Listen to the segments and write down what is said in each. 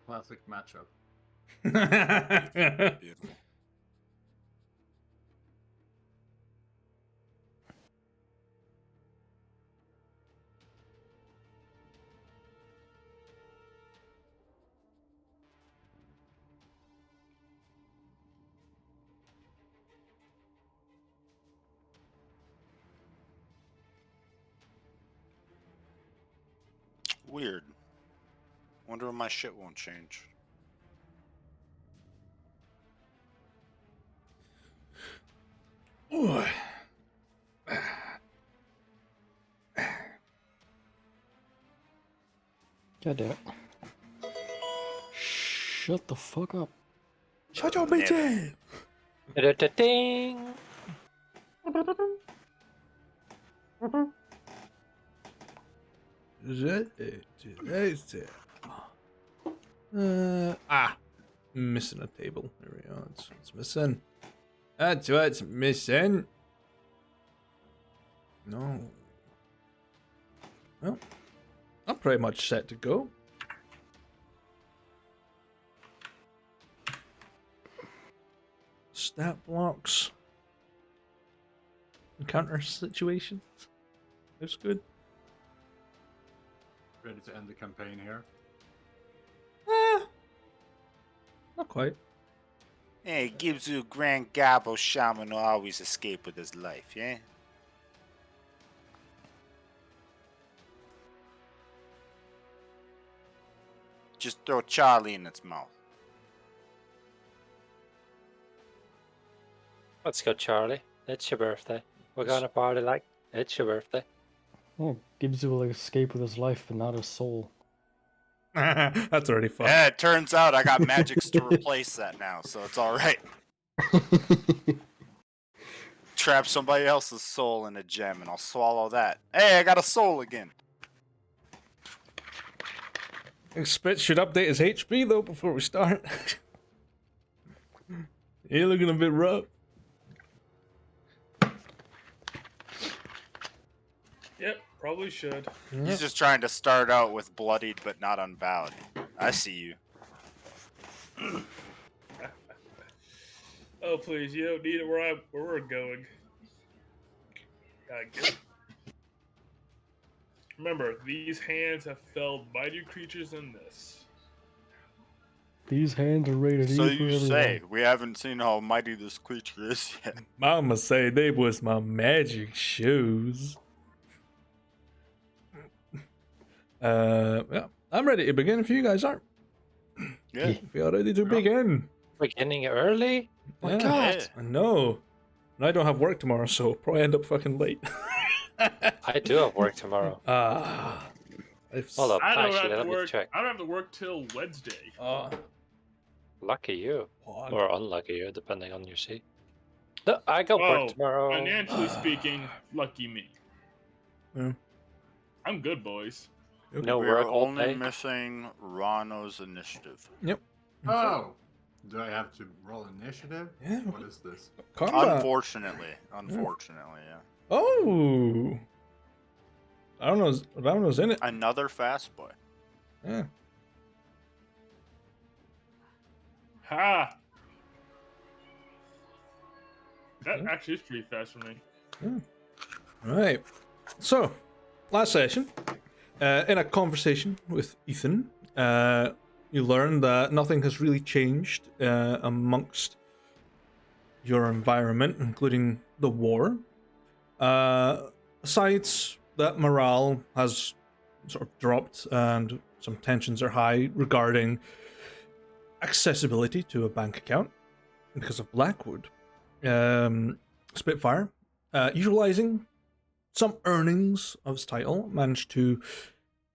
classic matchup. Beautiful. Weird. Wonder why my shit won't change. Ooh. God damn it. Shut the fuck up. Shut your bitch ass. Da-da-da-ding. Missing a table. There we go. That's what's missing. That's what's missing. No. Well, I'm pretty much set to go. Stat blocks. Encounter situations. That's good. Ready to end the campaign here. Not quite. Hey, it gives you a grand gobble shaman who always escape with his life, yeah? Just throw Charlie in its mouth. Let's go, Charlie. It's your birthday. We're gonna party like it's your birthday. Oh, Gibbsy will escape with his life, but not his soul. That's already fun. Yeah, it turns out I got magics to replace that now, so it's alright. Trap somebody else's soul in a gem and I'll swallow that. Hey, I got a soul again. Spitz should update his HP though before we start. You're looking a bit rough. Yep, probably should. He's just trying to start out with bloodied but not unbowed. I see you. Oh please, you don't need it where we're going. God, get it. Remember, these hands have felled mightier creatures than this. These hands are rated So E for you everyone. say. We haven't seen how mighty this creature is yet. Mama say they was my magic shoes. Yeah, I'm ready to begin if you guys aren't. Yeah. If you're ready to begin. Beginning early? Oh my Yeah. god. I know. And I don't have work tomorrow, so probably end up fucking late. I do have work tomorrow. I've Hold up, I don't actually, have let to me work. check. I don't have to work till Wednesday. Lucky you. Pog. Or unlucky you, depending on your seat. No, I got Oh, work tomorrow. Financially speaking, lucky me. Yeah. I'm good, boys. No We're work all only day. missing Rano's initiative. Yep. Oh! Do I have to roll initiative? Yeah. What is this? Combat. Unfortunately, yeah. Oh. Rano's in it. Another fast boy. Yeah. Ha! That actually is pretty fast for me. Right. So, last session, in a conversation with Ethan, you learned that nothing has really changed amongst your environment, including the war. Besides that, morale has sort of dropped and some tensions are high regarding accessibility to a bank account because of Blackwood. Spitfire, utilizing some earnings of his title, managed to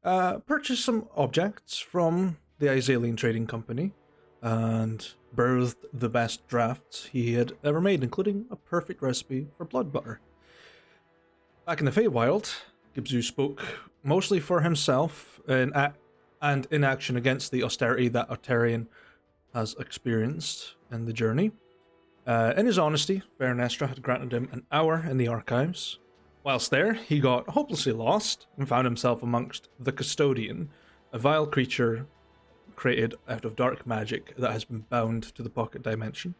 purchase some objects from the Isalian Trading Company and birthed the best drafts he had ever made, including a perfect recipe for blood butter. Back in the Feywild, Gibzu spoke mostly for himself and in action against the austerity that Otarian has experienced in the journey. In his honesty, Veranestra had granted him an hour in the archives. Whilst there, he got hopelessly lost and found himself amongst the Custodian, a vile creature created out of dark magic that has been bound to the pocket dimension.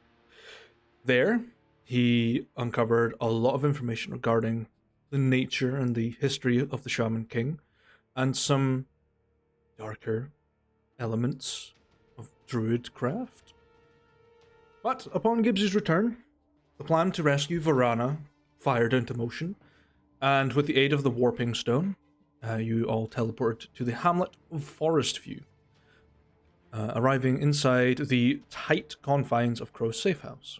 There, he uncovered a lot of information regarding the nature and the history of the Shaman King, and some darker elements of druid craft. But upon Gibbs's return, the plan to rescue Vorhana fired into motion, and with the aid of the warping stone, you all teleported to the hamlet of Forest View, arriving inside the tight confines of Crow's safe house.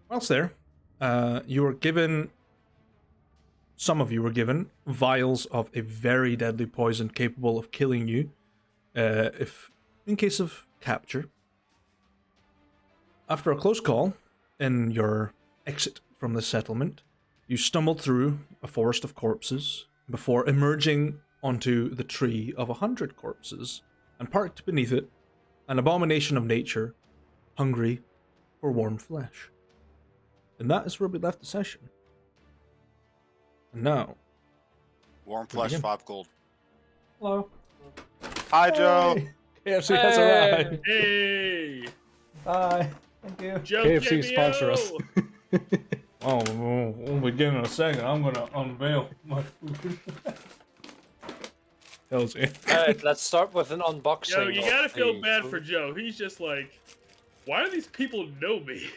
Whilst there, some of you were given vials of a very deadly poison capable of killing you if in case of capture. After a close call, in your exit from the settlement, you stumbled through a forest of corpses before emerging onto the tree of 100 corpses and parked beneath it, an abomination of nature, hungry for warm flesh. And that is where we left the session. And now... Warm flesh, begin. 5 gold. Hello. Hi, Joe. KFC has arrived. Hey, Hi. Thank you. Joe KFC sponsor us. Oh, we'll begin in a second. I'm gonna unveil my food. Tells you. Alright, let's start with an unboxing. Yo, you gotta of feel the bad food. for Joe. He's just like, why do these people know me?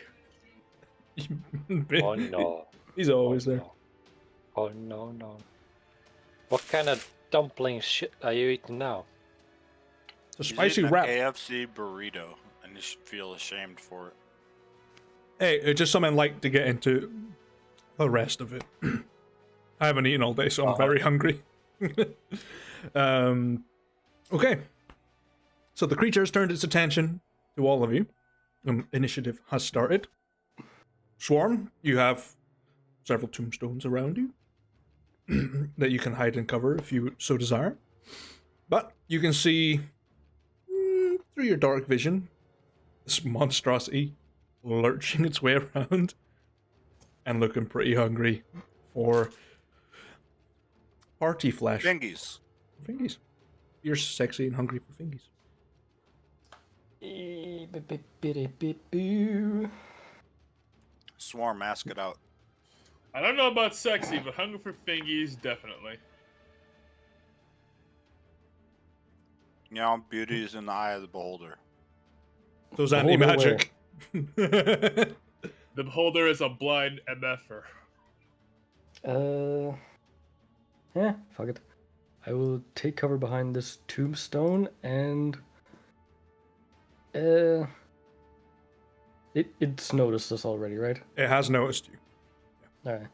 Oh no. He's always Oh, there. no. Oh no. What kind of dumpling shit are you eating now? It's a He's spicy eating a wrap. KFC burrito, and you should feel ashamed for it. Hey, it's just something I like to get into the rest of it. I haven't eaten all day, so I'm very hungry. Okay. So the creature has turned its attention to all of you. Initiative has started. Swarm, you have several tombstones around you that you can hide and cover if you so desire. But you can see through your dark vision this monstrosity lurching its way around and looking pretty hungry for party flesh. Fingies. Fingies. You're sexy and hungry for fingies. Swarm, ask it out. I don't know about sexy, but hungry for fingies, definitely. You know, beauty is in the eye of the beholder. Those Beholder anti-magic. The beholder is a blind MFer. Yeah, fuck it. I will take cover behind this tombstone and it's noticed us already, right? It has noticed you. Alright.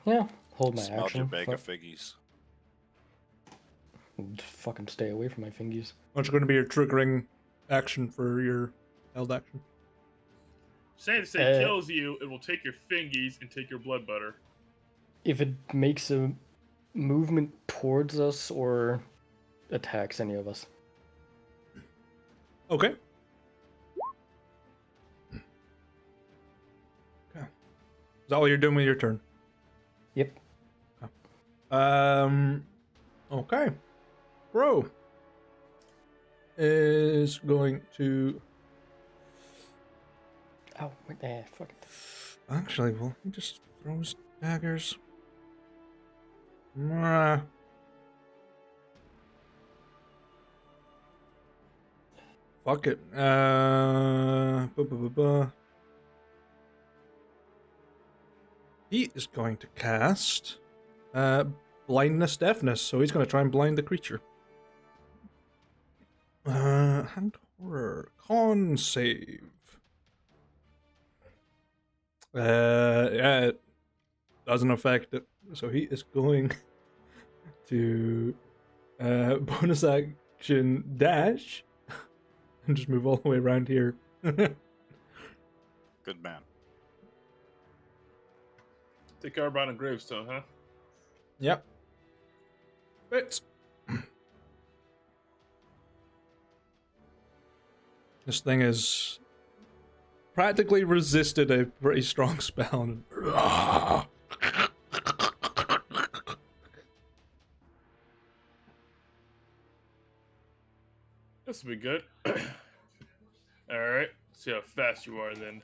Yeah, hold my Smelled action. your bag of figgies. Fucking stay away from my fingies. What's going to be your triggering action for your held action? Saying to say kills you, it will take your fingies and take your blood butter. If it makes a movement towards us or attacks any of us. Okay. Okay. Is that all you're doing with your turn? Yep. Okay. Bro is going to... Oh, wait, fuck it. Actually, well, he just throws daggers. Mwah. Fuck it. He is going to cast blindness, deafness, so he's going to try and blind the creature. Hand horror. Con save. Yeah, it doesn't affect it. So he is going to bonus action dash and just move all the way around here. Good man. Take Carbon and Gravestone, huh? Yep. But this thing is practically resisted a pretty strong spell. this will be good. Alright, see how fast you are then.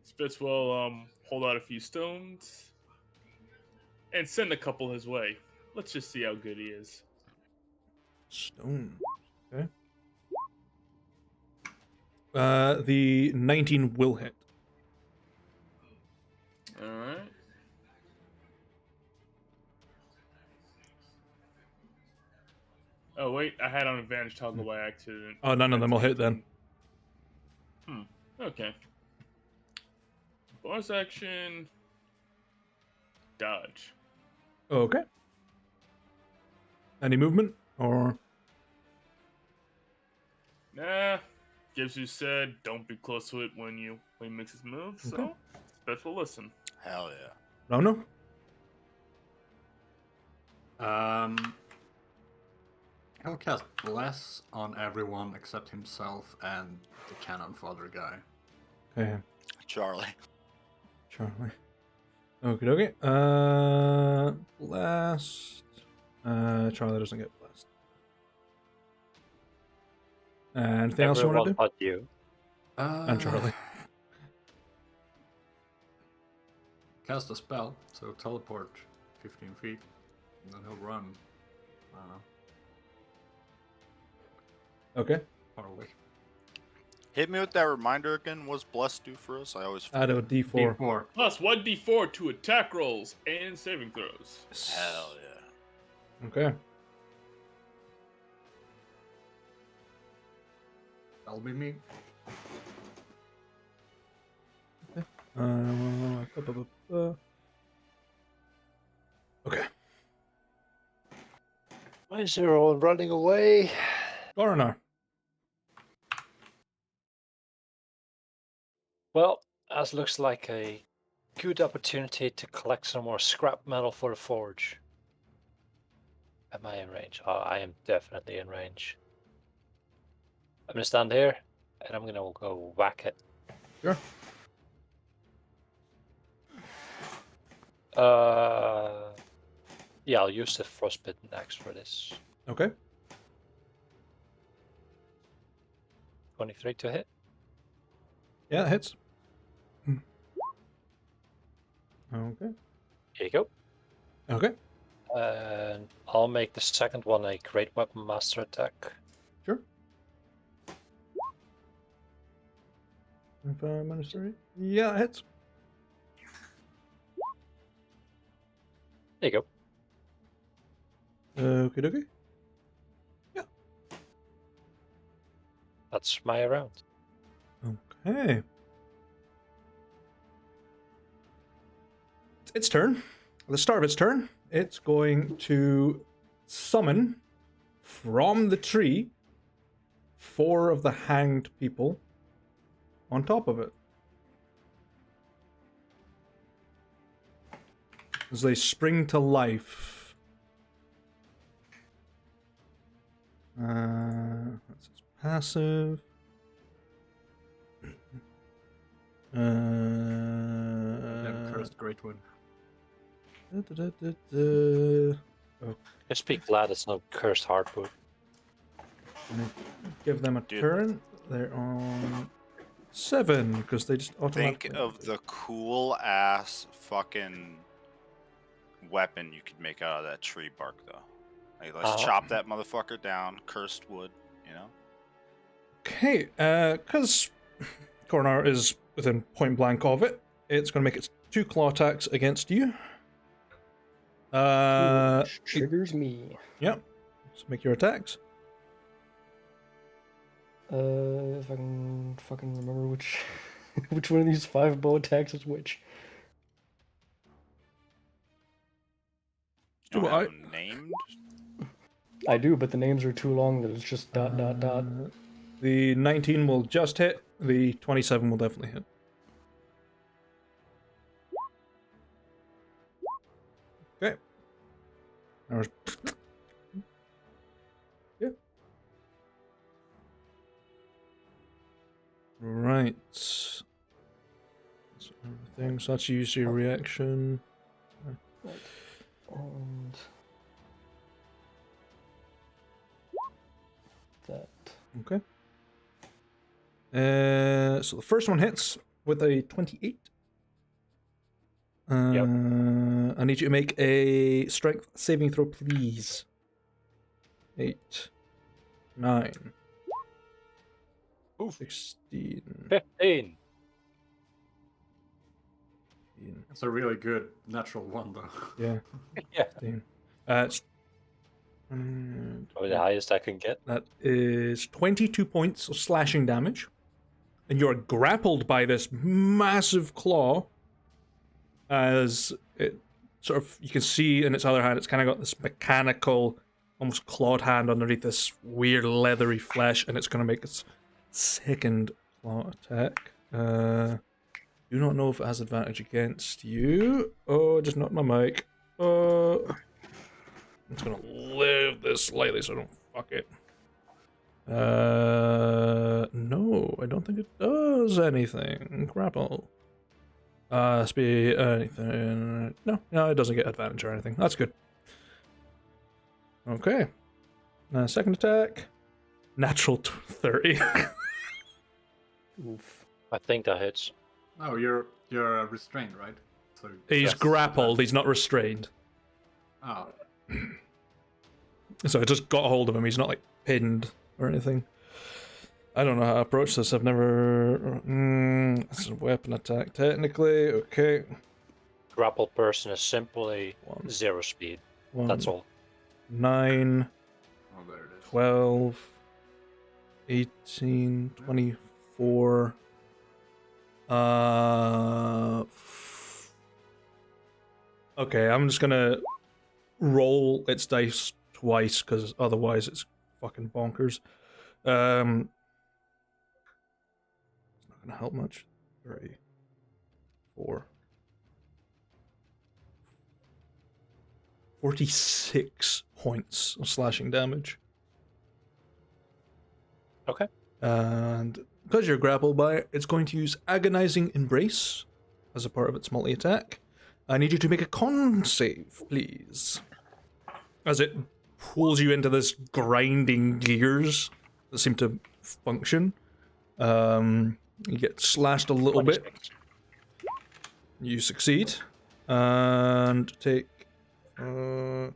Spitz will hold out a few stones and send a couple his way. Let's just see how good he is. Stone. Okay. The 19 will hit. Alright. Oh wait, I had on advantage toggle by accident. Oh, none of them will hit then. Okay. Bonus action. Dodge. Okay. Any movement or? Nah. Gibsu said, "Don't be close to it when he makes his move." So, Okay. Spitz will listen. Hell yeah. Rauno? He'll cast Bless on everyone except himself and the cannon fodder guy. Okay. Charlie. Charlie. Okay, okay. Blast. Charlie doesn't get blessed. Anything else you want to do? But you. And Charlie. Cast a spell, so teleport 15 feet, and then he'll run. I don't know, Okay. far away. Hit me with that reminder again. What's Bless do for us? I always Add a forget. D4. D4. Plus 1d4 to attack rolls and saving throws. Hell yeah. Okay. That'll be me. Okay. Why is everyone running away? Vorhana. Well, as looks like a good opportunity to collect some more scrap metal for the forge. Am I in range? Oh, I am definitely in range. I'm gonna stand here and I'm gonna go whack it. Sure. Yeah, I'll use the frostbitten axe for this. Okay. 23 to hit. Yeah, that hits. Okay. Here you go. Okay. And I'll make the second one a Great Weapon Master attack. Sure. If I'm minus 3. Yeah, that hits. There you go. Okay, dokie. That's my round. Okay. Its turn. At the start of its turn, it's going to summon from the tree 4 of the hanged people on top of it. As they spring to life. That's its passive. Then cursed Great One. Just be glad it's not cursed hardwood. Give them a Dude. turn. They're on 7 because they just automatically. Think of the cool ass fucking weapon you could make out of that tree bark, though. Like, let's chop that motherfucker down. Cursed wood, you know? Okay, because Cornar is within point blank of it, it's going to make its 2 claw attacks against you. Which triggers me. Yep. So make your attacks. If I can fucking remember which which one of these 5 bow attacks is which. You don't Well, have them named? I do, but the names are too long that it's just dot dot dot. The 19 will just hit. The 27 will definitely hit. Okay. Yeah. Right. So everything. So that's use your reaction. And that Okay. So the first one hits with a 28. I need you to make a strength saving throw, please. 8, 9, Oof. 16. 15. It's a really good natural one, though. Yeah. Yeah. 16. It's, Probably the highest I can get. that is 22 points of slashing damage. And you're grappled by this massive claw as it sort of, you can see in its other hand, it's kind of got this mechanical, almost clawed hand underneath this weird leathery flesh, and it's going to make its second claw attack. Do not know if it has advantage against you. Oh, just not my mic. I'm just going to live this slightly so I don't fuck it. No, I don't think it does anything. Grapple. Speed, anything. No, it doesn't get advantage or anything. That's good. Okay. Second attack. Natural 30. Oof. I think that hits. No, you're restrained, right? So He's Yes. grappled, he's not restrained. oh, So I just got a hold of him, he's not like pinned or anything. I don't know how to approach this, I've never... This is a weapon attack, technically. Okay. Grappled person is simply 1, 0 speed. 1, That's all. 9, oh, there it is. 12, 18, 24. Okay, I'm just gonna roll its dice twice because otherwise it's fucking bonkers. It's not gonna help much. 3, 4, 46 points of slashing damage. Okay. And because you're grappled by it, it's going to use Agonizing Embrace as a part of its multi-attack. I need you to make a con save, please. As it pulls you into this grinding gears that seem to function. You get slashed a little bit. 26. You succeed. And take 9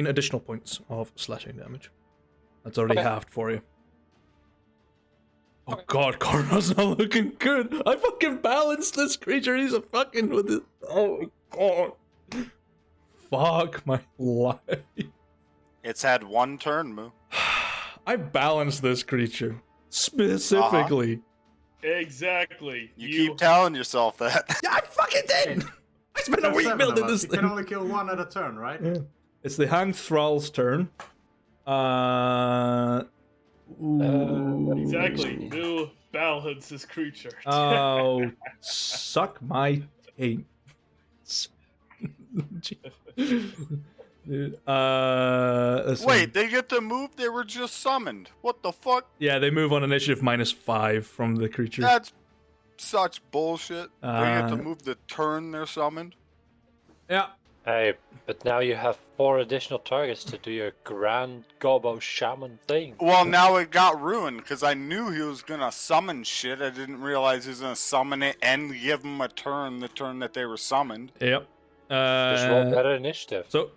additional points of slashing damage. That's already Okay. halved for you. Oh god, Corno's not looking good. I fucking balanced this creature. He's a fucking with it. Oh god. Fuck my life. It's had one turn, Moo. I balanced this creature specifically. Exactly. You keep telling yourself that. Yeah, I fucking did. I spent a There's week 7 of building us. this You thing. can only kill one at a turn, right? Yeah. It's the Hanged Thrall's turn. Exactly. Moo balances his creature. Oh, suck my taint. Dude, listen. Wait, they get to move? They were just summoned. What the fuck? Yeah, they move on initiative -5 from the creature. That's such bullshit. They get to Uh, move the turn they're summoned. Yeah. Hey, but now you have 4 additional targets to do your grand Gobo Shaman thing. Well, now it got ruined because I knew he was gonna summon shit. I didn't realize he was gonna summon it and give them a turn, the turn that they were summoned. Yep. Just roll better initiative. So,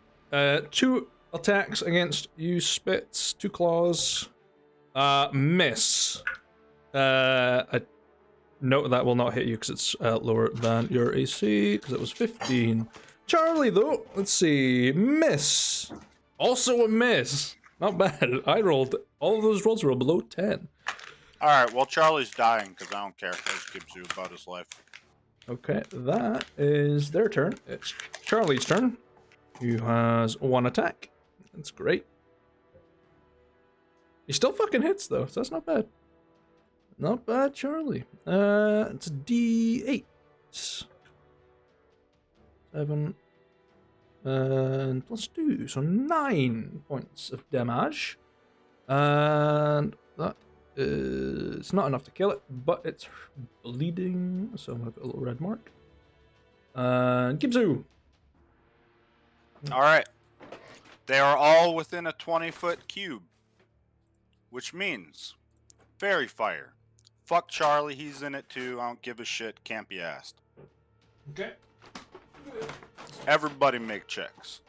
2 attacks against you, Spitz. 2 claws. Miss. A note that will not hit you because it's lower than your AC, because it was 15. Charlie, though, let's see. Miss. Also a miss. Not bad. I rolled, all of those rolls were below 10. All right, well, Charlie's dying because I don't care. That just gives you about his life. Okay, that is their turn. It's Charlie's turn, who has 1 attack. That's great. He still fucking hits, though, so that's not bad. Not bad, Charlie. It's a D8. 7 and plus 2, so 9 points of damage. And that is not enough to kill it, but it's bleeding, so I'm gonna put a little red mark. And Gibzu. All right. They are all within a 20-foot cube, which means fairy fire. Fuck Charlie, he's in it too. I don't give a shit. Can't be asked. Okay. Everybody make checks.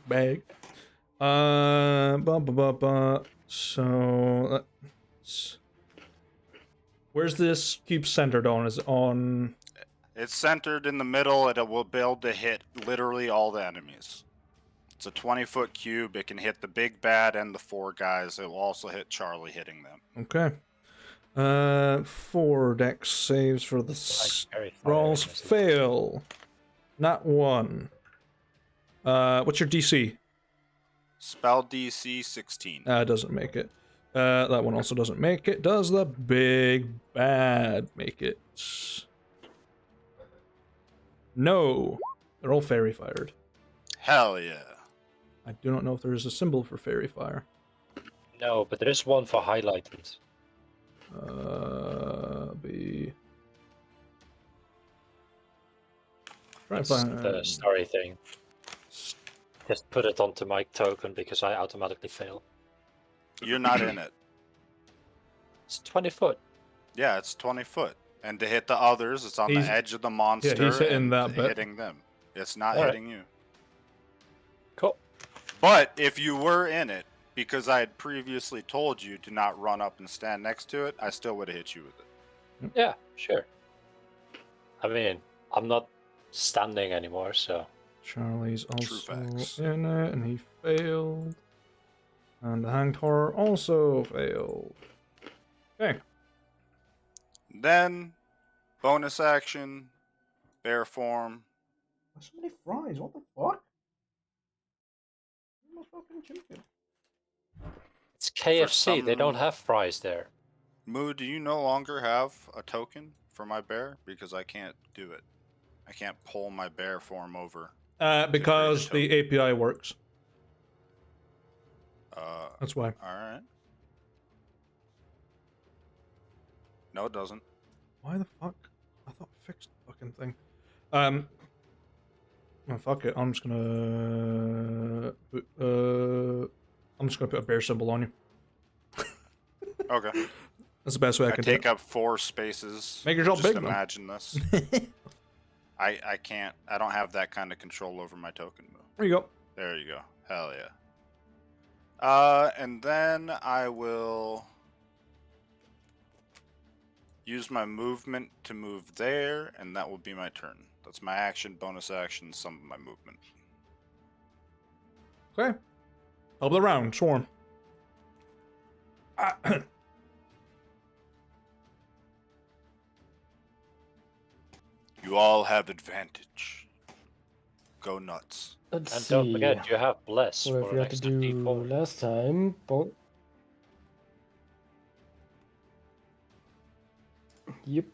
Bag. So, where's this cube centered on? Is it on? It's centered in the middle, and it will be able to hit literally all the enemies. It's a 20-foot cube. It can hit the big bad and the 4 guys. It will also hit Charlie hitting them. Okay. 4 dex saves for the rolls fail. Not 1. What's your DC? Spell DC 16. Doesn't make it. That one also doesn't make it. Does the big bad make it? No. They're all fairy fired. Hell yeah. I do not know if there is a symbol for fairy fire. No, but there is one for highlighted. Be. That's the story thing. Just put it onto my token because I automatically fail. You're not in it. It's 20 foot. Yeah, it's 20 foot. And to hit the others, it's on the edge of the monster. Yeah, he's hitting and that bit. hitting them. It's not All right. hitting you. Cool. But if you were in it, because I had previously told you to not run up and stand next to it, I still would have hit you with it. Yeah, sure. I mean, I'm not standing anymore, so. Charlie's True also facts. in it, and he failed. And the hanged horror also failed. Okay. Then, bonus action, bear form. So many fries, what the fuck? I'm a fucking chicken. It's KFC, they some- don't have fries there. Moo, do you no longer have a token for my bear? Because I can't do it. I can't pull my bear form over. Because the API works. That's why. Alright. No, it doesn't. Why the fuck? I thought I fixed the fucking thing. Well, fuck it. I'm just gonna put a bear symbol on you. Okay. That's the best way I I can take do up 4 spaces. Make yourself Just big, though. imagine this. it. I can't. I don't have that kind of control over my token move. There you go. There you go. Hell yeah. And then I will use my movement to move there, and that will be my turn. That's my action, bonus action, some of my movement. Okay. Top of the round, swarm. You all have advantage. Go nuts. Let's And see. don't forget, you have bless What I for an forgot to extra do D4. last time. Yep.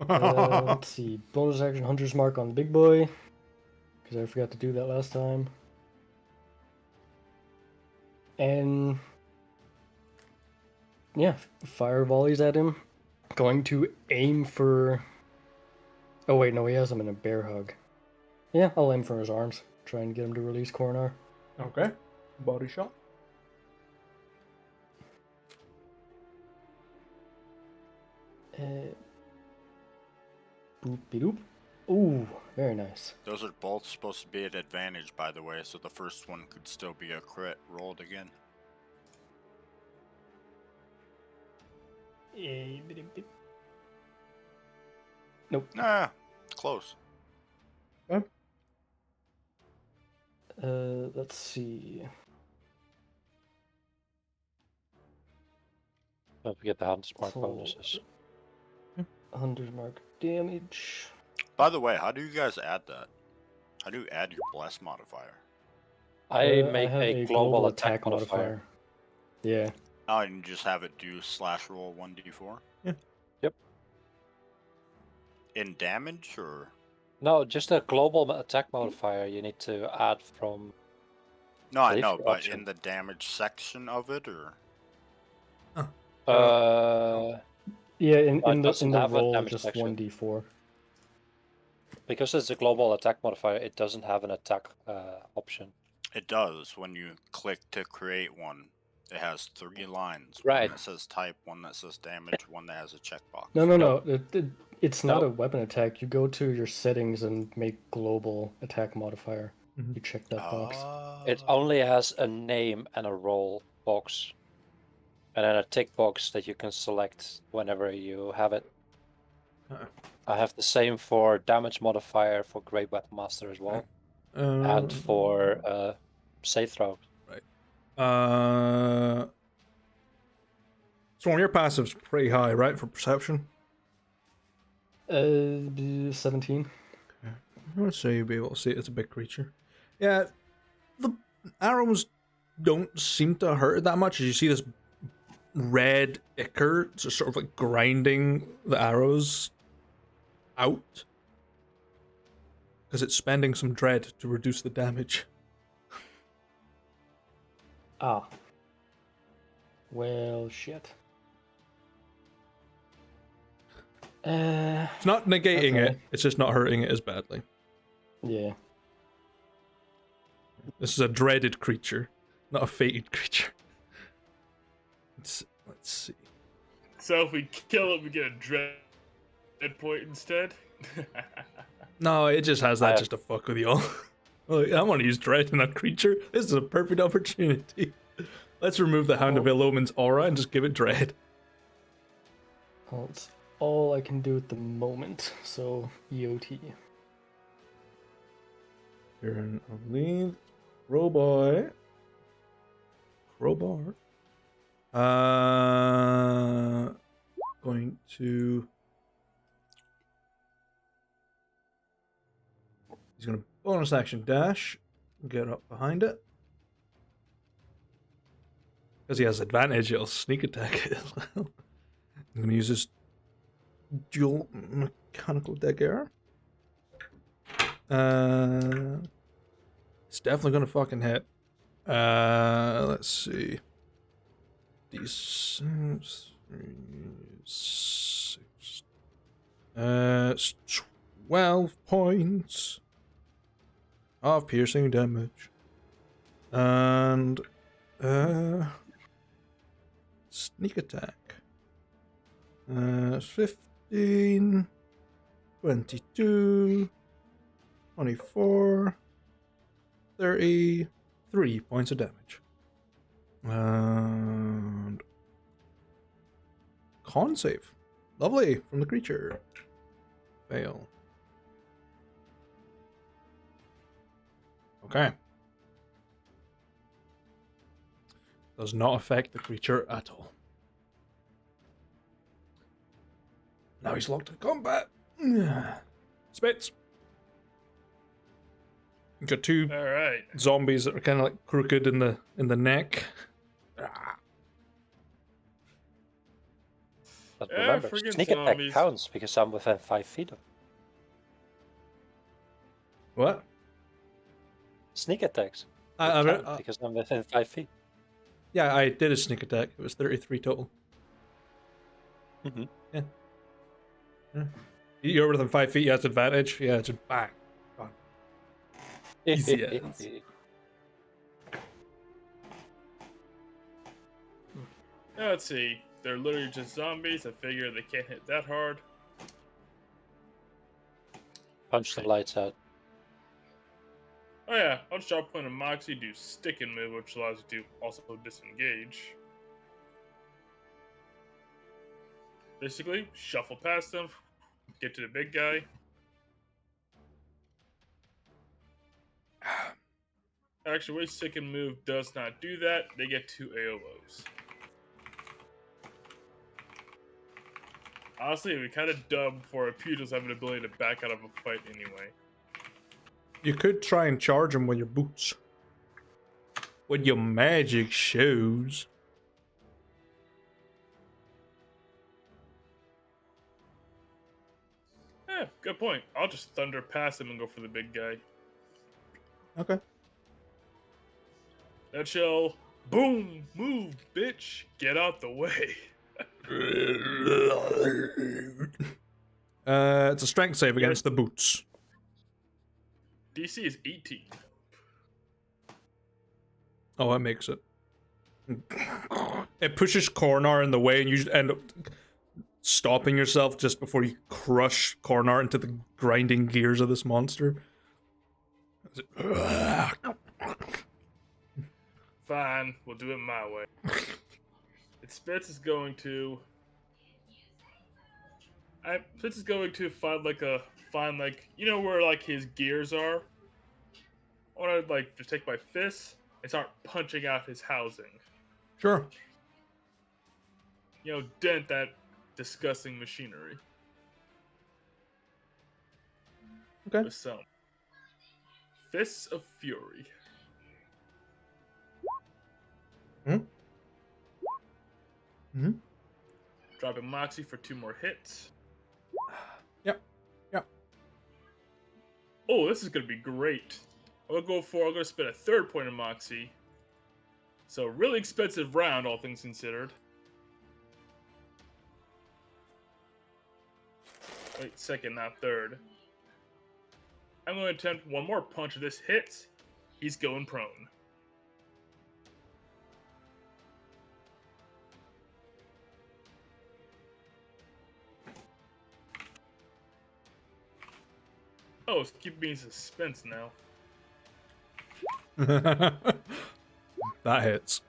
Let's see. Bonus action Hunter's Mark on the big boy. Because I forgot to do that last time. And yeah, fire volleys at him. Going to aim for. Oh wait, no, he has him in a bear hug. Yeah, I'll aim for his arms. Try and get him to release Coronar. Okay. Body shot. Boop-de-doop. Ooh, very nice. Those are both supposed to be at advantage, by the way, so the first one could still be a crit rolled again. Nope. Nah, close. Let's see. Don't forget the Hunter's Mark So- bonuses. Hunter's Mark damage. By the way, how do you guys add that? How do you add your bless modifier? I I make have a global attack modifier. Yeah. Oh, and you just have it do slash roll 1d4? Yeah. Yep. In damage, or? No, just a global attack modifier you need to add from. No, I Save know, your but option. in the damage section of it, or? Yeah, in, But in it the doesn't have a roll, damage just section. 1d4. Because it's a global attack modifier, it doesn't have an attack option. It does when you click to create one. It has 3 lines. Right. One that says type, one that says damage, one that has a checkbox. No. It's not No. a weapon attack. You go to your settings and make global attack modifier. Mhm. You check that box. It only has a name and a roll box. And then a tick box that you can select whenever you have it. Uh, I have the same for damage modifier for Great Weapon Master as well. And for save throw. Storm, your passive's pretty high, right, for perception? 17. I would say you'll be able to see it as a big creature. Yeah, the arrows don't seem to hurt it that much as you see this red ichor just sort of like grinding the arrows out. Because it's spending some dread to reduce the damage. Ah. Well, shit. It's not negating Okay. it, it's just not hurting it as badly. Yeah. This is a dreaded creature, not a fated creature. Let's see. So if we kill it, we get a dread point instead. No, it just has that I- just to fuck with y'all. Like, I want to use dread in a creature. This is a perfect opportunity. Let's remove the Hound of Ill Omen's aura and just give it dread. Well, it's all I can do at the moment, so EOT. Turn of lead. Crowboy. Crowbar. Going to. He's going to bonus action dash. Get up behind it. Because he has advantage, it'll sneak attack it as well. I'm going to use this dual mechanical dagger. It's definitely going to fucking hit. Let's see. D6, 6. It's 12 points of piercing damage. And sneak attack. 15, 22, 24, 33 points of damage. And con save. Lovely from the creature. Fail. Okay. Does not affect the creature at all. Now he's locked in combat. Spits. You got 2 All right. zombies that are kind of like crooked in the neck. But Yeah, remember, friggin' sneak attack zombies. counts because I'm within 5 feet of. What? Sneak attacks. I Count because I'm within 5 feet. yeah, I did a sneak attack. It was 33 total. Mm-hmm. Yeah. You're within 5 feet. You have advantage. Yeah, just bang. Gone. Easy as. Now, let's see. They're literally just zombies. I figure they can't hit that hard. Punch the lights out. Oh yeah, I'll just drop point of Moxie, do stick and move, which allows you to also disengage. Basically, shuffle past them, get to the big guy. Actually, wait, stick and move does not do that. They get 2 AOs. Honestly, we kind of dumb for a Pugils have an ability to back out of a fight anyway. You could try and charge him with your boots. With your magic shoes. Yeah, good point. I'll just thunder past him and go for the big guy. Okay. That shall boom, move, bitch, get out the way. It's a strength save against the boots. DC is 18. Oh, that makes it. It pushes Coronar in the way, and you end up stopping yourself just before you crush Coronar into the grinding gears of this monster. Fine, we'll do it my way. Spitz is going to. Spitz is going to find you know where like his gears are. I want to like just take my fist and start punching out his housing. Sure. You know, dent that disgusting machinery. Okay. With some fists of fury. Mm-hmm. Dropping Moxie for 2 more hits. Yep. Oh, this is gonna be great. I'm gonna spend a 3rd point of Moxie. So really expensive round, all things considered. Wait, 2nd, not 3rd. I'm going to attempt one more punch. If this hits, he's going prone. Oh, it's keeping me in suspense now. That hits.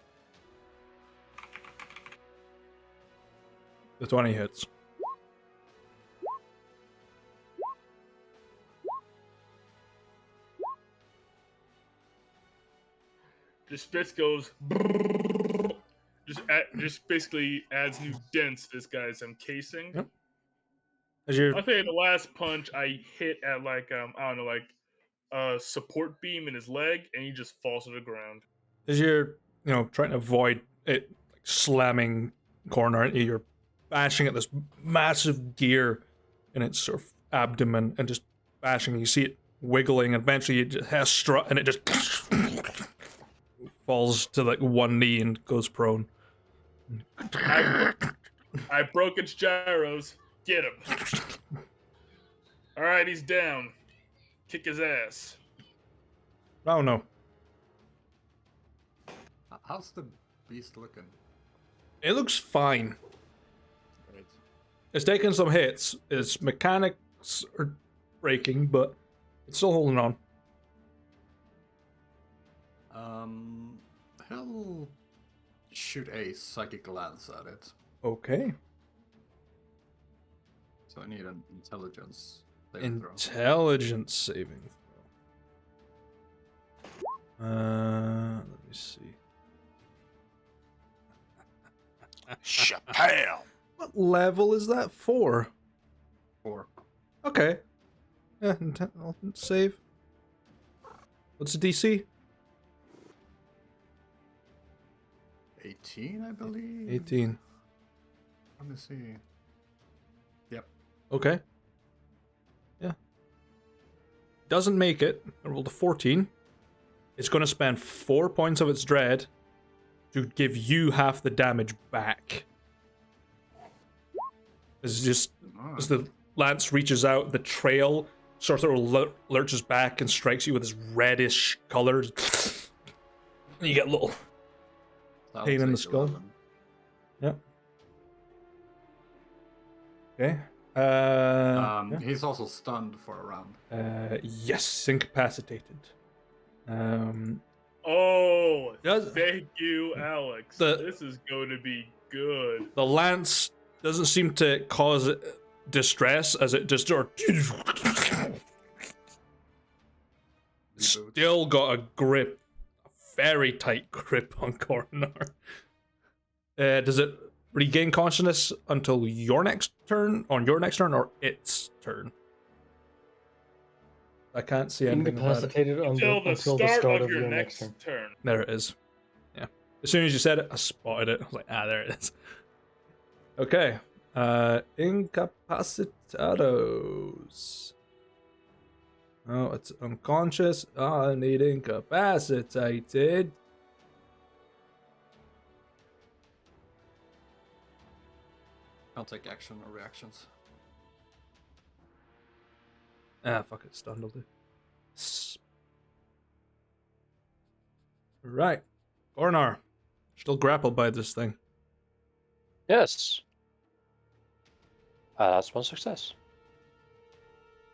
The 20 hits. Just Spitz goes. Just basically adds new dents to this guy's casing. Yep. As you're I think the last punch I hit at like I don't know, like a support beam in his leg, and he just falls to the ground. as you're trying to avoid it like, slamming corner into you, you're bashing at this massive gear in its sort of abdomen and just bashing. You see it wiggling, and eventually it just has strut, and it just falls to like one knee and goes prone. I broke its gyros. Get him. All right, he's down. Kick his ass. Oh no. How's the beast looking? It looks fine. Great. It's taking some hits. Its mechanics are breaking, but it's still holding on. He'll shoot a psychic lance at it. Okay. So I need an intelligence saving throw. Intelligence saving throw. Let me see. Chappelle. What level is that for? 4. Okay. Yeah, save. What's the DC? 18, I believe. 18. Let me see. Yep. Okay. Yeah. Doesn't make it. I rolled a 14. It's going to spend 4 points of its dread to give you half the damage back. It's just as the lance reaches out, the trail sort of lurches back and strikes you with this reddish color. And you get a little pain in the skull. 11. Yep. Okay. He's also stunned for a round. Yes, incapacitated. Oh, Does- thank you, Alex. This is going to be good. The lance doesn't seem to cause distress as it just still got a grip, a very tight grip on Coronar. Does it regain consciousness until your next turn, or its turn? I can't see anything about it. Incapacitated until the start of your next turn. There it is. Yeah. As soon as you said it, I spotted it. I was like, there it is. Okay. Incapacitados. Oh, it's unconscious. I need incapacitated. I'll take action or reactions. Ah, fuck it, stunned will do. Right. Gornar. Still grappled by this thing. Yes. That's one success.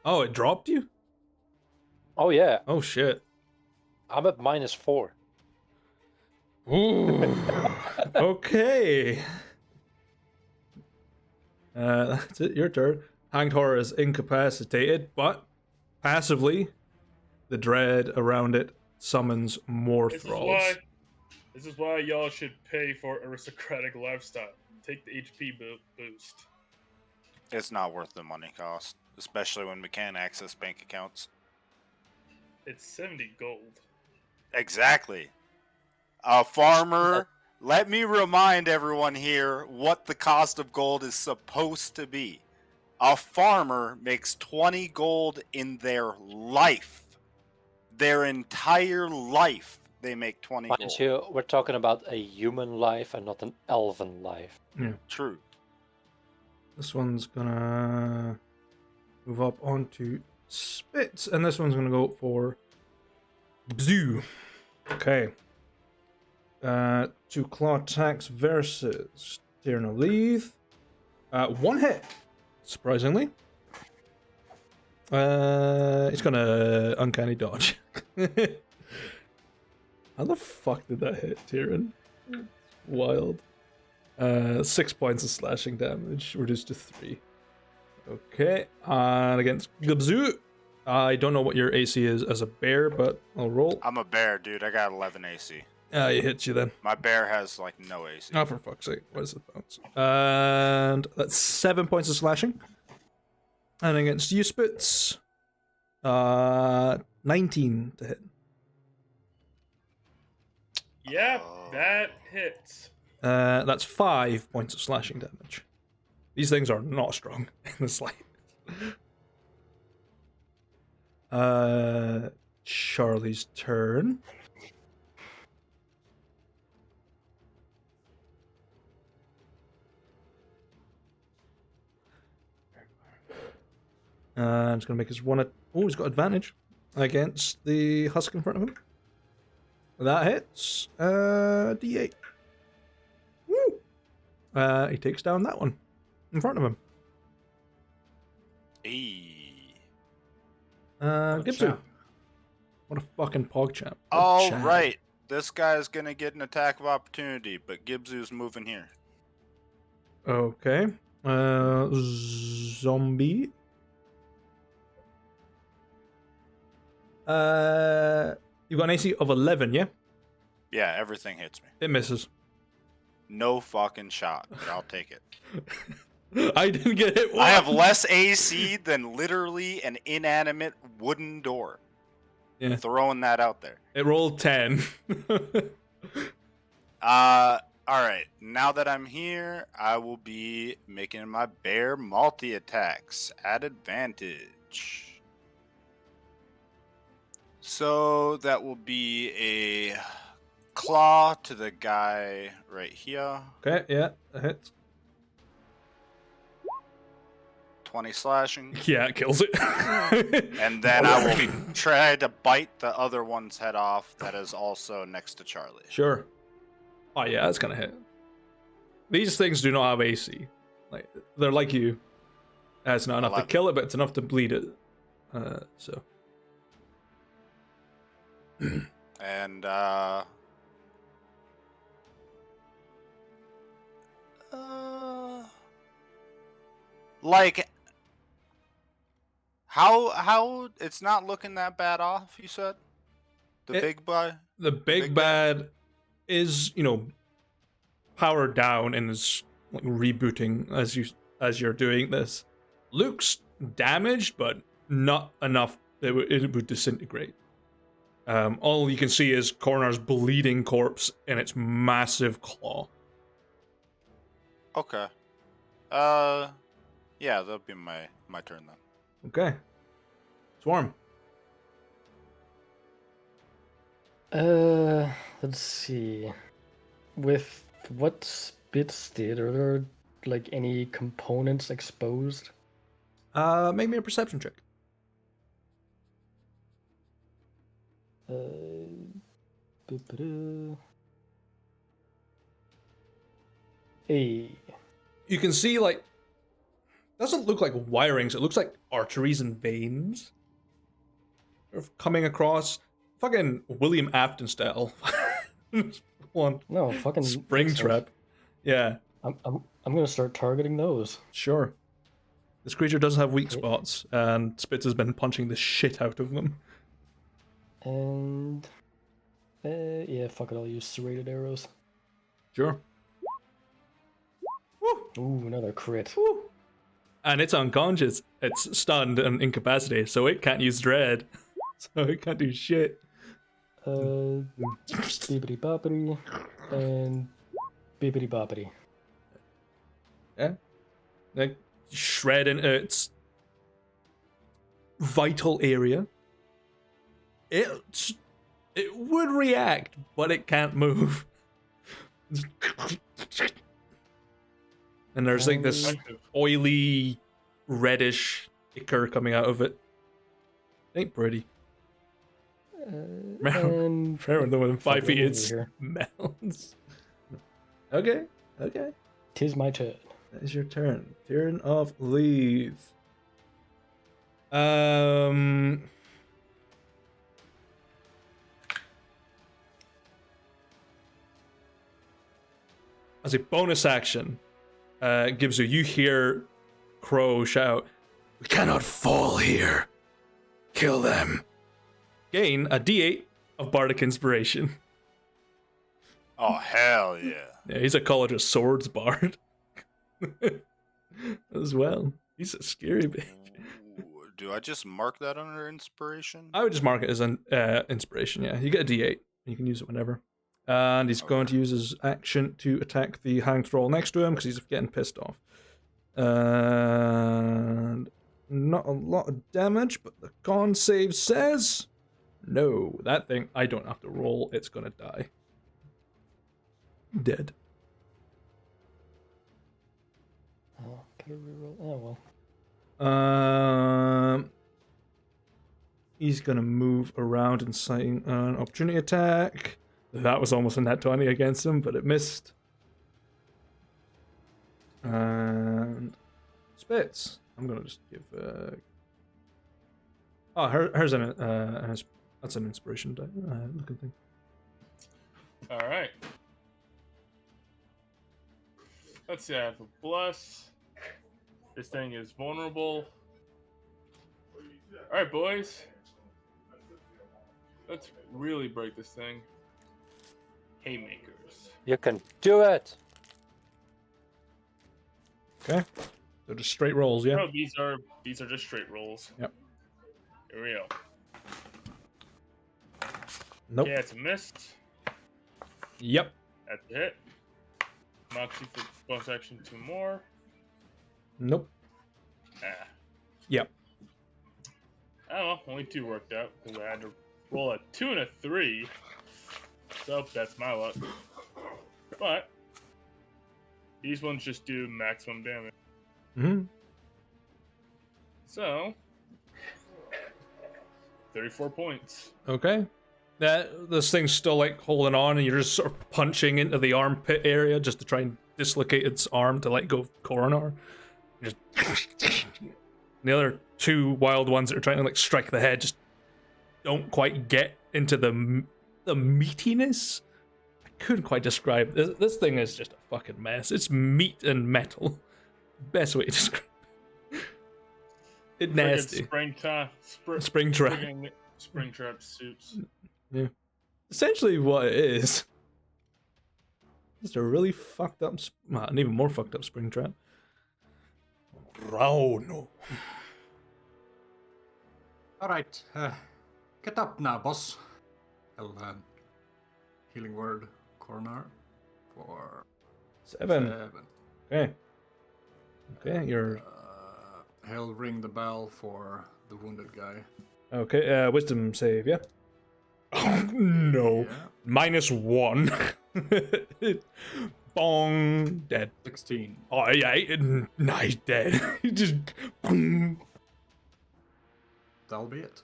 Oh, it dropped you? Oh yeah, Oh shit. I'm at -4. Ooh. Okay. That's it, your turn. Hanged Horror is incapacitated, but passively, the dread around it summons more thralls. This is why y'all should pay for aristocratic lifestyle. Take the HP boost. It's not worth the money cost, especially when we can't access bank accounts. It's 70 gold. Exactly. A farmer. Let me remind everyone here what the cost of gold is supposed to be. A farmer makes 20 gold in their life. Their entire life, they make 20 Mind gold. you, we're talking about a human life and not an elven life. Yeah. True. This one's gonna move up onto Spitz, and this one's gonna go for Bzoo. Okay. 2 claw attacks versus Tyrna Leith. 1 hit, surprisingly. It's gonna uncanny dodge. How the fuck did that hit, Tyrion? Wild. 6 points of slashing damage, reduced to 3. Okay, and against Gubzu, I don't know what your AC is as a bear, but I'll roll. I'm a bear, dude. I got 11 AC. It hits you then. My bear has like no AC. Oh, for fuck's sake, what is the bounce? And that's 7 points of slashing. And against you, Spitz, 19 to hit. Yep, that hits. That's 5 points of slashing damage. These things are not strong in the slightest. Charlie's turn. I'm just gonna make his one. Oh, he's got advantage against the husk in front of him. That hits. D8. Woo! He takes down that one in front of him. Gibson. What a fucking pogchamp. All right. This guy's going to get an attack of opportunity, but Gibbs's moving here. Okay. Zombie. You got an AC of 11, yeah? Yeah, everything hits me. It misses. No fucking shot. But I'll take it. I didn't get hit once. I have less AC than literally an inanimate wooden door. Yeah. Throwing that out there. It rolled 10. Alright. Now that I'm here, I will be making my bear multi-attacks at advantage. So that will be a claw to the guy right here. Okay, yeah, that hits. 20 slashing. Yeah, it kills it. And then I will try to bite the other one's head off that is also next to Charlie. Sure. Oh yeah, that's gonna hit. These things do not have AC. Like they're like you. It's not enough 11. to kill it, but it's enough to bleed it. So. And like how it's not looking that bad off, you said? The big guy? The big bad is, powered down and is like rebooting as you're doing this. Looks damaged, but not enough that it would disintegrate. All you can see is Cornar's bleeding corpse and its massive claw. Okay. Yeah, that'll be my turn then. Okay. Swarm. Let's see. With what Spitz did earlier, like any components exposed? Make me a perception check. Hey. You can see, like, doesn't look like wirings. It looks like arteries and veins coming across. Fucking William Afton style. One No, fucking spring excellent. trap. Yeah, I'm gonna start targeting those. sure. This creature does have weak Yeah. spots, and Spitz has been punching the shit out of them. And yeah, fuck it, I'll use serrated arrows. Sure. Ooh, another crit. Woo. And it's unconscious. It's stunned and incapacitated, so it can't use dread. So it can't do shit. Bibbity boppity and bibbity boppity. Yeah. Like, shred into its vital area. It would react, but it can't move. And there's like this Effective. oily, reddish ichor coming out of it. Ain't pretty. And Remember within 5 feet over it here. smells. Okay. Tis my turn. That is your turn. Turn of Leith. As a bonus action, gives you hear Crow shout, "We cannot fall here. Kill them." Gain a D8 of Bardic Inspiration. Oh hell yeah! Yeah, he's a College of Swords bard. As well. He's a scary bitch. Ooh, do I just mark that under inspiration? I would just mark it as an inspiration, yeah. You get a D8. You can use it whenever. And he's going to use his action to attack the hanged thrall next to him because he's getting pissed off. And not a lot of damage, but the con save says no. That thing, I don't have to roll. It's going to die. Dead. Oh, gotta reroll. Oh well. He's going to move around and sighting an opportunity attack. That was almost a nat 20 against him, but it missed. And Spitz. I'm going to just give... Oh, here's an... that's an inspiration die. Looking thing. All right. Let's see. I have a bless. This thing is vulnerable. All right, boys. Let's really break this thing. Haymakers. You can do it. Okay. So just straight rolls, yeah? No, these are just straight rolls. Yep. Here we go. Nope. Yeah, it's a miss. Yep. That's a hit. Moxie for bonus action 2 more. Nope. Ah. Yep. Oh well, only 2 worked out because I had to roll a 2 and a 3. So that's my luck. But these ones just do maximum damage. Mm-hmm. So 34 points. Okay. This thing's still like holding on, and you're just sort of punching into the armpit area just to try and dislocate its arm to let go of Coronar. Just the other 2 wild ones that are trying to like strike the head just don't quite get into the meatiness. I couldn't quite describe this thing is just a fucking mess. It's meat and metal. Best way to describe it. It's nasty. Spring trap. Spring trap. Spring trap suits. Yeah. Essentially what it is. Just a really fucked up, an even more fucked up spring trap. Rauno. Alright, get up now, boss. I'll healing word corner for 7. 7. Okay. Okay, you're... He'll ring the bell for the wounded guy. Okay, wisdom save, yeah? Oh, no. Yeah. -1. bong, dead. 16. Oh yeah, nice, dead. He just boom. That'll be it.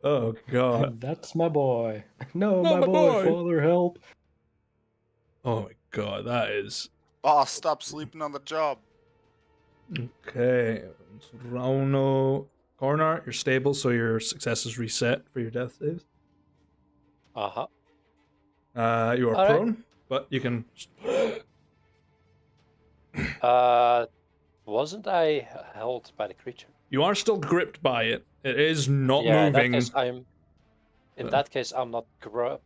Oh god. And that's my boy. No, Not my my boy, boy. father, help. Oh my god, that is Boss, stop sleeping on the job. okay. Rauno corner. You're stable, so your success is reset for your death saves. Uh-huh. You are All right. prone, but you can. Wasn't I held by the creature? You are still gripped by it. It is not Yeah, in that moving. case, I'm. In So- that case, I'm not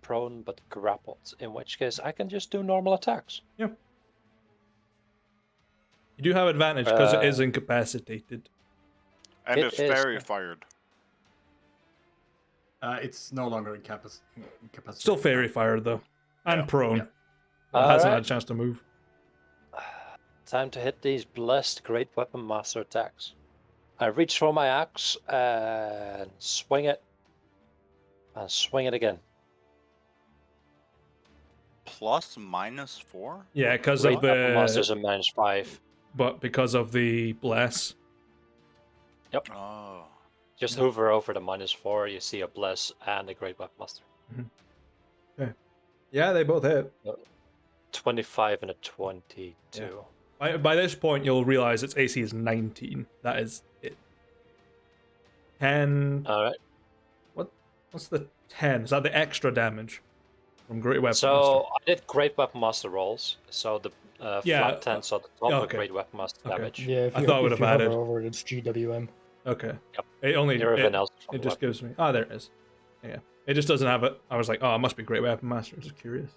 prone, but grappled. In which case, I can just do normal attacks. You do have advantage because it is Uh, incapacitated. And It it's is- fairy fired. It's no longer incapacitated. Still fairy fire though, and Yeah. prone. Yeah. It All hasn't right. had a chance to move. Time to hit these blessed great weapon master attacks. I reach for my axe and swing it. And swing it again. Plus minus 4? Yeah, because Great of weapon master's the a -5. but because of the bless. Oh. Just hover over the -4, you see a bless and a great weapon master. Yeah, they both hit. 25 and a 22. By this point, you'll realize its AC is 19. That is it. 10. All right. What's the 10? Is that the extra damage from Great Weapon So I did great weapon master rolls. So the Yeah, flat 10's on the top of okay. great weapon master Okay. damage. Yeah, if I you, thought I would if have you hover added. over it, it's GWM. Okay. Yep. It only Everything it, else is from it the just weapon. gives me. Oh, there it is. Yeah. It just doesn't have it. I was like, oh, it must be Great Weapon Master. Just curious.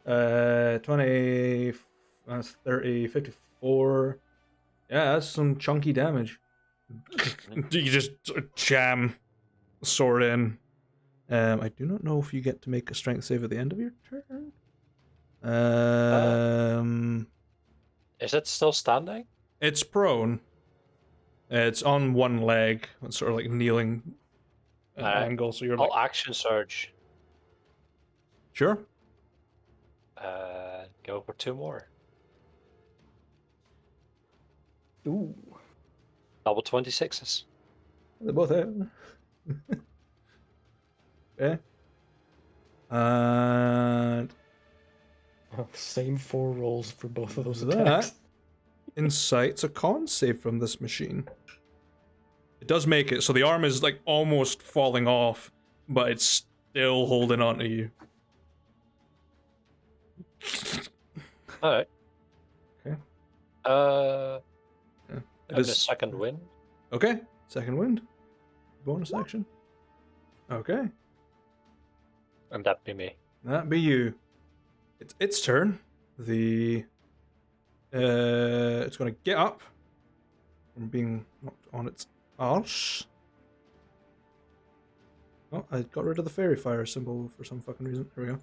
20. That's 30. 54. Yeah, that's some chunky damage. You just jam sword in. I do not know if you get to make a strength save at the end of your turn. Is it still standing? It's prone. It's on one leg. It's sort of like kneeling angle. So you're like, I'll action surge. sure. Go for 2 more. Ooh. Double 26s. They both hit. Okay. And Oh, same 4 rolls for both of those that attacks. incites a con save from this machine. It does make it, so the arm is like almost falling off, but it's still holding on to you. Alright. Okay. And It the is second win. okay. Second wind. Bonus action. Okay. And that be me. That be you. It's its turn. It's gonna get up from being knocked on its arse. Oh, I got rid of the fairy fire symbol for some fucking reason. There we go.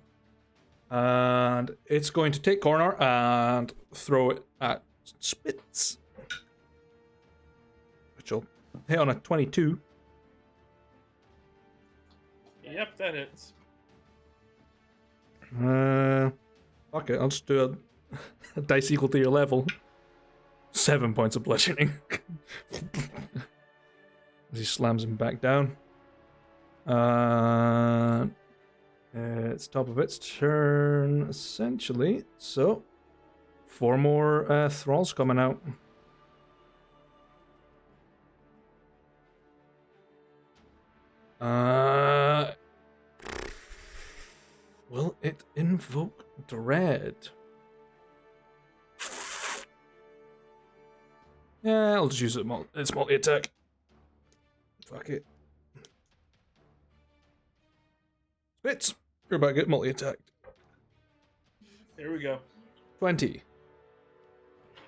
And it's going to take corner and throw it at Spitz, which will hit on a 22. Yep, that hits. Okay, I'll just do a dice equal to your level. 7 points of bludgeoning. As he slams him back down. It's top of its turn, essentially. So, 4 more thralls coming out. Will it invoke Dread? Yeah, I'll just use its multi-attack. Fuck it. Spitz, you're about to get multi-attacked. Here we go. 20.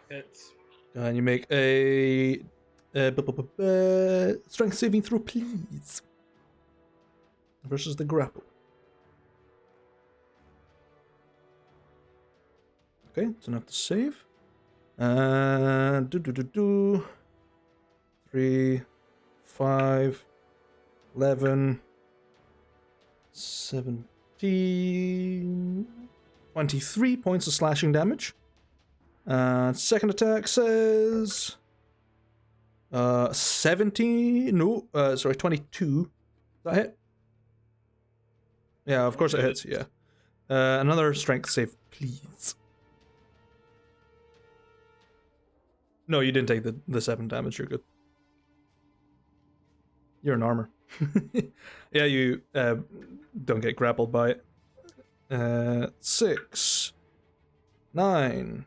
Hits. And you make a strength saving throw, please. Versus the grapple. Okay, it's enough to save. And 3, 5, 11, 17. 23 points of slashing damage. Second attack says 22. Does that hit? Yeah, of course it hits, yeah. Another strength save, please. No, you didn't take the 7 damage, you're good. You're in armor. Yeah, you don't get grappled by it. 6, 9,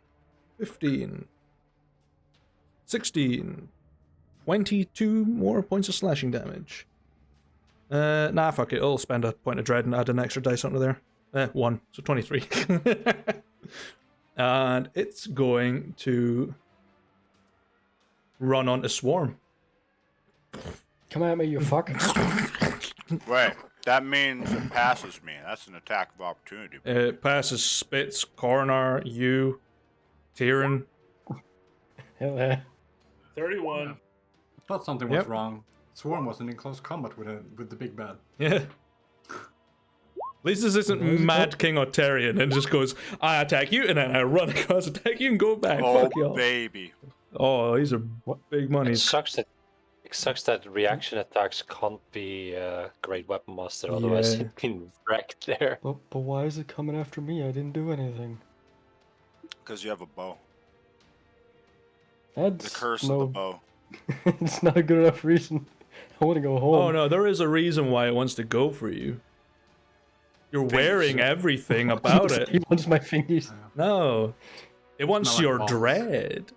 15, 16, 22 more points of slashing damage. Nah, fuck it. I'll spend a point of dread and add an extra dice onto there. 1, so 23. And it's going to run onto Swarm. Come at me, you fuck. Wait, that means it passes me. That's an attack of opportunity. It passes Spitz, Coronar, you, Tyrion. Hell yeah. 31. I thought something was Yep. wrong. Swarm wasn't in close combat with the big bad. Yeah. At least this isn't Mad King or Tyrion and it just goes, I attack you and then I run across, attack you and go back. Oh, Fuck y'all. baby. Oh, these are big It monies. sucks that reaction attacks can't be Great Weapon Master, otherwise Yeah. he'd been wrecked there. But why is it coming after me? I didn't do anything. Because you have a bow. That's The curse no, of the bow. it's not a good enough reason. I want to go home. Oh no, there is a reason why it wants to go for you. You're wearing everything about He it. wants my fingies. No. It wants Not like your balls. dread.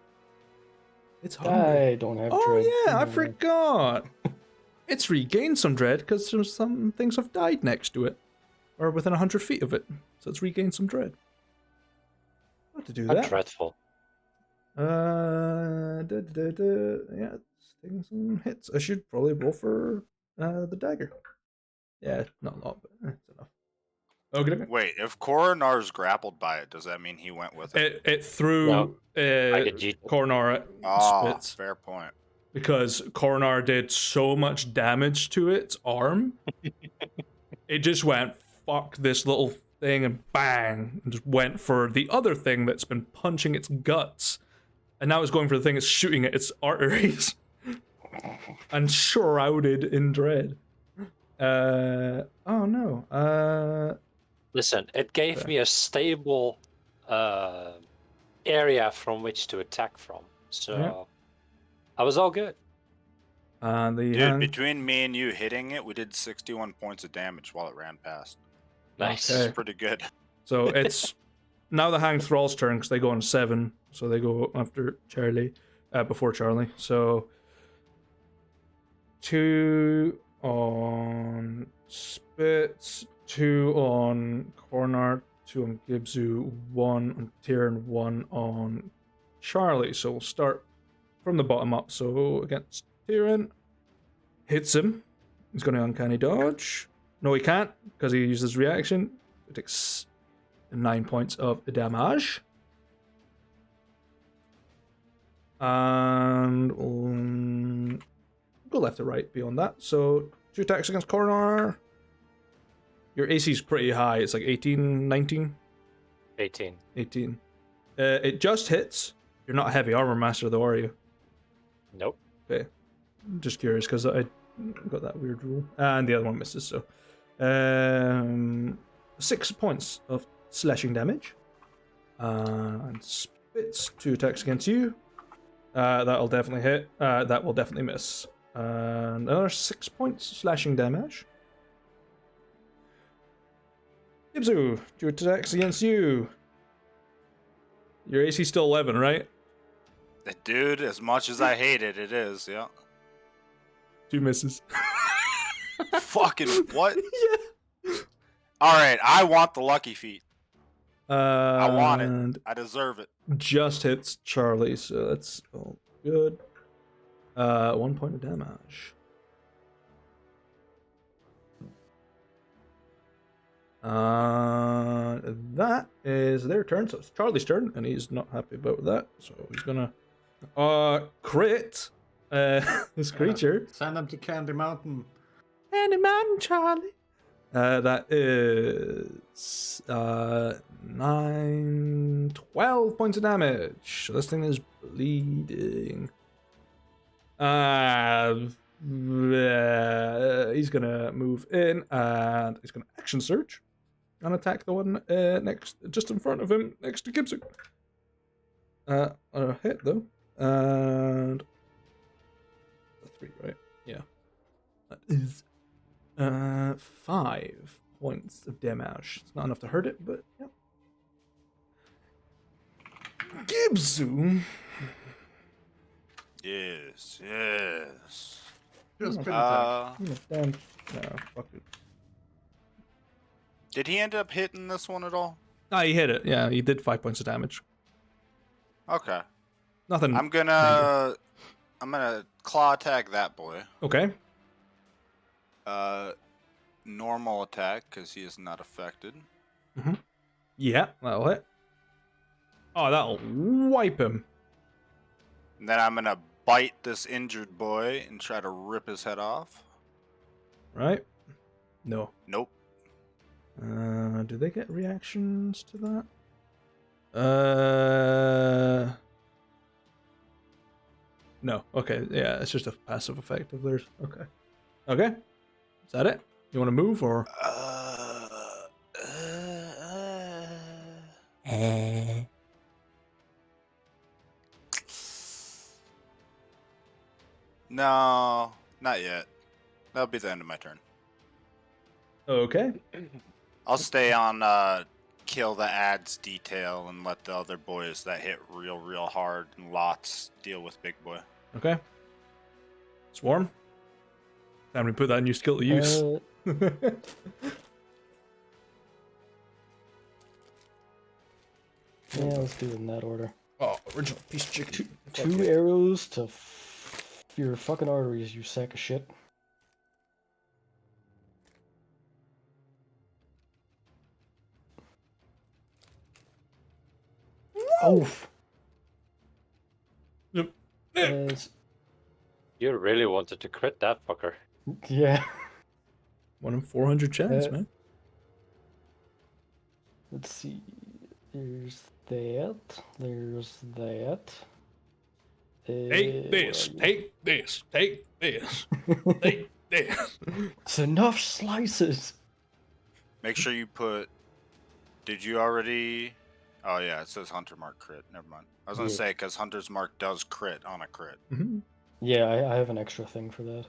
It's hungry. I don't have Oh dread. yeah, I No. forgot. It's regained some dread because some things have died next to it. Or within 100 feet of it. So it's regained some dread. What to do How that? dreadful. Yeah, it's taking some hits. I should probably roll for the dagger. Yeah, not a lot, but it's enough. Okay. Wait, if Coronar's grappled by it, does that mean he went with it? It threw No, I did G- Coronar at Ah, Spitz fair point. because Coronar did so much damage to its arm. It just went, fuck this little thing, and bang, and just went for the other thing that's been punching its guts. And now it's going for the thing that's shooting at its arteries. And shrouded in dread. Oh no. Listen, it gave me a stable area from which to attack from, so Yeah. I was all good. And the Dude, hand. between me and you hitting it, we did 61 points of damage while it ran past. Nice. Okay. It's pretty good. So it's now the Hanged Thrall's turn because they go on 7. So they go after Charlie, before Charlie. So 2 on Spitz, 2 on Cornar, 2 on Gibzu, 1 on Tyrion, 1 on Charlie. So we'll start from the bottom up. So against Tyrion, hits him. He's going to uncanny dodge. No, he can't because he uses reaction. It takes 9 points of damage. And go left to right beyond that. So 2 attacks against Coronar. Your AC is pretty high. It's like 18, 19? 18. 18. It just hits. You're not a heavy armor master though, are you? Nope. Okay. I'm just curious because I got that weird rule. And the other one misses, so. 6 points of slashing damage. And Spitz, 2 attacks against you. That'll definitely hit. That will definitely miss. And another 6 points slashing damage. Gibzu, 2 attacks against you. Your AC still 11, right? Dude, as much as I hate it, it is, yeah. 2 misses. Fucking what? Yeah. Alright, I want the lucky feet. I want it. I deserve it. Just hits Charlie, so that's all good. 1 point of damage. That is their turn, so it's Charlie's turn, and he's not happy about that, so he's gonna crit this creature. Send them to Candy Mountain. Any man, Charlie. That is 9, 12 points of damage. So this thing is bleeding. He's gonna move in and he's gonna action surge and attack the one next, just in front of him, next to Gibson. A hit though, and a 3, right? Yeah, that is 5 points of damage. It's not enough to hurt it, but yeah. Gibson. Yes. Just been Uh, Damn. No, fuck it. did he end up hitting this one at all? Ah, he hit it. Yeah, he did 5 points of damage. Okay. Nothing. I'm gonna claw attack that boy. Okay. Normal attack because he is not affected. Yeah, that'll hit. Oh, that'll wipe him. And then I'm gonna bite this injured boy and try to rip his head off. Right? No. Nope. Do they get reactions to that? No. Okay. Yeah, it's just a passive effect of theirs. Okay. Okay. Is that it? You want to move or? No, not yet. That'll be the end of my turn. Okay. I'll stay on kill the ads detail and let the other boys that hit real hard and lots deal with big boy. Okay. Swarm. Time to put that new skill to use. Yeah, let's do it in that order. Oh, original piece of chicken. Two arrows to your fucking arteries, you sack of shit. Oof. Yep. Yes. You really wanted to crit that fucker. Yeah. 1 in 400 chance, Uh, man. Let's see. There's that. There's that. Take this. Take this. Take this. Take this. It's enough slices. Make sure you put. Did you already? Oh yeah, it says Hunter Mark crit. Never mind. I was gonna Yeah. say because Hunter's Mark does crit on a crit. Mhm. Yeah, I have an extra thing for that.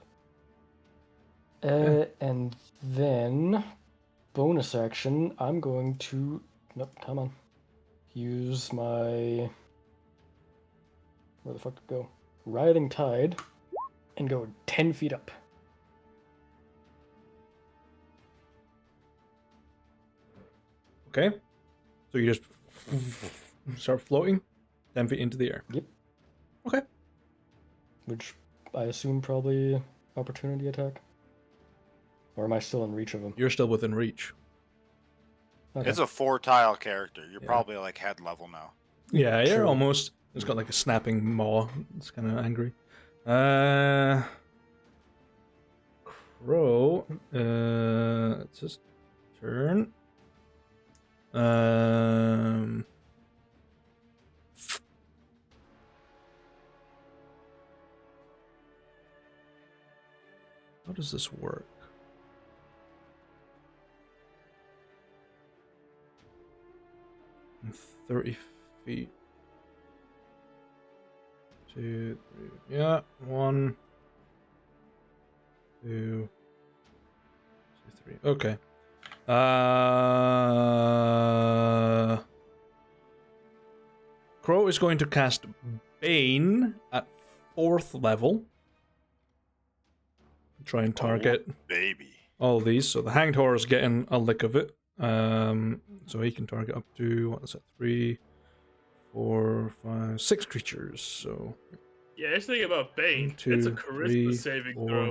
And then, bonus action, I'm going to... Nope, come on. Use my... Where the fuck to go? Writhing Tide, and go 10 feet up. Okay. So you just start floating 10 feet into the air. Yep. Okay. Which I assume probably opportunity attack? Or am I still in reach of him? You're still within reach. Okay. It's a 4-tile character. You're Yeah. probably like head level now. Yeah, you're True. almost. It's got like a snapping maw. It's kind of angry. Crow. It's his turn. How does this work? I'm 30 feet. 2, 3. Yeah, 1, 2, 3. Okay. Crow is going to cast Bane at 4th level. Try and target Baby. all these. So the Hanged Horror is getting a lick of it. So he can target up to, what is that, 3, 4, 5, 6 creatures. So Yeah, just think about Bane. 1, 2, It's a charisma 3, saving 4. throw.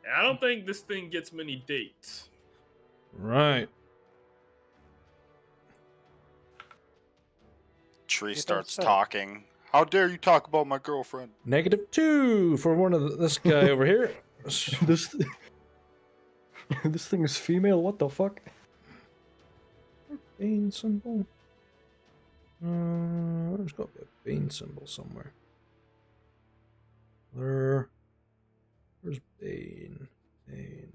And I don't think this thing gets many dates. Right. Tree don't starts say. talking. How dare you talk about my girlfriend? -2 for one of this guy over here. This This thing is female. What the fuck? Bane symbol. There's got to be a Bane symbol somewhere. Where's Bane? Bane.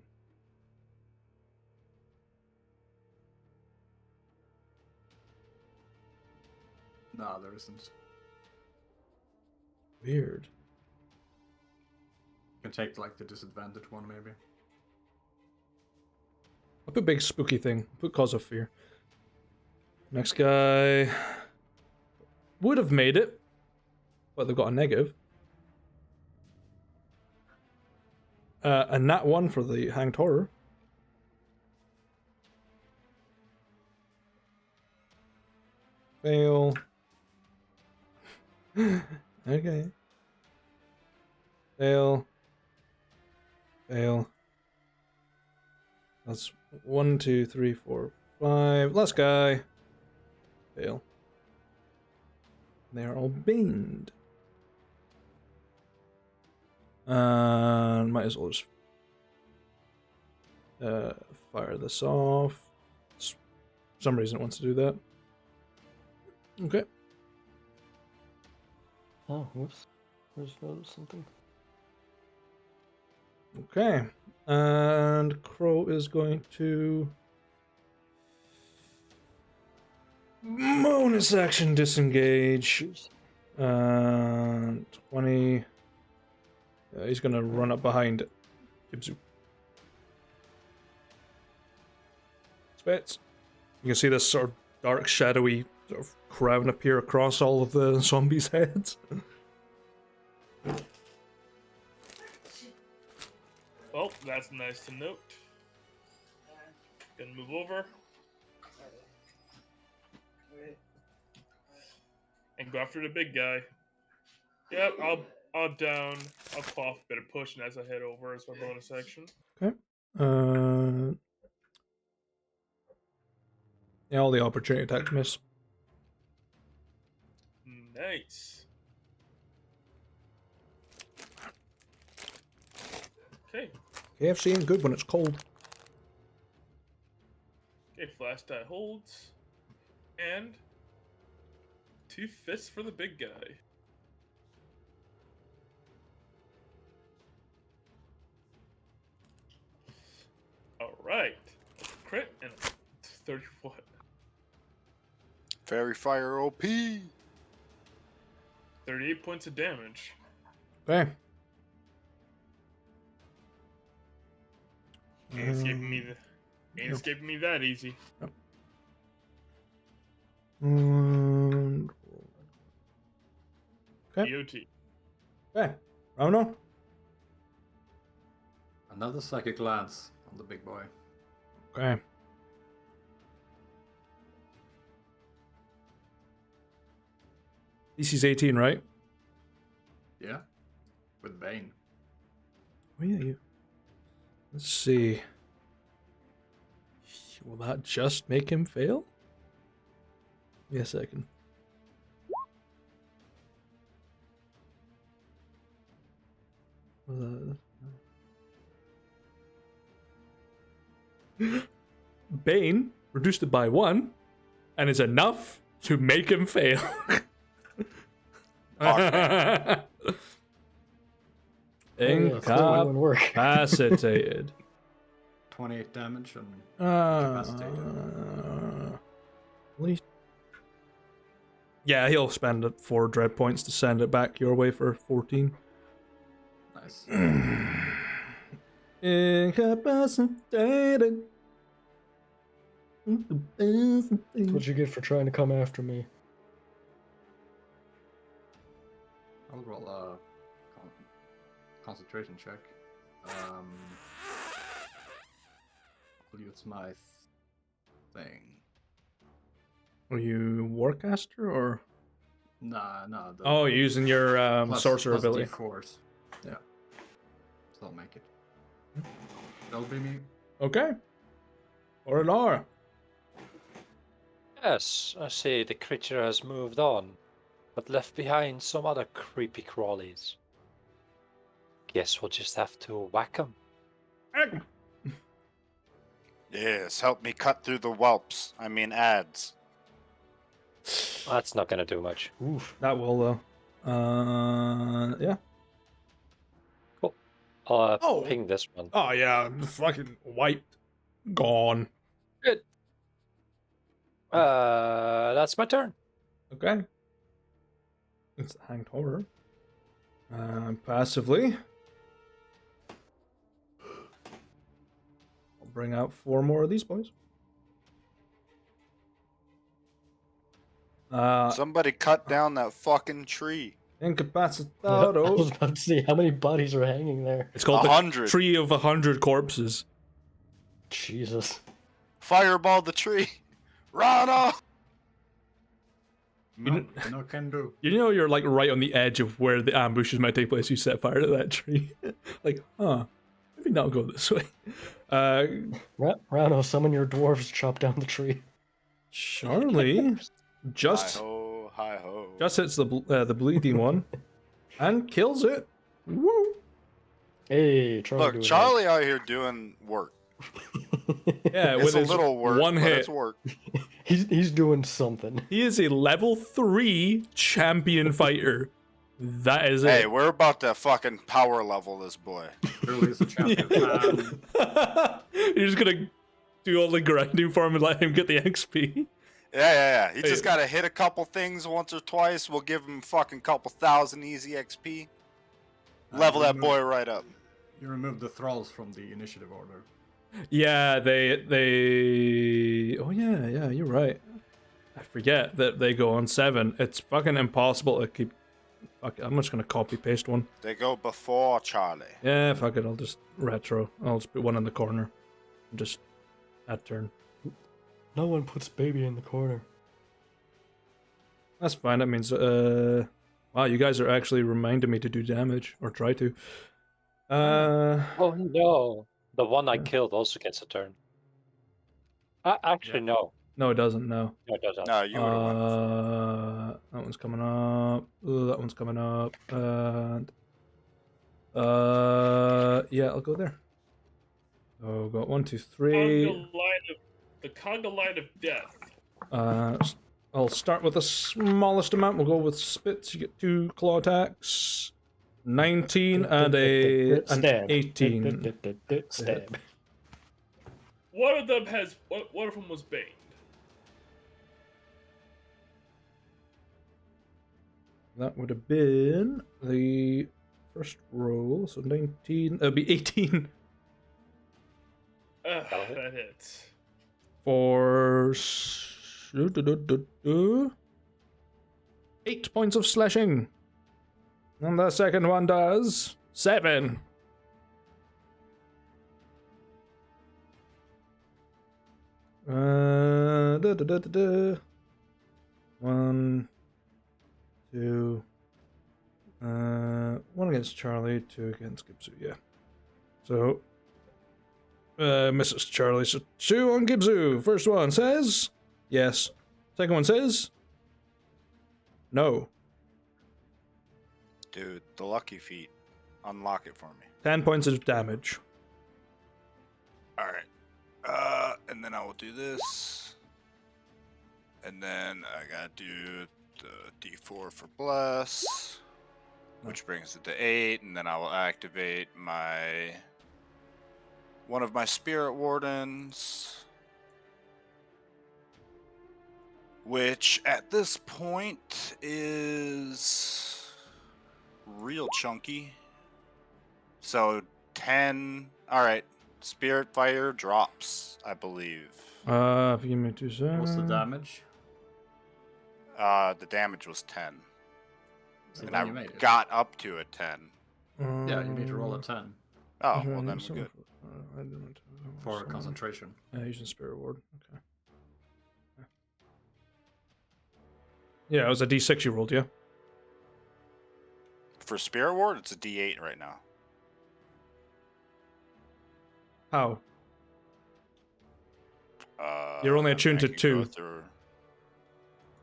Nah, there isn't. Weird. You can take like the disadvantage one maybe. I'll put big spooky thing. Put cause of fear. Next guy would have made it, but they've got a negative. And that one for the hanged horror. Fail. Okay. Fail. Fail. That's 1, 2, 3, 4, 5. Last guy. Fail. They are all baned. And might as well just fire this off. For some reason it wants to do that. Okay. Oh, whoops. There's something. Okay. And Crow is going to bonus action disengage. And 20. He's going to run up behind Gibzu. Spits. You can see this sort of dark, shadowy sort of crown appear across all of the zombies' heads. Well, that's nice to note. Gonna move over. And go after the big guy. Yep, I'll down. I'll cough a bit of pushing as I head over as my bonus action. Okay. Yeah, all the opportunity attacks miss. Nice. Okay. KFC ain't good when it's cold. Okay, flash die holds. And 2 fists for the big guy. Alright. Crit and 31. Fairy Fire OP. 38 points of damage. Okay. Ain't escaping me that easy. And... Okay. EOT. Okay. Rauno? Another psychic glance on the big boy. Okay. DC's 18, right? Yeah. With Bane. Oh, yeah, you. Let's see. Will that just make him fail? Give me a second. Bane reduced it by 1 and is enough to make him fail. Incapacitated. 28 damage and yeah, he'll spend 4 dread points to send it back your way for 14. nice. Incapacitated. That's what you get for trying to come after me. I'll roll a concentration check. I'll use my thing. Are you Warcaster or? Nah. Oh, you're using your sorcerer ability. D4s. Yeah. So I'll make it. That'll be me. Okay. Or Laura. Yes, I see the creature has moved on, but left behind some other creepy crawlies. Guess we'll just have to whack 'em. Yes, help me cut through the whelps. I mean ads. That's not gonna do much. Oof. That will though. Yeah. I'll Oh. ping this one. Oh yeah, fucking wiped, gone. Good. That's my turn. Okay. It's the hanged horror. Passively, I'll bring out 4 more of these boys. Somebody cut down that fucking tree. I Incapacitado. was about to say, how many bodies are hanging there? It's called the 100. Tree of 100 Corpses. Jesus. Fireball the tree. Rana! No, no can do. You know you're like right on the edge of where the ambushes might take place. You set fire to that tree. Like, maybe not go this way. Rano, summon your dwarves, chop down the tree. Charlie just Hi-ho, hi-ho. just hits the bleeding one and kills it. Woo! Hey, Charlie. Look, Charlie out here doing work. Yeah, It's with a his little work, one but hit. it's work. He's doing something. He is a level 3 champion fighter. That is Hey, it. we're about to fucking power level this boy. Really is a champion. You're just gonna do all the grinding for him and let him get the XP. Yeah. He just Hey. gotta hit a couple things once or twice. We'll give him fucking couple thousand easy XP. Level that boy right up. You remove the thralls from the initiative order. Yeah, they. Oh yeah, you're right. I forget that they go on 7. It's fucking impossible to keep. Fuck it, I'm just gonna copy paste one. They go before Charlie. Yeah, fuck it. I'll just retro. I'll just put one in the corner. Just add turn. No one puts baby in the corner. That's fine. That means wow, you guys are actually reminding me to do damage or try to. Oh no. The one I killed also gets a turn. Actually, no. No, it doesn't. No. No, it doesn't. No, you would have won. That one's coming up. Ooh, that one's coming up. And yeah, I'll go there. So got 1, 2, 3. The conga line of death. I'll start with the smallest amount. We'll go with spits. You get 2 claw attacks. 19 and an Stab. 18. Stab. One of them has. One of them was baned. That would have been the first roll. So 19. It'll be 18 That hits. for 8 points of slashing. And the second one does 7. One, 2. 1 against Charlie, 2 against Gibsu. Yeah. So misses Charlie. So 2 on Gibsu. First one says yes. Second one says no. Dude, the lucky feat. Unlock it for me. 10 points of damage. Alright. And then I will do this. And then I gotta do the D4 for Bless. Which brings it to 8. And then I will activate one of my Spirit Wardens. Which at this point is real chunky. So 10. Alright. Spirit Fire drops, I believe. If you give me 2 seconds. What's the damage? The damage was 10. So And then I you made it. got up to a 10. Yeah, you need to roll a 10 Oh, well then we're good. for concentration. Using Spirit Ward. Okay. Yeah, it was a D6 you rolled, yeah? For Spirit Ward, it's a D8 right now. How? You're only attuned to I can go 2. through-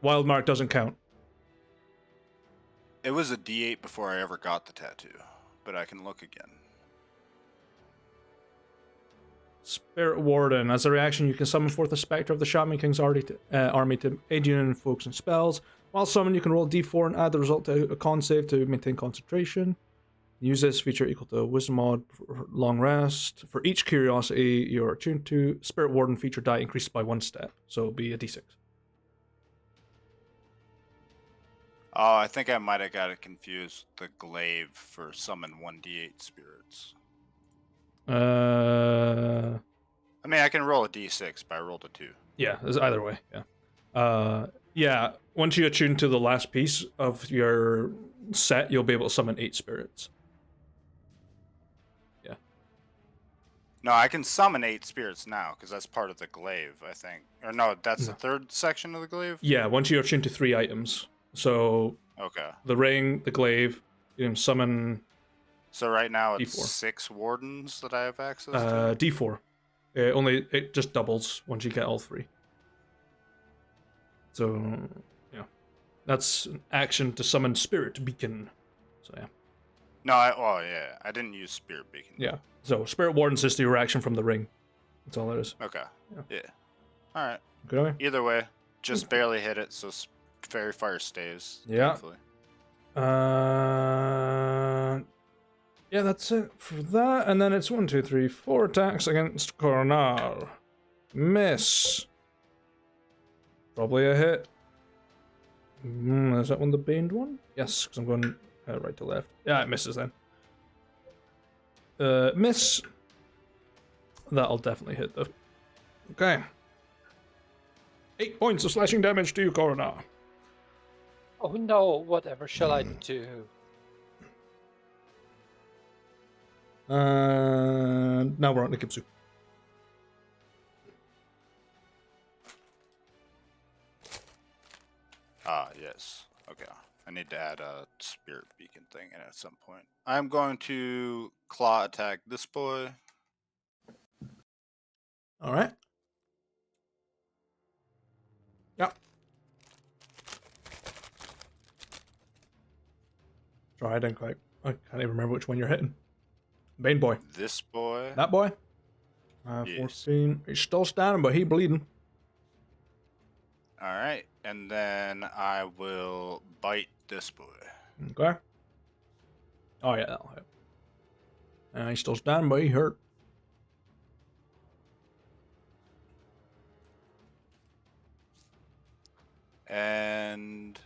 Wild Mark doesn't count. It was a D8 before I ever got the tattoo, but I can look again. Spirit Warden. As a reaction, you can summon forth a spectre of the Shaman King's army to aid you in focusing spells. While summoned, you can roll d4 and add the result to a con save to maintain concentration. Use this feature equal to Wisdom mod for long rest. For each curiosity you're attuned to, Spirit Warden feature die increases by 1 step, so it'll be a d6. Oh, I think I might have got it confused with the glaive for summon 1d8 spirits. I mean, I can roll a d6, but I rolled a 2. Yeah, it's either way, yeah. Yeah, once you attune to the last piece of your set, you'll be able to summon 8 spirits. Yeah. No, I can summon 8 spirits now, because that's part of the glaive, I think. Or no, that's the third section of the glaive? Yeah, once you attune to 3 items. So, Okay. the ring, the glaive, you can summon... So right now it's D4. 6 wardens that I have access to? D4. It just doubles once you get all 3. So, yeah. That's an action to summon Spirit Beacon. So, yeah. No, I didn't use Spirit Beacon. Yeah. So, Spirit Warden's just your action from the ring. That's all it is. Okay. Yeah. Yeah. Alright. Good away. Either way, just barely hit it, so Fairy Fire stays. Yeah. Thankfully. Yeah, that's it for that. And then it's 1, 2, 3, 4 attacks against Coronal. Miss. Probably a hit. Is that one the baned one? Yes, because I'm going right to left. Yeah, it misses then. Miss. That'll definitely hit though. Okay. 8 points of slashing damage to you, Coronal. Oh no, whatever shall I do? Now we're on to Kipsu. Yes. Okay. I need to add a Spirit Beacon thing in at some point. I'm going to claw attack this boy. Alright. Yep. Sorry, I can't even remember which one you're hitting. Bane boy. This boy. That boy? Yes. 14. He's still standing, but he bleeding. Alright. And then I will bite this boy. Okay. Oh, yeah, that'll hit. And he's still standing, but he hurt. And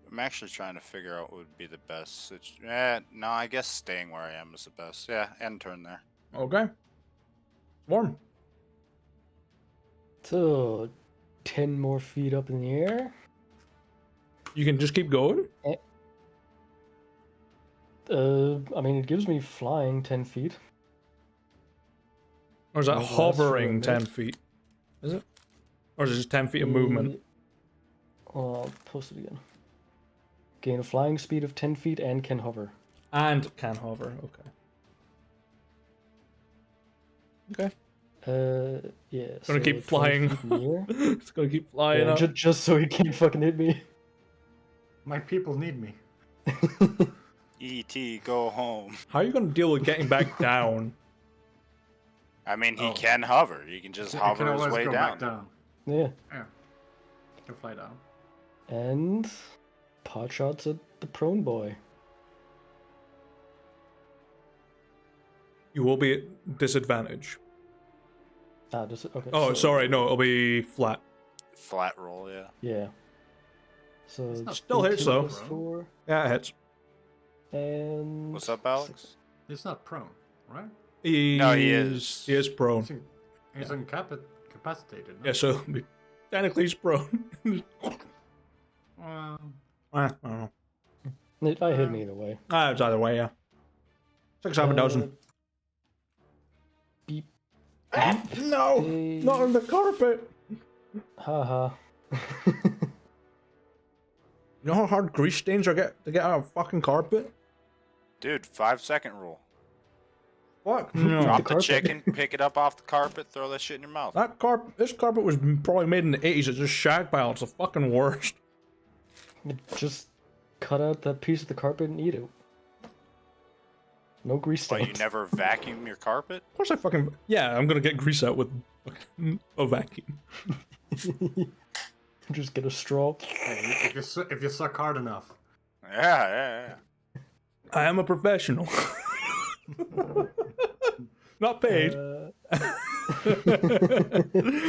I'm actually trying to figure out what would be the best. No, I guess staying where I am is the best. Yeah, end turn there. Okay. Warm. So, 10 more feet up in the air. You can just keep going? I mean, it gives me flying 10 feet. Or is that Maybe that's hovering for a 10 bit. feet? Is it? Or is it just 10 feet of movement? I'll post it again. Gain a flying speed of 10 feet and can hover. And can hover, okay. Okay. Yeah. It's gonna keep 20 flying. feet in the air. It's gonna keep flying Yeah, up. just so he can't fucking hit me. My people need me. E.T. go home. How are you gonna deal with getting back down? I mean, he Oh. can hover. He can just You hover can his always way go down. back down. Yeah. Yeah. You can fly down. And pot shots at the prone boy. You will be at disadvantage. Just okay. Oh, so- sorry, no, it'll be flat. Flat roll, yeah. Yeah. So It's not- Still hits, 18 though. plus 4, Yeah, it hits. and What's up, Alex? He's not prone, right? No, he is. He is prone. He's incapacitated. No? Yeah, so technically he's prone. I don't know. I hit him either way. It's either way, yeah. 6, 7 dozen. Beep. No! Hey. Not on the carpet! Haha. You know how hard grease stains are to get out of fucking carpet? Dude, 5-second rule. Fuck No. no. Drop The the carpet. chicken, pick it up off the carpet, throw that shit in your mouth. This carpet was probably made in the 80s. It's just shag pile. It's the fucking worst. Just cut out that piece of the carpet and eat it. No grease But stains. you never vacuum your carpet? Of course I fucking... Yeah, I'm gonna get grease out with a vacuum. Just get a straw. Hey, if you suck hard enough. Yeah. I am a professional. Not paid.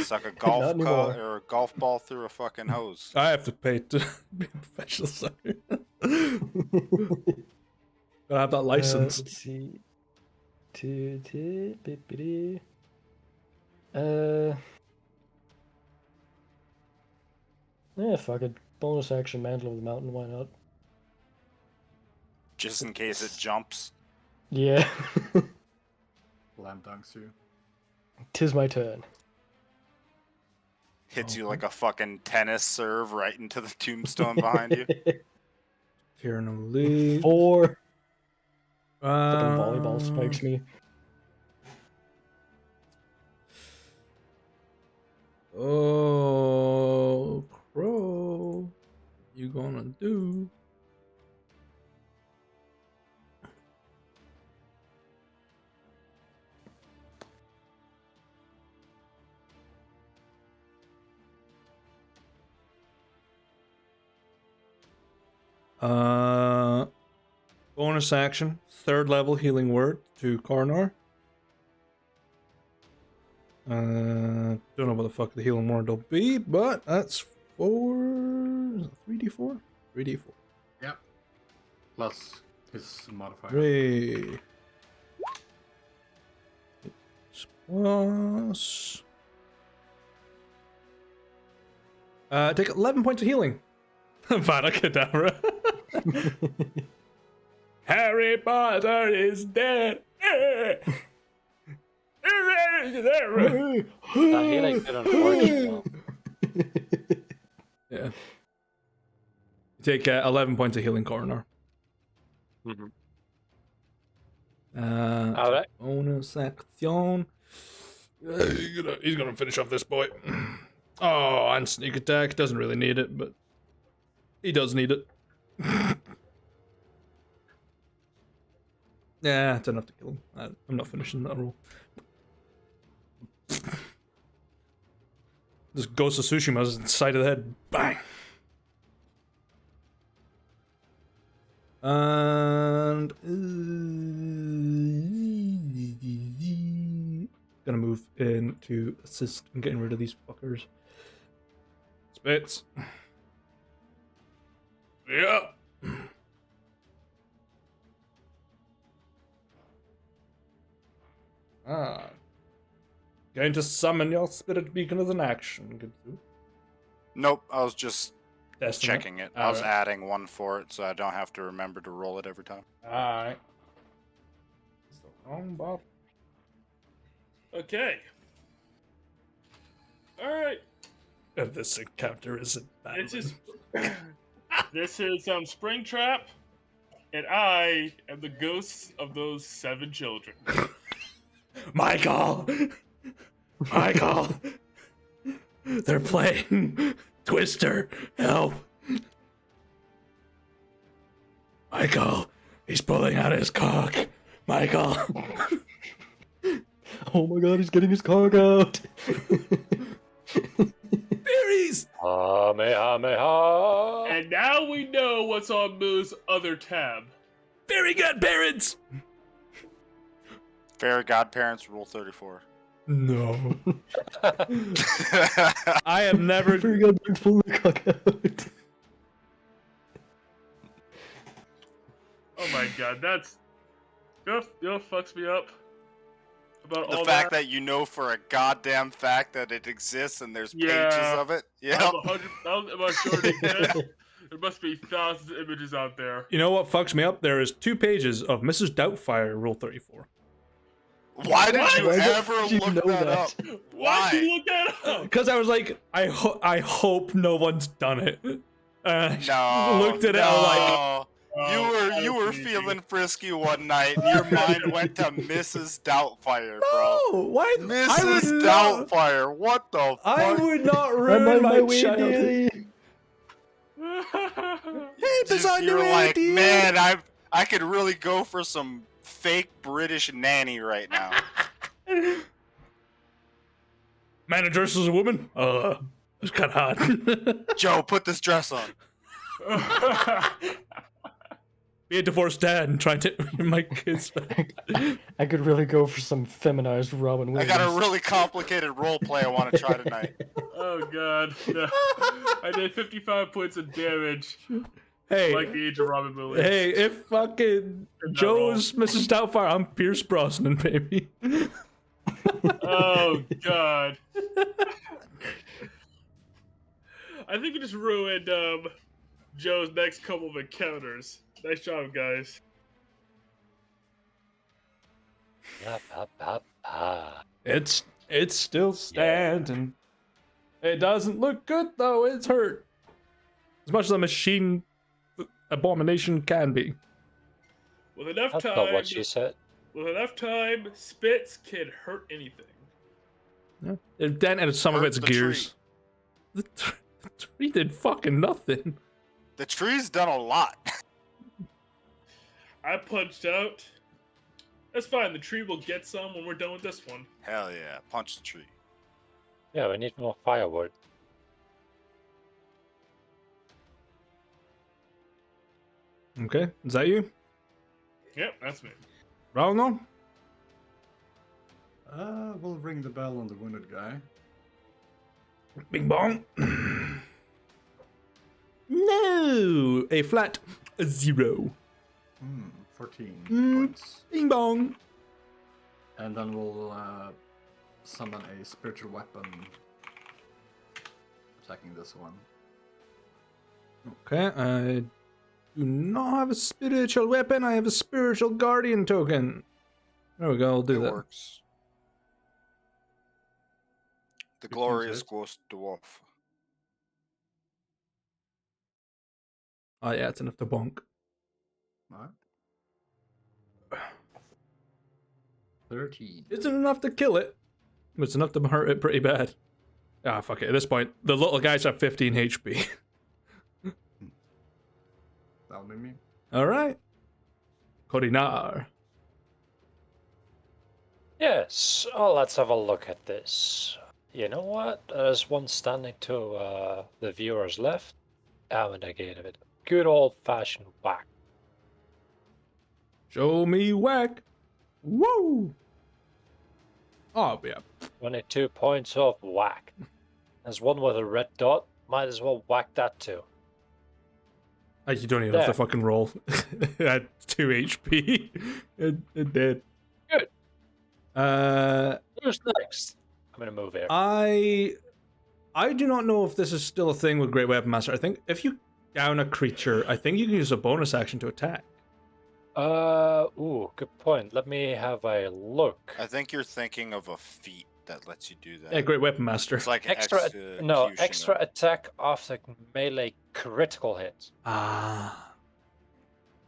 Suck a Not anymore. or a golf ball through a fucking hose. I have to pay to be a professional sucker. Gotta have that license. Let's see. Yeah, fuck it. Bonus action, Mantle of the Mountain. Why not? Just in case it jumps. Yeah. Slam dunks you. 'Tis my turn. Hits you like a fucking tennis serve right into the tombstone behind you. Here no lead. 4. Fucking volleyball spikes me. Oh, Crow. You gonna do? Bonus action, 3rd level healing word to Coronar. Don't know what the fuck the healing word will be, but that's 3d4? 3d4. Yep. Plus his modifier. 3. Plus. Take 11 points of healing. Vada Kedavra. Harry Potter is dead. Healing did unfortunately. Yeah. Take 11 points of healing, Coronar. Mhm. All right. Bonus action. He's gonna finish off this boy. Oh, and sneak attack. Doesn't really need it, but he does need it. Yeah, it's enough to kill him. I'm not finishing that roll. This Ghost of Tsushima's inside of the head. Bang! And gonna move in to assist in getting rid of these fuckers. Spits. Yeah. Going to summon your spirit beacon as an action. Good. Nope, I was just Testing checking it. I was adding 1 for it, so I don't have to remember to roll it every time. Alright. It's the wrong bottle. Okay. Alright. This encounter isn't bad. This is Springtrap, and I am the ghosts of those 7 children. Michael! Michael! They're playing Twister. Help! Michael! He's pulling out his cock. Michael! Oh my god, he's getting his cock out! Berries! Kamehameha! And now we know what's on Moo's other tab. Very good, parents! Fairy godparents, rule 34. No. I have never. Very good, he's pulling the cock out. Oh my god, that's... You know what fucks me up? About The all fact that you know for a goddamn fact that it exists and there's pages Yeah. of it. Yeah. I'm 100,000 am I sure they did? There must be thousands of images out there. You know what fucks me up? There is 2 pages of Mrs. Doubtfire Rule 34. Why did you Why the ever fuck did you look know that that? up? Why'd you Why? look that up? Because I was like, I hope no one's done it. I No. looked at it, I was like, no. You were feeling frisky one night, and your mind went to Mrs. Doubtfire, bro. no, why? I Mrs. would not, Doubtfire, what the fuck? I would not I'm ruin on my my way, childhood. dearie. is on you're the way, like, dude. man, I could really go for some fake British nanny right now. Man addresses as a woman? It's kind of hot. Joe, put this dress on. Be a divorced dad and trying to my kids back. I could really go for some feminized Robin I Williams. got a really complicated role play I want to try tonight. Oh god, no. I did 55 points of damage, Hey, like the age of Robin Williams. hey, if fucking that Joe's Mrs. Doubtfire, I'm Pierce Brosnan, baby. Oh god. I think we just ruined Joe's next couple of encounters. Nice job, guys. It's still standing. It doesn't look good though. It's hurt. As much as a machine abomination can be. With enough That's time, not what she said. with enough time, spits can hurt anything. Yeah. It dented some of Hurt its the gears. The tree did fucking nothing. The tree's done a lot. I punched out. That's fine. The tree will get some when we're done with this one. Hell yeah, punch the tree. Yeah, we need more firewood. Okay, is that you? Yep, that's me. Ronald? We'll ring the bell on the wounded guy. Bing bong. No! A flat 0. 14 Mm. points. Bing bong. And then we'll summon a spiritual weapon attacking this one. Okay, I do not have a spiritual weapon. I have a spiritual guardian token. There we go, I'll do It that. works. The 15 glorious hits. ghost dwarf. Oh yeah, it's enough to bonk. Alright. 13. Isn't enough to kill it, but it's enough to hurt it pretty bad. Ah, fuck it. At this point, the little guys have 15 HP. That'll be me. Alright. Korinar. Yes, oh, let's have a look at this. You know what? There's one standing to the viewer's left. I'm gonna give it a good old-fashioned whack. Show me whack. Woo! Oh, yeah. 22 points of whack. There's one with a red dot. Might as well whack that too. You don't even have to There. fucking roll. At 2 HP. It did. Good. Who's next? I'm gonna move here. I do not know if this is still a thing with Great Weapon Master. I think if you down a creature, I think you can use a bonus action to attack. Ooh, good point. Let me have a look. I think you're thinking of a feat that lets you do that. Yeah, Great Weapon Master. It's like Extra attack after melee critical hit. Ah.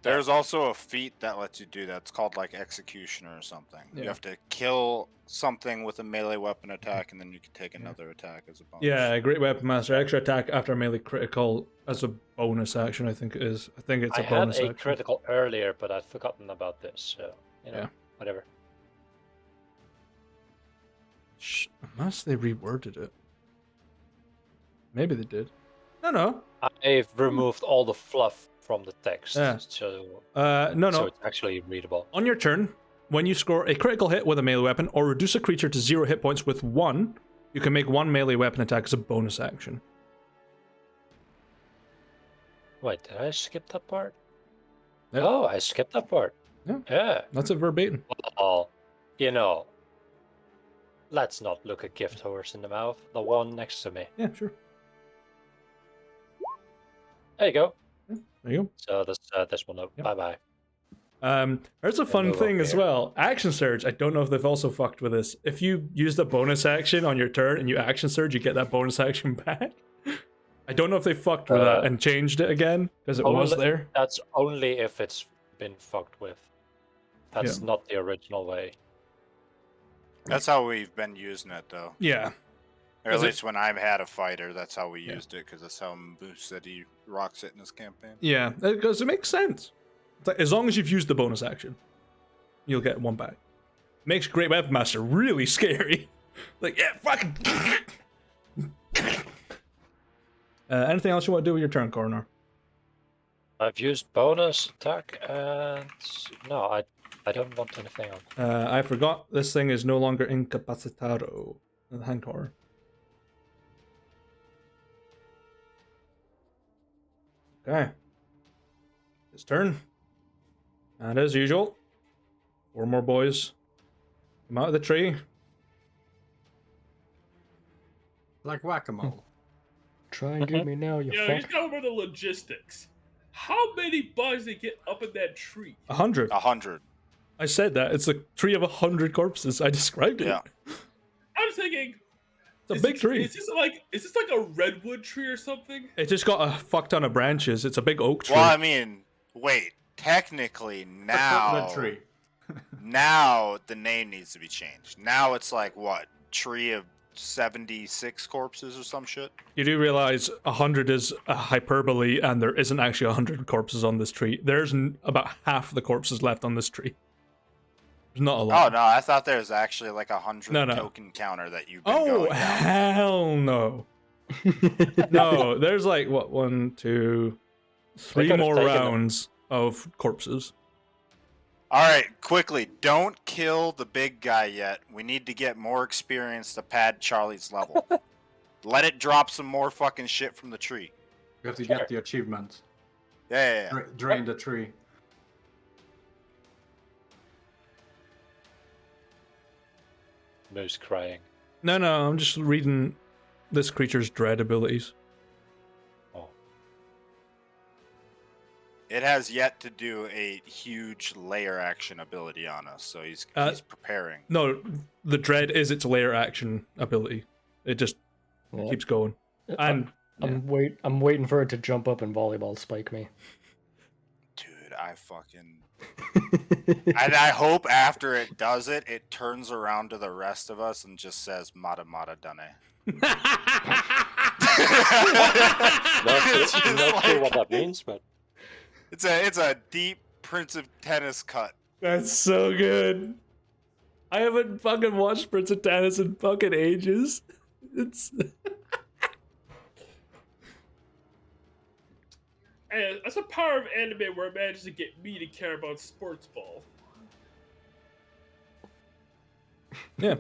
There's also a feat that lets you do that. It's called like Executioner or something. Yeah. You have to kill something with a melee weapon attack, and then you can take another attack as a bonus. Yeah, Great Weapon Master. Extra attack after melee critical as a bonus action, I think it is. I think it's I a had bonus a action. critical earlier, but I'd forgotten about this, so, you know, Yeah. whatever. Unless they reworded it. Maybe they did. No. I've removed all the fluff from the text, Yeah. so No. so it's actually readable. On your turn, when you score a critical hit with a melee weapon or reduce a creature to 0 hit points with 1, you can make 1 melee weapon attack as a bonus action. Wait, did I skip that part? Yeah. Oh, I skipped that part. Yeah. That's a verbatim. Well, you know, let's not look a gift horse in the mouth. The one next to me. Yeah, sure. There you go. There you So this one up. Yep. Bye bye. go. There's a fun move thing up as here. well. Action Surge. I don't know if they've also fucked with this. If you use the bonus action on your turn and you Action Surge, you get that bonus action back. I don't know if they fucked with that and changed it again, because it was only- there. That's only if it's been fucked with. That's not the original way. That's how we've been using it, though. Yeah. Or at Is it- least when I've had a fighter, that's how we Yeah. used it, because that's how Moose said he rocks it in his campaign. Yeah, because it makes sense. It's like, as long as you've used the bonus action, you'll get one back. Makes Great Weapon Master really scary. Like, yeah, fucking. Anything else you want to do with your turn, Coroner? I've used bonus attack, and no, I don't want anything on. I forgot this thing is no longer incapacitado. Hang horror. Okay. His turn. And as usual, 4 more boys come out of the tree. Like whack-a-mole. Try and get me now, you You fuck. just gotta remember the logistics. How many bugs they get up in that tree? 100. 100. I said that. It's a tree of 100 corpses. I described it. Yeah. I was thinking, It's a big tree. Is this like a redwood tree or something? It just got a fuck ton of branches. It's a big oak tree. Well, I mean, wait. Technically, A now coconut tree. now the name needs to be changed. Now it's like what? Tree of 76 corpses or some shit? You do realize 100 is a hyperbole, and there isn't actually 100 corpses on this tree. There's about half the corpses left on this tree. There's not a Oh lot. no, I thought there was actually like 100 No. token counter that you've been Oh, going down. hell no. No, there's like, what, 1, 2, 3 could've more taken them. rounds of corpses. All right, quickly, don't kill the big guy yet. We need to get more experience to pad Charlie's level. Let it drop some more fucking shit from the tree. You have to Sure. get the achievement. Yeah. Drain the tree. Moose crying. No, I'm just reading this creature's dread abilities. Oh, It has yet to do a huge layer action ability on us, so he's preparing. No, the dread is its layer action ability. It just Yeah. keeps going. And I'm waiting for it to jump up and volleyball spike me. Dude, I fucking... And I hope after it does it, it turns around to the rest of us and just says, Mata Mata Dane. not It's just not sure like- what that means, but It's a deep Prince of Tennis cut. That's so good. I haven't fucking watched Prince of Tennis in fucking ages. It's And that's a power of anime where it manages to get me to care about sports ball.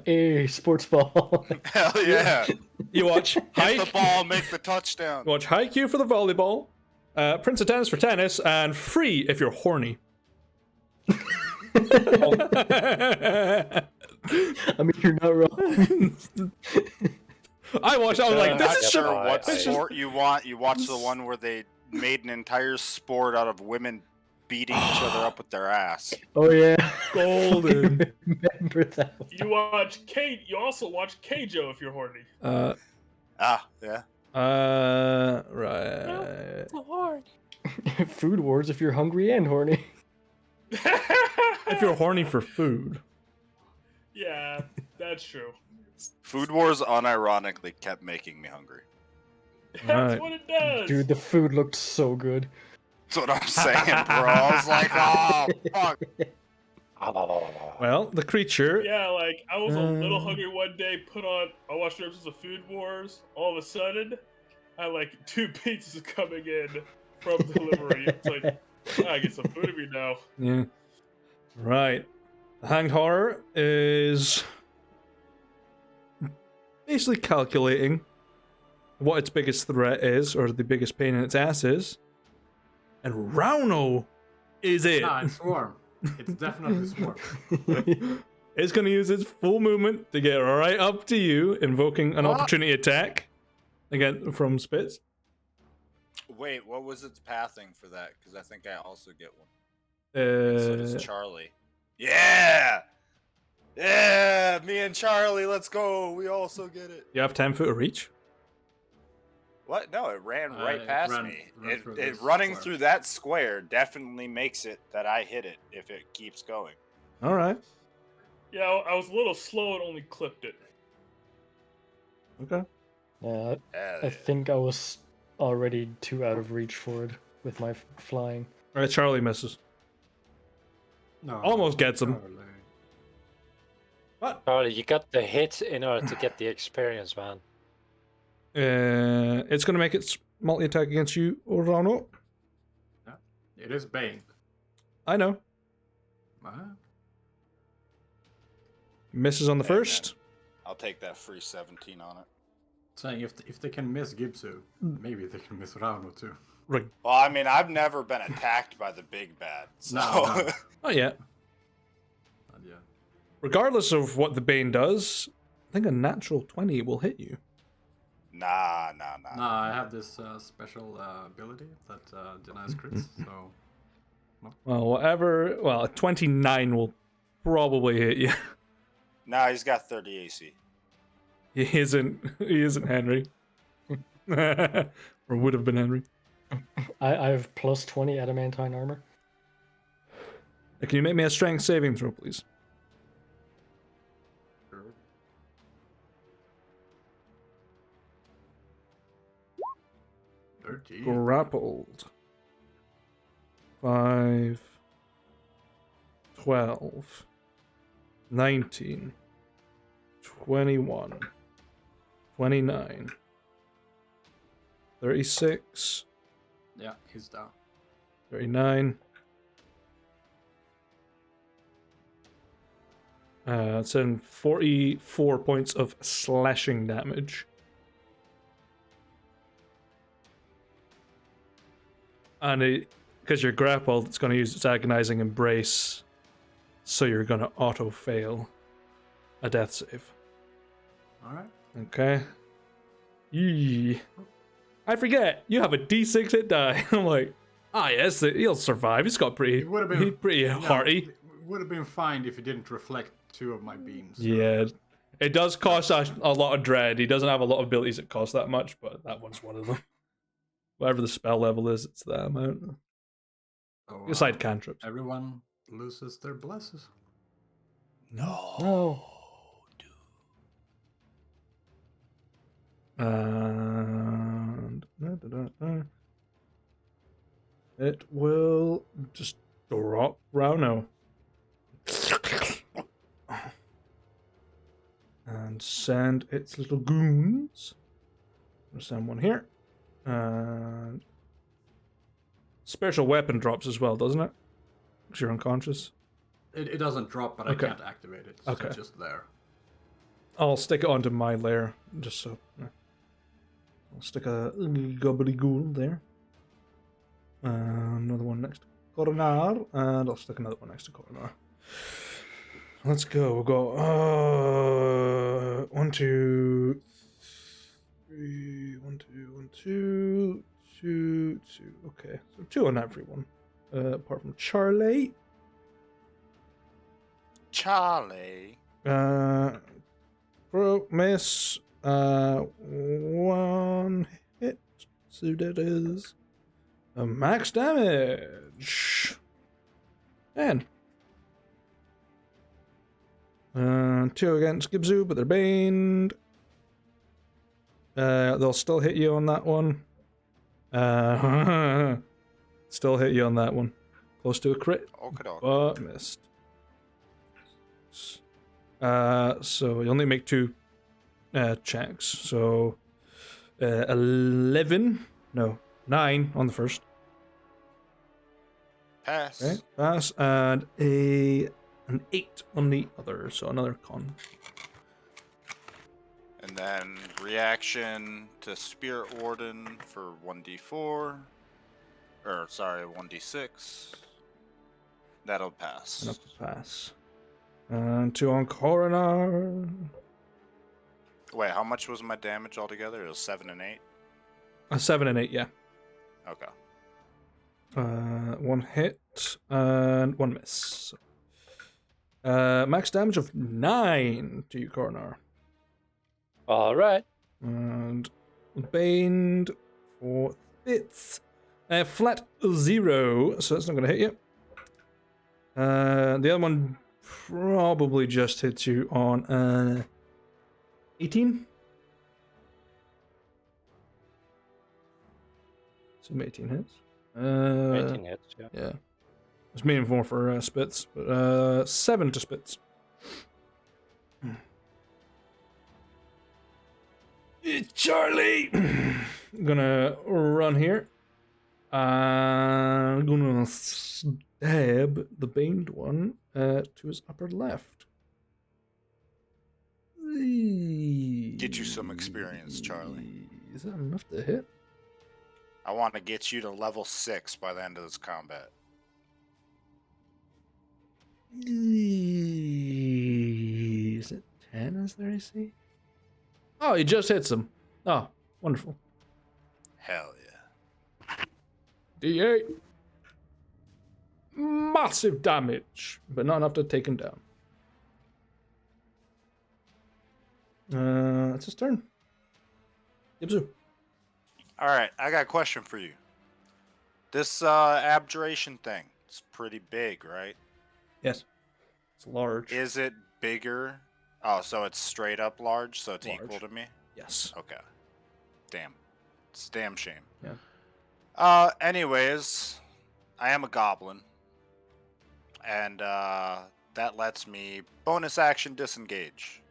A sports ball. Hell yeah. you watch Hit the Haikyuu, ball, make the touchdown. watch Haikyuu for the volleyball, Prince of Tennis for tennis, and free if you're horny. I mean, you're not wrong. I watched. I was like, I'm this not is sure I- what I- sport you want. You watch the one where they made an entire sport out of women beating each other up with their ass. Oh yeah, golden. Remember that? You also watch Keijo if you're horny. Yeah. Right. Food wars if you're hungry and horny. If you're horny for food. Yeah, that's true. Food Wars unironically kept making me hungry. That's Right. what it does. Dude, the food looked so good. That's what I'm saying, bro. I was like, oh, fuck. Well, the creature. Yeah, like I was a little Um. hungry one day. I watched episodes of Food Wars. All of a sudden, I had like 2 pizzas coming in from delivery. It's like I get some food of me now. Yeah. Right. The Hanged Horror is basically calculating what its biggest threat is, or the biggest pain in its ass is. And Rauno is it. Nah, it's Swarm. It's definitely Swarm. It's going to use its full movement to get right up to you, invoking an What? opportunity attack again from Spitz. Wait, what was its pathing for that? Because I think I also get one. So does Charlie. Yeah! Yeah! Me and Charlie, let's go. We also get it. You have 10 foot of reach. What? No, it ran right It past ran- me. ran through It this running square. through that square definitely makes it that I hit it if it keeps going. All right. Yeah, I was a little slow and only clipped it. Okay. Yeah, Yeah, I think I was already too out of reach for it with my flying. All right, Charlie misses. No, Almost gets him. Charlie. What? Charlie, you got the hit in order to get the experience, man. It's going to make its multi-attack against you, Orano. Yeah. It is Bane. I know. Ah. Misses on the And first. I'll take that free 17 on it. Saying if they can miss Gibsu, maybe they can miss Rauno too. Right. Well, I mean, I've never been attacked by the big bad. So. No. Not yet. Not yet. Regardless of what the Bane does, I think a natural 20 will hit you. Nah. No, I have this special ability that denies crits, so... Well, whatever. Well, a 29 will probably hit you. Nah, he's got 30 AC. He isn't Henry. Or would have been Henry. I have plus 20 adamantine armor. Can you make me a strength saving throw, please? Sure. 13. Grappled. 5, 12, 19, 21, 29, 36, Yeah, he's down. 39. It's in 44 points of slashing damage. And because you're grappled, it's going to use its agonizing embrace. So you're going to auto fail a death save. Alright. Okay. Yee. I forget. You have a D6 hit die. I'm like, yes, he'll survive. He's got pretty, It would have been pretty hearty. It would have been fine if it didn't reflect 2 of my beams. Yeah. It does cost a lot of dread. He doesn't have a lot of abilities that cost that much, but that one's one of them. Whatever the spell level is, it's that amount. So, Aside cantrips. everyone loses their blesses. No. And it will just drop Rauno. And send its little goons. I'll send one here. And spiritual weapon drops as well, doesn't it? Because you're unconscious. It doesn't drop, but Okay. I can't activate it. Okay. So it's just there. I'll stick it onto my layer, just so. Yeah. I'll stick a gobbledygook there. Another one next to Coronar, and I'll stick another one next to Coronar. Let's go. We've got 1, 2, 3, 1, 2, 1, 2, 2, 2. Okay, so 2 on everyone, apart from Charlie. Charlie. Bro, miss. 1 hit. So that is a max damage. 10. 2 against Gibzu, but they're baned. They'll still hit you on that one. Still hit you on that one. Close to a crit, but missed. So you'll need to make 2 checks. So 11, no, 9 on the first. Pass. Okay, pass, and an 8 on the other. So another con. And then reaction to Spirit Warden for 1d4. Or, sorry, 1d6. That'll pass. Enough to pass. And 2 on Coronar. Wait, how much was my damage altogether? It was 7 and 8? 7 and 8, yeah. Okay. 1 hit and 1 miss. Max damage of 9 to you, Coronar. Alright. And baned for bits. Flat 0, so that's not going to hit you. The other one probably just hits you on 18. Some 18 hits. 18 hits, yeah. Yeah. I was meaning more for Spitz, but 7 to Spitz. Charlie! I'm gonna run here. I'm gonna stab the baned one to his upper left. Get you some experience, Charlie. Is that enough to hit? I want to get you to level 6 by the end of this combat. Is it 10 as their AC? Oh, he just hits him. Oh, wonderful. Hell yeah. D8. Massive damage, but not enough to take him down. It's his turn. Yibzu. All right, I got a question for you. This abjuration thing, it's pretty big, right? Yes. It's large. Is it bigger? Oh, so it's straight up large, so it's Large. equal to me? Yes. Okay. Damn. It's a damn shame. Yeah. Anyways, I am a goblin. And that lets me bonus action disengage.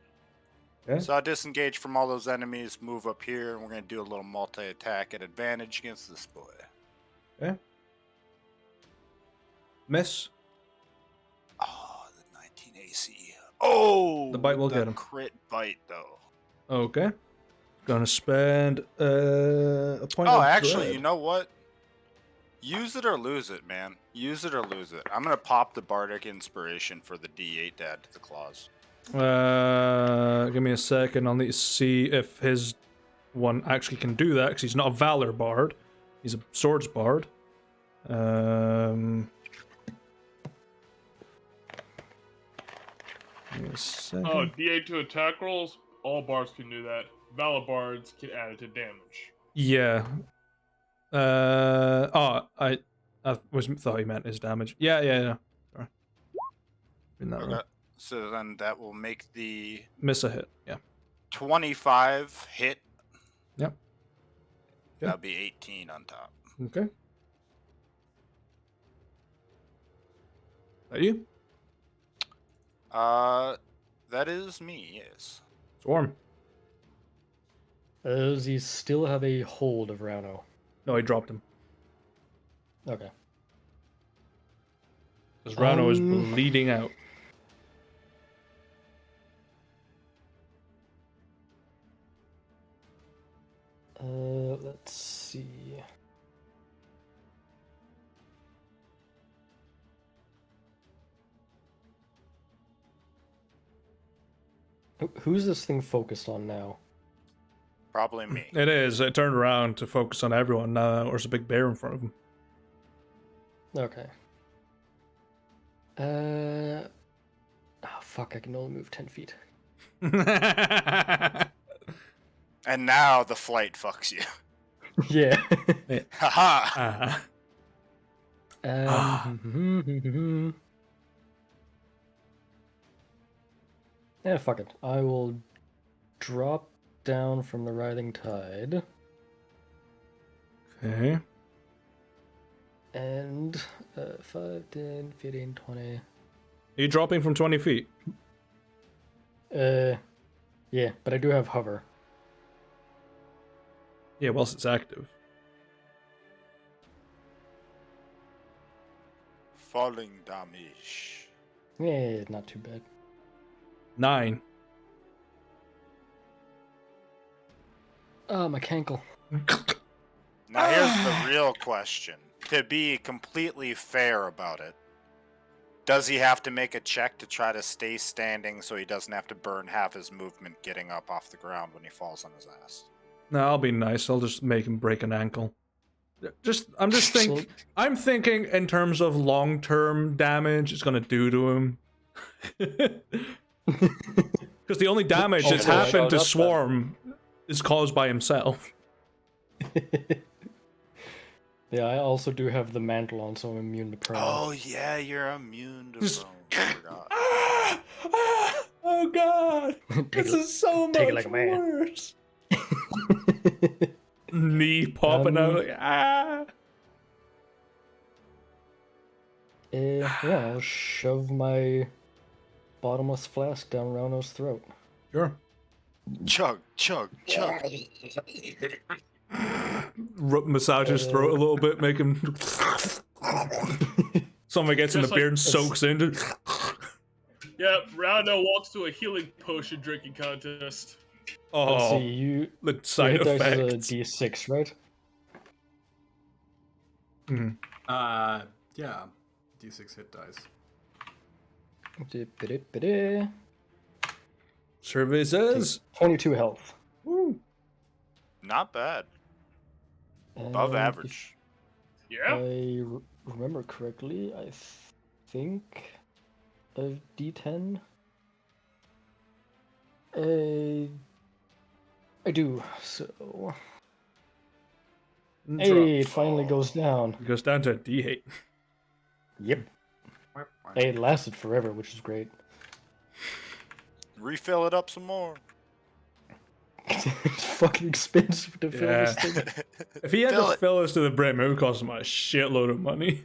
Okay. So I disengage from all those enemies, move up here, and we're going to do a little multi-attack at advantage against this boy. Okay. Miss. Oh, the 19 AC. Oh! The bite will the get him. Crit bite, though. Okay. Gonna spend a point Oh, of actually, dread. you know what? Use it or lose it, man. Use it or lose it. I'm going to pop the Bardic Inspiration for the D8 to add to the claws. Give me a second. I'll need to see if his one actually can do that, because he's not a Valor Bard. He's a Swords Bard. Give me a second. Oh, D8 to attack rolls. All bards can do that. Valor bards can add it to damage. Yeah. I thought he meant his damage. Yeah. Sorry. Reading that Okay. wrong. So then that will make the Miss a hit. Yeah. 25 hit. Yep. Okay. That'll be 18 on top. Okay. That you? That is me, yes. Swarm. Does he still have a hold of Rauno? No, he dropped him. Okay. Because Rano is Um, bleeding out. Let's see. Who's this thing focused on now? Probably me. It is. It turned around to focus on everyone. There's a big bear in front of him. Okay. Fuck, I can only move 10 feet. And now the flight fucks you. Yeah. Haha! Yeah, fuck it. I will drop down from the Writhing Tide. Okay. And 5, 10, 15, 20. Are you dropping from 20 feet? Yeah, but I do have hover. Yeah, whilst it's active. Falling damage. Yeah, not too bad. 9. Oh, my cankle. Now here's the real question. To be completely fair about it, does he have to make a check to try to stay standing so he doesn't have to burn half his movement getting up off the ground when he falls on his ass? No, I'll be nice. I'll just make him break an ankle. I'm thinking in terms of long-term damage it's gonna do to him. Because the only damage that's Hopefully happened showed to up then. Swarm is caused by himself. Yeah, I also do have the mantle on, so I'm immune to prone. Oh yeah, you're immune to Just- prone. I forgot. Oh god! Take This it- is so take it much like a man. worse. knee popping out. Like, ah. Yeah, I'll shove my bottomless flask down Rano's throat. Sure. Chug, chug, chug. Massage his throat a little bit, make him. Somebody gets in the Just beer like- and soaks into. Yeah, Rando walks to a healing potion drinking contest. Let's see, Oh, you the your side hit dice effects. is a D6, right? Mhm. Yeah. D6 hit dice. Survey says. 22 health. Woo. Not bad. Above And average. If Yeah? I remember correctly, I think a D10. I do, so. Hey, it finally goes down. It goes down to a D8. Yep. Hey, it lasted forever, which is great. Refill it up some more. It's fucking expensive to fill this Yeah. thing. If he had Fill to it. fill us to the brim, it would cost him a shitload of money.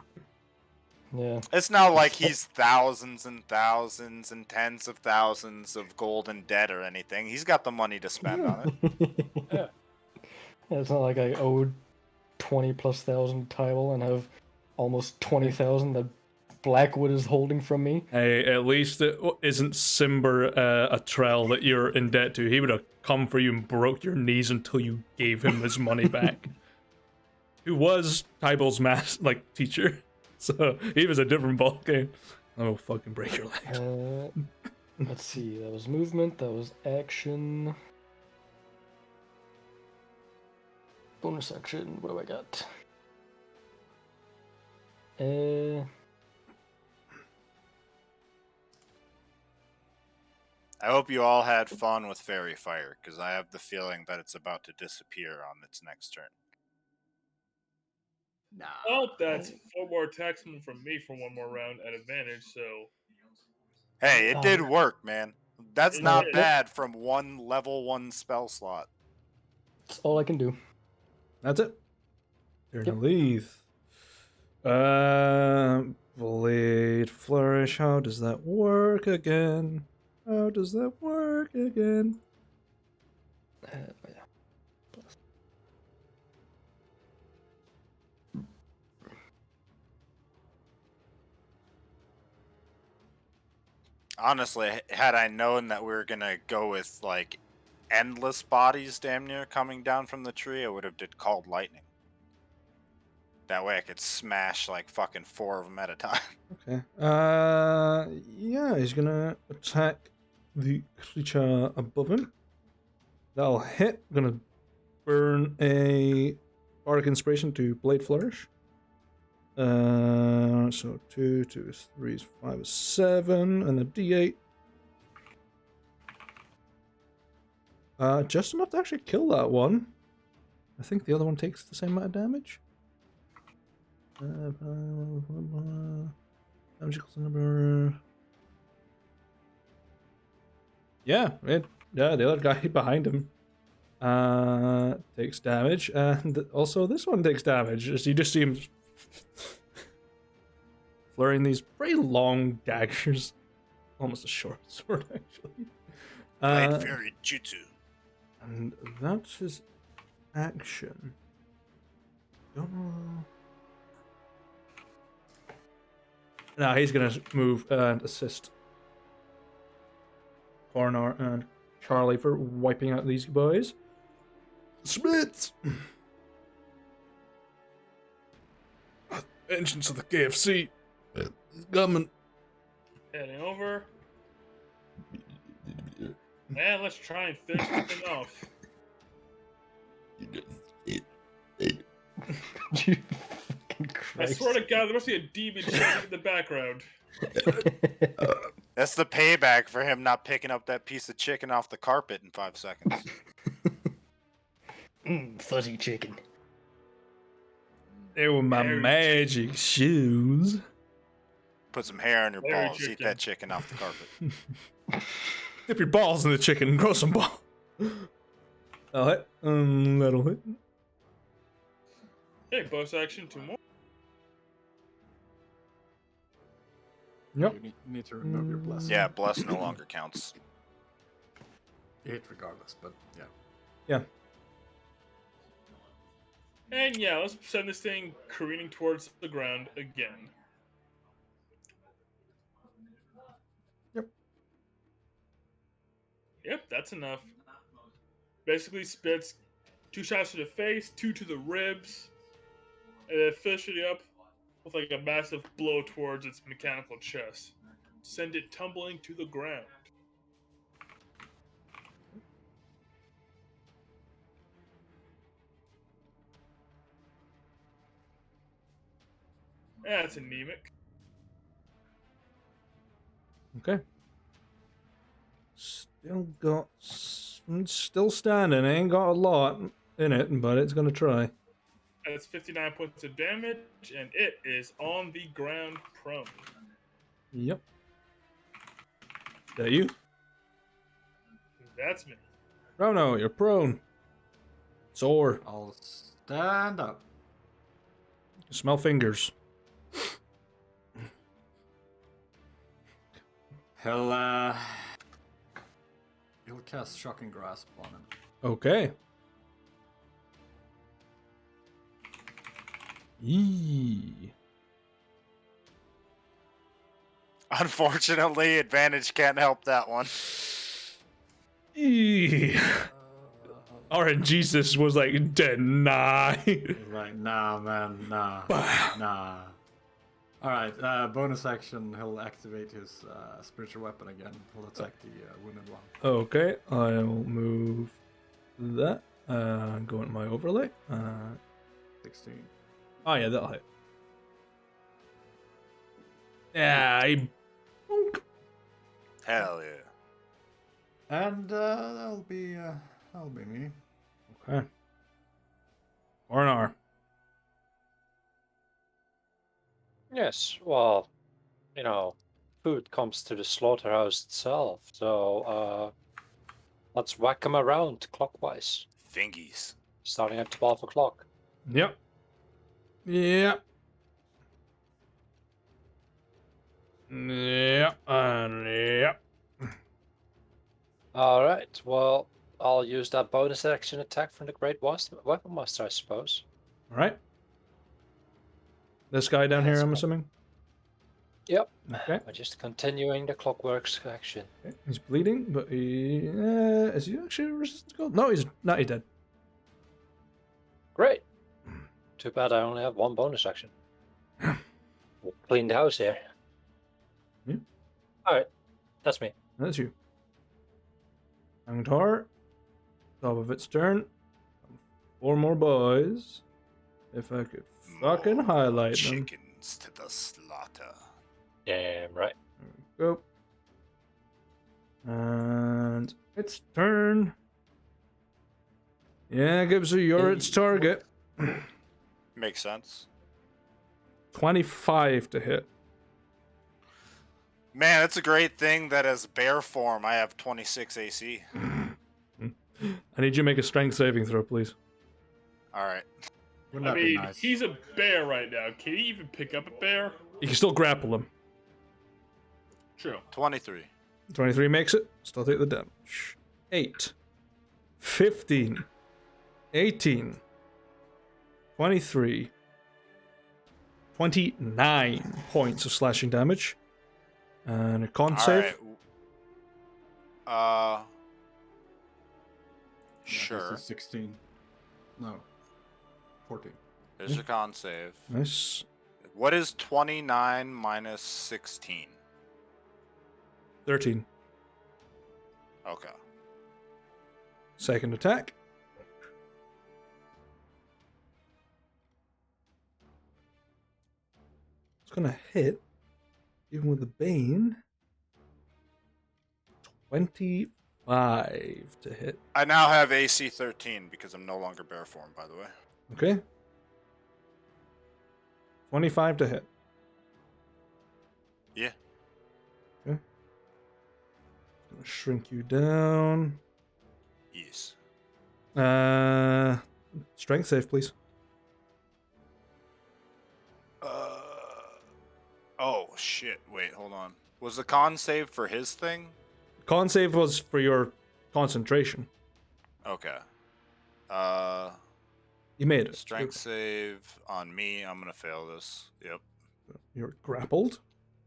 Yeah. It's not like he's thousands and thousands and tens of thousands of gold in debt or anything. He's got the money to spend on it. Yeah, it's not like I owed 20,000+ tile and have almost 20,000 that Blackwood is holding from me. Hey, at least it isn't Simber a trail that you're in debt to. He would have come for you and broke your knees until you gave him his money back. Who was Tybal's teacher. So he was a different ball game. Oh, fucking break your leg. Let's see, that was movement, that was action. Bonus action, what do I got? I hope you all had fun with Fairy Fire, because I have the feeling that it's about to disappear on its next turn. Nah. Well, that's 4 more attacks from me for 1 more round at advantage, so. Hey, it did work, man. That's It not did. bad from one level 1 spell slot. That's all I can do. That's it. Turn to Yep. Leith. Blade Flourish. How does that work again? How does that work again? Yeah. Honestly, had I known that we were gonna go with like endless bodies damn near coming down from the tree, I would have did Called Lightning. That way I could smash like fucking 4 of them at a time. Okay. Yeah, he's gonna attack the creature above him. That'll hit. Gonna burn a Bardic Inspiration to Blade Flourish. So 2, 2, 3, 5, 7, and a D8. Just enough to actually kill that one. I think the other one takes the same amount of damage. Damage equals the number. Yeah, the other guy behind him takes damage, and also this one takes damage. As you just see him flurrying these very long daggers, almost a short sword actually. Blade Fairy Jutsu. And that's his action. Don't know. Now he's gonna move and assist Cornor and Charlie for wiping out these boys. Smith! Entrance of the KFC. Government. Heading over. Man, let's try and finish this thing off. You fucking I Christ. swear to God, there must be a demon shouting in the background. That's the payback for him not picking up that piece of chicken off the carpet in 5 seconds. Fuzzy chicken. They were my Very magic shoes. Put some hair on your Very balls. Eat chicken. that chicken off the carpet. Dip your balls in the chicken and grow some balls. That'll hit. That'll hit. Hey, bonus action, 2 more. Yep. You need to remove your blessing. Yeah, bless no longer counts. You hit regardless, but yeah. Yeah. And yeah, let's send this thing careening towards the ground again. Yep. Yep, that's enough. Basically spits 2 shots to the face, 2 to the ribs, and then finish it up with like a massive blow towards its mechanical chest. Send it tumbling to the ground. That's anemic. Okay. Still standing. Ain't got a lot in it, but it's gonna try. That's 59 points of damage, and it is on the ground prone. Yep. Is that you? That's me. Rono, you're prone. Sore. I'll stand up. Smell fingers. He'll cast Shocking Grasp on him. Okay. Yee. Unfortunately, advantage can't help that one. Yee. RNGesus was like, deny. He's like, nah, man, nah, nah. Alright, bonus action, he'll activate his spiritual weapon again. He'll attack the wounded one. Okay, I'll move that. Go into my overlay. 16. Oh yeah, that'll hit. Yeah, bonk. Hell yeah. And that'll be me. Okay. Ornar. Yes, well, food comes to the slaughterhouse itself, so let's whack them around clockwise, Fingies. starting at 12 o'clock. Yep. Yep. Yep. Yep. Alright, well, I'll use that bonus action attack from the Great Weapon Master, I suppose. All right. This guy down here, I'm assuming. Yep. Okay. We're just continuing the clockwork action. Okay. He's bleeding, but he is he actually resistant to cold? No, he's not. He's dead. Great. Too bad I only have one bonus action. We'll clean the house here. Yeah. Alright, that's me. That's you. Angtar. Top of its turn. 4 more boys. If I could fucking More highlight them. chickens to the slaughter. Damn right. There we go. And its turn. Yeah, gives you're its target. Makes sense. 25 to hit. Man, it's a great thing that as bear form, I have 26 AC. I need you to make a strength saving throw, please. Alright. Wouldn't I that be mean, nice? he's a bear right now. Can he even pick up a bear? You can still grapple him. True. 23. 23 makes it. Still take the damage. 8. 15. 18. 23. 29 points of slashing damage. And a con save. Alright. Yeah, Sure. This is 16. No. 14. There's your con save. Nice. What is 29 minus 16? 13. Okay. Second attack. It's gonna hit, even with the Bane. 25 to hit. I now have AC 13 because I'm no longer bear form, by the way. Okay. 25 to hit. Yeah. Okay. Gonna shrink you down. Yes. Strength save, please. Oh shit! Wait, hold on. Was the con save for his thing? Con save was for your concentration. Okay. You made it. Strength save on me. I'm gonna fail this. Yep. You're grappled.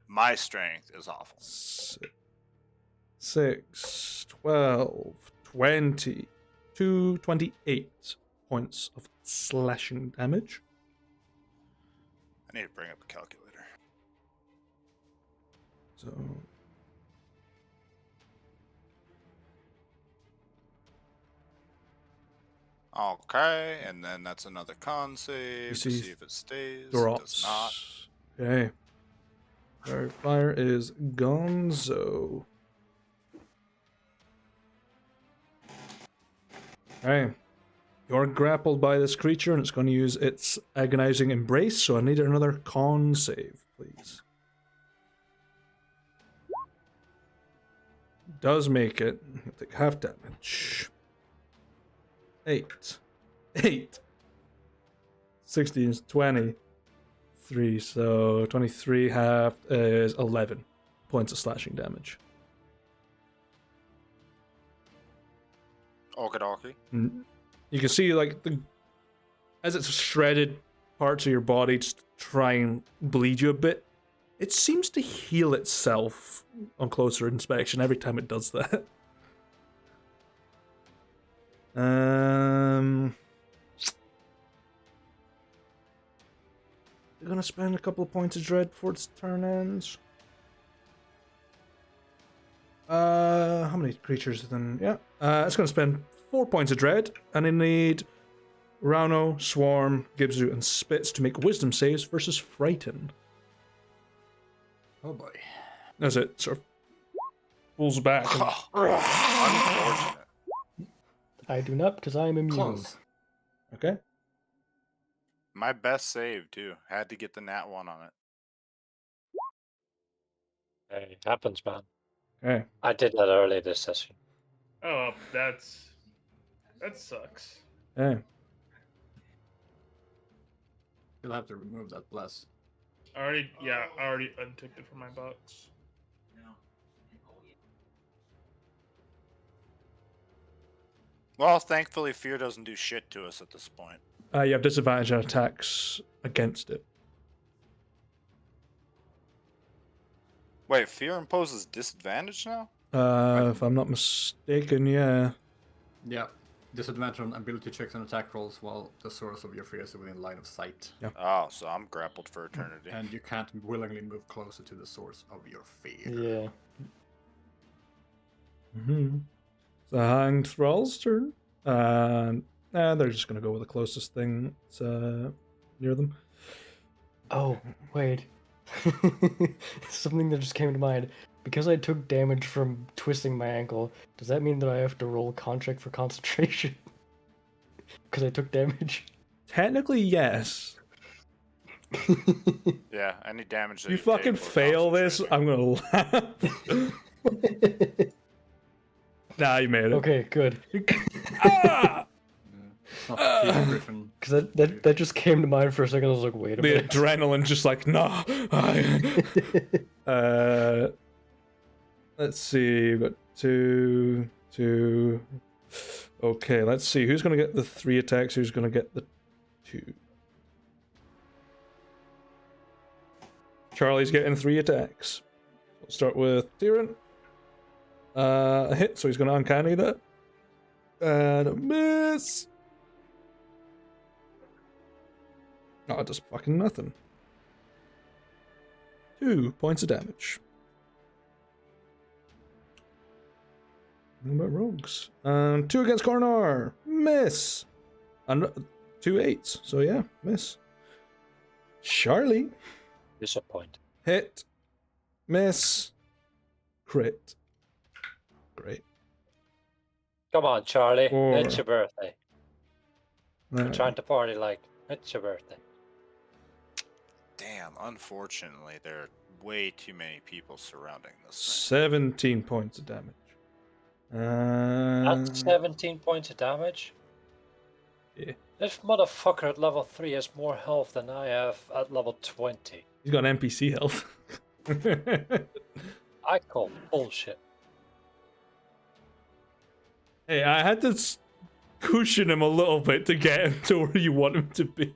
My strength is awful. 6, 12, 20, 28 points of slashing damage. I need to bring up a calculator. So Okay, and then that's another con save to see see if it stays. It drops. does not. Okay. Our fire is gonzo. Okay. You're grappled by this creature and it's going to use its agonizing embrace, so I need another con save, please. Does make it. You'll take half damage. 8. 16 is 23, so 23 half is 11 points of slashing damage. Okie. You can see, like, as it's shredded parts of your body just try and bleed you a bit, it seems to heal itself on closer inspection every time it does that. You're gonna spend a couple of points of dread before its turn ends. How many creatures then? Yeah. It's gonna spend 4 points of dread, and I need Rauno, Swarm, Gibzu, and Spitz to make wisdom saves versus Frighten. Oh boy. As it sort of pulls back. Unfortunate. I do not, because I am immune. Close. Okay. My best save too. Had to get the nat 1 on it. Hey, happens, man. Okay. I did that early this session. Oh, that sucks. Okay. You'll have to remove that bless. I already unticked it from my box. Well, thankfully, fear doesn't do shit to us at this point. You have disadvantage on attacks against it. Wait, fear imposes disadvantage now? If I'm not mistaken, yeah. Yeah. Disadvantage on ability checks and attack rolls while the source of your fear is within line of sight. Yeah. Oh, so I'm grappled for eternity. And you can't willingly move closer to the source of your fear. Yeah. Mm-hmm. So Hanged Thrall's turn. And they're just going to go with the closest thing that's near them. Oh, wait. Something that just came to mind. Because I took damage from twisting my ankle, does that mean that I have to roll con check for concentration? Because I took damage? Technically, yes. Yeah, any damage that You take fucking will fail this, concentrate. I'm going to laugh. Nah, you made it. Okay, good. Ah! It's not Peter Griffin. Because that just came to mind for a second. I was like, wait a The minute. adrenaline just like, nah. Let's see. We've got two. Okay, let's see. Who's going to get the 3 attacks? Who's going to get the 2? Charlie's getting 3 attacks. We'll start with Tyrion. A hit, so he's going to uncanny that. And a miss. Oh, it does fucking nothing. 2 points of damage. What about rogues? 2 against Cornar. Miss. And 2 8s. So yeah, miss. Charlie. Disappoint. Hit. Miss. Crit. Great. Come on, Charlie. 4. It's your birthday. I'm Right. trying to party like it's your birthday. Damn, unfortunately, there are way too many people surrounding this 17 points of damage. That's 17 points of damage? Yeah. This motherfucker at level 3 has more health than I have at level 20. He's got NPC health. I call bullshit. Hey, I had to cushion him a little bit to get him to where you want him to be.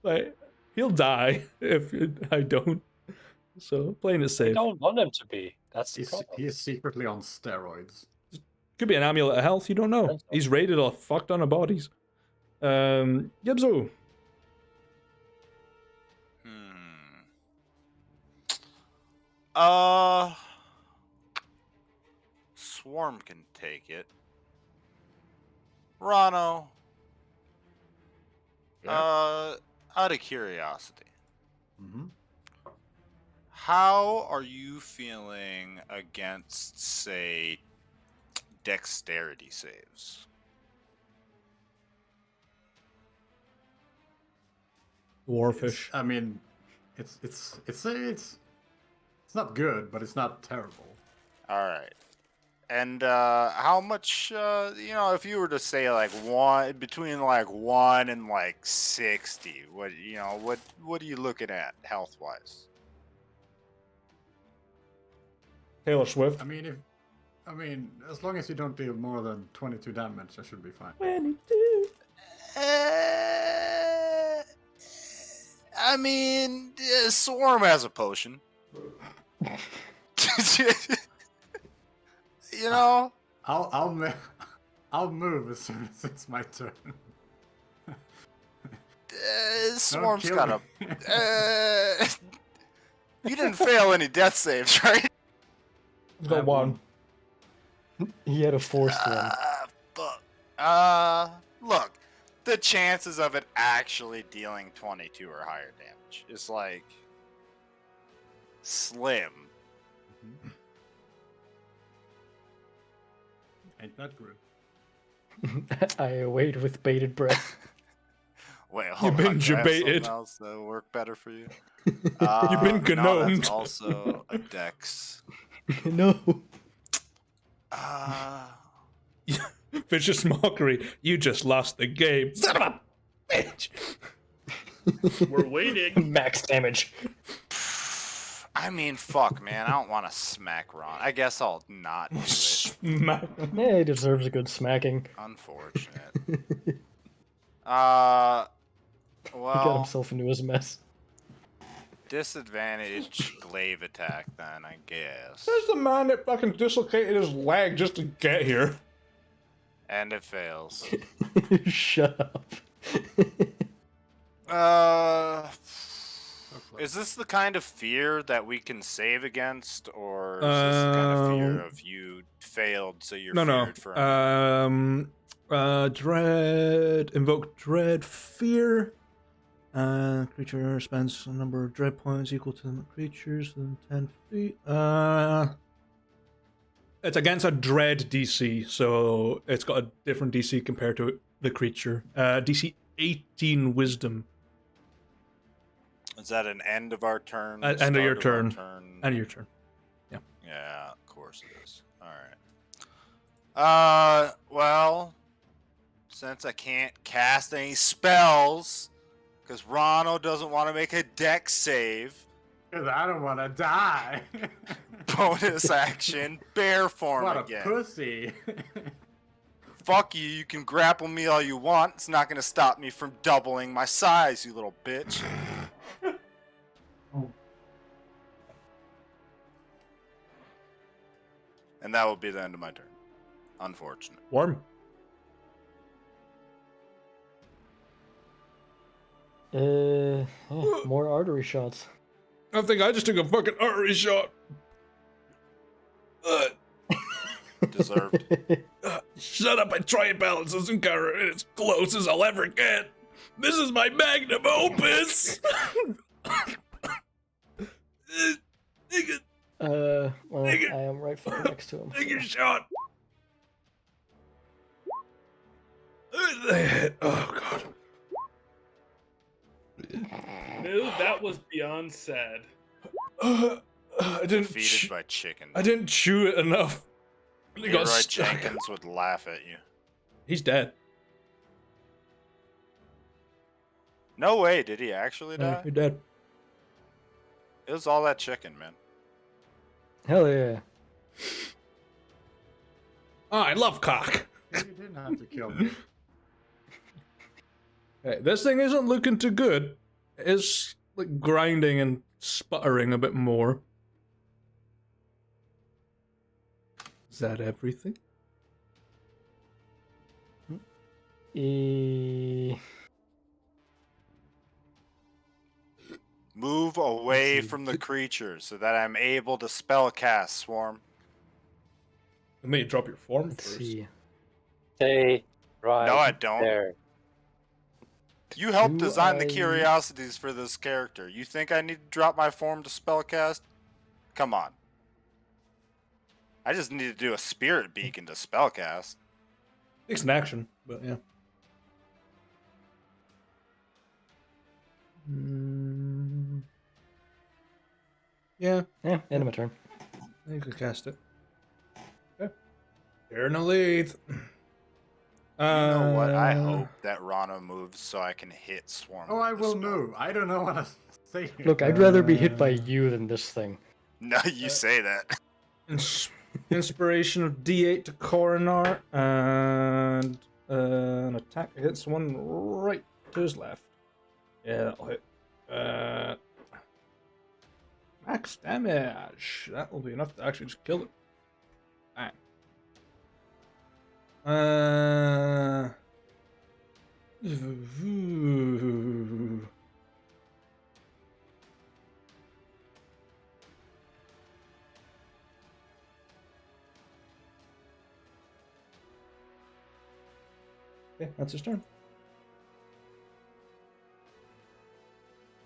Like, he'll die if I don't. So, playing it I safe. don't want him to be. That's the problem. He is secretly on steroids. Could be an amulet of health, you don't know. Depends on- He's raided a fuck ton of bodies. Yebzo. Swarm can take it. Rano. Yeah. Out of curiosity, Mm-hmm. how are you feeling against, say, dexterity saves? Dwarfish. I mean, it's not good, but it's not terrible. All right. And how much, if you were to say like between like 1 and like 60, what are you looking at health wise? Taylor Swift. I mean, as long as you don't deal more than 22 damage, I should be fine. 22. I mean, Swarm has a potion. You know, I'll move as soon as it's my turn. Swarm's kill got me. a. You didn't fail any death saves, right? He's got one. He had a forced one. Fuck. Look, the chances of it actually dealing 22 or higher damage is like slim. Ain't that good? I await with bated breath. Wait, hold You've on. been do I have something debated. else that would work better for you? You've been No, gnomed. that's also a dex. No. Vicious mockery. You just lost the game. Son of a bitch. We're waiting. Max damage. I mean, fuck, man. I don't want to smack Ron. I guess I'll not do it. Smack. Yeah, he deserves a good smacking. Unfortunate. He got Well, himself into his mess. disadvantage glaive attack then, I guess. There's the man that fucking dislocated his leg just to get here. And it fails. Shut up. Is this the kind of fear that we can save against, or is this the kind of fear of you failed, so you're feared for a minute? Dread. Invoke dread fear. Creature spends a number of dread points equal to the creatures within 10 feet. It's against a dread DC, so it's got a different DC compared to the creature. DC 18 wisdom. Is that an end of our turn? End of start your our turn. turn? End of your turn. Yeah. Yeah, of course it is. Alright. Well, since I can't cast any spells, because Rano doesn't want to make a dex save, Because I don't want to die. bonus action, bear form What again. a pussy. Fuck you, you can grapple me all you want. It's not going to stop me from doubling my size, you little bitch. And that will be the end of my turn. Unfortunate. Warm. More artery shots. I think I just took a fucking artery shot. Deserved. Shut up, I try and balance this encounter as close as I'll ever get. This is my magnum opus! Well, I am right fucking next to him. Take your shot. Oh, God. No, that was beyond sad. I didn't Defeated by chicken. I didn't chew it enough. He got Leroy stuck. Jenkins would laugh at you. He's dead. No way, did he actually No, die? you're dead. It was all that chicken, man. Hell yeah. Oh, I love cock. You didn't have to kill me. Hey, this thing isn't looking too good. It's like grinding and sputtering a bit more. Is that everything? Move away Let's see. from the creature so that I'm able to spellcast, Swarm. I may drop your form Let's first. see. Stay right No, I don't. there. You helped Do design the I- curiosities for this character. You think I need to drop my form to spellcast? Come on. I just need to do a spirit beacon to spellcast. Takes an action, but yeah. Yeah, Yeah, end of my turn. you could cast it. Okay. You're in the lead. You know what? I Uh, hope that Rana moves so I can hit Swarm. Oh, with I the will spell. move. I don't know what to say here. Look, I'd rather be hit by you than this thing. No, you say that. Inspiration of D8 to Coronar, and an attack hits one right to his left. Yeah, that'll hit. Max damage. That will be enough to actually just kill it. Bang. Okay, that's his turn.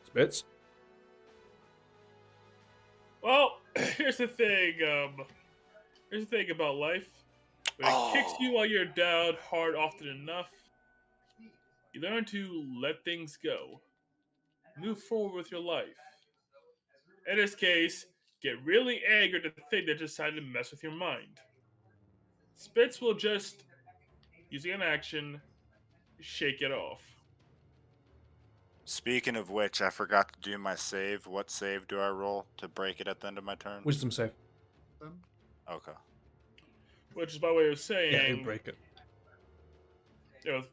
Spits. Well, here's the thing. Here's the thing about life. When it kicks you while you're down hard often enough, you learn to let things go. Move forward with your life. In this case, get really angry at the thing that decided to mess with your mind. Spitz will just, using an action, shake it off. Speaking of which, I forgot to do my save. What save do I roll to break it at the end of my turn? Wisdom save. Okay. Which is my way of Yeah, saying, you break it.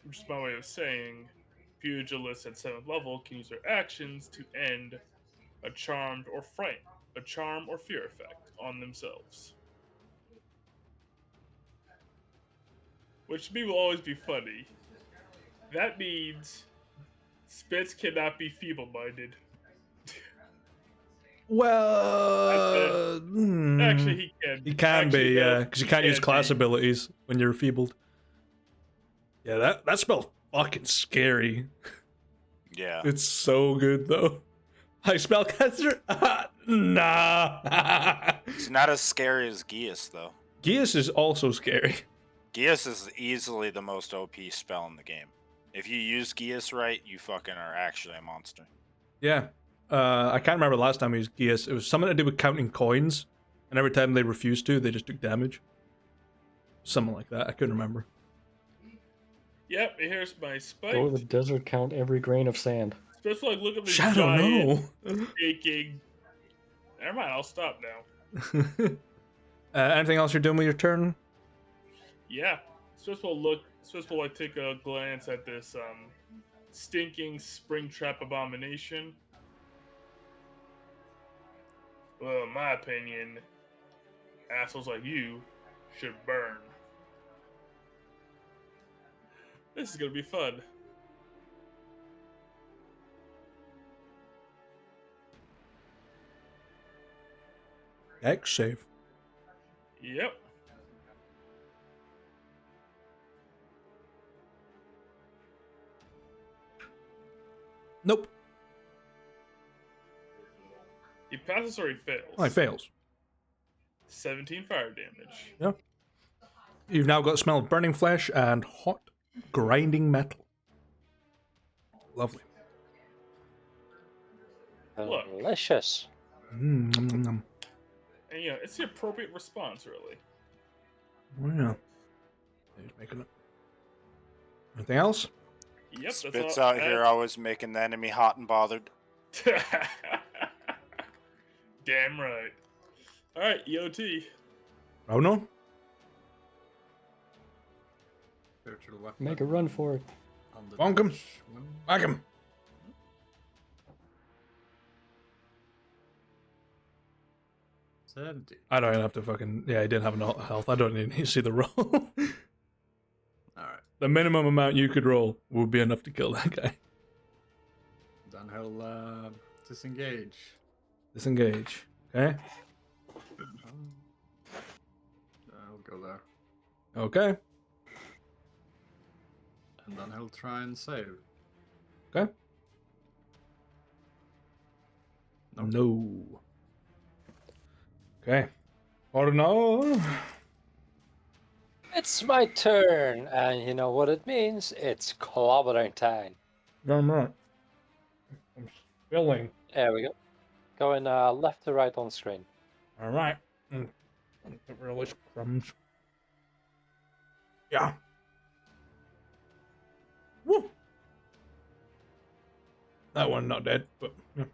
which is my way of saying, pugilists at 7th level can use their actions to end a charm or fear effect on themselves. Which to me will always be funny. That means Spitz cannot be feeble-minded. Well, Actually, he can. He can Actually, be, no, because you he can't use can class be. abilities when you're enfeebled. Yeah, that spell's fucking scary. Yeah. It's so good though. Hi, spellcaster. Nah. It's not as scary as Geas, though. Geas is also scary. Geas is easily the most OP spell in the game. If you use Geas right, you fucking are actually a monster. Yeah. I can't remember the last time I used Geas. It was something to do with counting coins, and every time they refused to, they just took damage. Something like that. I couldn't remember. Yep, here's my spike. Go to the desert, count every grain of sand. Spitz will, like, look at this Shadow, giant no. shaking. Never mind, I'll stop now. Anything else you're doing with your turn? Yeah, Spitz will like take a glance at this stinking springtrap abomination. Well, in my opinion, assholes like you should burn. This is gonna be fun. Dex save. Yep. Nope. He passes or he fails. Oh, he fails. 17 fire damage. Yeah. You've now got the smell of burning flesh and hot, grinding metal. Lovely. Look. Delicious. Mm. And it's the appropriate response, really. Oh, yeah. He's making it. Anything else? Yep, that's Spitz all. out here always making the enemy hot and bothered. Damn right. All right, EOT. Oh no. Spiritual weapon. Make a run for it. On the Bonk him. Dutch one. Whack him. 70. I don't even have to fucking. Yeah, he didn't have enough health. I don't even need to see the roll. Alright. The minimum amount you could roll would be enough to kill that guy. Then he'll disengage. Disengage. Okay. I'll go there. Okay. And then he'll try and save. Okay. Nope. No. Okay. Or no. It's my turn, and you know what it means? It's clobbering time. No, I'm not. I'm spilling. There we go. Going left to right on screen. All right. Release crumbs. Yeah. Woo. That one not dead, but yeah.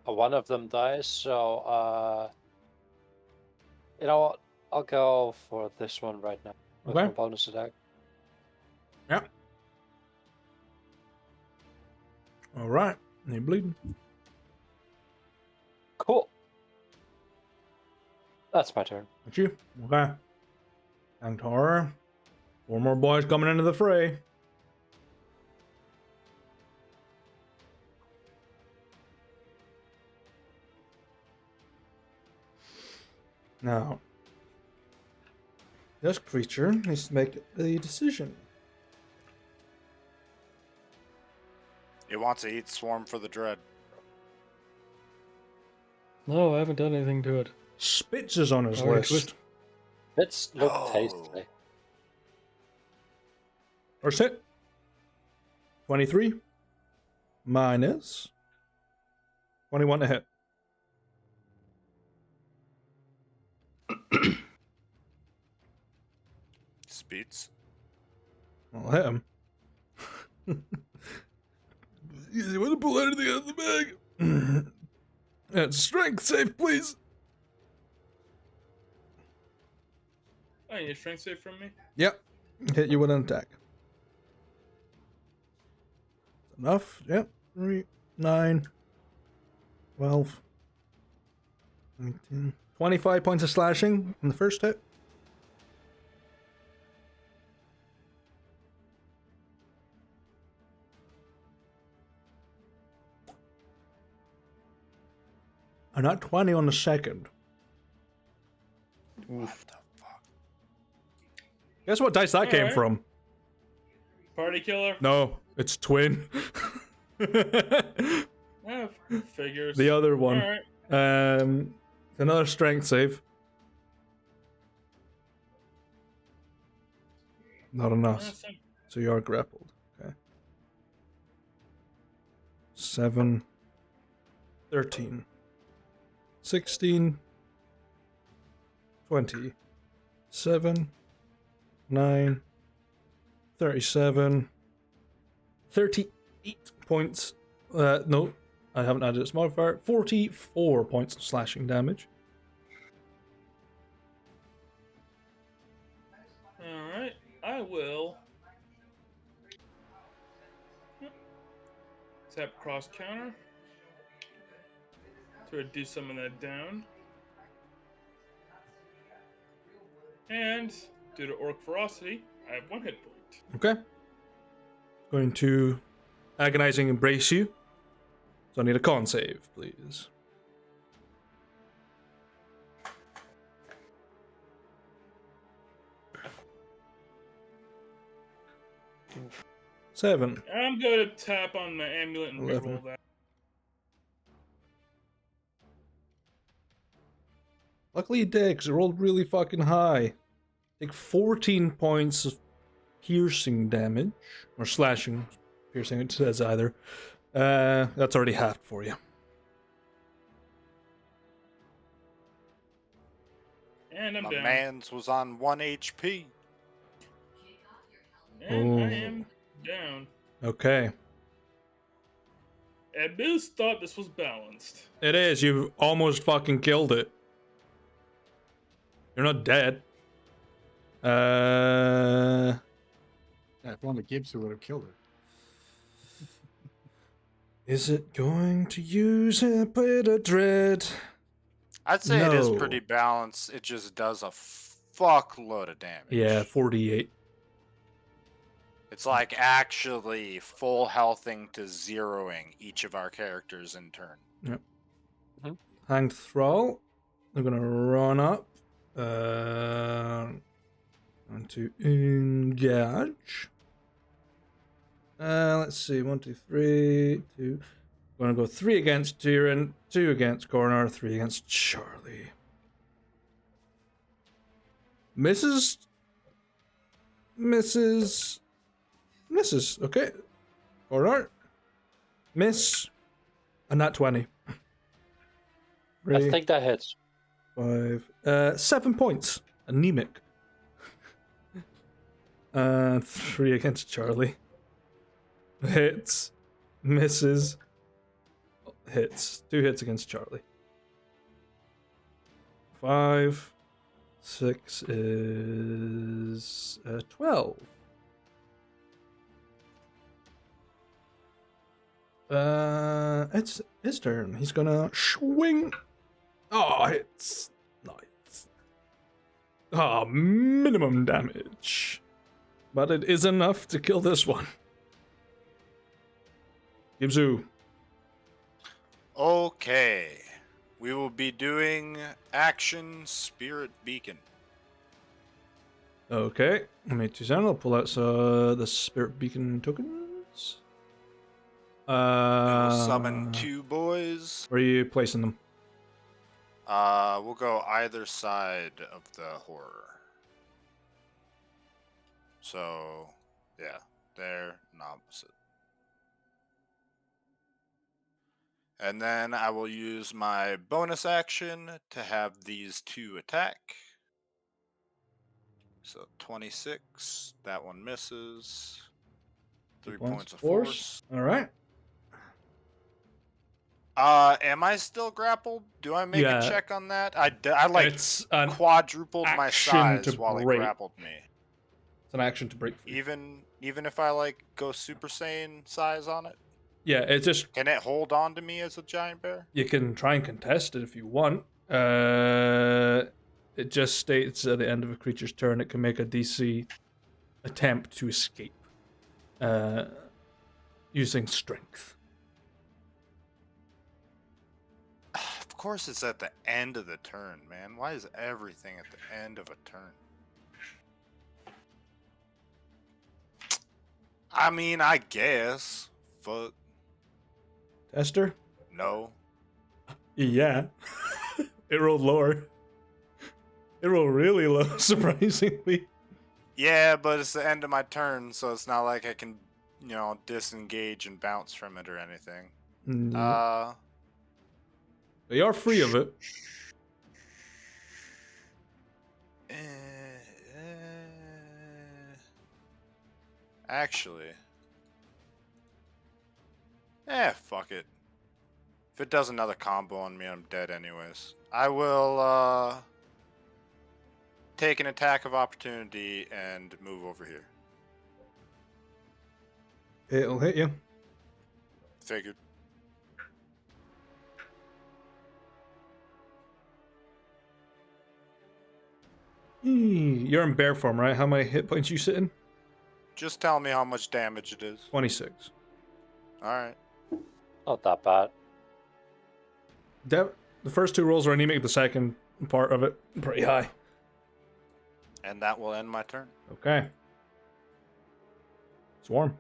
One of them dies, so you know what? I'll go for this one right now with Okay. my bonus attack. Yeah. All right. You bleeding? Cool. That's my turn. That's you. Okay. Angtar. 4 more boys coming into the fray. Now, this creature needs to make a decision. It wants to eat Swarm for the Dread. No, I haven't done anything to it. Spitz is on his All right, list. twist. Bits look Oh. tasty. First hit. 23. Minus 21 to hit. Speeds. I'll hit him. You want to pull anything out of the bag? That's strength save, please. Oh, you need a strength save from me? Yep. Hit you with an attack. Enough. Yep. 3, 9, 12, 19, 25 points of slashing in the first hit. And not 20 on the second. What the fuck? Guess what dice that came Alright. from? Party killer? No, it's twin. Oh, figures. The other one. Alright. It's another strength save. Not enough. Awesome. So you are grappled. Okay. 7, 13, 16, 20, 7, 9, 37, 38 points. No, I haven't added its modifier. 44 points of slashing damage. Alright. I will. Tap cross counter to reduce some of that down. And due to Orc Ferocity, I have 1 hit point. Okay. Going to agonizing embrace you. So I need a con save, please. Seven. I'm going to tap on my amulet and 11. reroll that. Luckily you did, because it rolled really fucking high. Take 14 points of piercing damage. Or slashing. Piercing, it says either. That's already halved for you. And I'm My down. man's was on 1 HP. And I Oh. am down. Okay. And Biz thought this was balanced. It is. You almost fucking killed it. You're not dead. Yeah, if only Gibbs would have killed her. Is it going to use a bit of dread? I'd say it is No. pretty balanced. It just does a fuckload of damage. Yeah, 48. It's like actually full healthing to zeroing each of our characters in turn. Yep. Mhm. Hanged Thrall. I'm gonna run up. And to engage. Let's see. 1, 2, 3, 2. I'm gonna go 3 against Tyrion, 2 against Corner, 3 against Charlie. Misses. Okay. Corner. Miss. And that 20. I 3, think that hits. 5, 7 points. Anemic. 3 against Charlie. Hits. Misses. Hits. 2 hits against Charlie. 5. 6 is 12. It's his turn. He's gonna swing. Oh, it's nice. Ah, minimum damage. But it is enough to kill this one. Gibzu. Okay. We will be doing action Spirit Beacon. Okay. Let me 2 seconds. I'll pull out the Spirit Beacon tokens. We'll summon 2 boys. Where are you placing them? We'll go either side of the horror. So, yeah, they're opposite. And then I will use my bonus action to have these 2 attack. So 26, that one misses. 3 points of force. All right. Am I still grappled? Do I make Yeah. a check on that? I like It's an quadrupled my action size to while he break. grappled me. It's an action to break free. Even if I like go Super Saiyan size on it, Yeah, it's just can it hold on to me as a giant bear? you can try and contest it if you want. It just states at the end of a creature's turn it can make a DC attempt to escape using strength. Of course, it's at the end of the turn, man. Why is everything at the end of a turn? I mean, I guess. Fuck. Tester? No. Yeah. It rolled lower. It rolled really low, surprisingly. Yeah, but it's the end of my turn, so it's not like I can, disengage and bounce from it or anything. They are free of it. Actually. Fuck it. If it does another combo on me, I'm dead anyways. I will, take an attack of opportunity and move over here. It'll hit you. Figured. You're in bear form, right? How many hit points you sitting? Just tell me how much damage it is. 26. Alright. Not that bad. The first 2 rolls are anemic, the second part of it pretty high. And that will end my turn. Okay. Swarm.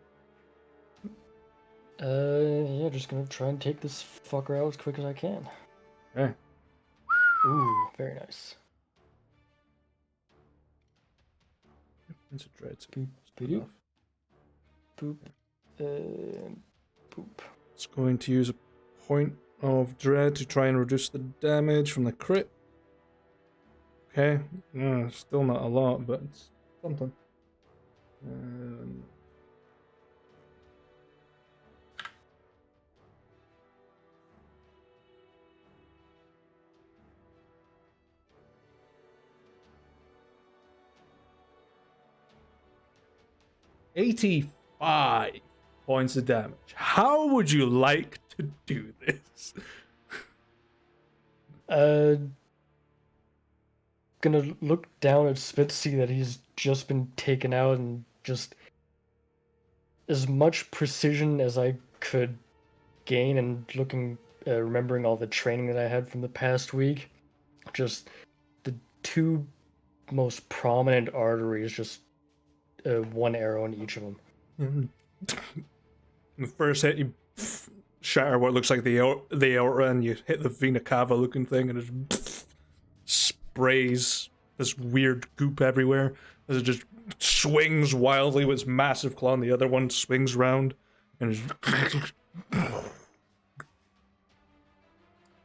Yeah, just gonna try and take this fucker out as quick as I can. Okay. Ooh, very nice. It's a dread. Boop, boop, boop, and boop. It's going to use a point of dread to try and reduce the damage from the crit. Okay. Still not a lot, but it's something. 85 points of damage. How would you like to do this? Gonna look down at Spit, see that he's just been taken out, and just as much precision as I could gain, and remembering all the training that I had from the past week, just the two most prominent arteries, just one arrow in each of them. The first hit, you shatter what looks like the aorta, and you hit the vena cava looking thing, and it sprays this weird goop everywhere as it just swings wildly with its massive claw, and the other one swings round, and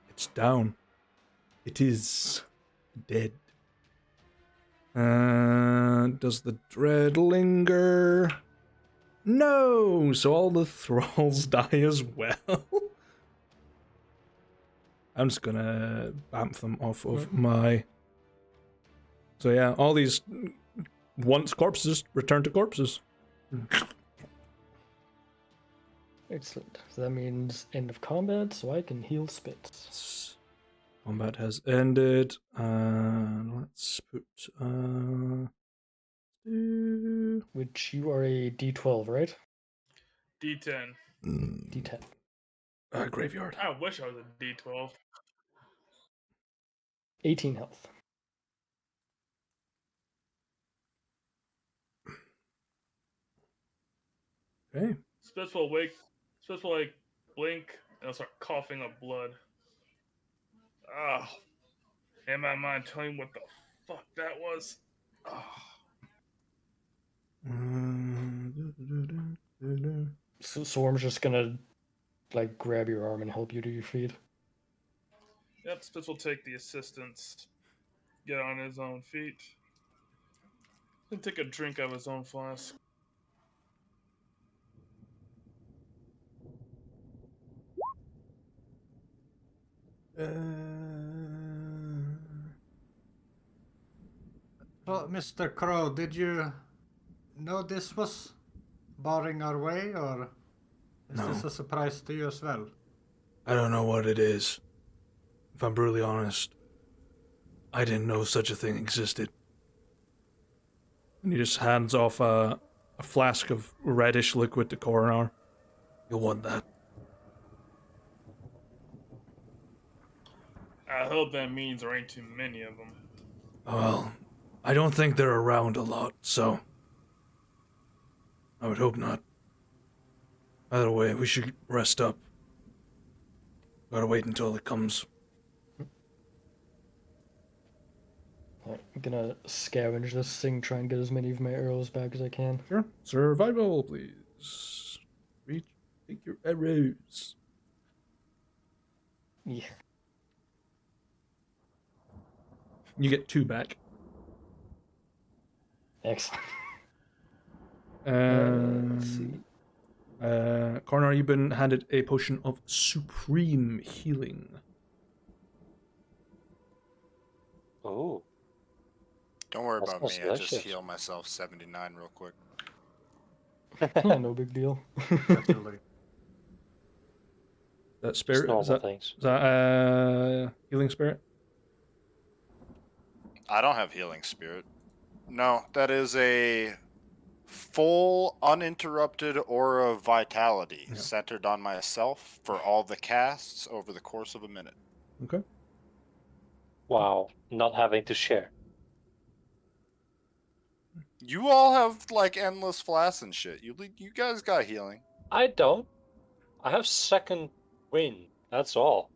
it's down. It is dead. Does the dread linger? No! So all the thralls die as well. I'm just gonna bamf them off of my... So yeah, all these once corpses return to corpses. Excellent. So that means end of combat, so I can heal Spits. Combat has ended, and let's put... Which you are a D12, right? D10. D10. Graveyard. I wish I was a D12. 18 health. Okay. Spitz will wake. Spitz will like blink and I'll start coughing up blood. Ah, in my mind, telling me what the fuck that was. Ah. So Swarm's just gonna like grab your arm and help you to your feet. Yep, Spitz will take the assistance, get on his own feet, and take a drink out of his own flask. So, Mr. Crow, did you know this was barring our way, or is No. this a surprise to you as well? I don't know what it is. If I'm brutally honest, I didn't know such a thing existed. And he just hands off a flask of reddish liquid to Coronar. You'll want that. I hope that means there ain't too many of them. Well, I don't think they're around a lot, so I would hope not. Either way, we should rest up. Gotta wait until it comes. I'm gonna scavenge this thing, try and get as many of my arrows back as I can. Sure. Survival, please. Take your arrows. Yeah. You get 2 back. Excellent. Let's see. Coronar, you've been handed a potion of supreme healing. Oh. Don't worry That about me. smells I just delicious. heal myself 79 real quick. Yeah, no big deal. Naturally. That Just spirit? normal Is that, things. is that healing spirit? I don't have healing spirit. No, that is a full uninterrupted aura of vitality centered on myself for all the casts over the course of a minute. Okay. Wow. Not having to share. You all have like endless flasks and shit. You guys got healing. I don't. I have second wind. That's all.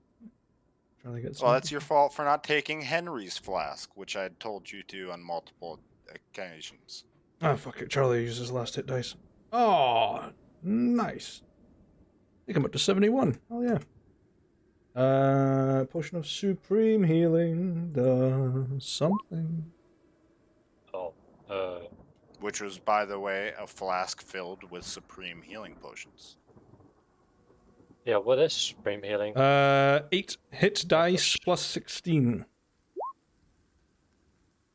Trying to get Well, that's your fault for not taking Henry's flask, which I told you to on multiple occasions. Ah, fuck it. Charlie uses last hit dice. Oh, nice. I think I'm up to 71. Oh, yeah. Potion of supreme healing does something. Oh. Which was, by the way, a flask filled with supreme healing potions. Yeah, what is supreme healing? 8 hit dice plus 16.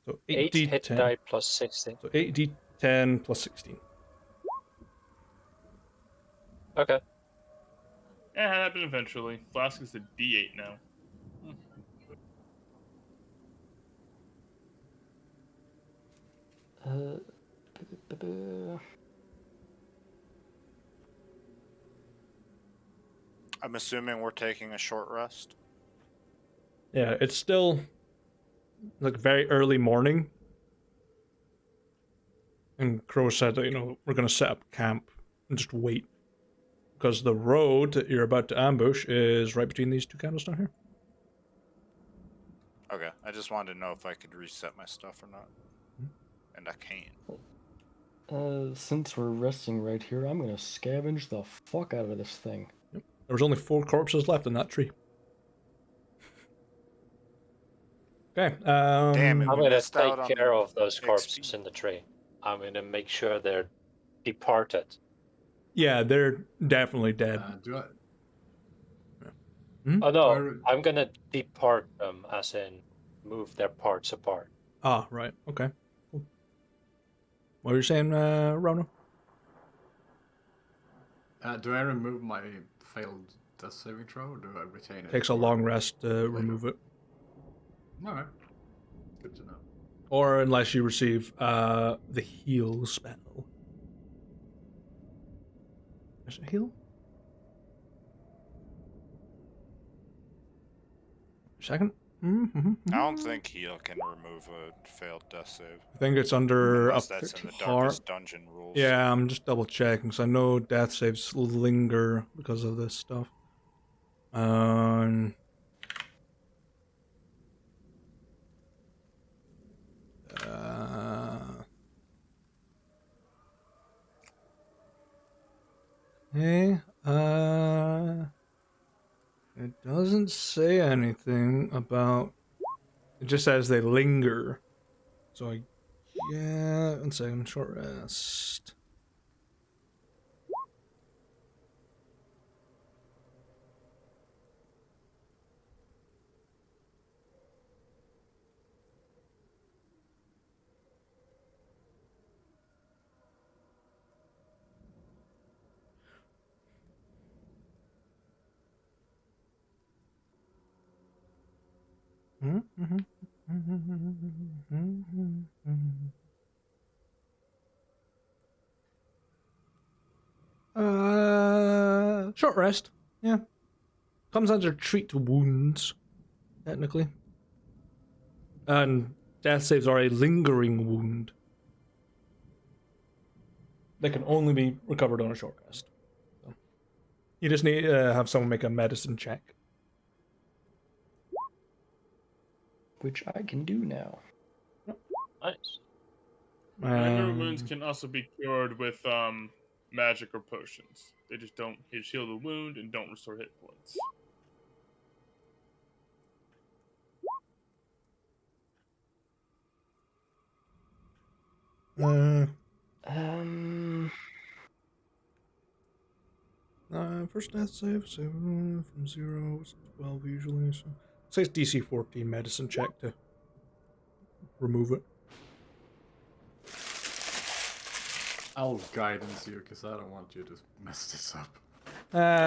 So 8 hit 8d10. die plus 16. So 8d10 plus 16. Okay. Yeah, it happened eventually. Flask is a D8 now. I'm assuming we're taking a short rest. Yeah, it's still like very early morning. And Crow said that, we're going to set up camp and just wait. Because the road that you're about to ambush is right between these two candles down here. Okay, I just wanted to know if I could reset my stuff or not. And I can't. Since we're resting right here, I'm gonna scavenge the fuck out of this thing. Yep. There was only 4 corpses left in that tree. Okay. Damn it, I'm we gonna missed take out on care of those XP. corpses in the tree. I'm gonna make sure they're departed. Yeah, they're definitely dead. Do I? Oh no, Or- I'm gonna depart them, as in move their parts apart. Ah, right. Okay. Cool. What were you saying, Rona? do I remove my failed death saving throw, or do I retain it? Takes a for long rest to later? remove it. Alright. Good to know. Or unless you receive the heal spell. Is it heal? Second? Mm-hmm. I don't think heal can remove a failed death save. I think it's under Unless up that's in the par. darkest dungeon rules. Yeah, I'm just double checking because I know death saves linger because of this stuff. Um. Hey, it doesn't say anything about. It just says they linger. So yeah, 1 second, short rest. Short rest. Yeah. Comes under treat wounds, technically. And death saves are a lingering wound. They can only be recovered on a short rest. So you just need to have someone make a medicine check. Which I can do now. Nice. Linger wounds can also be cured with magic or potions. They just don't heal the wound and don't restore hit points. First death save, 7 from 0 to 12 usually. So it says DC 14 medicine check to remove it. I'll guidance you because I don't want you to mess this up.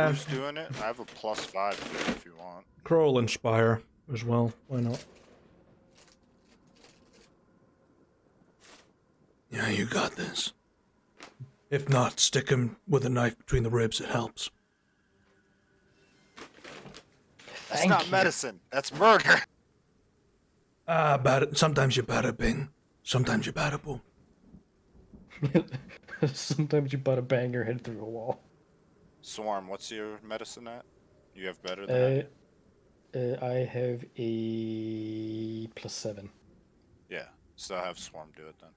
Who's doing it? I have a +5 if you want. Crow will inspire as well. Why not? Yeah, you got this. If not, stick him with a knife between the ribs. It helps. That's not medicine. That's murder. Sometimes you bada bing. Sometimes you bada boom. Sometimes you butt a bang your head through a wall. Swarm, what's your medicine at? You have better than I have a +7. Yeah, so I'll have Swarm do it then.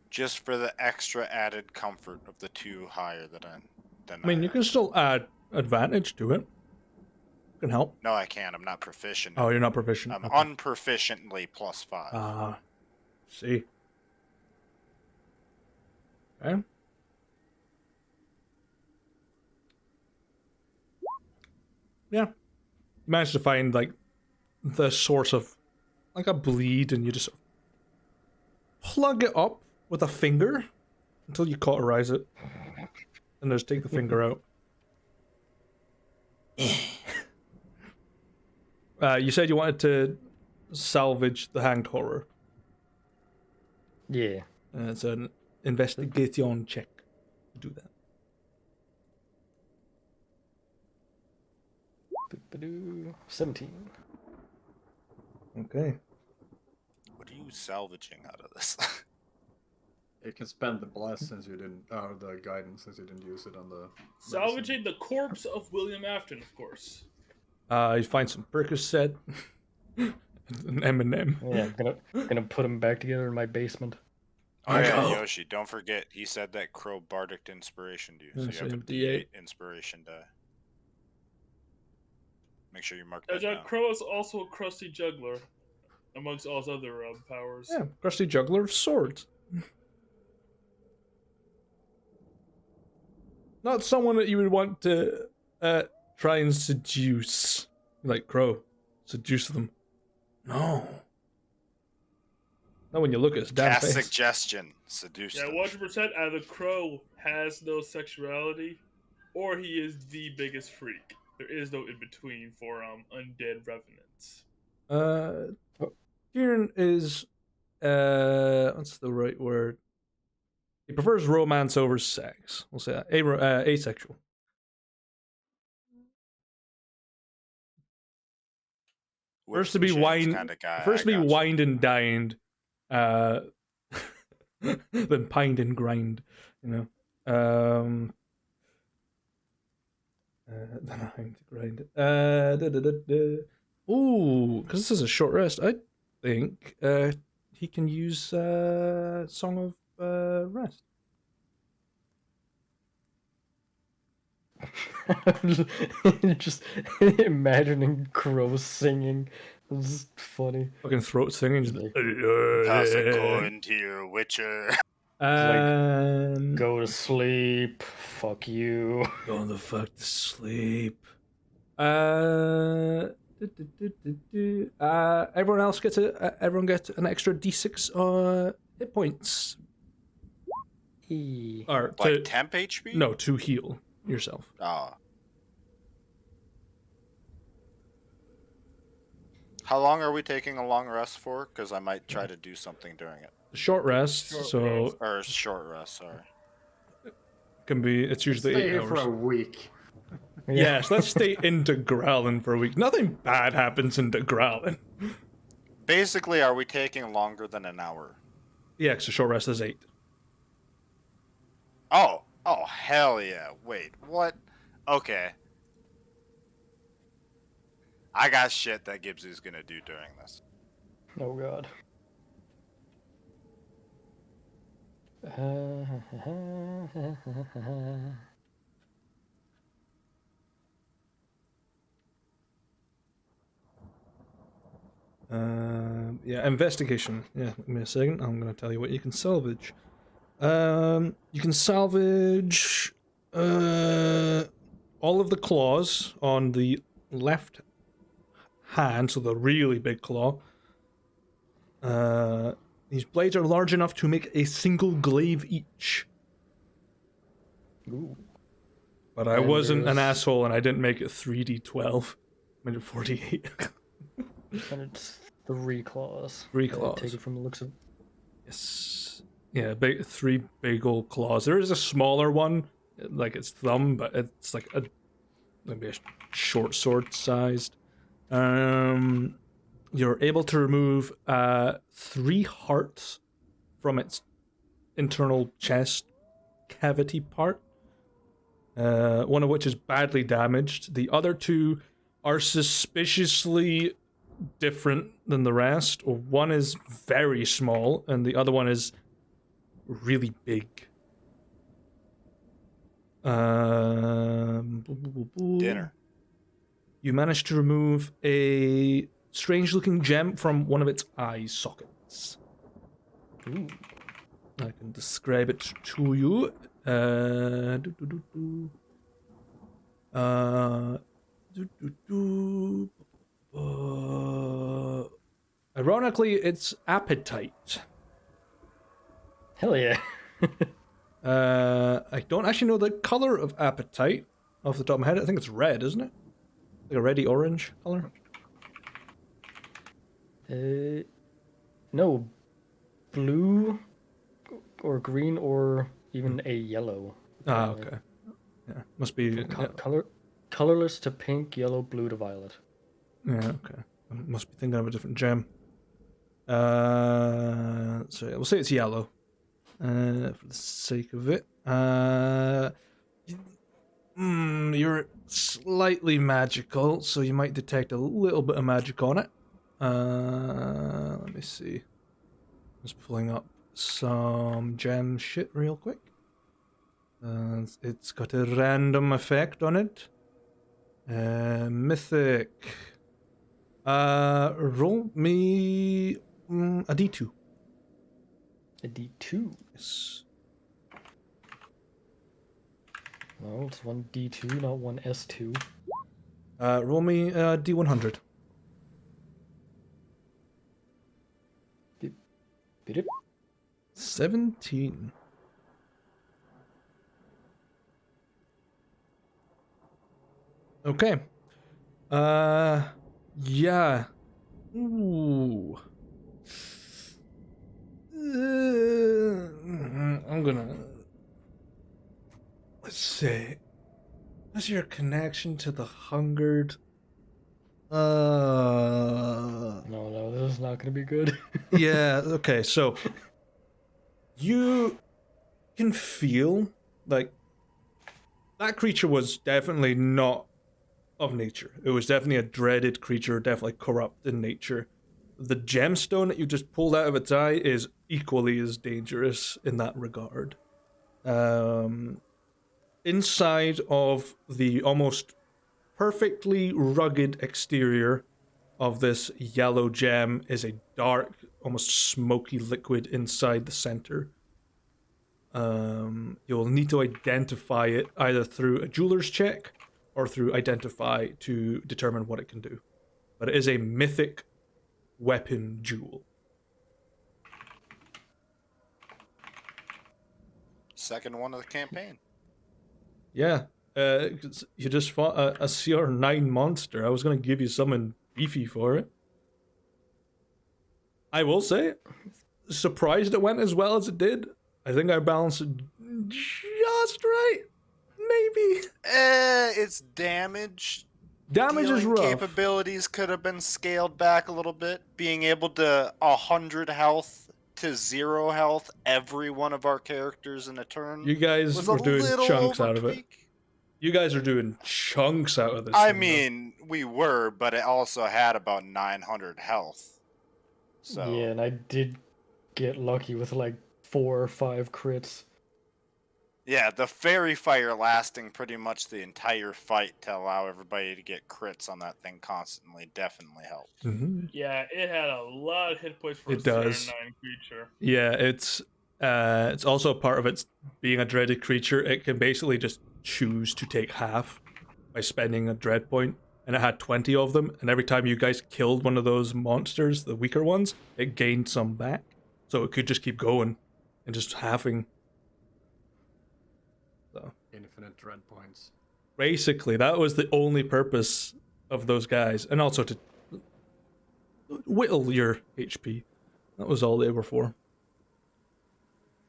Just for the extra added comfort of the 2 higher than I mean, you can still add advantage to it. Can help. No, I can't. I'm not proficient. Oh, you're not proficient. I'm Okay. unproficiently +5. See. Okay. Yeah. You managed to find, like, the source of, like, a bleed, and you just plug it up with a finger, until you cauterize it, and just take the finger out. You said you wanted to salvage the hanged horror. Yeah. It's an investigation check to do that. Boop-a-doo. 17. Okay. What are you salvaging out of this? You can spend the bless since you didn't, or the guidance since you didn't use it on the. Salvaging the corpse of William Afton, of course. You find some Percocet, an M&M. Yeah, I'm gonna put them back together in my basement. Oh yeah, Michael. Yoshi, don't forget, he said that crow bardic inspiration you, so Yes, you have a D8. D8 inspiration die. Make sure you mark As that a down. crow is also a crusty juggler, amongst all his other powers. Yeah, crusty juggler of swords. Not someone that you would want to try and seduce. Like Crow. Seduce them. No. Not when you look at his damn Cast face. suggestion, seduce Yeah, them. 100% either crow has no sexuality, or he is the biggest freak. There is no in between for undead revenants. Kieran is what's the right word? He prefers romance over sex. We'll say that. Asexual. First to be wined, Kinda guy, first to I be gotcha. wined and dined, then pined and grind. You know, then I'm to grind. Ooh, because this is a short rest. I think he can use Song of Rest. Just imagining crows singing. It's funny. Fucking throat singing. Just Toss a coin to your witcher. Go to sleep. Fuck you. Going the fuck to sleep. Everyone else gets everyone gets an extra D6 hit points. Or Like temp HP? no, to heal yourself. Oh. How long are we taking a long rest for? Because I might try to do something during it. Short rest, Short so rest. Or short rest, sorry. can be. It's usually Stay 8 here hours. for a week. Yes, let's stay into Growlin for a week. Nothing bad happens into Growlin. Basically, are we taking longer than an hour? Yeah, because the short rest is 8. Oh, hell yeah. Wait, what? Okay. I got shit that Gibbsy's gonna do during this. Oh god. Yeah, investigation. Yeah, give me a second. I'm going to tell you what you can salvage. You can salvage all of the claws on the left hand, so the really big claw. These blades are large enough to make a single glaive each. Ooh. But I And wasn't an there's- asshole and I didn't make it 3d12. I made it 48. And it's 3 claws. 3 I claws. take it from the looks of. Yes. Yeah, 3 big old claws. There is a smaller one, like its thumb, but it's like maybe a short sword sized. You're able to remove 3 hearts from its internal chest cavity part. One of which is badly damaged. The other 2 are suspiciously different than the rest. One is very small, and the other one is really big. Dinner. You managed to remove a strange-looking gem from one of its eye sockets. Ooh. I can describe it to you. Ironically, it's appetite. Hell yeah. I don't actually know the color of appetite off the top of my head. I think it's red, isn't it? Like a reddy orange color. No, blue or green or even a yellow. Ah, apparently. okay. Yeah, must be. Colorless to pink, yellow, blue to violet. Yeah, okay. I must be thinking of a different gem. So we'll say it's yellow. For the sake of it. You're slightly magical, so you might detect a little bit of magic on it. Let me see. Just pulling up some gem shit real quick. It's got a random effect on it. Mythic. Roll me a d2. A D2. Yes. Well, it's one D2, not one S2. Roll me a d100. Beat it. 17. Okay. Yeah. Ooh. I'm gonna. Let's see. What's your connection to the hungered? No, this is not gonna be good. Yeah, okay, so you can feel like that creature was definitely not of nature. It was definitely a dreaded creature, definitely corrupt in nature. The gemstone that you just pulled out of its eye is equally as dangerous in that regard. Inside of the almost perfectly rugged exterior of this yellow gem is a dark, almost smoky liquid inside the center. You'll need to identify it either through a jeweler's check or through identify to determine what it can do. But it is a mythic weapon jewel. Second one of the campaign. Yeah, you just fought a CR9 monster. I was going to give you something beefy for it. I will say, surprised it went as well as it did. I think I balanced it just right. Maybe. Its damage Damage is dealing rough. capabilities could have been scaled back a little bit. Being able to 100 health to 0 health every one of our characters in a turn. You guys was were a doing little chunks out of it. overtweak. You guys are doing chunks out of this. I thing, mean, we were, but it also had about 900 health. So Yeah, and I did get lucky with like 4 or 5 crits. yeah, the fairy fire lasting pretty much the entire fight to allow everybody to get crits on that thing constantly definitely helped. though. Mm-hmm. Yeah, it had a lot of hit points for It a does. CR9 creature. Yeah, it's also part of its being a dreaded creature. It can basically just choose to take half by spending a dread point, and it had 20 of them. And every time you guys killed one of those monsters, the weaker ones, it gained some back. So it could just keep going and just halving. So Infinite dread points. basically, that was the only purpose of those guys, and also to whittle your HP. That was all they were for.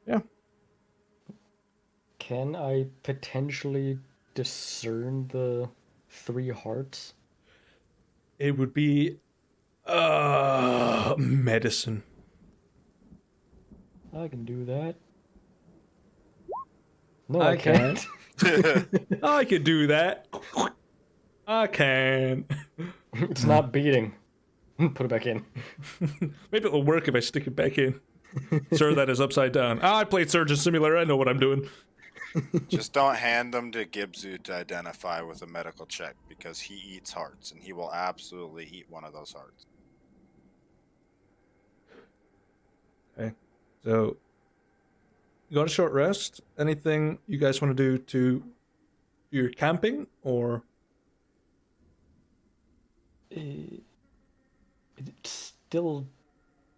Yeah. Can I potentially discern the 3 hearts? It would be medicine. I can do that. No, I I can't. I could do that. I can. It's not beating. Put it back in. Maybe it'll work if I stick it back in. Sir, that is upside down. I played Surgeon Simulator. I know what I'm doing. Just don't hand them to Gibzu to identify with a medical check because he eats hearts and he will absolutely eat one of those hearts. Okay. So, you got a short rest. Anything you guys want to do to your camping or? It's still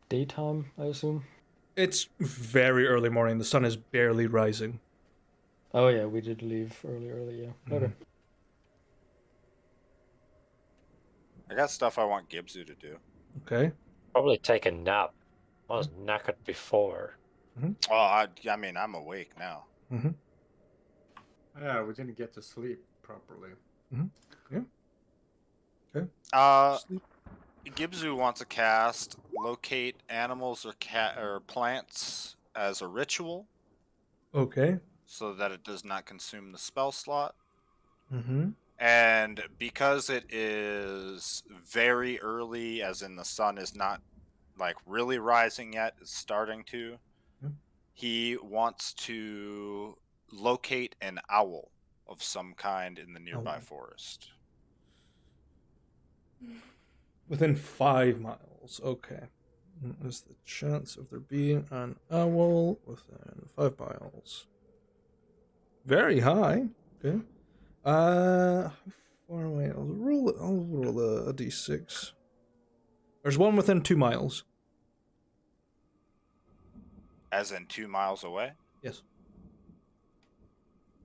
daytime, I assume. It's very early morning. The sun is barely rising. Oh yeah, we did leave early. Yeah. Okay. I got stuff I want Gibzu to do. Okay. Probably take a nap. I was knackered before. Well, I mean, I'm awake now. Mm-hmm. Yeah, we didn't get to sleep properly. Yeah. Okay. Sleep. Gibzu wants to cast locate animals or plants as a ritual, Okay. so that it does not consume the spell slot. Mm-hmm. And because it is very early, as in the sun is not like really rising yet, it's starting to. Yep. He wants to locate an owl of some kind in the nearby Owl. forest. Within 5 miles. Okay. What is the chance of there being an owl within 5 miles? Very high. Okay. How far away? I'll roll a d6. There's one within 2 miles. As in 2 miles away? Yes.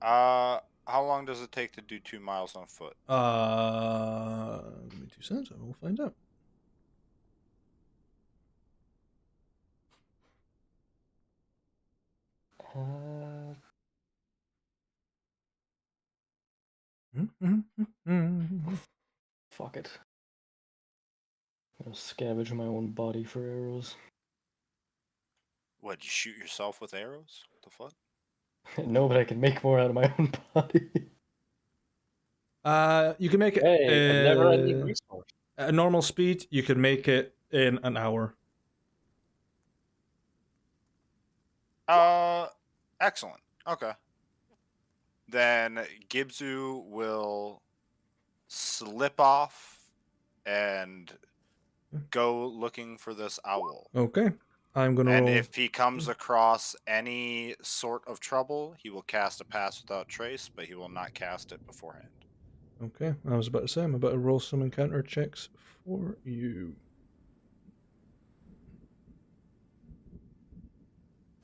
How long does it take to do 2 miles on foot? Give me 2 cents. I will find out. Fuck it. I'm gonna scavenge my own body for arrows. What, you shoot yourself with arrows? What the fuck? No, but I can make more out of my own body. You can make it Hey, a never-ending resource. at a normal speed. You can make it in an hour. Excellent. Okay. Then Gibzu will slip off and go looking for this owl. Okay. I'm gonna And roll. if he comes across any sort of trouble, he will cast a Pass Without Trace, but he will not cast it beforehand. Okay, I was about to say I'm about to roll some encounter checks for you.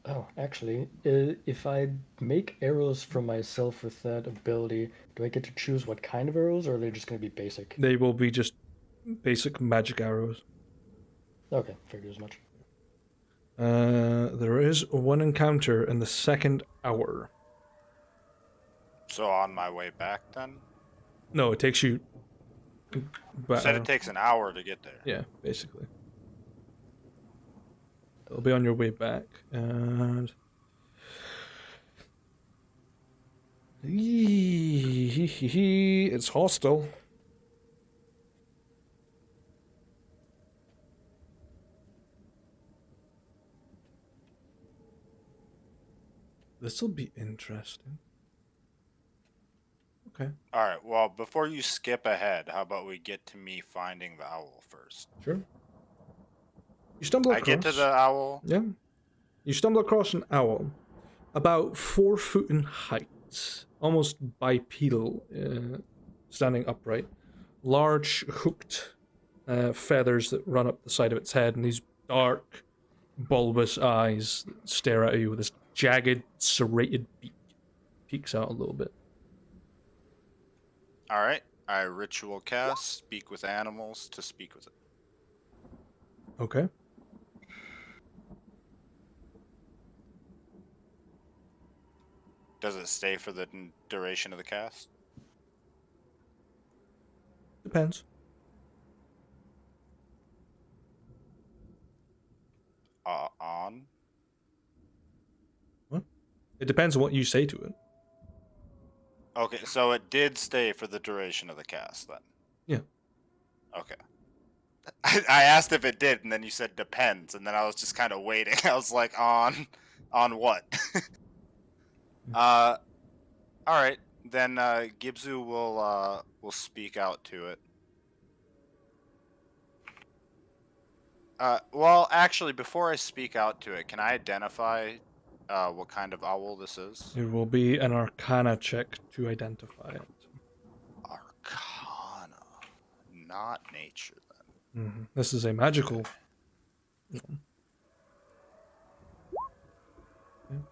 Oh, actually, if I make arrows for myself with that ability, do I get to choose what kind of arrows, or are they just going to be basic? They will be just basic magic arrows. Okay, figured as much. There is one encounter in the second hour. So on my way back then? No, it takes you. Said it takes an hour to get there. Yeah, basically. It'll be on your way back, and it's hostile. This will be interesting. Okay. All right. Well, before you skip ahead, how about we get to me finding the owl first? Sure. You stumble across. I get to the owl. Yeah. You stumble across an owl, about 4 foot in height, almost bipedal, standing upright. Large hooked feathers that run up the side of its head, and these dark, bulbous eyes that stare at you with this jagged, serrated beak. Peeks out a little bit. All right. I ritual cast Speak with Animals to speak with it. Okay. Does it stay for the duration of the cast? Depends. On? What? It depends on what you say to it. Okay, so it did stay for the duration of the cast then? Yeah. Okay. I asked if it did, and then you said depends, and then I was just kind of waiting. I was like, on what? All right. Then Gibzu will speak out to it. Well, actually, before I speak out to it, can I identify what kind of owl this is? It will be an Arcana check to identify it. Arcana, not nature, then. Mm-hmm. This is a magical.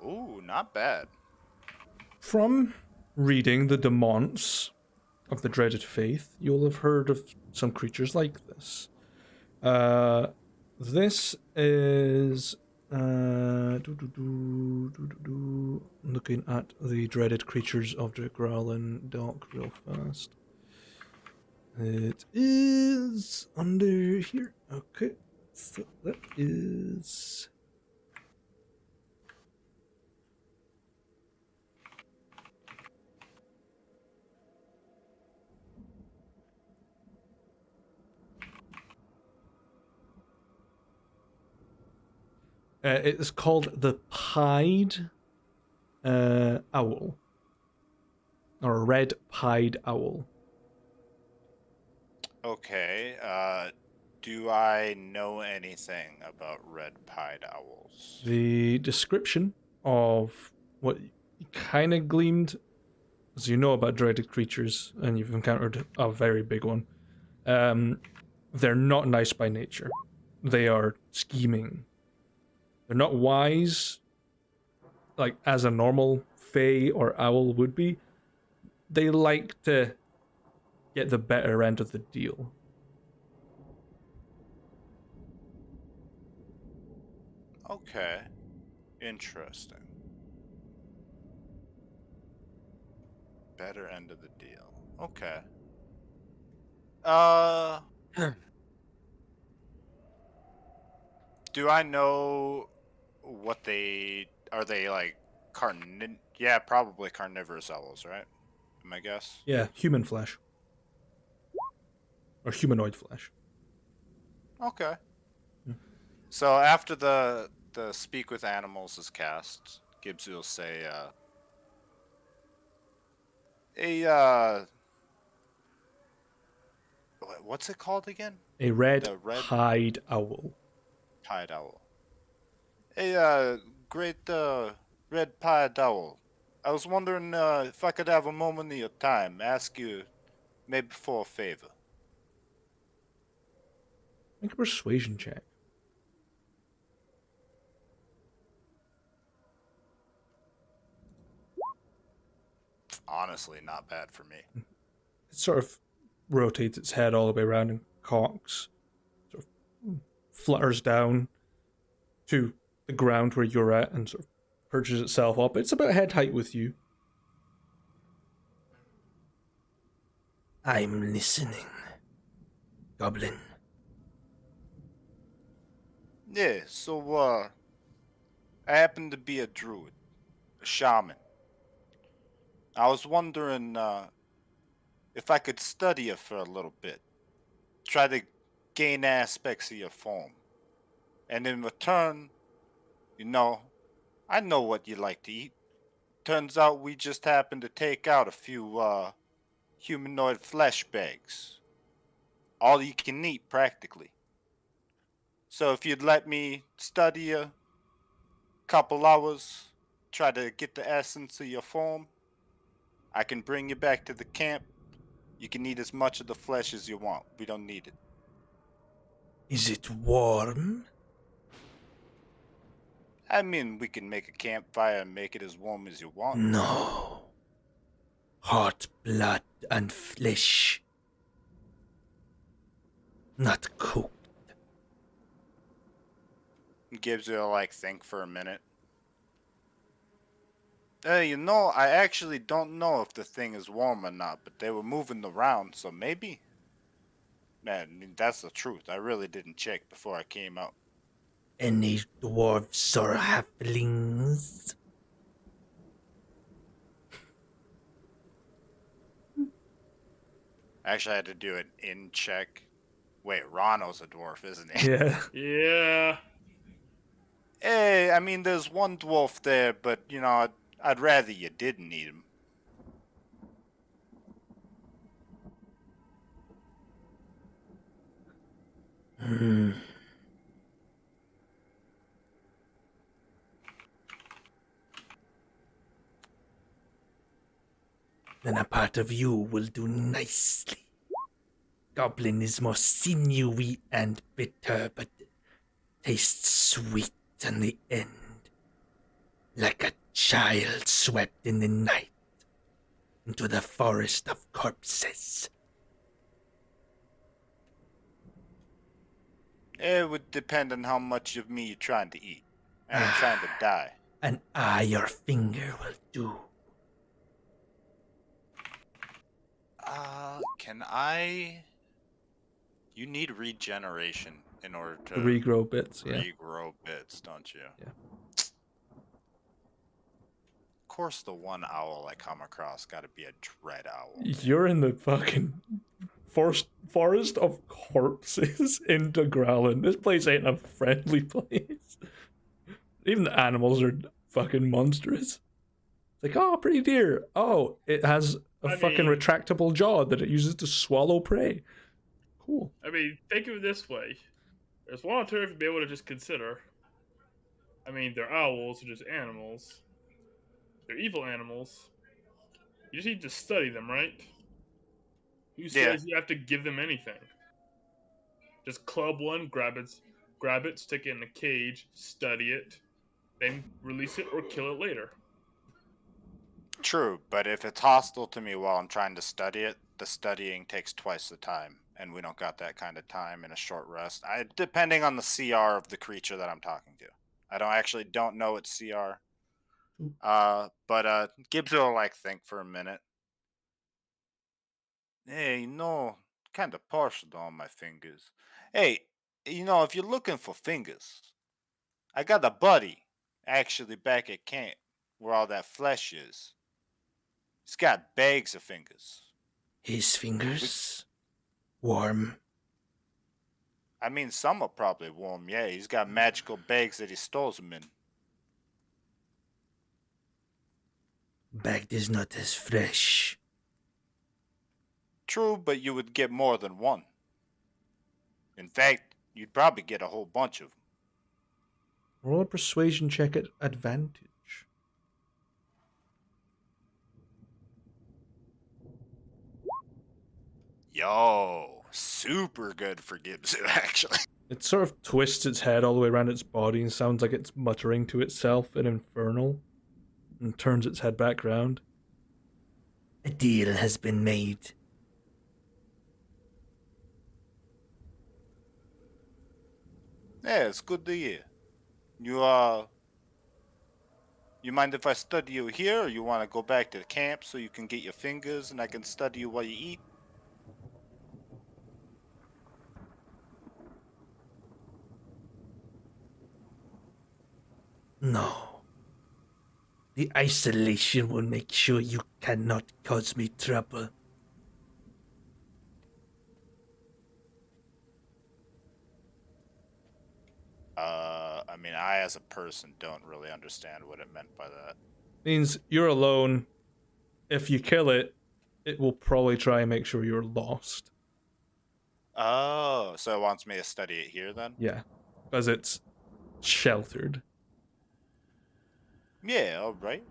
Ooh, not bad. From reading the Demons of the Dreaded Faith, you'll have heard of some creatures like this. This is looking at the dreaded creatures of the Growling Dock real fast. It is under here. Okay, so that is. It is called the Pied Owl. Or Red Pied Owl. Okay. Do I know anything about red-pied owls? The description of what kind of gleamed, as you know about dreaded creatures, and you've encountered a very big one, they're not nice by nature. They are scheming. They're not wise, like as a normal fae or owl would be. They like to get the better end of the deal. Okay. Interesting. Better end of the deal. Okay. Do I know what they are? They like Yeah, probably carnivorous owls, right? My guess. Yeah, human flesh. Or humanoid flesh. Okay. Yeah. So after the speak with animals is cast, Gibbs will say, what's it called again? A The red red- pied owl. Pied owl. Great red pied owl. I was wondering if I could have a moment of your time, ask you maybe for a favor. Make a persuasion check. Honestly, not bad for me. It sort of rotates its head all the way around and cocks. Sort of flutters down to the ground where you're at and sort of perches itself up. It's about head height with you. I'm listening, Goblin. Yeah, so I happen to be a druid, a shaman. I was wondering if I could study you for a little bit, try to gain aspects of your form, and in return, I know what you like to eat. Turns out we just happened to take out a few humanoid flesh bags, all you can eat practically. So if you'd let me study you a couple hours, try to get the essence of your form, I can bring you back to the camp. You can eat as much of the flesh as you want. We don't need it. Is it warm? I mean, we can make a campfire and make it as warm as you want. No. Hot blood and flesh. Not cooked. Gibbs will think for a minute. I actually don't know if the thing is warm or not, but they were moving around, so maybe. Man, I mean, that's the truth. I really didn't check before I came out. Any dwarves or halflings? Actually, I had to do an in check. Wait, Ronno's a dwarf, isn't he? Yeah. Yeah. Hey, I mean, there's one dwarf there, but, I'd rather you didn't eat him. Then a part of you will do nicely. Goblin is more sinewy and bitter, but tastes sweet in the end. Like a child swept in the night. into the forest of corpses. It would depend on how much of me you're trying to eat. And I'm trying to die. An eye your finger will do. Can I... You need regeneration in order to To regrow bits, yeah. regrow bits, don't you? Yeah. Of course, the one owl I come across got to be a dread owl. You're in the fucking forest of corpses in Growlin. This place ain't a friendly place. Even the animals are fucking monstrous. It's like, oh, pretty deer. Oh, it has a fucking retractable jaw that it uses to swallow prey. Cool. I mean, think of it this way. There's one alternative to be able to just consider. I mean, they're owls, they're just animals. They're evil animals. You just need to study them, right? Who says you have to give them anything? Just club one, grab it, stick it in a cage, study it, then release it or kill it later. True, but if it's hostile to me while I'm trying to study it, the studying takes twice the time, and we don't got that kind of time in a short rest. Depending on the CR of the creature that I'm talking to. I don't know its CR. But Gibbs will think for a minute. Hey, kind of partial on my fingers. Hey, if you're looking for fingers, I got a buddy actually back at camp where all that flesh is. He's got bags of fingers. His fingers? Warm. I mean, some are probably warm, yeah. He's got magical bags that he stores them in. Bagged is not as fresh. True, but you would get more than one. In fact, you'd probably get a whole bunch of them. Roll a persuasion check at advantage. Yo, super good for Gibson, actually. It sort of twists its head all the way around its body and sounds like it's muttering to itself in Infernal, and turns its head back round. A deal has been made. Yeah, it's good to hear. You mind if I study you here, or you want to go back to the camp so you can get your fingers and I can study you while you eat? No. The isolation will make sure you cannot cause me trouble. I as a person don't really understand what it meant by that. Means you're alone. If you kill it, it will probably try and make sure you're lost. Oh, so it wants me to study it here then? Yeah, because it's sheltered. Yeah, alright.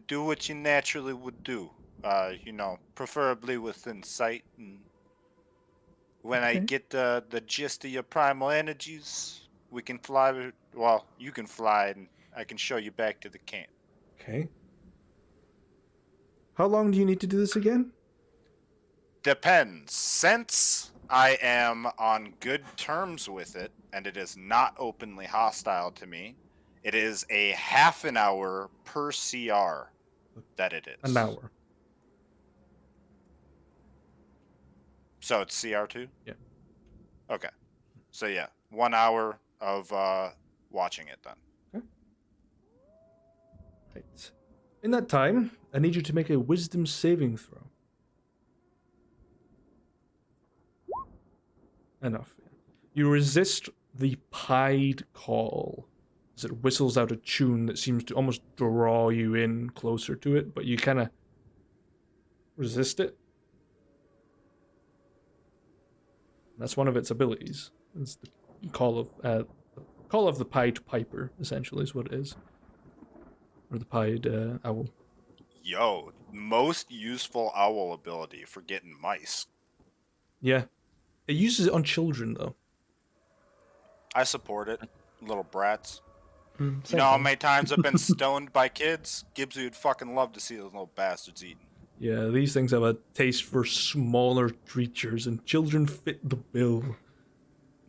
Do what you naturally would do. Preferably within sight. And when I get the gist of your primal energies, we can fly. Well, you can fly, and I can show you back to the camp. Okay. How long do you need to do this again? Depends. Since I am on good terms with it, and it is not openly hostile to me, it is a half an hour per CR that it is. An hour. So it's CR2? Yeah. Okay. So yeah, 1 hour of watching it then. Okay. Right. In that time, I need you to make a wisdom saving throw. Enough. You resist the pied call as it whistles out a tune that seems to almost draw you in closer to it, but you kind of resist it. That's one of its abilities. It's the call of the pied piper, essentially, is what it is. Or the pied owl. Yo, most useful owl ability for getting mice. Yeah. It uses it on children, though. I support it. Little brats. Mm, You same know how thing. many times I've been stoned by kids? Gibbs would fucking love to see those little bastards eating. Yeah, these things have a taste for smaller creatures, and children fit the bill.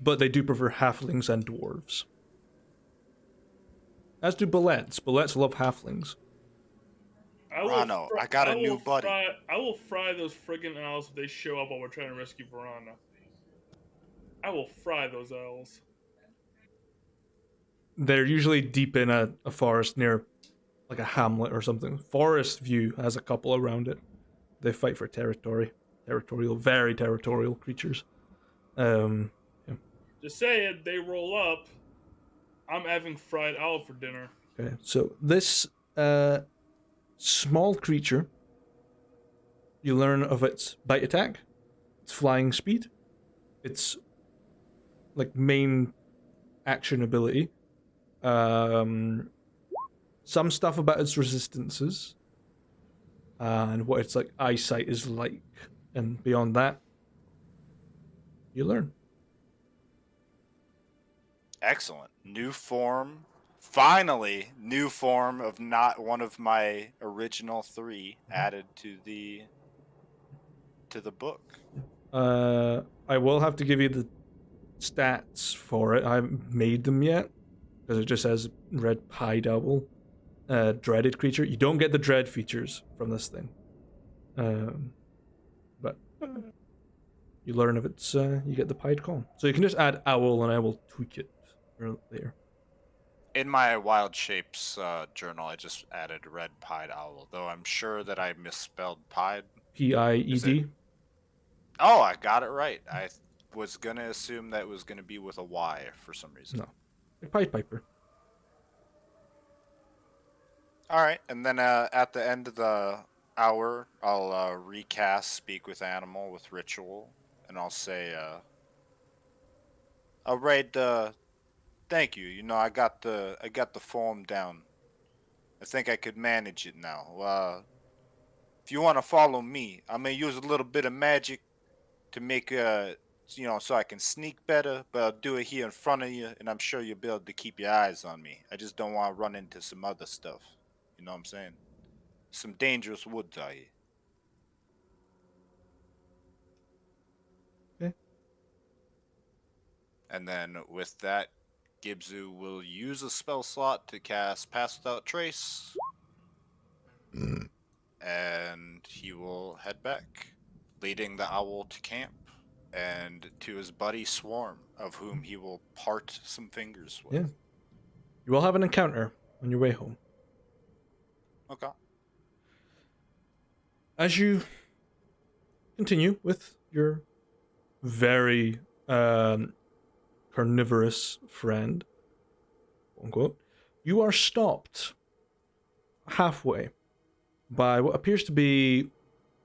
But they do prefer halflings and dwarves. As do bullets. Bullets love halflings. Rano, I got a new buddy. I will fry those friggin' owls if they show up while we're trying to rescue Vorhana. I will fry those owls. They're usually deep in a forest near like a hamlet or something. Forest View has a couple around it. They fight for territory. Territorial, very territorial creatures. Yeah. Just say it, they roll up. I'm having fried owl for dinner. Okay, so this small creature, you learn of its bite attack, its flying speed, its like main action ability, some stuff about its resistances, and what its like eyesight is like, and beyond that, you learn. Excellent. New form. Finally, new form of not one of my original 3 added to the book. I will have to give you the stats for it. I haven't made them yet because it just says red pie double, dreaded creature. You don't get the dread features from this thing, but you learn if it's you get the pied call. So you can just add owl, and I will tweak it for later. In my wild shapes journal, I just added red pied owl, though I'm sure that I misspelled pied. Pied. Oh, I got it right. I was gonna assume that it was gonna be with a Y for some reason. No, like Pied Piper. All right, and then at the end of the hour, I'll recast Speak with Animal with Ritual, and I'll say, "All right, thank you. You know, I got the form down. I think I could manage it now. If you want to follow me, I may use a little bit of magic to make so I can sneak better, but I'll do it here in front of you, and I'm sure you'll be able to keep your eyes on me. I just don't want to run into some other stuff. You know what I'm saying? Some dangerous woods out here." Okay. And then with that, Gibzu will use a spell slot to cast Pass Without Trace. And he will head back, leading the owl to camp and to his buddy Swarm, of whom he will part some fingers with. Yeah. You will have an encounter on your way home. Okay. As you continue with your very carnivorous friend, quote unquote, you are stopped halfway by what appears to be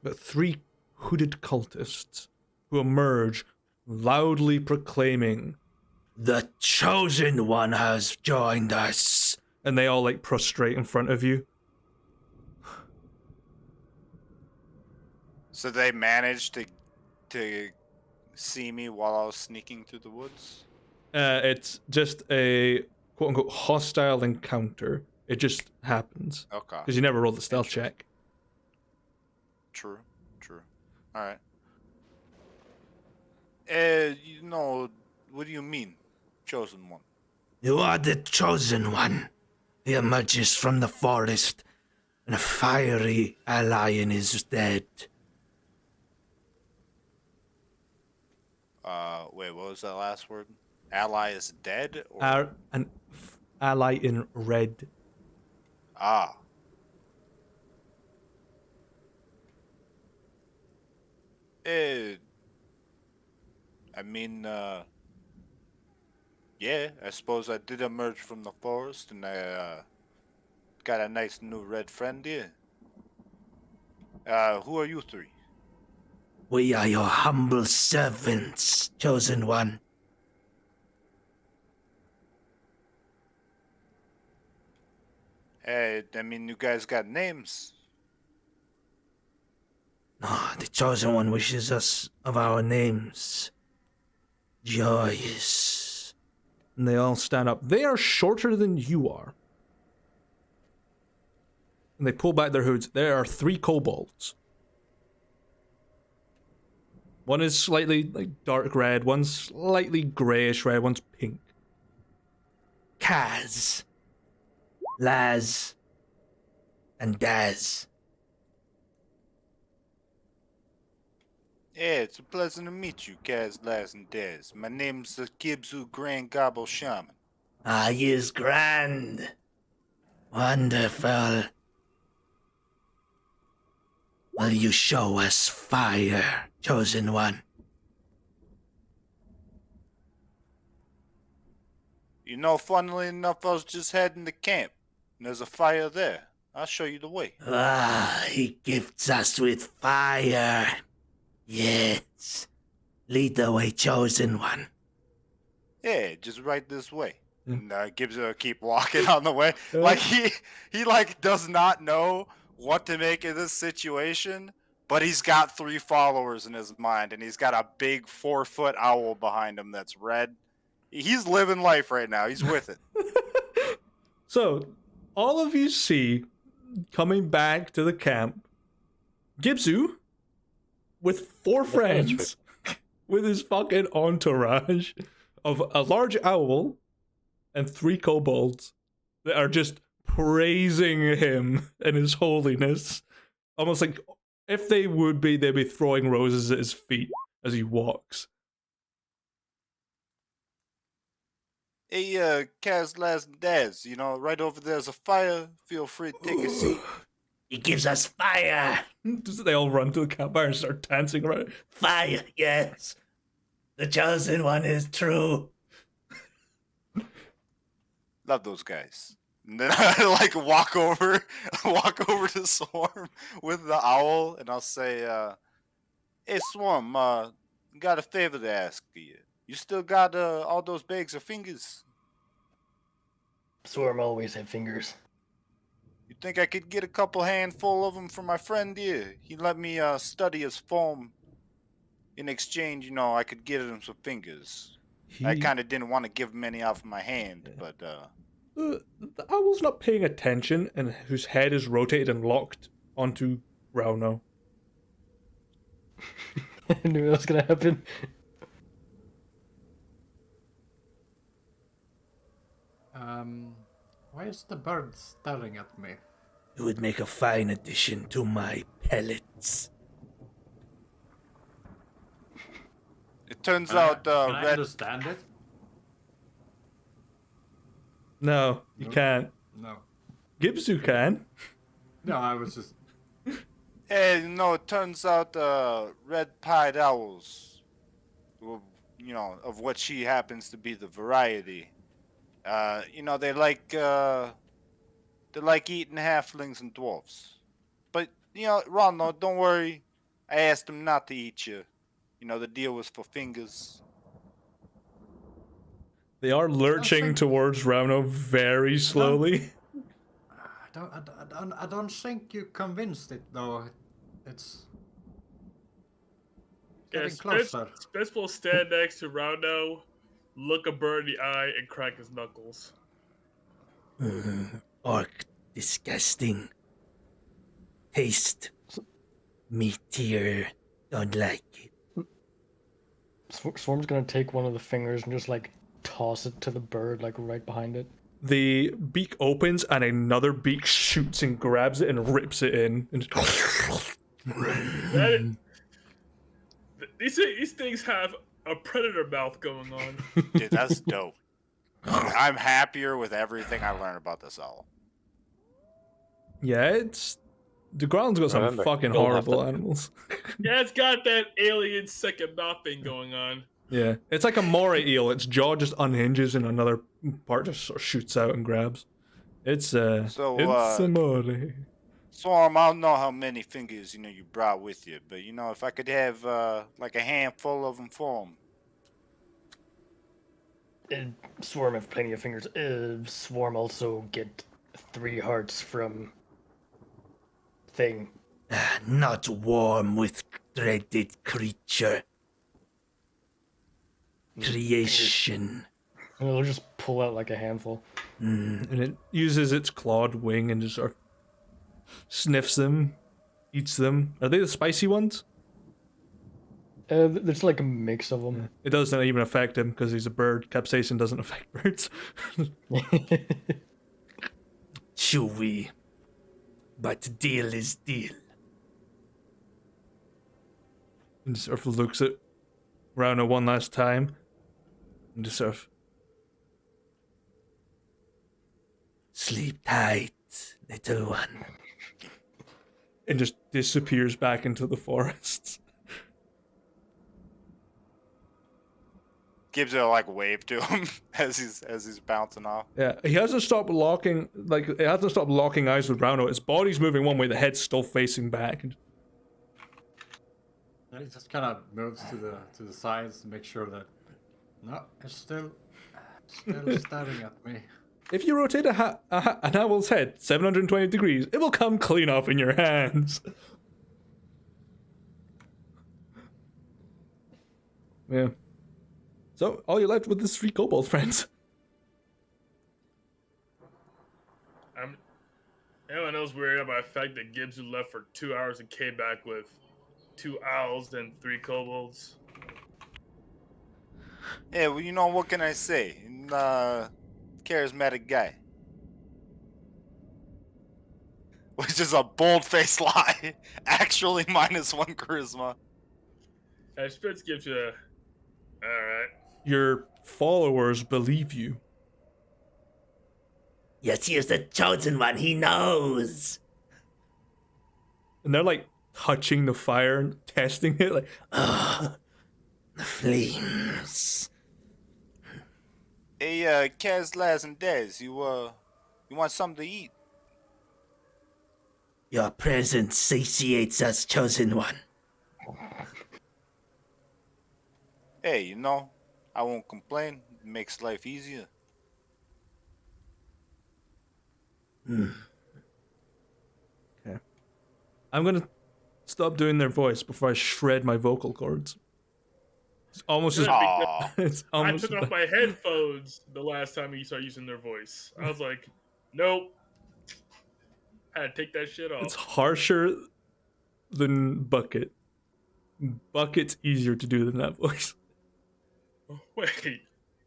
about 3 hooded cultists who emerge loudly proclaiming, "The Chosen One has joined us," and they all like prostrate in front of you. So they managed to see me while I was sneaking through the woods? It's just a quote-unquote hostile encounter. It just happens. Okay. Because you never rolled the stealth check. True. Alright. What do you mean, Chosen One? You are the Chosen One. He emerges from the forest, and a fiery alien is dead. Wait, what was that last word? Ally is dead? Or... An ally in red. Ah. I mean, yeah, I suppose I did emerge from the forest, and I got a nice new red friend here. Who are you 3? We are your humble servants, Chosen One. Hey, I mean, you guys got names. No, the Chosen One wishes us of our names. Joyous. And they all stand up. They are shorter than you are. And they pull back their hoods. There are 3 kobolds. One is slightly like dark red, one's slightly greyish red, one's pink. Kaz, Laz, and Daz. Yeah, it's a pleasure to meet you, Kaz, Laz, and Dez. My name's the Gibzu Grand Gobble Shaman. Ah, yes, grand. Wonderful. Will you show us fire, chosen one? You know, funnily enough, I was just heading to camp, and there's a fire there. I'll show you the way. Ah, he gifts us with fire. Yes. Lead the way, chosen one. Yeah, just right this way. And Gibzu keep walking on the way. Like he like does not know what to make of this situation, but he's got 3 followers in his mind, and he's got a big 4-foot owl behind him that's red. He's living life right now. He's with it. So, all of you see, coming back to the camp, Gibzu, with 4 friends, with his fucking entourage of a large owl and 3 kobolds that are just praising him and his holiness. Almost like if they would be, they'd be throwing roses at his feet as he walks. Hey, Kaz, Laz, and Daz, you know, right over there's a fire. Feel free to take a seat. He gives us fire. They all run to the campfire and start dancing around. Fire, yes. The chosen one is true. Love those guys. And then I like walk over to Swarm with the owl, and I'll say, "Hey, Swarm, got a favor to ask you. You still got all those bags of fingers? Swarm always have fingers. You think I could get a couple handful of them for my friend here? He let me study his form. In exchange, you know, I could get him some fingers. I kind of didn't want to give him any off my hand, but The owl's not paying attention, and whose head is rotated and locked onto Rauno. I knew that was gonna happen. Why is the bird staring at me? It would make a fine addition to my pellets. it turns out Can I Red. understand it? No, you can't. No. Gibzu can. No, I was just... Hey, no, it turns out red-pied owls, well, you know, of what she happens to be the variety. You know, they like eating halflings and dwarfs. But you know, Ron, don't worry. I asked them not to eat you. You know, the deal was for fingers. They are lurching towards Rauno very slowly. I don't think you convinced it, though. It's... getting closer. Spence will stand next to Roundo, look a bird in the eye, and crack his knuckles. Orc, disgusting. Taste meatier. Don't like it. Swarm's gonna take one of the fingers and just like toss it to the bird, like right behind it. The beak opens and another beak shoots and grabs it and rips it in. And These things have a predator mouth going on. Dude, that's dope. I'm happier with everything I learned about this owl. yeah, it's... The ground's got some Remember, fucking you'll have horrible to- animals. Yeah, it's got that alien second mouth thing going on. Yeah, it's like a moray eel. Its jaw just unhinges and another part just sort of shoots out and grabs. It's it's a moray. Swarm, I don't know how many fingers you brought with you, but if I could have like a handful of them for him. Swarm have plenty of fingers. Swarm also get 3 hearts from thing. Not warm with dreaded creature. Creation. And it'll just pull out like a handful. And it uses its clawed wing and just sort of sniffs them, eats them. Are they the spicy ones? There's like a mix of them. It doesn't even affect him because he's a bird. Capsaicin doesn't affect birds. Chewy. But deal is deal. And just sort of looks at Rana one last time. And just sort of, Sleep tight, little one. and just disappears back into the forests. Gives it a like wave to him as he's bouncing off. Yeah, he hasn't stopped locking, like, it hasn't stopped locking eyes with Rano. His body's moving one way, the head's still facing back. And he just kind of moves to the sides to make sure that no, it's still staring at me. If you rotate an owl's head 720 degrees, it will come clean off in your hands. Yeah. So, all you're left with is 3 kobold friends. Anyone else worried about the fact that Gibbs left for 2 hours and came back with 2 owls and 3 kobolds? Yeah, well, you know, what can I say? Charismatic guy. Which is a bold-faced lie. Actually, -1 charisma. Spitz gives you a... Alright. Your followers believe you. Yes, he is the chosen one, he knows. And they're like touching the fire and testing it, like, The flames. Hey, Kaz, Laz, and Dez, you want something to eat? Your presence satiates us, chosen one. Hey, you know, I won't complain. It makes life easier. okay. I'm gonna stop doing their voice before I shred my vocal cords. It's almost as... Aw. It's I almost took off my headphones the last time you started using their voice. I was like, nope. Had to take that shit It's off. harsher than Bucket. Bucket's easier to do than that voice. Wait,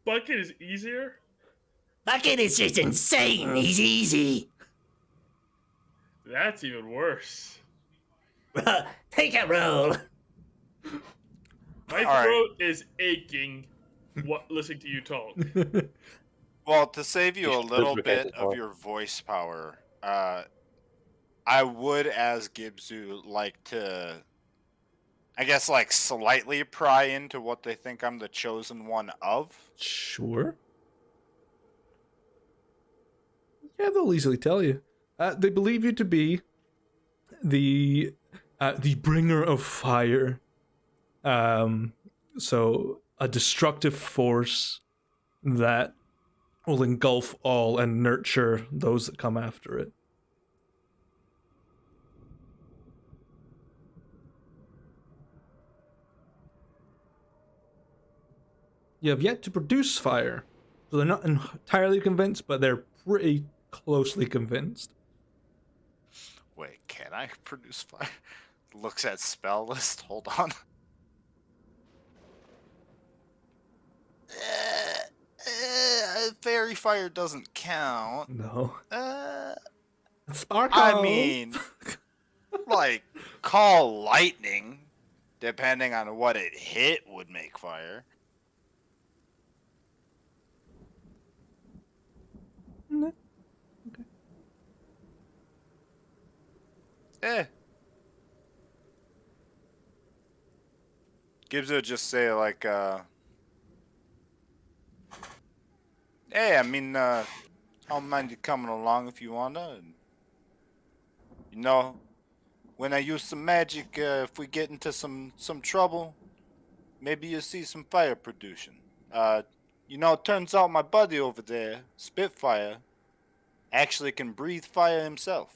Bucket is easier? Bucket is just insane, he's easy. That's even worse. Take a roll. My throat is aching listening to you talk. Well, to save you a should little lubricate bit it of more. your voice power, I would, as Gibzu, like to, I guess, like, slightly pry into what they think I'm the chosen one of. Sure. Yeah, they'll easily tell you. They believe you to be the bringer of fire. So a destructive force that will engulf all and nurture those that come after it. You have yet to produce fire, so they're not entirely convinced, but they're pretty closely convinced. Wait, can I produce fire? Looks at spell list. Hold on. Fairy fire doesn't count. No. Uh, Sparkle! I mean, like, call lightning, depending on what it hit, would make fire. No. Okay. Gibbs would just say, like, hey, I mean, I don't mind you coming along if you wanna. And, you know, when I use some magic, if we get into some trouble, maybe you'll see some fire production. You know, it turns out my buddy over there, Spitfire, actually can breathe fire himself.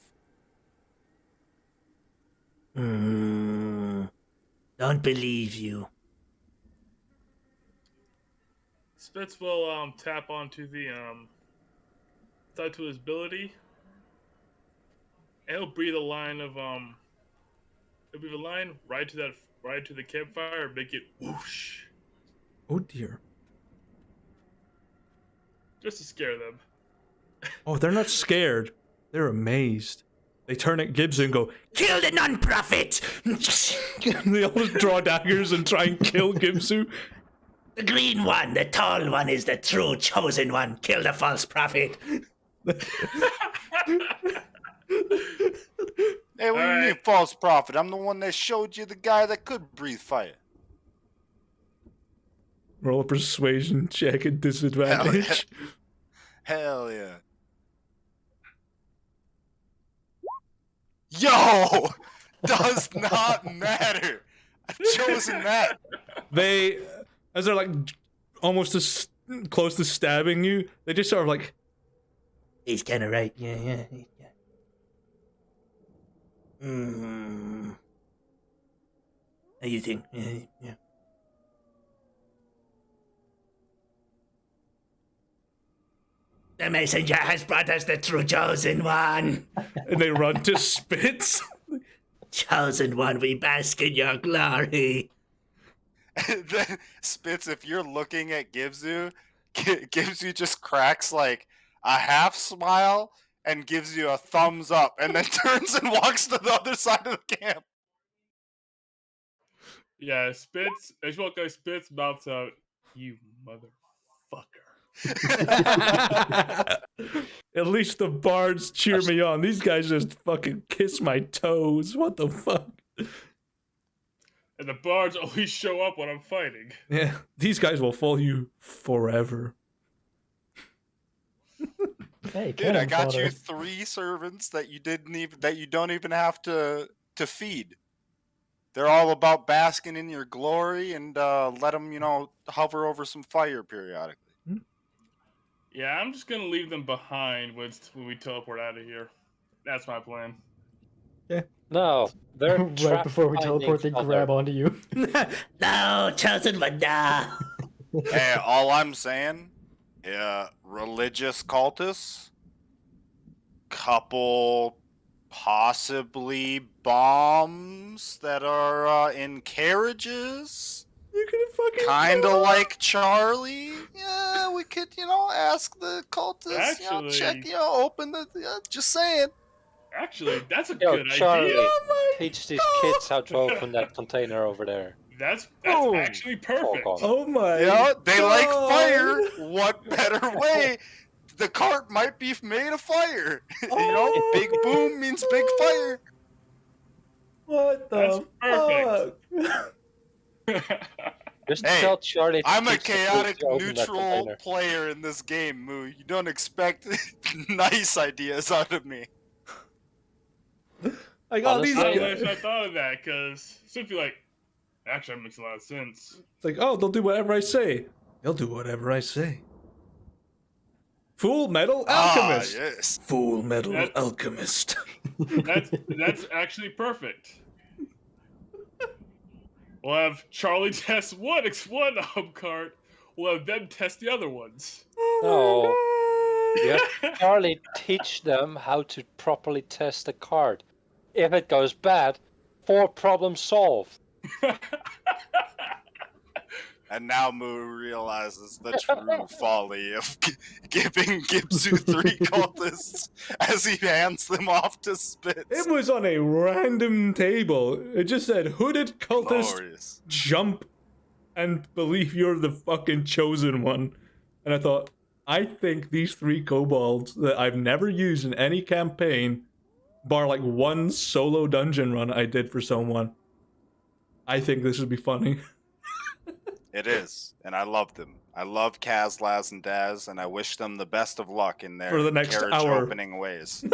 Don't believe you. Spitz will tap onto the tied to his ability, and he'll breathe a line of It'll be the line right to the campfire, make it whoosh, Oh dear. just to scare them. Oh, they're not scared. They're amazed. They turn at Gibbs and go, Kill the non-prophet! they all draw daggers and try and kill Gibsu. The green one, the tall one, is the true chosen one. Kill the false prophet. Hey, what do you mean, false prophet? I'm the one that showed you the guy that could breathe fire. Roll a persuasion check at disadvantage. Hell yeah. Yo! Does not matter. I've chosen that. They, as they're like almost as close to stabbing you, they just sort of like, He's kind of right. Yeah. How you think? Yeah. The messenger has brought us the true chosen one. and they run to Spitz. Chosen one, we bask in your glory. Then Spitz, if you're looking at Gibsu, Gibsu just cracks like a half smile and gives you a thumbs up, and then turns and walks to the other side of the camp. Yeah, Spitz. As you walk out, Spitz mouths out, "You motherfucker." At least the bards cheer me on. These guys just fucking kiss my toes. What the fuck? And the bards always show up when I'm fighting. Yeah, these guys will follow you forever. Hey, Dude, I cannon got fodder. you 3 servants that you don't even have to feed. They're all about basking in your glory and let them, hover over some fire periodically. Yeah, I'm just gonna leave them behind when we teleport out of here. That's my plan. No, they're Right trapped before we behind teleport, they each other. grab onto you. No, chosen one, no. Hey, all I'm saying, religious cultists, couple possibly bombs that are in carriages, You can fucking kind of like Charlie. Yeah, we could, ask the cultists, Actually- check, open the, just saying. Actually, that's a Yo, good Charlie, idea. teach these kids how to open that container over there. That's Boom. actually perfect. Fuck off. Oh my. Yeah, they like God. fire. What better way? The cart might be made of fire. Oh Big boom means big fire. What the That's fuck? Just Hey, tell Charlie to I'm a teach the kids chaotic to open that neutral container. player in this game, Moo. You don't expect nice ideas out of me. I got these I Honestly- guys. wish I thought of that, because simply like, actually, that makes a lot of sense. It's like, oh, they'll do whatever I say. They'll do whatever I say. Full Metal Alchemist. Ah, yes. Full Metal That- Alchemist. That's actually perfect. We'll have Charlie test one hub card. We'll have them test the other ones. No. Yeah, Charlie, teach them how to properly test a card. If it goes bad, 4 problems solved. And now Moo realizes the true folly of giving Gibsu 3 cultists as he hands them off to Spitz. It was on a random table. It just said, hooded cultist, Glorious. jump and believe you're the fucking chosen one. And I thought, I think these 3 kobolds that I've never used in any campaign, bar like one solo dungeon run I did for someone, I think this would be funny. It is, and I love them. I love Kaz, Laz, and Daz, and I wish them the best of luck in their For the next carriage hour. opening ways.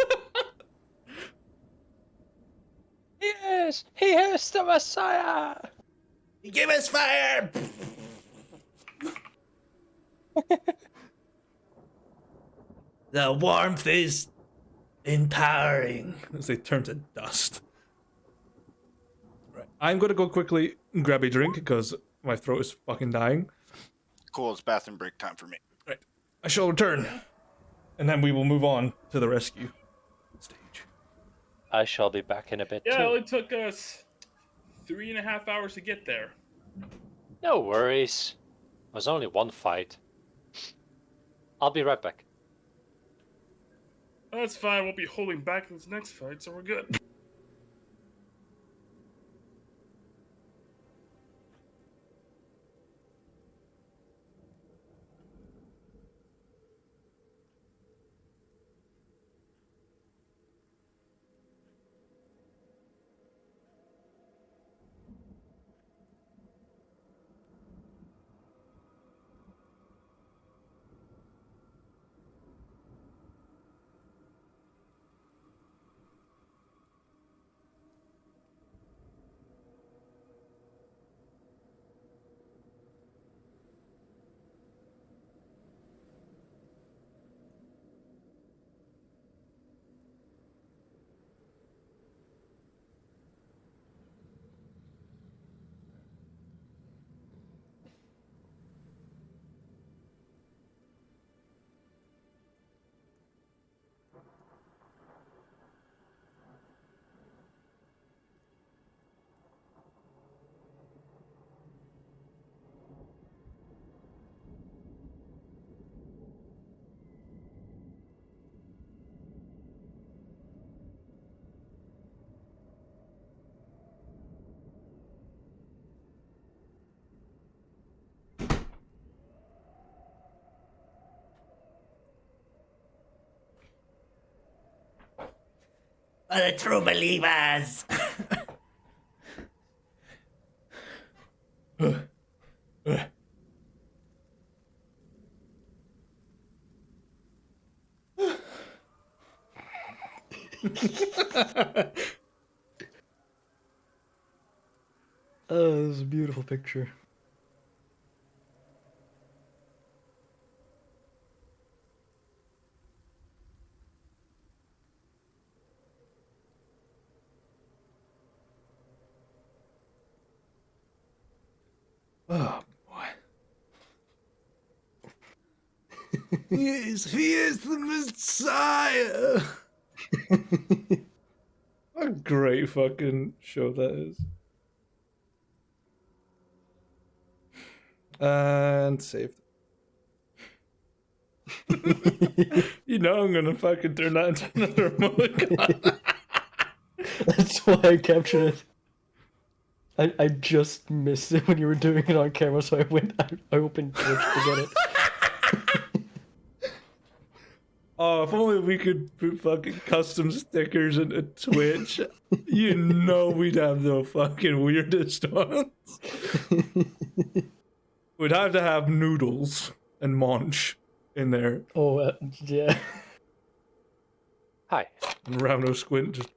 Yes, he is the Messiah. Give us fire! The warmth is empowering. As they turn to dust. Right. I'm gonna go quickly and grab a drink because my throat is fucking dying. Cool, it's bathroom break time for me. I shall return, and then we will move on to the rescue stage. I shall be back in a bit Yeah, it too. only took us 3.5 hours to get there. No worries. It was only one fight. I'll be right back. That's fine. We'll be holding back this next fight, so we're good. For the true believers. Oh, this is a beautiful picture. Oh boy. Yes, he is the Messiah. What a great fucking show that is. And saved. You know I'm gonna fucking turn that into another mulligan. That's why I captured it. I just missed it when you were doing it on camera, so I opened Twitch to get it. Oh, if only we could put fucking custom stickers into Twitch. You know we'd have the fucking weirdest ones. We'd have to have Noodles and Munch in there. Oh, yeah. Hi. And Rauno Squint just...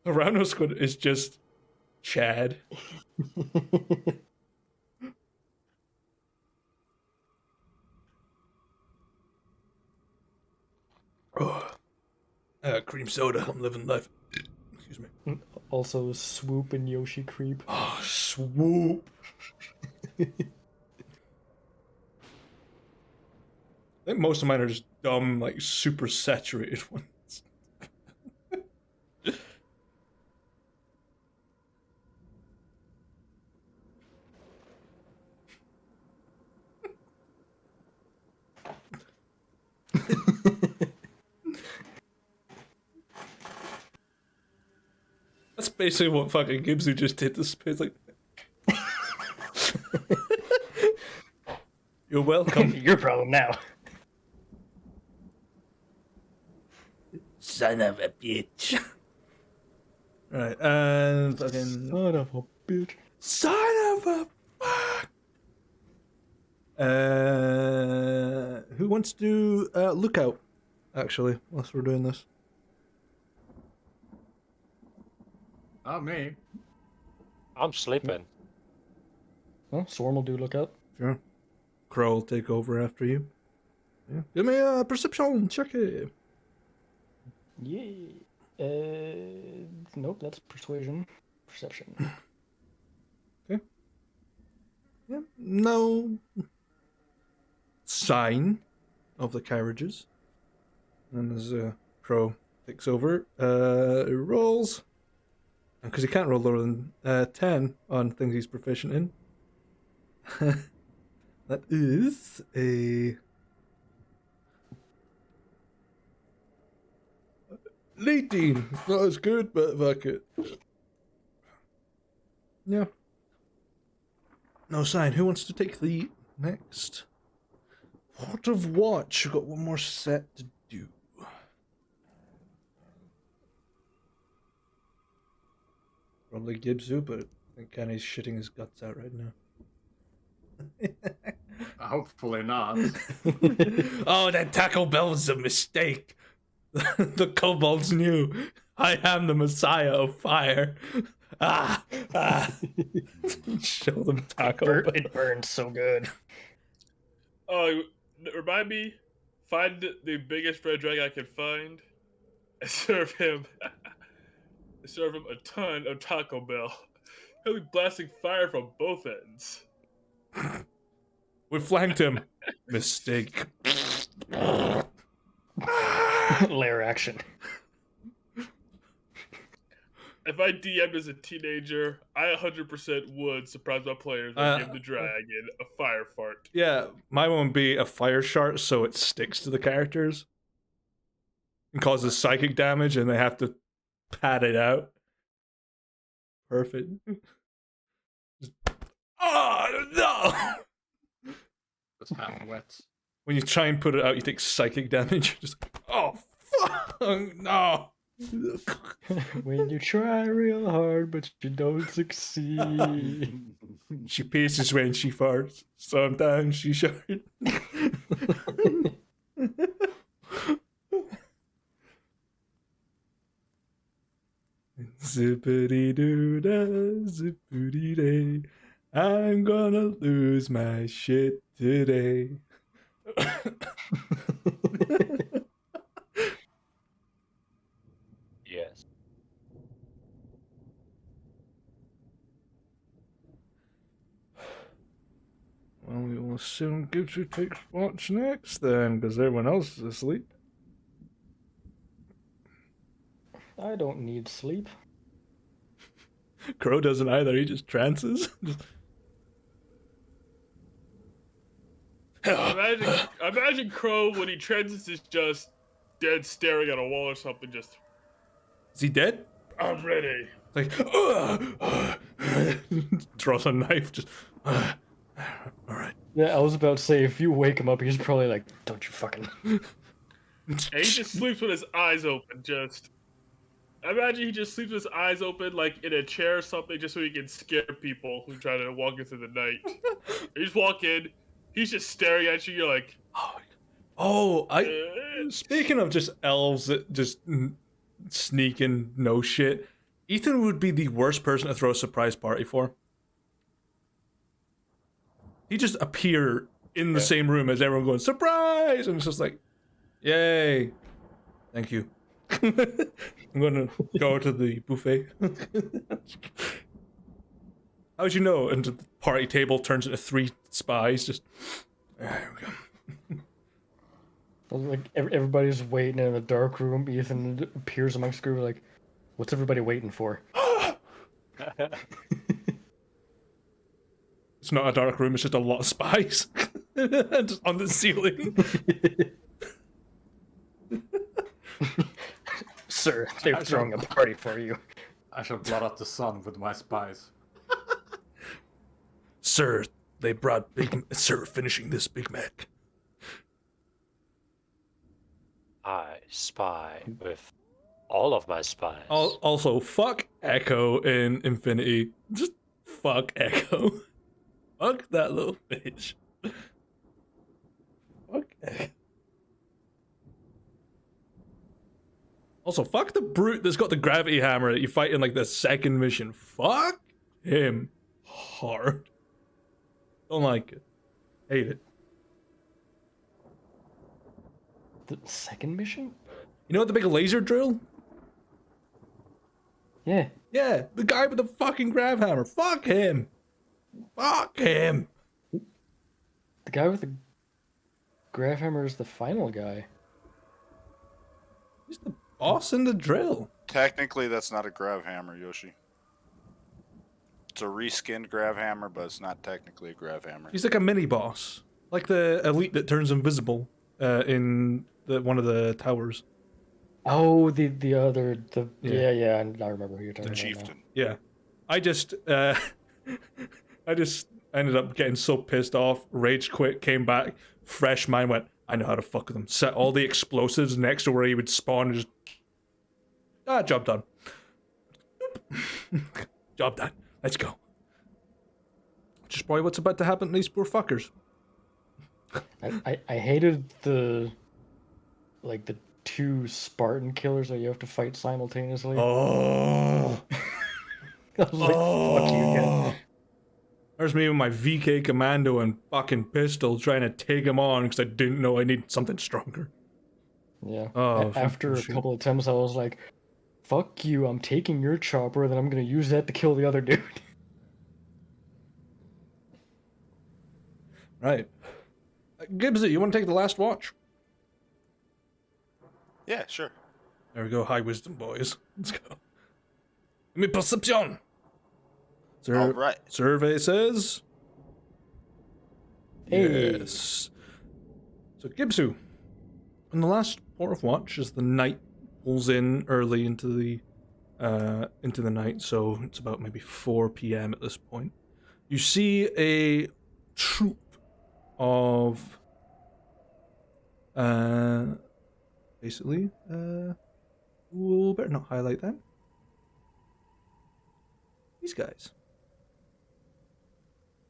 Rauno Squint is just Chad. Oh. Cream soda, I'm living life. Excuse me. Also, Swoop and Yoshi Creep. Oh, swoop. I think most of mine are just dumb, like, super saturated ones. That's basically what fucking Gibbsy just did to Space. Like, you're welcome. Your problem now. Son of a bitch. Right, and fucking... Son of a bitch. Son of a fuck! Who wants to do lookout, actually, whilst we're doing this? Not me. I'm sleeping. Well, Swarm will do lookout. Sure. Crow will take over after you. Yeah. Give me a perception check it. Yeah. Nope, that's persuasion. Perception. Yeah, Yeah, no sign of the carriages. And as Crow takes over, it rolls. Because he can't roll lower than 10 on things he's proficient in. That is a 18. Not as good, but fuck it. Yeah. No sign. Who wants to take the next? What of Watch? We've got one more set to do. Probably Gibsu, but I think Kenny's shitting his guts out right now. Hopefully not. Oh, that Taco Bell was a mistake. The kobolds knew. I am the Messiah of fire. Show them Taco Bell. It burns so good. Oh, remind me, find the biggest red dragon I can find, and serve him a ton of Taco Bell. He'll be blasting fire from both ends. We flanked him. Mistake. Lair action. If I DM'd as a teenager, I 100% would surprise my players and give the dragon a fire fart. Yeah, my one would be a fire shard so it sticks to the characters and causes psychic damage and they have to pad it out. Perfect. Oh, no! It's half wet. When you try and put it out, you take psychic damage. Just, oh, fuck, no! When you try real hard, but you don't succeed. She pisses when she farts. Sometimes she shart. Zippity doo da, zippity day. I'm gonna lose my shit today. Yes. Well, we will assume Gibson takes watch next then, because everyone else is asleep. I don't need sleep. Crow doesn't either, he just trances. Imagine Crow when he trances is just dead staring at a wall or something, just, Is he dead? I'm ready. Like, draws a knife, just, alright. Yeah, I was about to say, if you wake him up, he's probably like, don't you fucking... And he just sleeps with his eyes open, just... Imagine he just sleeps with his eyes open, like, in a chair or something, just so he can scare people who try to walk in through the night. You just walk in, he's just staring at you, you're like... Oh, speaking of just elves that just sneak and know shit, Ethan would be the worst person to throw a surprise party for. He just appear in the same room as everyone going, surprise! And it's just like, yay. Thank you. I'm gonna go to the buffet. How'd you know? And the party table turns into 3 spies, just, there we go. Like, everybody's waiting in the dark room. Ethan appears amongst the group like, what's everybody waiting for? It's not a dark room, it's just a lot of spies. Just on the ceiling. Sir, they're throwing a party for you. I shall blot out the sun with my spies. Sir, they brought Sir, finishing this Big Mac. I spy with all of my spies. Also, fuck Echo in Infinity. Just fuck Echo. Fuck that little bitch. Fuck Echo. Also, fuck the brute that's got the gravity hammer that you fight in like the second mission. Fuck him hard. Don't like it. Hate it. The second mission? You know what the big laser drill? Yeah. Yeah, the guy with the fucking grav hammer. Fuck him. Fuck him. The guy with the grab hammer is the final guy. He's the boss in the drill. Technically, that's not a grav hammer, Yoshi. It's a reskinned grav hammer, but it's not technically a grav hammer. He's like a mini boss, like the elite that turns invisible in one of the towers. Oh, the other Yeah. yeah, I remember who you're talking The about. chieftain. Yeah, I just ended up getting so pissed off, rage quit, came back, fresh mind, went, I know how to fuck with him. Set all the explosives next to where he would spawn and just job done. Job done. Let's go. Just probably what's about to happen to these poor fuckers. I hated the two Spartan killers that you have to fight simultaneously. Oh. I was like, fuck you again. There's me with my VK commando and fucking pistol trying to take him on because I didn't know I needed something stronger. Yeah. Oh, After a shit. couple attempts, I was like, fuck you, I'm taking your chopper, then I'm gonna use that to kill the other dude. Right. Gibbsy, you want to take the last watch? Yeah, sure. There we go, high wisdom, boys. Let's go. Give me perception. All right. Survey says... Hey. Yes. So, Gibsu, on the last port of watch, as the night pulls in early into the night, so it's about maybe 4 p.m. at this point, you see a troop of basically we'll better not highlight them. These guys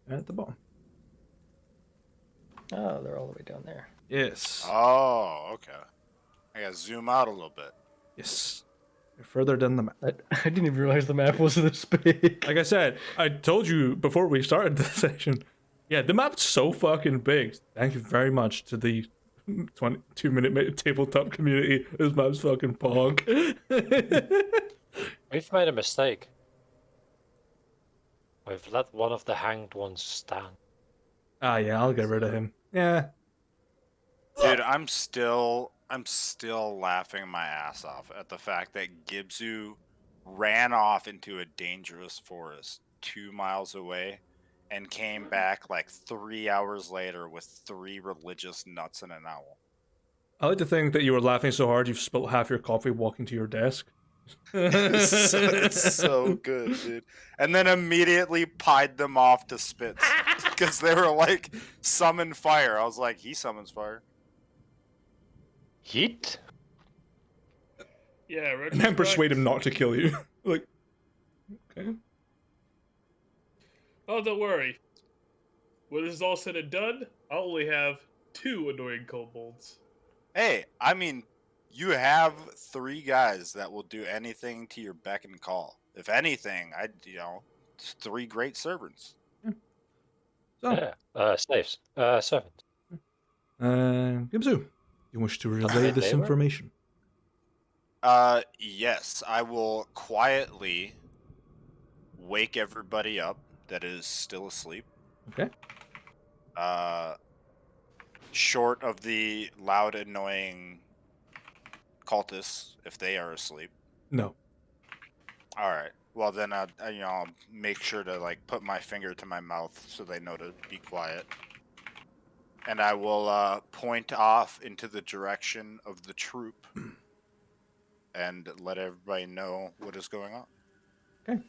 at the bottom. Oh, they're all the way down there. Yes. Oh, okay. I gotta zoom out a little bit. Yes. They're further down the map. I didn't even realize the map was this big. Like I said, I told you before we started the session. Yeah, the map's so fucking big. Thank you very much to the 22-minute tabletop community. This map's fucking pog. We've made a mistake. We've let one of the hanged ones stand. Ah, yeah, I'll get rid of him. Yeah. Dude, I'm still laughing my ass off at the fact that Gibsu ran off into a dangerous forest 2 miles away and came back like 3 hours later with 3 religious nuts and an owl. I like to think that you were laughing so hard you've spilt half your coffee walking to your desk. It's so good, dude. And then immediately pied them off to spits because they were like, summon fire. I was like, he summons fire. Yeet? Yeah, And then persuade him not to kill you. Like, okay. Oh, don't worry. When this is all said and done, I'll only have 2 annoying kobolds. Hey, I mean, you have 3 guys that will do anything to your beck and call. If anything, it's 3 great servants. So, Yeah. Slaves. Servants. Gibsu, you wish to relay this Labor? information? Yes, I will quietly wake everybody up that is still asleep. Okay. Short of the loud, annoying cultists, if they are asleep. No. All right. Well, then I'll make sure to like put my finger to my mouth so they know to be quiet. And I will point off into the direction of the troop and let everybody know what is going on. Okay.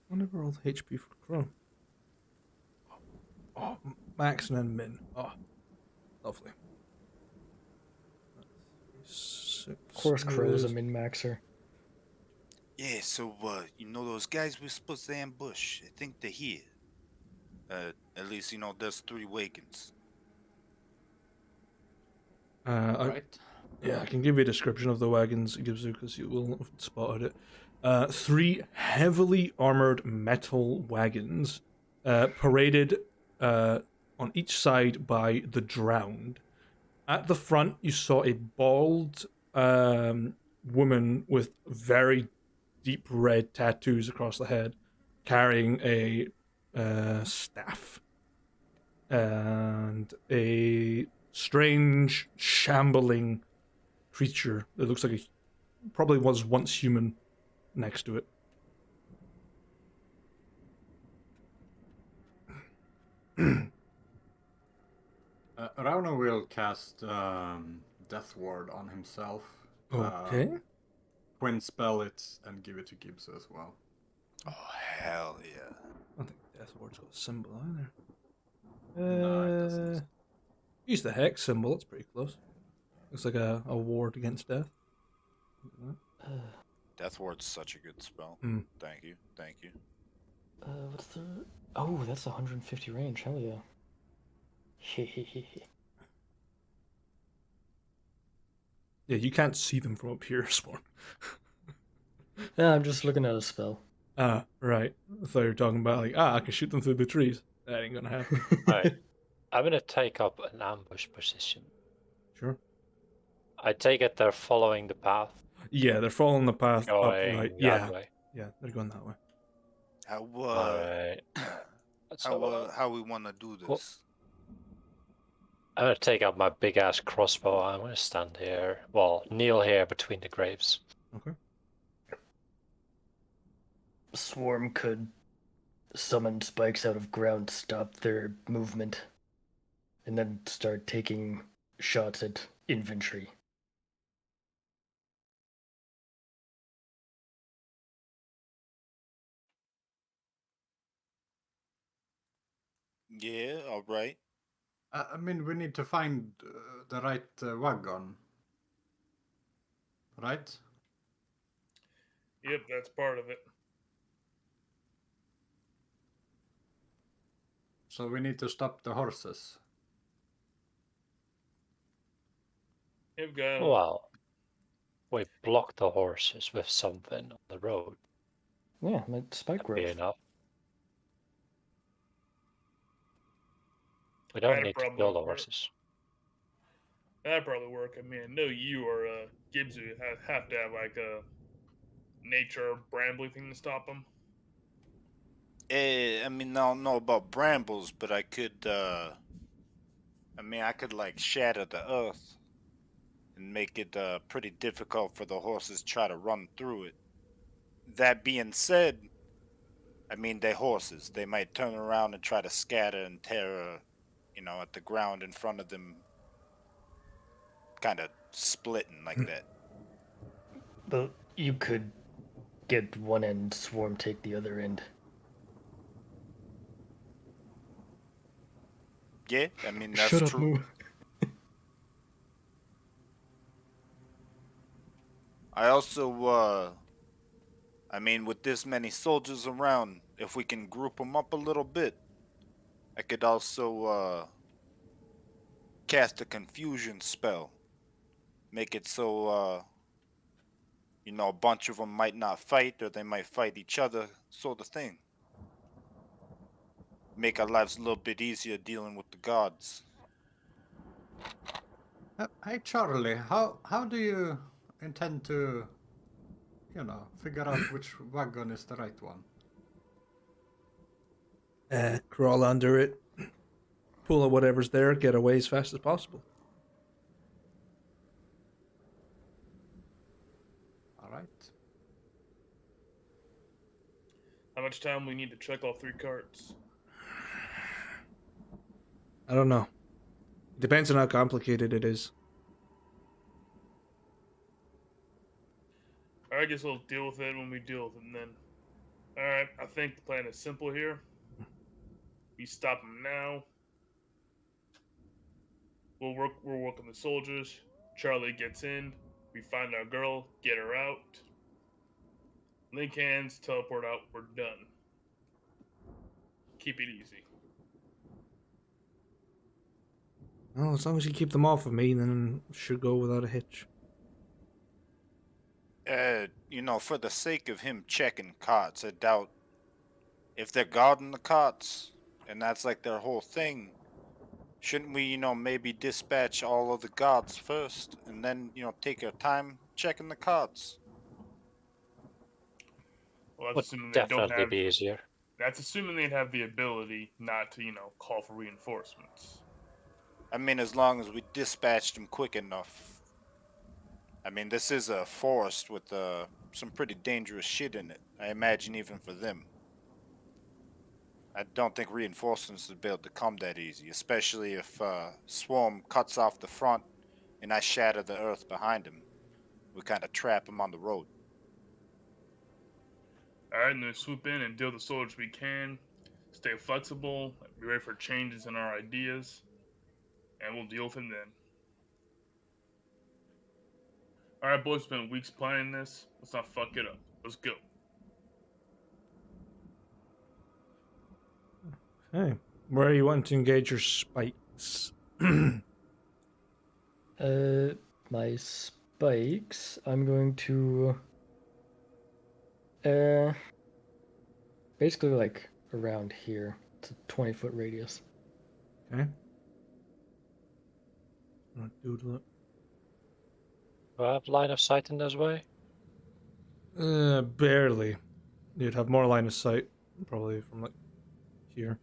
Whenever all the HP for Chrome. Oh, max and then min. Oh, lovely. Of course, Crow's a min-maxer. Yeah, so, those guys we're supposed to ambush, I think they're here. At least, there's 3 wagons. Right. Yeah, I can give you a description of the wagons it gives you because you will have spotted it. 3 heavily armored metal wagons paraded on each side by the drowned. At the front, you saw a bald woman with very deep red tattoos across the head, carrying a staff. And a strange, shambling creature that looks like probably was once human next to it. Rauno will cast Death Ward on himself. Okay. Twin spell it and give it to Gibbs as well. Oh, hell yeah. I don't think Death Ward's got a symbol either. No, it doesn't. Use the hex symbol, it's pretty close. Looks like a ward against death. Death Ward's such a good spell. Mm. Thank you. Thank you. What's the... Oh, that's 150 range. Hell yeah. Yeah, you can't see them from up here, Swarm. Yeah, I'm just looking at a spell. Ah, right. I thought you were talking about like, I can shoot them through the trees. That ain't gonna happen. Right. I'm gonna take up an ambush position. Sure. I take it they're following the path. Yeah, they're following the path up Going right. that Yeah. way. Yeah, they're going that way. How Alright. how we want to do this? Cool. I'm gonna take out my big ass crossbow. I'm gonna stand here. Well, kneel here between the graves. Okay. Swarm could summon spikes out of ground, stop their movement, and then start taking shots at infantry. Yeah, all right. I mean, we need to find the right wagon. Right? Yep, that's part of it. So we need to stop the horses. You've got Well, we block the horses with something on the road. Yeah, like spike That'd be growth. enough. We I don't had a need to problem kill with the it. horses. that'd probably work. I mean, I know you or Gibbs would have to have like a nature brambly thing to stop them. I mean, I don't know about brambles, but I could like shatter the earth and make it pretty difficult for the horses to try to run through it. That being said, I mean, they're horses. They might turn around and try to scatter and tear, at the ground in front of them, kind of splitting like that. But you could get one end, Swarm take the other end. Yeah, I mean, that's Shut up, true. Moo. I also, I mean, with this many soldiers around, if we can group them up a little bit, I could also, cast a confusion spell. Make it so, a bunch of them might not fight, or they might fight each other, sort of thing. Make our lives a little bit easier dealing with the gods. Hey Charlie, how do you intend to, figure out which wagon is the right one? Crawl under it, pull out whatever's there, get away as fast as possible. All right. How much time we need to check all 3 carts? I don't know. Depends on how complicated it is. I guess we'll deal with it when we deal with them then. Alright, I think the plan is simple here. We stop them now. We'll work on the soldiers. Charlie gets in. We find our girl, get her out. Link hands, teleport out, we're done. Keep it easy. Well, as long as you keep them off of me, then it should go without a hitch. For the sake of him checking carts, I doubt if they're guarding the carts, and that's like their whole thing, shouldn't we, maybe dispatch all of the guards first, and then, take our time checking the carts? Well, that's Would assuming they don't definitely have. be easier. That's assuming they'd have the ability not to, call for reinforcements. I mean, as long as we dispatched them quick enough. I mean, this is a forest with some pretty dangerous shit in it. I imagine even for them. I don't think reinforcements would be able to come that easy, especially if Swarm cuts off the front and I shatter the earth behind him. We kind of trap him on the road. Alright, and then swoop in and deal with the soldiers we can. Stay flexible, be ready for changes in our ideas, and we'll deal with him then. Alright, boys, it's been weeks planning this. Let's not fuck it up. Let's go. Okay. Where you want to engage your spikes? My spikes, I'm going to basically like around here. It's a 20-foot radius. Okay. I'll doodle it. Do I have line of sight in this way? Barely. You'd have more line of sight, probably from like here.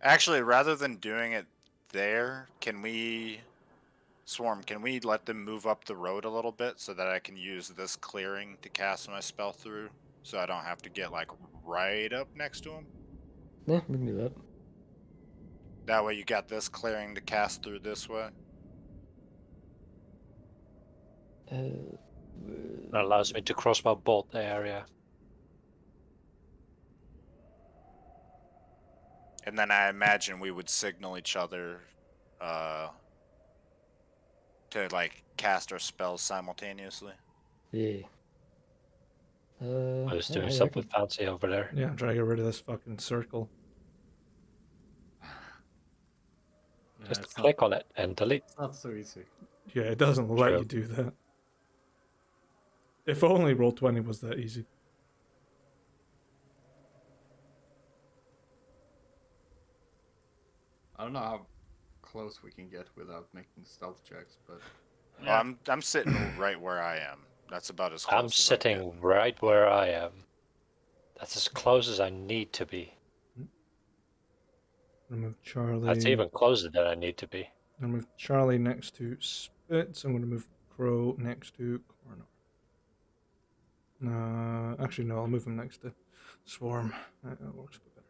Actually, rather than doing it there, Swarm, can we let them move up the road a little bit so that I can use this clearing to cast my spell through? So I don't have to get, like, right up next to them? Yeah, we can do that. That way you got this clearing to cast through this way? That allows me to crossbow bolt the area. And then I imagine we would signal each other to, like, cast our spells simultaneously. Yeah. I was doing hey, I something can... fancy over there. Yeah, I'm trying to get rid of this fucking circle. Yeah, Just it's click on it and delete. It's not so easy. Yeah, it doesn't let True. you do that. If only Roll20 was that easy. I don't know how close we can get without making stealth checks, but Yeah. Well, I'm sitting right where I am. That's about as close I'm as sitting right where I am. That's as close as I need to be. Remove Charlie. That's even closer than I need to be. I'm gonna move Charlie next to Spitz. I'm gonna move Crow next to Corner. Actually, no, I'll move him next to Swarm. That works a bit better.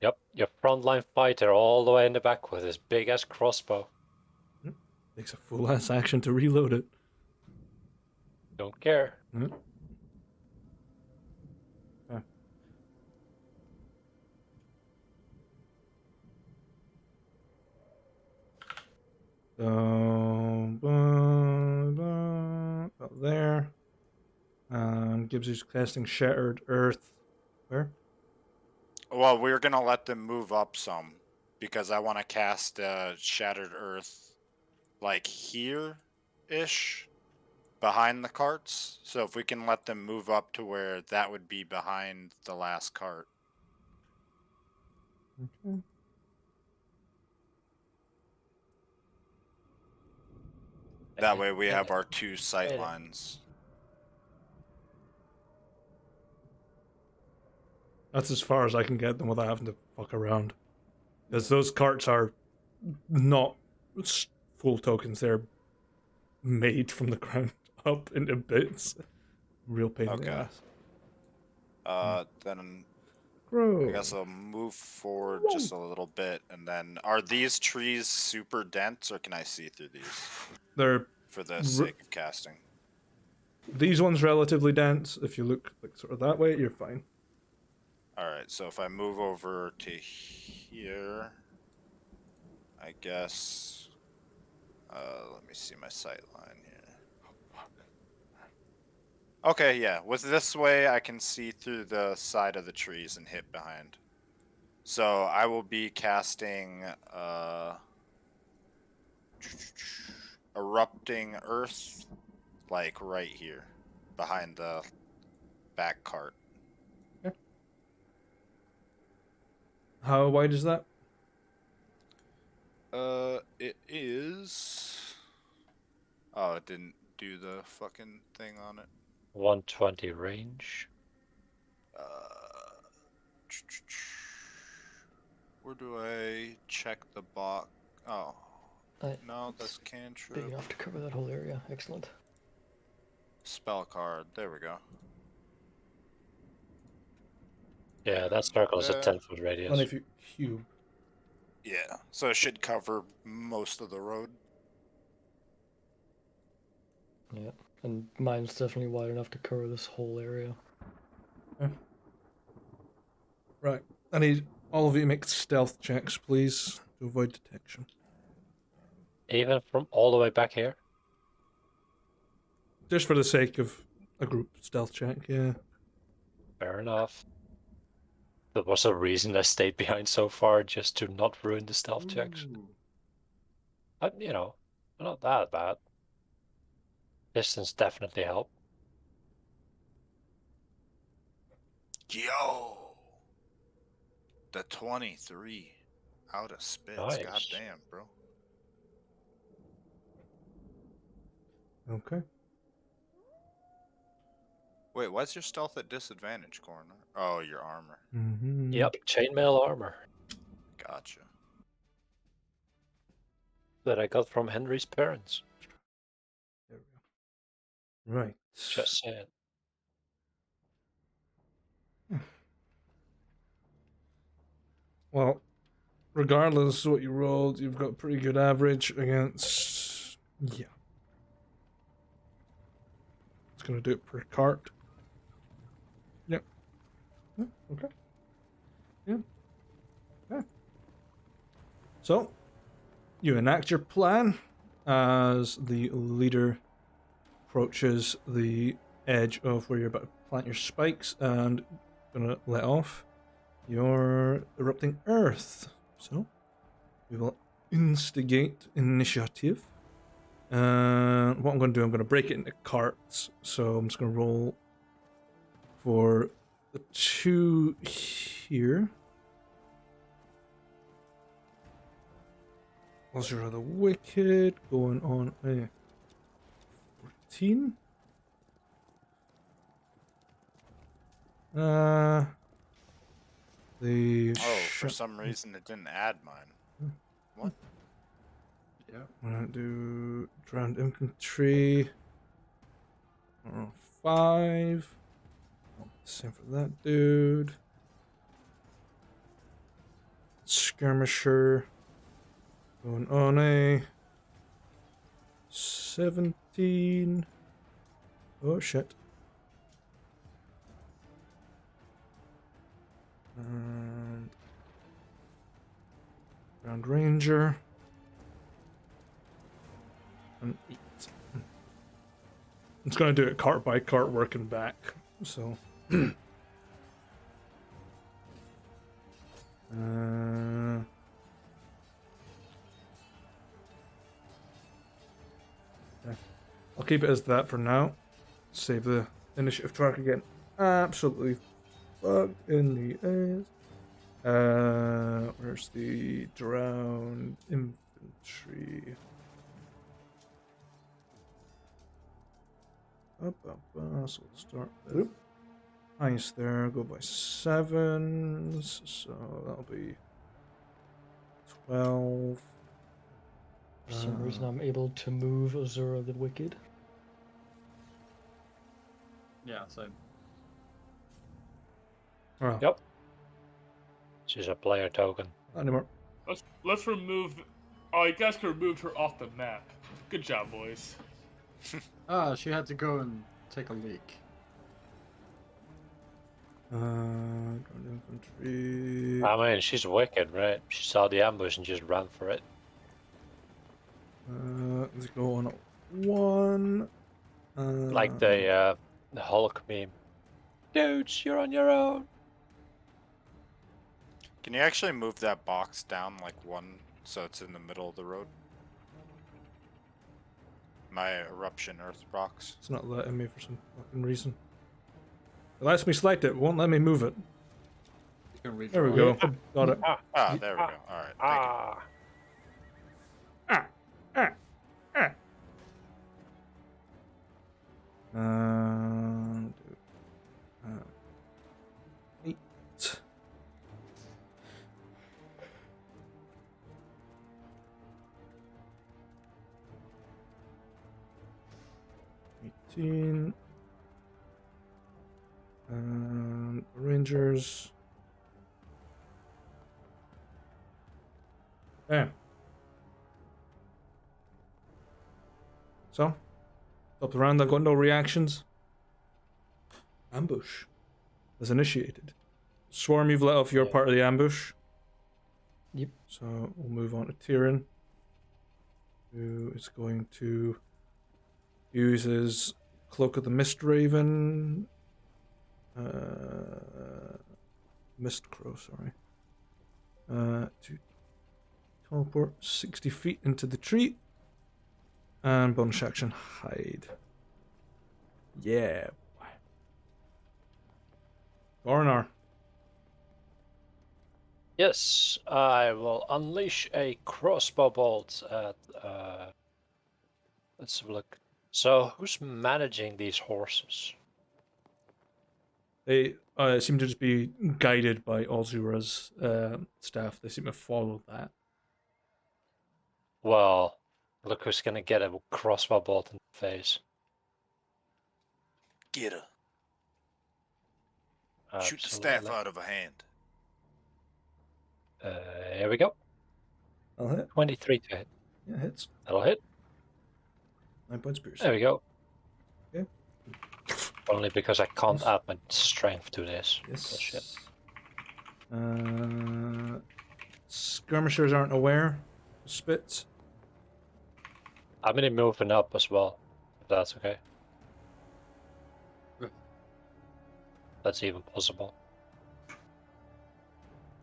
Yep, your frontline fighter all the way in the back with his big ass crossbow. Takes a full ass action to reload it. Don't care. Okay. So, about there. Gibbs is casting Shattered Earth. Where? Well, we're going to let them move up some because I want to cast Shattered Earth like here-ish behind the carts. So if we can let them move up to where that would be behind the last cart. Okay. That way we have our two sight lines. That's as far as I can get them without having to fuck around. Because those carts are not full tokens, they're made from the ground up into bits. Real pain in the ass. Then Grow. I guess I'll move forward just a little bit, and then are these trees super dense, or can I see through these? They're for the sake of casting. These ones relatively dense. If you look like sort of that way, you're fine. All right, so if I move over to here, I guess. Let me see my sight line here. Okay, yeah. With this way, I can see through the side of the trees and hit behind. So I will be casting Erupting Earth, like right here, behind the back cart. Okay. How wide is that? It is. Oh, it didn't do the fucking thing on it. 120 range. Where do I check the box? Oh, I- no, that's Big cantrip. enough to cover that whole area. Excellent. Spell card. There we go. Yeah, that circle is a That- 10-foot radius. And if you cube, Yeah, so it should cover most of the road. Yeah, and mine's definitely wide enough to cover this whole area. right? I need all of you to make stealth checks, please, to avoid detection. Even from all the way back here? Just for the sake of a group stealth check, yeah. Fair enough. There was a reason I stayed behind so far, just to not ruin the stealth checks. Ooh. But, not that bad. Distance definitely helped. Yo! The 23 out of spits. Nice. Goddamn, bro. Okay. Wait, what's your stealth at disadvantage, Corner? Oh, your armor. Mm-hmm. Yep, chainmail armor Gotcha. that I got from Henry's parents. There we go. Right. Just saying. Well, regardless of what you rolled, you've got pretty good average against. Yeah. It's gonna do it per cart. Yep. Yeah, okay. Yeah. Yeah. So, you enact your plan as the leader approaches the edge of where you're about to plant your spikes and gonna let off your erupting earth. So, we will instigate initiative. And what I'm going to do, I'm going to break it into carts. So I'm just going to roll for the 2 here. Pleasure of the Wicked going on a 14. Oh, for some reason it didn't add mine. What? Yeah. I'm gonna do drowned infantry. 5. Same for that dude. Skirmisher going on a 17. Oh shit. And Ground Ranger. An 8. It's going to do it cart by cart, working back. So. Okay. I'll keep it as that for now. Save the initiative track again. Absolutely fucked in the ass. Where's the drowned infantry? So we'll start that. Nice there, go by 7s, so that'll be 12. For some reason, I'm able to move Azura the Wicked. Yeah, same. Oh, Yep. She's a player token. not anymore. Let's remove. Oh, you guys could have moved her off the map. Good job, boys. She had to go and take a leak. Ground infantry. I mean, she's wicked, right? She saw the ambush and just ran for it. Let's go on 1. Like the Hulk meme. Dudes, you're on your own. Can you actually move that box down like 1 so it's in the middle of the road? My eruption earth box. It's not letting me for some fucking reason. It lets me select it, won't let me move it. You can read There we go. Got it. Ah, there we go. Alright, thank you. And 18. And Rangers. Yeah. So, top of the round, I've got no reactions. Ambush is initiated. Swarm, you've let off your part of the ambush. Yep. So we'll move on to Tyrion, who is going to use his Cloak of the Mist Raven. Mist Crow, sorry. To teleport 60 feet into the tree. And bonus action, hide. Yeah. Vorhana. Yes, I will unleash a crossbow bolt at. Let's have a look. So, who's managing these horses? They seem to just be guided by Ozura's staff. They seem to follow that. Well, look who's gonna get a crossbow bolt in the face. Get her. Shoot the staff out of a hand. Here we go. I'll hit. 23 to hit. Yeah, hits. That'll hit. 9 points pierce. There we go. Okay. Only because I can't add my strength to this. Yes. Skirmishers aren't aware. Spits. I'm gonna moving up as well, if that's okay. That's even possible.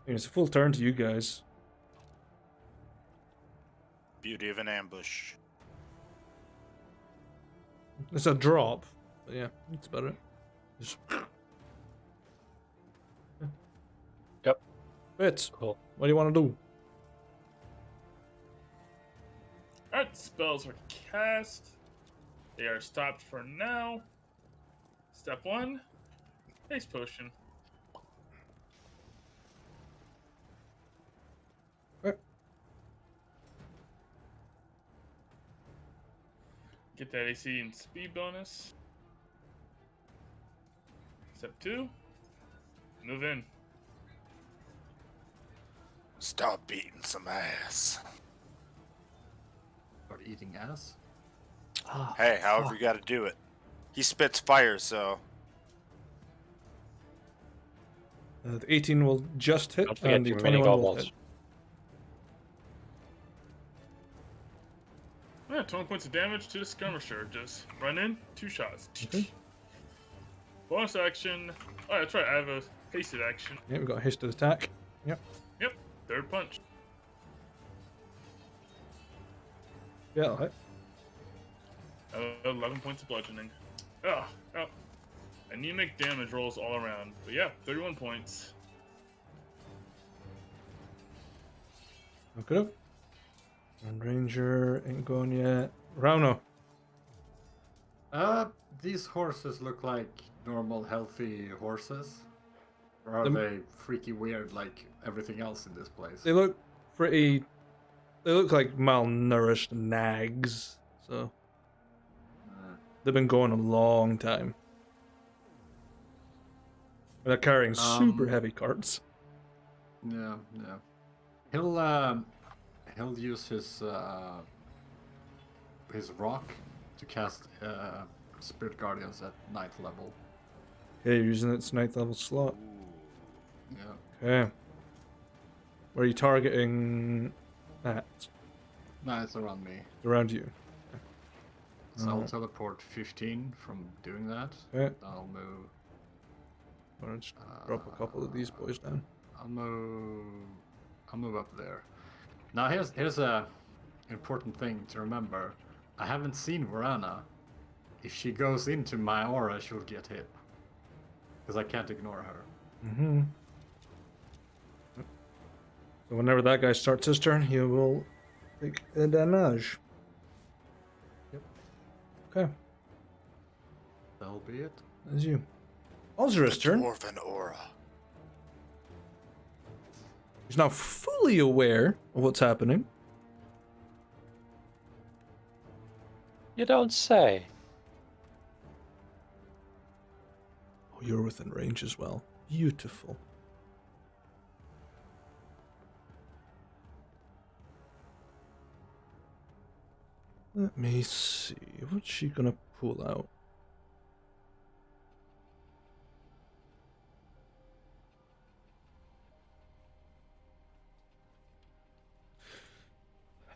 It's a full turn to you guys. Beauty of an ambush. It's a drop. But yeah, it's better. Just... Yep. Bits. Cool. What do you want to do? Alright, spells are cast. They are stopped for now. Step 1, haste potion. Get that AC and speed bonus. Step 2, move in. Stop beating some ass. Start eating ass. Ah, Hey, however you gotta do it. He spits fire, so... The 18 will just hit, Don't forget and the your mini 21 will goblins. hit. Yeah, 20 points of damage to the skirmisher. Just run in, 2 shots. Okay. Bonus action. Oh, that's right. I have a hasted action. Yeah, we've got a hasted attack. Yep. Yep, third punch. Yeah, that'll hit. 11 points of bludgeoning. Oh. I need to make damage rolls all around. But yeah, 31 points. Look it up. And Ranger ain't going yet. Rauno. These horses look like normal, healthy horses. Or are Them- they freaky weird like everything else in this place? They look pretty. They look like malnourished nags. So they've been going a long time. They're carrying super heavy carts. Yeah. He'll use his rock to cast Spirit Guardians at 9th level. Okay, you're using its 9th level slot. Yeah. Okay. Where are you targeting at? No, it's around me. Around you. So I'll teleport 15 from doing that. Okay. I'll move. I'll just drop a couple of these boys down. I'll move up there. Now here's a important thing to remember. I haven't seen Vorhana. If she goes into my aura, she'll get hit. Because I can't ignore her. Mm-hmm. So whenever that guy starts his turn, he will take a damage. Yep. Okay, That'll be it. that's you. Ozura's turn. Dwarven aura. He's now fully aware of what's happening. You don't say. Oh, you're within range as well. Beautiful. Let me see. What's she gonna pull out?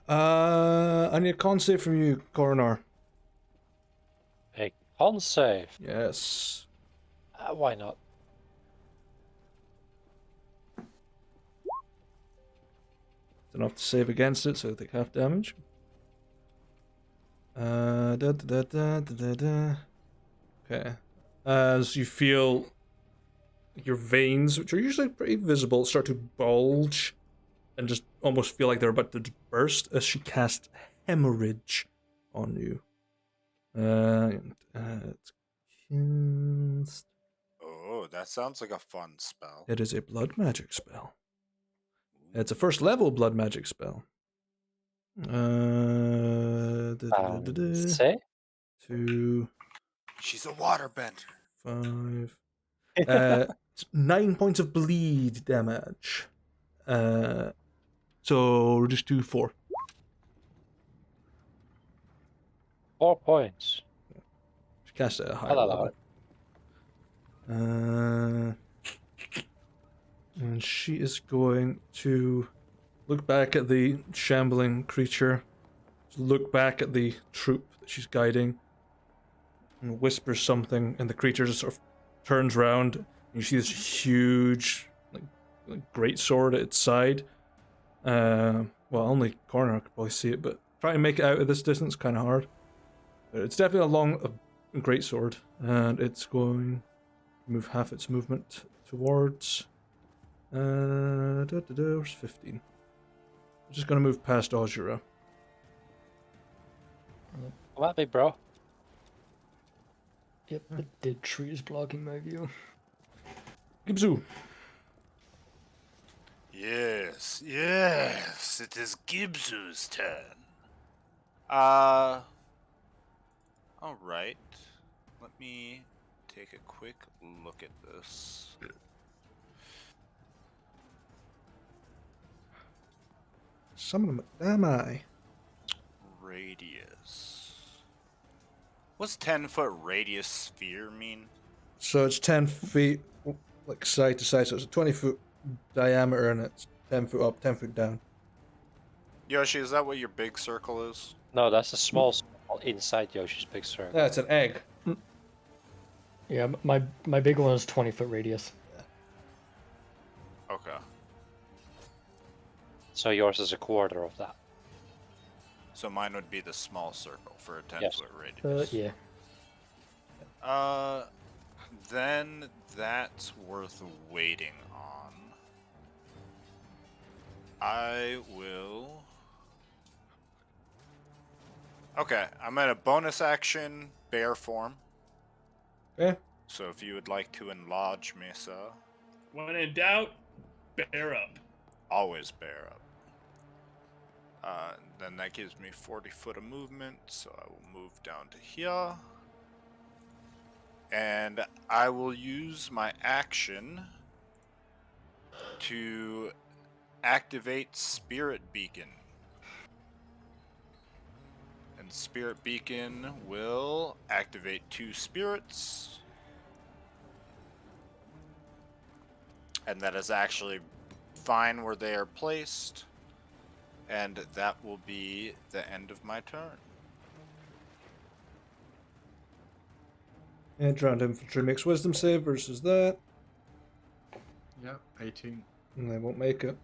I need a con save from you, Coronar. A con save. Yes. Why not? Don't have to save against it, so I take half damage. Okay. As you feel your veins, which are usually pretty visible, start to bulge and just almost feel like they're about to burst as she casts hemorrhage on you. Oh, that sounds like a fun spell. It is a blood magic spell. It's a first level blood magic spell. Say? 2, She's a waterbender. 5. 9 points of bleed damage. So we'll just do 4. 4 points. She cast it at a higher Hello. level. And she is going to look back at the shambling creature, look back at the troop that she's guiding, and whispers something, and the creature just sort of turns around, and you see this huge, like great sword at its side. Well, only Corner could probably see it, but trying to make it out at this distance is kind of hard. But it's definitely a great sword, and it's going to move half its movement towards. Where's 15? I'm just going to move past Ozura. Come at me, bro. Yep, the dead tree is blocking my view. Gibzu. Yes, yes, it is Gibzu's turn. Alright. Let me take a quick look at this. Summon him. Damn I. Radius. What's 10-foot radius sphere mean? So it's 10 feet, like side to side, so it's a 20-foot diameter and it's 10 foot up, 10 foot down. Yoshi, is that what your big circle is? No, that's a small circle inside Yoshi's big circle. Yeah, it's an egg. Yeah, my big one is 20-foot radius. Okay. So yours is a quarter of that. So mine would be the small circle for a 10-foot Yes. radius. Yeah. Then that's worth waiting on. I will... Okay, I'm at a bonus action bear form. Okay. So if you would like to enlarge me, sir, When in doubt, bear up. always bear up. Then that gives me 40 foot of movement, so I will move down to here. And I will use my action to activate Spirit Beacon. And Spirit Beacon will activate 2 spirits. And that is actually fine where they are placed. And that will be the end of my turn. And round infantry makes wisdom save versus that. Yeah, 18. And they won't make it.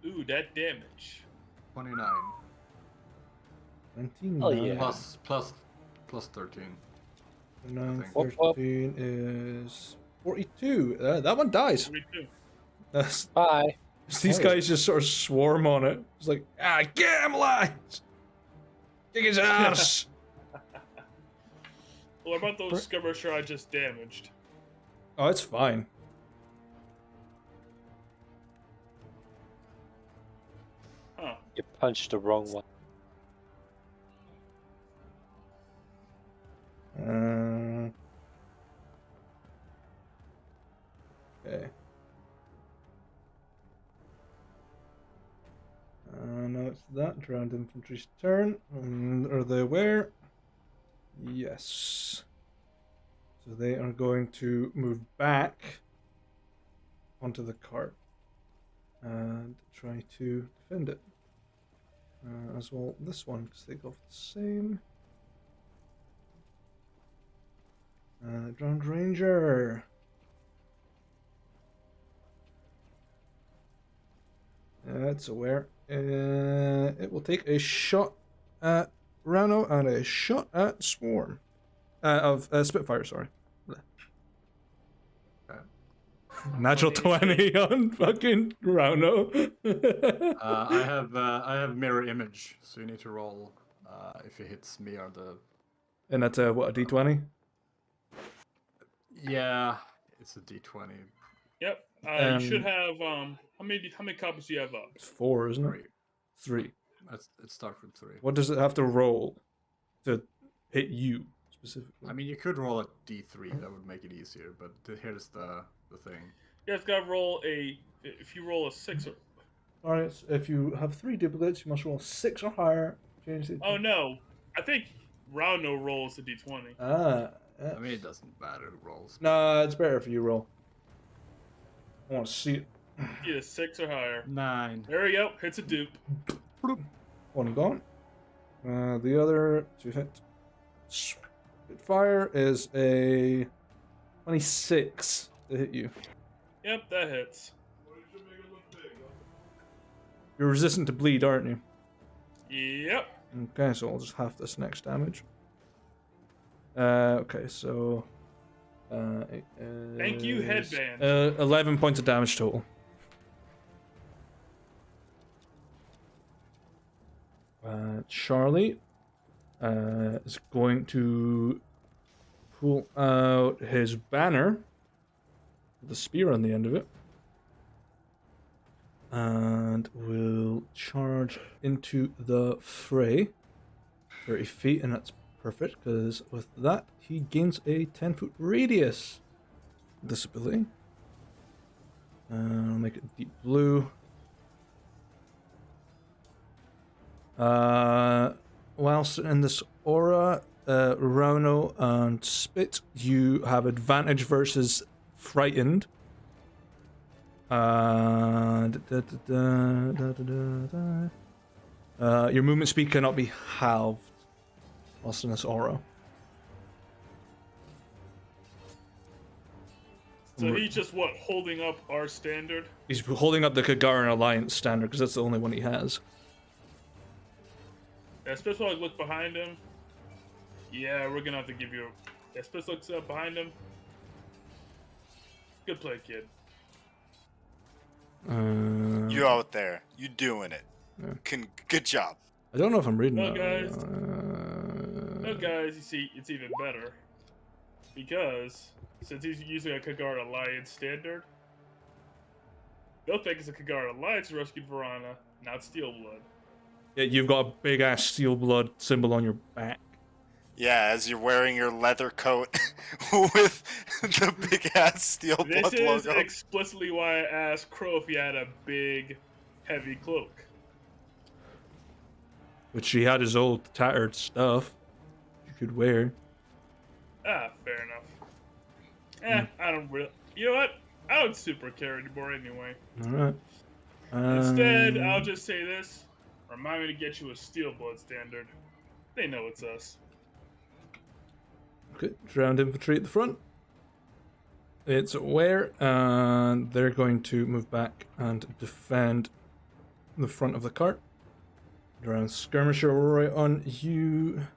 Ooh, that damage. 29. 19. Oh, yeah. Plus 13. 9, Whoop, whoop. 13 is 42. That one dies. 42. These Bye. guys just sort of swarm on it. It's like, get him alive! Kick his ass! What about those skirmisher I just damaged? Oh, it's fine. Huh. You punched the wrong one. that, Drowned Infantry's turn. Are they aware? Yes. So they are going to move back onto the cart and try to defend it. As well, this one, because they go for the same. Drowned Ranger. It's aware. It will take a shot at Rano and a shot at Swarm. Of Spitfire, sorry. Natural 20 on fucking Rano. I have mirror image, so you need to roll if it hits me or the. And that's what, a d20? Yeah, it's a d20. Yep. You should have how many copies do you have up? It's 4, isn't it? 3. 3. It starts with 3. What does it have to roll to hit you specifically? I mean, you could roll a d3. That would make it easier. But here's the thing. You guys gotta roll if you roll a 6 or. Alright, so if you have 3 duplicates, you must roll 6 or higher. Change the. Oh no, I think Rauno rolls a d20. Yeah. I mean, it doesn't matter who rolls. Nah, it's better if you roll. I want to see it. Either 6 or higher. 9. There we go. Hits a dupe. One gone. The other to hit Spitfire is a 26 to hit you. Yep, that hits. You're resistant to bleed, aren't you? Yep. Okay, so I'll just half this next damage. Okay, so. Thank you, headband. 11 points of damage total. Charlie is going to pull out his banner with a spear on the end of it and will charge into the fray 30 feet, and that's perfect because with that he gains a 10-foot radius with this ability. I'll make it deep blue. Whilst in this aura, Rauno and Spit, you have advantage versus frightened. Your movement speed cannot be halved whilst in this aura. So he's just holding up our standard? He's holding up the Kagaran Alliance standard because that's the only one he has. Yeah, especially look behind him. Yeah, we're gonna have to give you a. Yeah, Spitz looks up behind him. Good play, kid. You out there. You doing it. Yeah. Good job. I don't know if I'm reading No, that. guys. No, guys, you see, it's even better. Because, since he's using a Kagara Alliance standard, they'll think it's a Kagara Alliance rescued Vorhana, not Steelblood. Yeah, you've got a big ass steel blood symbol on your back. Yeah, as you're wearing your leather coat with the big ass steel blood This is logo. explicitly why I asked Crow if he had a big, heavy cloak. Which he had his old tattered stuff you could wear. Ah, fair enough. I don't really. You know what? I don't super care anymore anyway. Alright. Instead, I'll just say this. Remind me to get you a Steelblood standard. They know it's us. Okay, drowned infantry at the front. It's aware, and they're going to move back and defend the front of the cart. Drowned skirmisher right on you.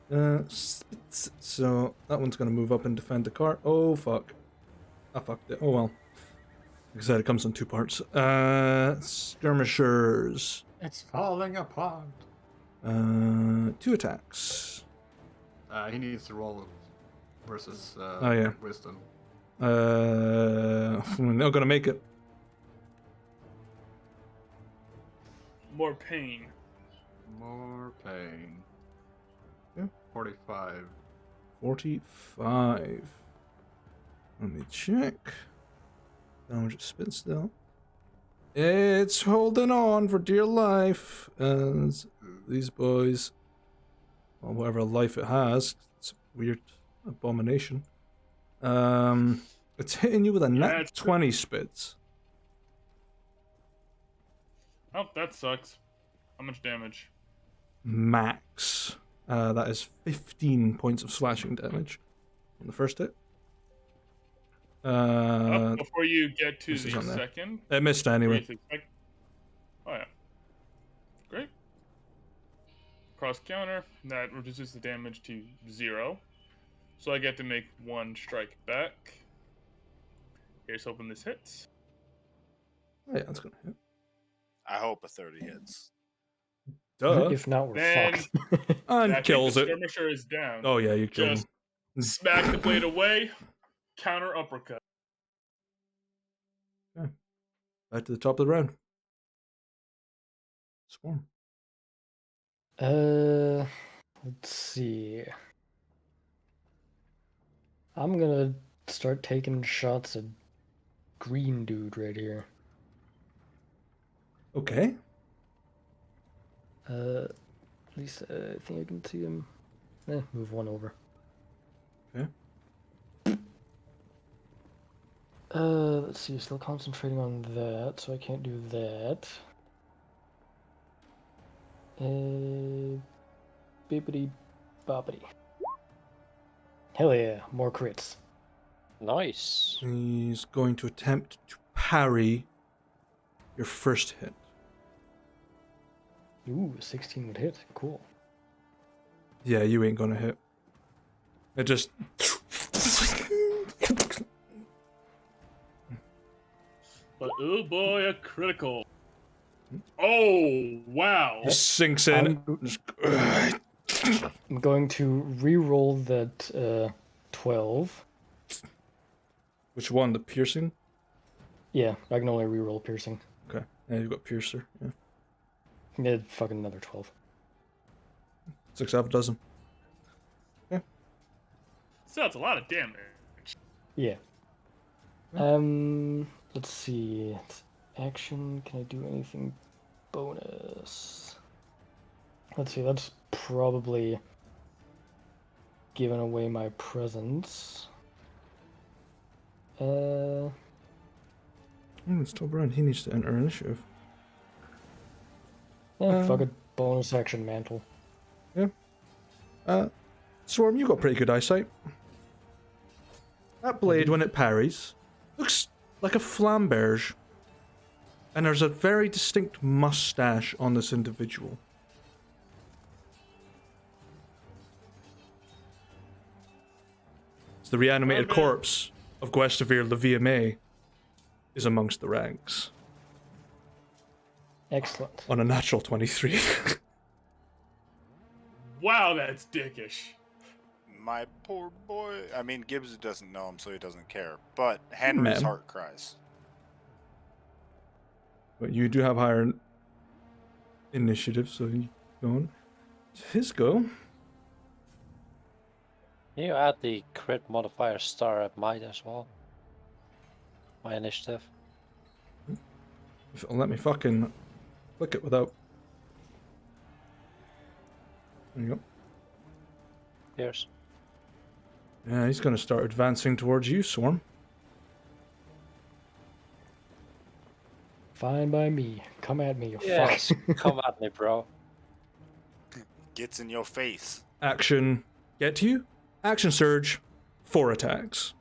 So that one's going to move up and defend the cart. Oh, fuck. I fucked it. Oh, well. Like I said, it comes in 2 parts. Skirmishers. It's falling apart. 2 attacks. He needs to roll versus wisdom. Not gonna make it. More pain. More pain. Yeah. 45. 45. Let me check. Damage spit still. It's holding on for dear life as these boys, well, whatever life it has, it's a weird abomination. It's hitting you with a Yeah, nat it's 20 spits. Oh, that sucks. How much damage? Max. That is 15 points of slashing damage on the first hit. Before you get to this is the on there. second. It missed anyway. Oh yeah. Great. Cross counter. That reduces the damage to 0. So I get to make 1 strike back. Here's hoping this hits. Oh, yeah, that's gonna hit. I hope a 30 hits. Duh. If not, we're Then fucked. And I think kills the it. skirmisher is down. Oh yeah, you killed Just him. smack the blade away. Counter uppercut. Yeah. Back to the top of the round. Swarm. Let's see. I'm gonna start taking shots at green dude right here. Okay. At least I think I can see him. Move 1 over. Okay. Let's see, still concentrating on that, so I can't do that. Bippity boppity. Hell yeah, more crits. Nice. He's going to attempt to parry your first hit. Ooh, 16 would hit. Cool. Yeah, you ain't gonna hit. It just But oh boy, a critical. Oh wow. just sinks in. I'm going to re-roll that 12. Which one? The piercing? Yeah, I can only re-roll piercing. Okay. Yeah, you've got piercer. Yeah. Yeah, fucking another 12. 6 out of a dozen. So that's a lot of damage. Yeah. Let's see. It's action. Can I do anything bonus? Let's see. That's probably giving away my presence. It's still Brown. He needs to enter initiative. Yeah, fuck it. Bonus action mantle. Swarm, you got pretty good eyesight. That blade, when it parries, looks like a flamberge. And there's a very distinct mustache on this individual. It's the reanimated Okay. corpse of Guestavir the VMA is amongst the ranks. Excellent. On a natural 23. Wow, that's dickish. My poor boy. I mean, Gibbs doesn't know him, so he doesn't care. But Henry's Ma'am. heart cries. But you do have higher initiative, so you go on. It's his go. Can you add the crit modifier star at might as well? My initiative. If it'll let me fucking click it without. There you go. Here's. Yeah, he's gonna start advancing towards you, Swarm. Fine by me. Come at me, you Yes, fuck. come at me, bro. Gets in your face. Action, get to you. Action surge, 4 attacks.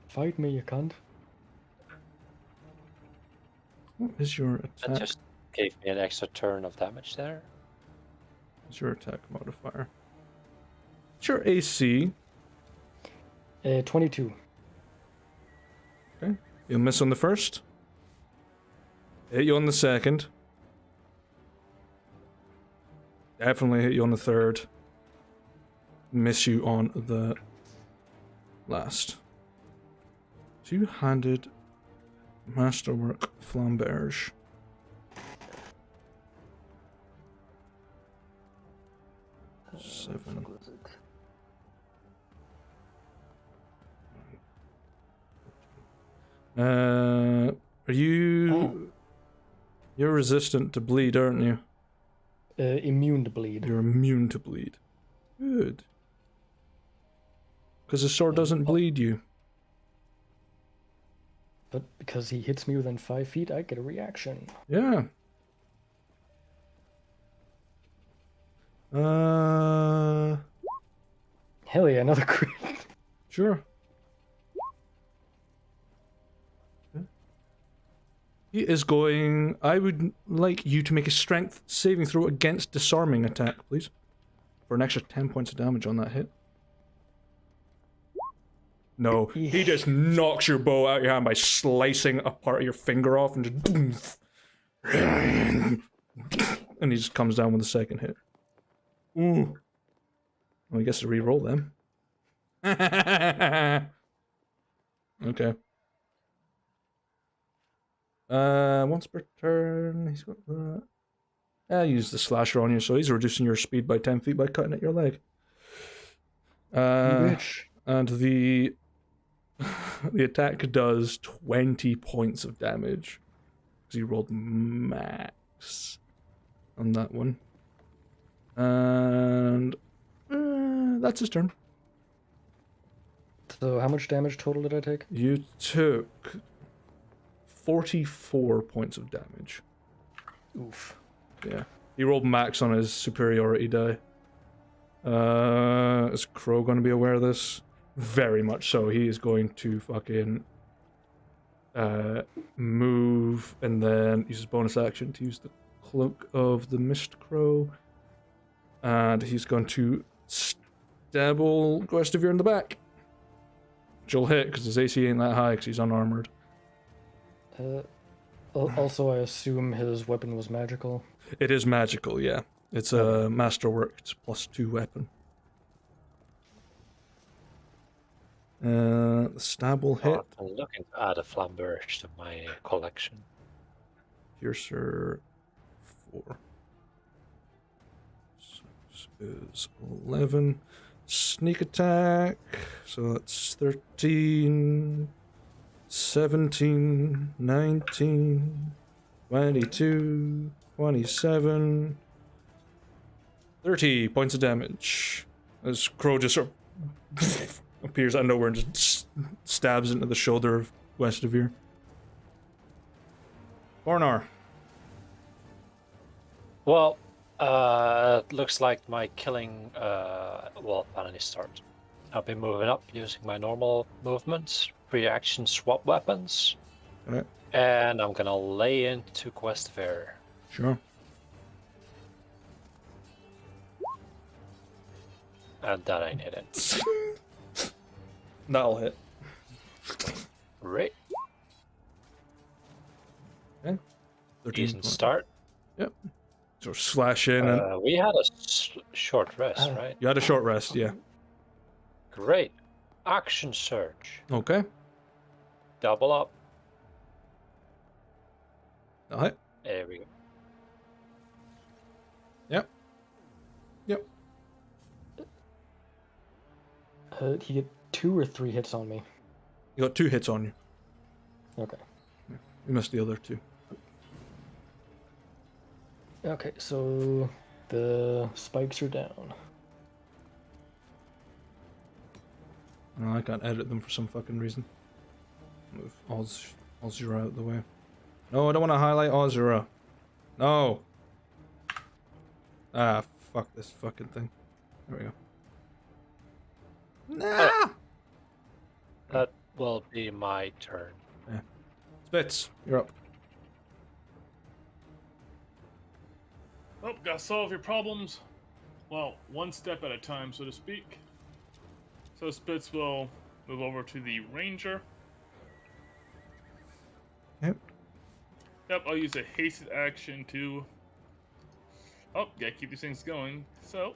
Fight me, you cunt. What is your That attack? just gave me an extra turn of damage there. What's your attack modifier? What's your AC? 22. Okay. You'll miss on the first. Hit you on the second. Definitely hit you on the third. Miss you on the last. Two-handed masterwork flamberge. Seven. Are you You're resistant to bleed, aren't you? Immune to bleed. You're immune to bleed. Good. Because the sword doesn't bleed you. But because he hits me within 5 feet, I get a reaction. Yeah. Hell yeah, another crit. Sure. He is going... I would like you to make a strength saving throw against disarming attack, please. For an extra 10 points of damage on that hit. No, he just knocks your bow out of your hand by slicing a part of your finger off and just... and he just comes down with the second hit. Ooh. Well, he gets to re-roll them. Okay. Once per turn, he's got that. I use the slasher on you, so he's reducing your speed by 10 feet by cutting at your leg. Bitch. And the attack does 20 points of damage. Because he rolled max on that one. And that's his turn. So how much damage total did I take? You took 44 points of damage. Oof. Yeah. He rolled max on his superiority die. Is Crow going to be aware of this? Very much so. He is going to fucking move and then use his bonus action to use the Cloak of the Mist Crow. And he's going to stab old Guestivere in the back. Which will hit because his AC ain't that high because he's unarmored. Also, I assume his weapon was magical. It is magical, yeah. It's a masterworked +2 weapon. The stab will hit. I'm looking to add a flamberge to my collection. Piercer 4. 6 is 11. Sneak attack. So that's 13. 17, 19, 22, 27, 30 points of damage. As Crow just sort of appears out of nowhere and just stabs into the shoulder of Guestivere. Vorhana. Well, looks like my killing will finally start. I'll be moving up using my normal movements, reaction swap weapons, Okay. and I'm gonna lay into Guestivere. Sure. And that ain't hitting. That'll hit. Right. Okay. 13 Decent points. start. Yep. So slash in and We had a short rest, right? you had a short rest, yeah. Great. Action surge. Okay. Double up. That'll hit. There we go. Yep. Yep. He get 2 or 3 hits on me. You got 2 hits on you. Okay. You missed the other 2. Okay, so the spikes are down. No, I can't edit them for some fucking reason. Move Ozura out of the way. No, I don't want to highlight Ozura. No. Ah, fuck this fucking thing. There we go. Nah. That will be my turn. Spitz, you're up. Oh, gotta solve your problems. Well, one step at a time, so to speak. So Spitz will move over to the Ranger. Yep. Yep, I'll use a hasted action to... Oh, gotta keep these things going. So...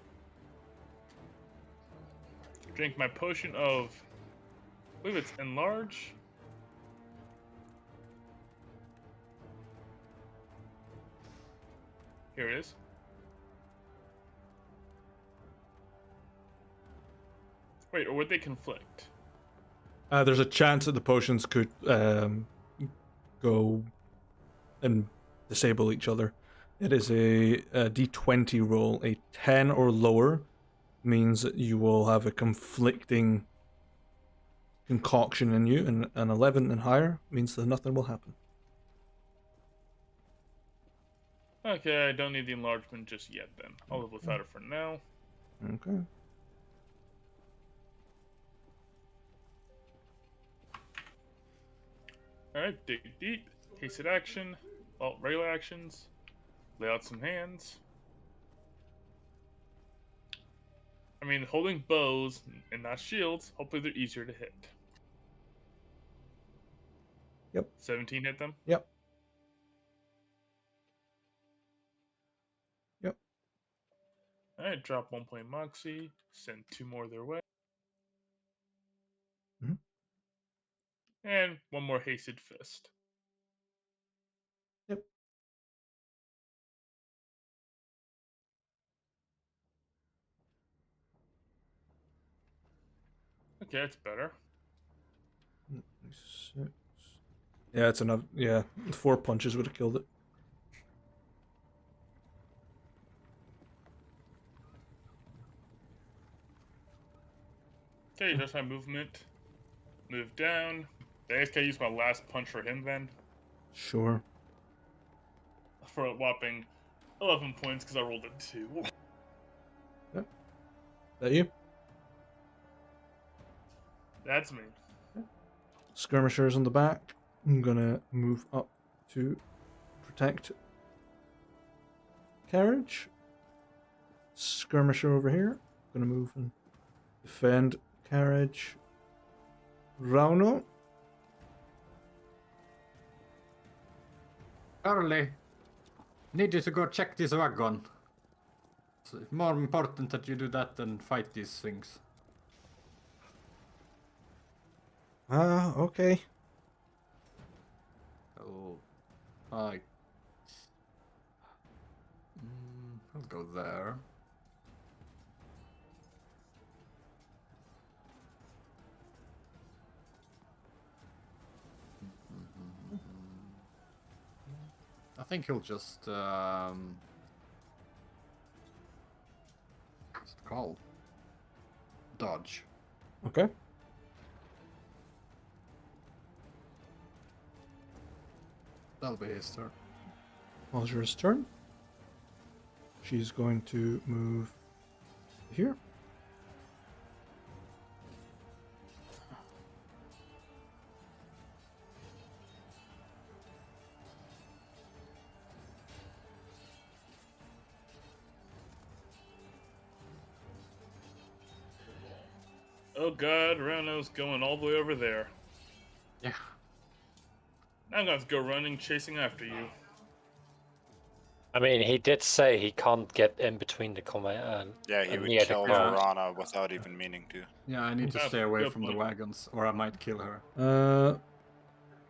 drink my potion of... I believe it's Enlarge. Here it is. Wait, or would they conflict? There's a chance that the potions could go and disable each other. It is a d20 roll. A 10 or lower means that you will have a conflicting concoction in you, and an 11 and higher means that nothing will happen. Okay, I don't need the enlargement just yet then. I'll live without it for now. Okay. Alright, dig deep. Hasted action. Well, regular actions. Lay out some hands. I mean, holding bows and not shields, hopefully they're easier to hit. Yep. 17 hit them? Yep. Yep. Alright, drop 1 point Moxie. Send 2 more their way. Mhm. And 1 more Hasted Fist. Yep. Okay, that's better. 6. Yeah, it's enough. Yeah, 4 punches would have killed it. Okay, that's my movement. Move down. I guess I use my last punch for him then. Sure. For a whopping 11 points because I rolled a 2. Yep. That you? That's me. Skirmishers on the back. I'm gonna move up to protect carriage. Skirmisher over here. Gonna move and defend carriage. Rauno. Charlie, need you to go check this wagon. It's more important that you do that than fight these things. Okay. Oh, I'll go there. I think he'll just what's it called? Dodge. Okay. That'll be his turn. Algera's turn. She's going to move here. Oh god, Rano's going all the way over there. Yeah. Now I'm gonna have to go running, chasing after you. I mean, he did say he can't get in between the command. Yeah, he would near the kill command. Vorhana without even meaning to. Yeah, I need to Ah, stay away good from the point. wagons, or I might kill her.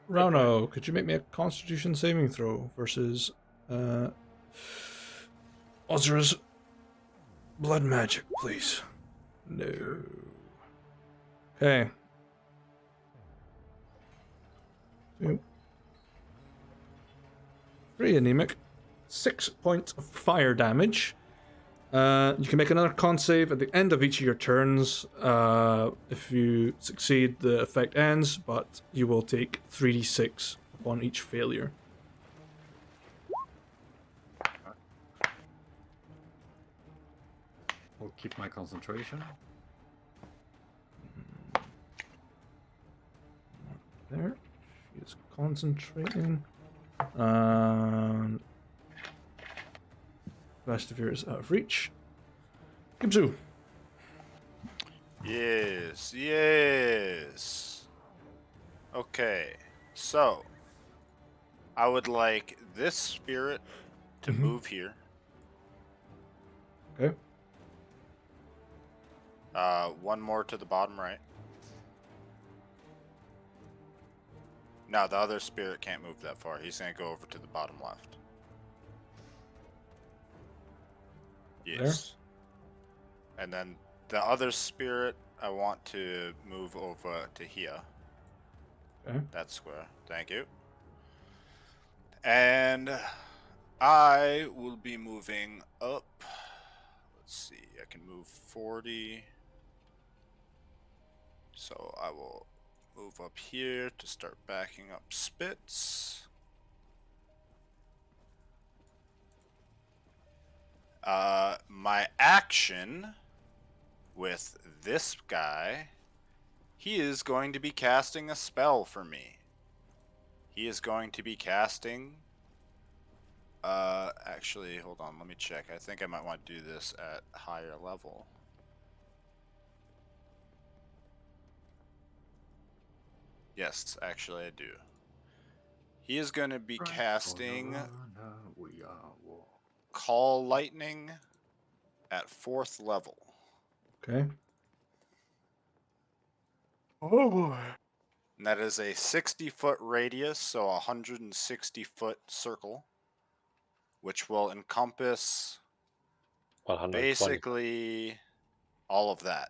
Rauno, could you make me a Constitution saving throw versus Ozra's blood magic, please? No. Okay. Two. 3 anemic. 6 points of fire damage. You can make another con save at the end of each of your turns. If you succeed, the effect ends, but you will take 3d6 upon each failure. I'll keep my concentration. There. She is concentrating. And Vestivere is out of reach. Gibzu. Yes, yes. Okay, so I would like this spirit to move here. Okay. One more to the bottom right. No, the other spirit can't move that far. He's gonna go over to the bottom left. Yes. And then the other spirit, I want to move over to here. Okay. That square. Thank you. And I will be moving up. Let's see. I can move 40. So I will move up here to start backing up spits. My action with this guy, he is going to be casting a spell for me. He is going to be casting. Actually, hold on, let me check. I think I might want to do this at higher level. Yes, actually I do. He is going to be casting We are war. Call Lightning at 4th level. Okay. Oh boy. And that is a 60-foot radius, so a 160-foot circle, which will encompass 120. basically all of that.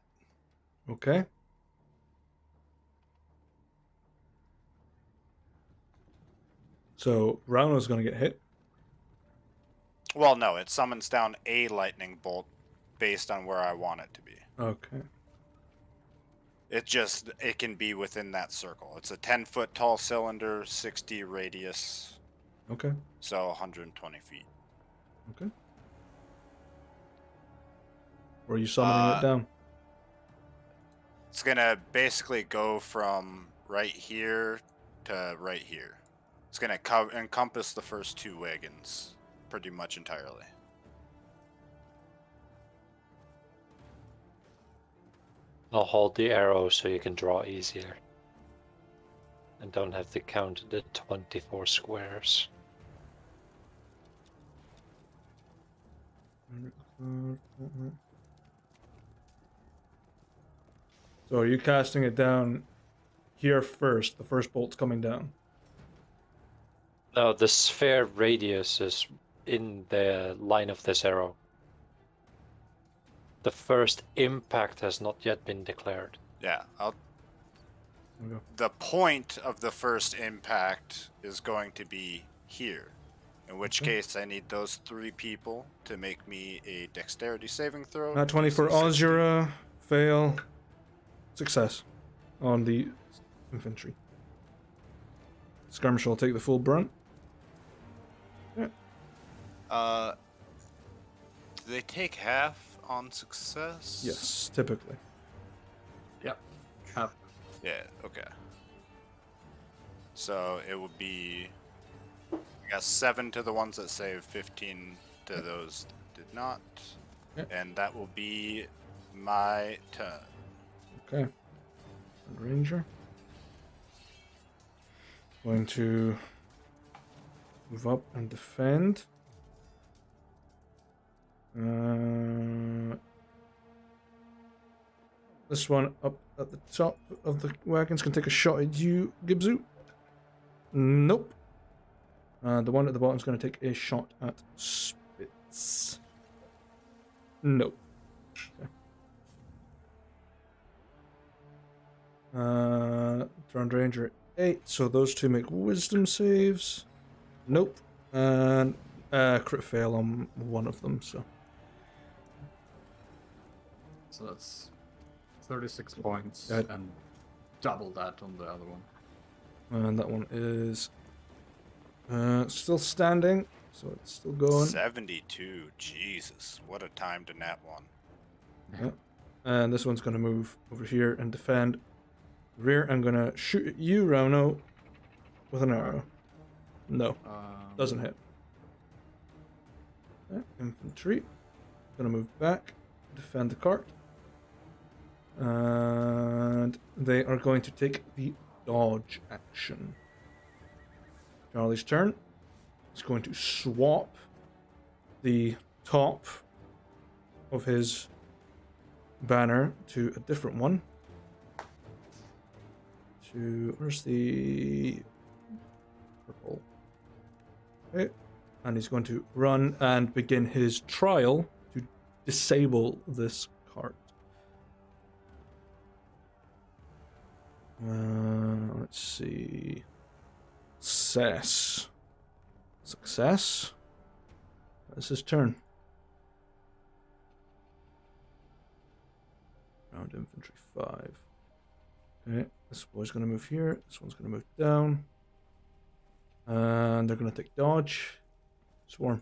Okay. So Rauno's going to get hit. Well, no, it summons down a lightning bolt based on where I want it to be. Okay. It can be within that circle. It's a 10-foot tall cylinder, 60 radius, Okay. so 120 feet. Okay. Where are you summoning it down? It's gonna basically go from right here to right here. It's gonna encompass the first 2 wagons pretty much entirely. I'll hold the arrow so you can draw easier. And don't have to count the 24 squares. So are you casting it down here first? The first bolt's coming down. No, the sphere radius is in the line of this arrow. The first impact has not yet been declared. Yeah, Okay. the point of the first impact is going to be here. In which Okay. case, I need those 3 people to make me a dexterity saving throw. Not 20 for DC 60. Ozura. Fail. Success on the infantry. Skirmisher will take the full brunt. Do they take half on success? Yes, typically. Yep. Half. Yeah, okay. So it would be, I guess, 7 to the ones that saved, 15 to those that did not. Yep. And that will be my turn. Okay. And Ranger. Going to move up and defend. This one up at the top of the wagons can take a shot at you, Gibzu. Nope. The one at the bottom is going to take a shot at Spitz. Nope. Okay. Turned Ranger at 8, so those 2 make wisdom saves. Nope. And crit fail on one of them, so. So that's 36 points Yeah. and double that on the other one. And that one is still standing, so it's still going. 72. Jesus, what a time to nat one. Yeah. And this one's going to move over here and defend. Rear, I'm going to shoot at you, Rauno, with an arrow. No, doesn't hit. Okay. Infantry. Going to move back, defend the cart. And they are going to take the dodge action. Charlie's turn. He's going to swap the top of his banner to a different one. Where's the purple? Okay. And he's going to run and begin his trial to disable this cart. Let's see. Success. It's his turn. Round infantry 5. Okay, this boy's going to move here. This one's going to move down. And they're going to take dodge. Swarm.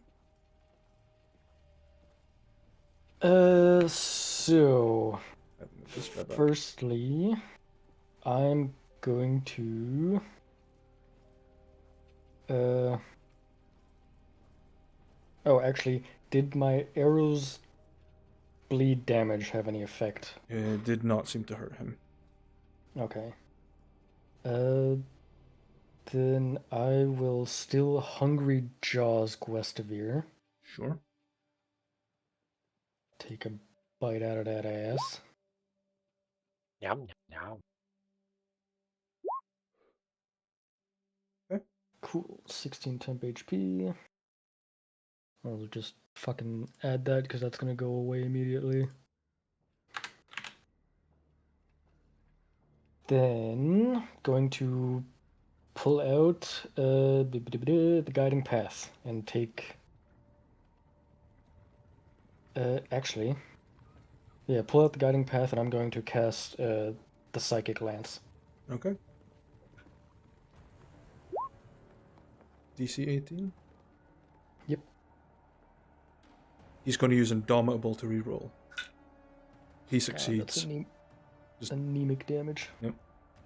So This guy back. firstly, I'm going to oh, actually, did my arrows bleed damage have any effect? It did not seem to hurt him. Okay. Then I will still Hungry Jaws Guestavir. Sure. Take a bite out of that ass. Yum, yum, yum. Cool. 16 temp HP. I'll just fucking add that because that's gonna go away immediately. Then going to pull out the guiding path and take. Actually, yeah, pull out the guiding path, and I'm going to cast the psychic lance. Okay. DC 18? Yep. He's going to use Indomitable to reroll. He God, that's succeeds. Just anemic damage. Yep.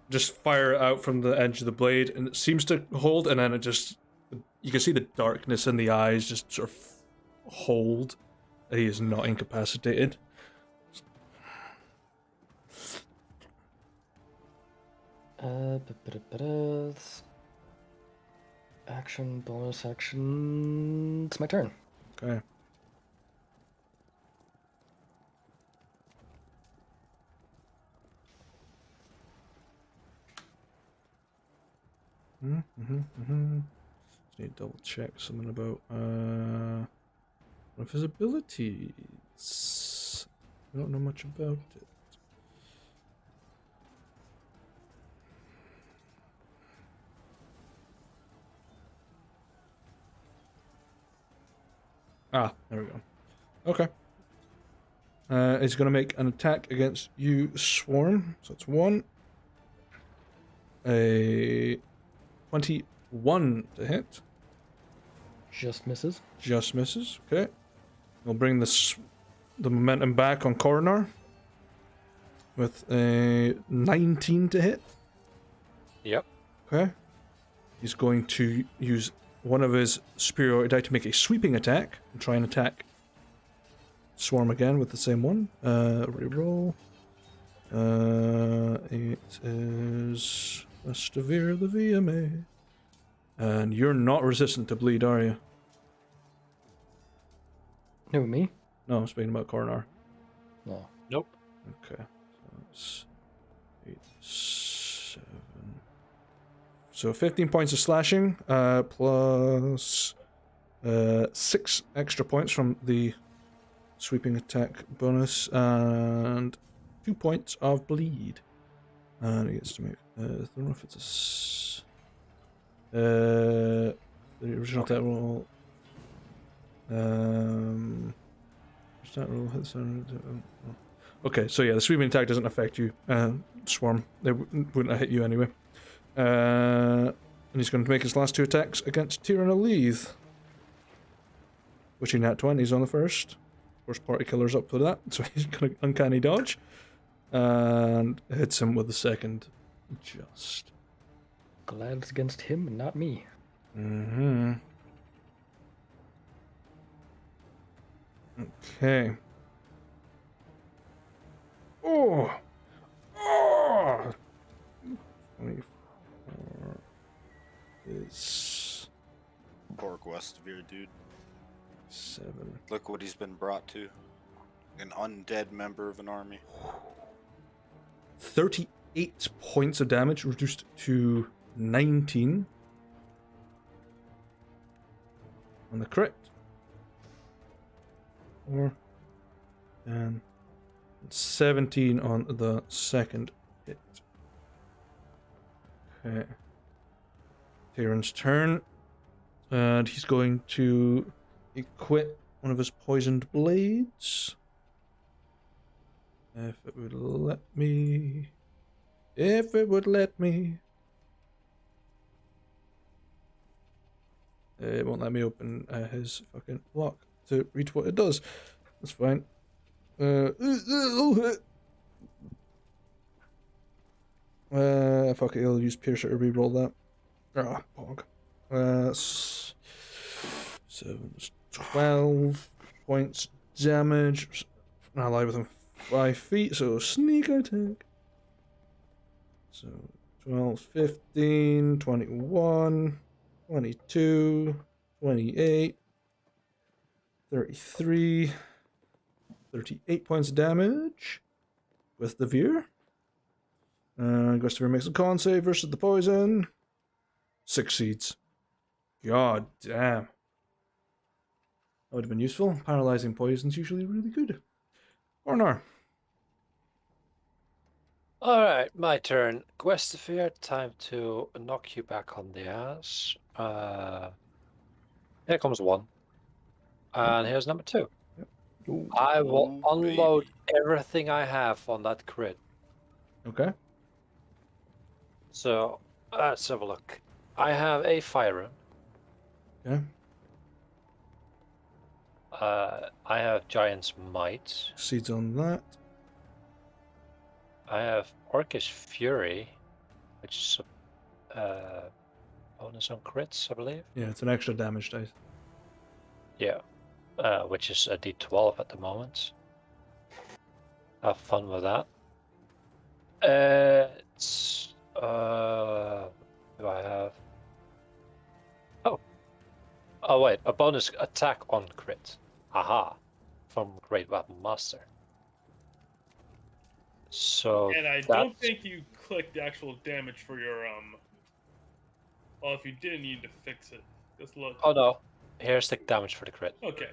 Just fire it out from the edge of the blade, and it seems to hold, and then it just... You can see the darkness in the eyes just sort of hold. He is not incapacitated. Action, bonus action. It's my turn. Okay. Just need to double check something about one of his abilities. I don't know much about it. Ah, there we go. Okay. He's going to make an attack against you, Swarm. So it's 1. A 21 to hit. Just misses. Just misses. Okay. We'll bring the momentum back on Coronar. With a 19 to hit. Yep. Okay. He's going to use one of his superiority die to make a sweeping attack and try and attack Swarm again with the same one. Reroll. It is Guestavir the VMA. And you're not resistant to bleed, are you? No, me? No, I'm speaking about Coronar. No. Nope. Okay. So it's 8, 7. So 15 points of slashing, plus 6 extra points from the sweeping attack bonus, and 2 points of bleed. And he gets to make. I don't know if it's the original attack roll. Attack roll hits. Okay, so yeah, the sweeping attack doesn't affect you, Swarm. They wouldn't have hit you anyway. And he's going to make his last 2 attacks against Tyrannal Leith. Which he nat 20s on the first. First party killer's up for that, so he's going to uncanny dodge. And hits him with the second. Just. Glad it's against him and not me. Mm-hmm. Okay. Oh! Oh! 24 is Poor Guestavir, dude. 7. Look what he's been brought to. An undead member of an army. 38 points of damage, reduced to 19 on the crit. And 17 on the second hit. Okay. Tyrion's turn. And he's going to equip one of his poisoned blades. If it would let me. If it would let me. It won't let me open his fucking lock to read what it does. That's fine. Fuck it, I'll use Piercer to reroll that. Ah, pog. 7, 12 points damage. I lie within 5 feet, so sneak attack. So 12, 15, 21, 22, 28, 33, 38 points of damage with the veer. Gustavir makes a con save versus the poison. Succeeds. God damn. That would have been useful. Paralyzing poison's usually really good. Ornar. Alright, my turn. Questifere, time to knock you back on the ass. Here comes 1. And here's number 2. Ooh. I will Ooh, unload baby. everything I have on that crit. Okay. So, let's have a look. I have a fire rune. Okay. I have Giant's Might. Succeeds on that. I have Orcish Fury, which is a bonus on crits, I believe. Yeah, it's an extra damage dice. Yeah, which is a d12 at the moment. Have fun with that. It's what do I have? Oh wait, a bonus attack on crit. Aha, from Great Weapon Master. So And I don't think you clicked the actual damage for your Well, if you did, you need to fix it. Just look. Oh no, here's the damage for the crit. Okay.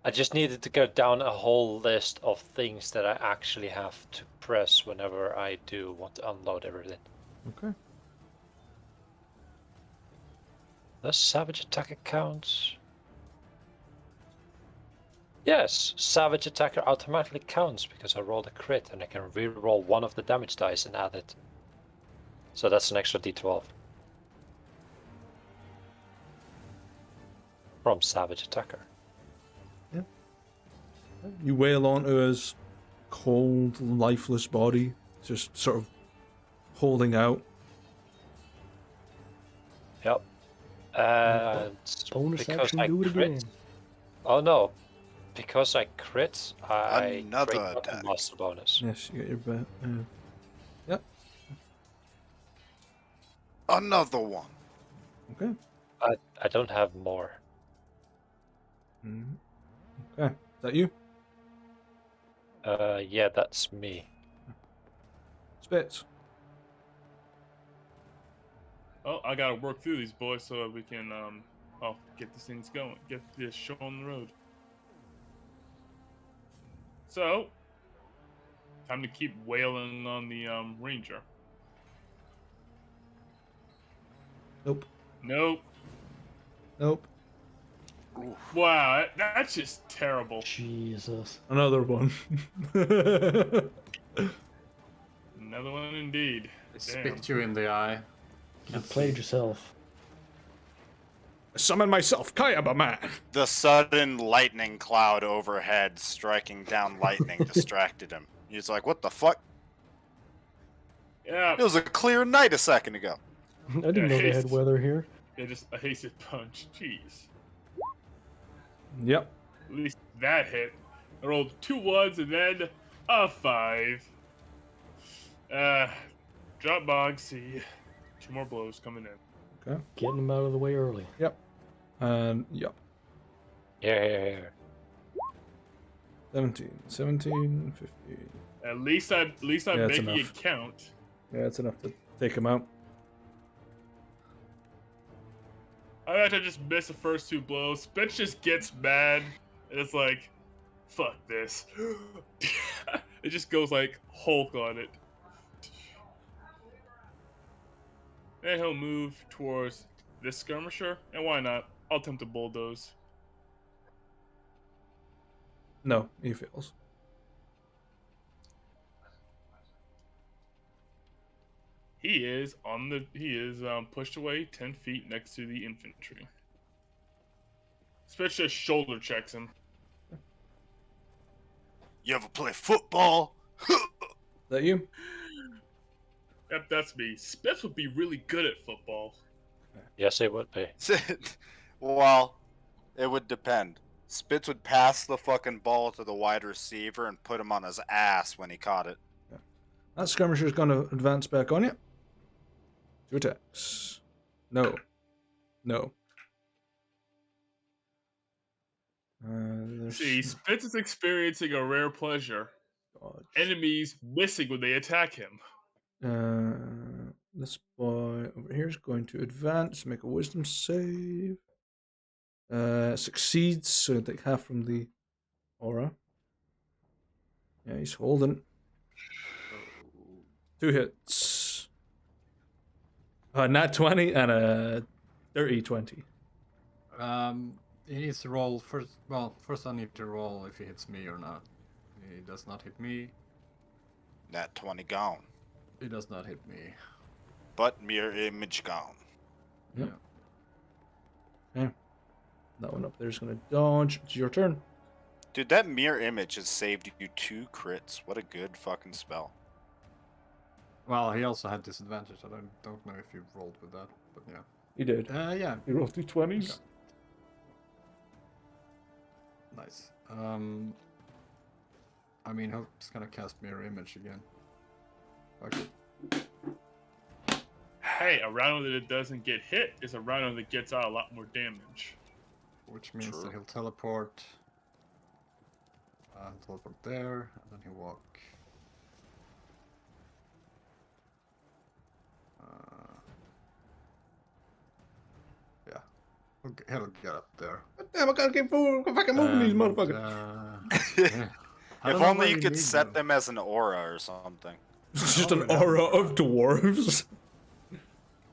I just needed to go down a whole list of things that I actually have to press whenever I do want to unload everything. Okay. Does Savage Attacker count? Yes, Savage Attacker automatically counts because I rolled a crit and I can re-roll one of the damage dice and add it. So that's an extra d12. From Savage Attacker. You wail onto his cold, lifeless body, just sort of holding out. Yep. And Bonus because action, I do it crit. again. Oh no. Because I crit, I Another Great Weapon attack. Master bonus. Yes, you get your bet. Yep. Another one. Okay. I don't have more. Okay. Is that you? Yeah, that's me. Spits. Oh, I gotta work through these boys so that we can get these things going, get this show on the road. So, time to keep wailing on the ranger. Nope. Nope. Nope. Wow, that's just terrible. Jesus. Another one. Another one indeed. It Damn. spit you in the eye. You Can't played see. yourself. Summon myself, Kayaba man. The sudden lightning cloud overhead striking down lightning distracted him. He's like, what the fuck? Yeah. It was a clear night a second ago. I didn't know they had weather here. Yeah, just a hasted punch. Jeez. Yep. At least that hit. I rolled 2 1s and then a 5. Drop bog, see. 2 more blows coming in. Okay. Getting them out of the way early. Yep. Yep. Yeah. 17, 15. At least I'm Yeah, that's making enough. it count. Yeah, that's enough to take him out. I had to just miss the first 2 blows. Spitz just gets mad. And it's like, fuck this. It just goes like Hulk on it. And he'll move towards this skirmisher, and why not? I'll attempt to bulldoze. No, he fails. He is pushed away 10 feet next to the infantry. Spitz just shoulder checks him. You ever play football? Is that you? Yep, that's me. Spitz would be really good at football. Yes, it would be. Well, it would depend. Spitz would pass the fucking ball to the wide receiver and put him on his ass when he caught it. That skirmisher's going to advance back on you. 2 attacks. No. No. See, Spitz is experiencing a rare pleasure. Dodge. Enemies missing when they attack him. This boy over here is going to advance, make a wisdom save. Succeeds, so he'll take half from the aura. Yeah, he's holding. 2 hits. Nat 20 and a dirty 20. He needs to roll first. Well, first I need to roll if he hits me or not. He does not hit me. That 20 gone. He does not hit me. But mirror image gone. Yep. Okay. That one up there is going to dodge. It's your turn. Dude, that mirror image has saved you 2 crits. What a good fucking spell. Well, he also had disadvantage. I don't know if you rolled with that, but yeah. He did. Yeah. He rolled 2 20s. Okay. Nice. I mean, I'm just gonna cast mirror image again. Okay. Hey, a rhino that it doesn't get hit is a rhino that gets out a lot more damage. Which means True. that he'll teleport. Teleport there, and then he'll walk. Yeah. He'll get up there. Damn, I gotta keep fucking moving these motherfuckers. Yeah. I If don't know only where you could need set them. them as an aura or something. It's just an aura of dwarves.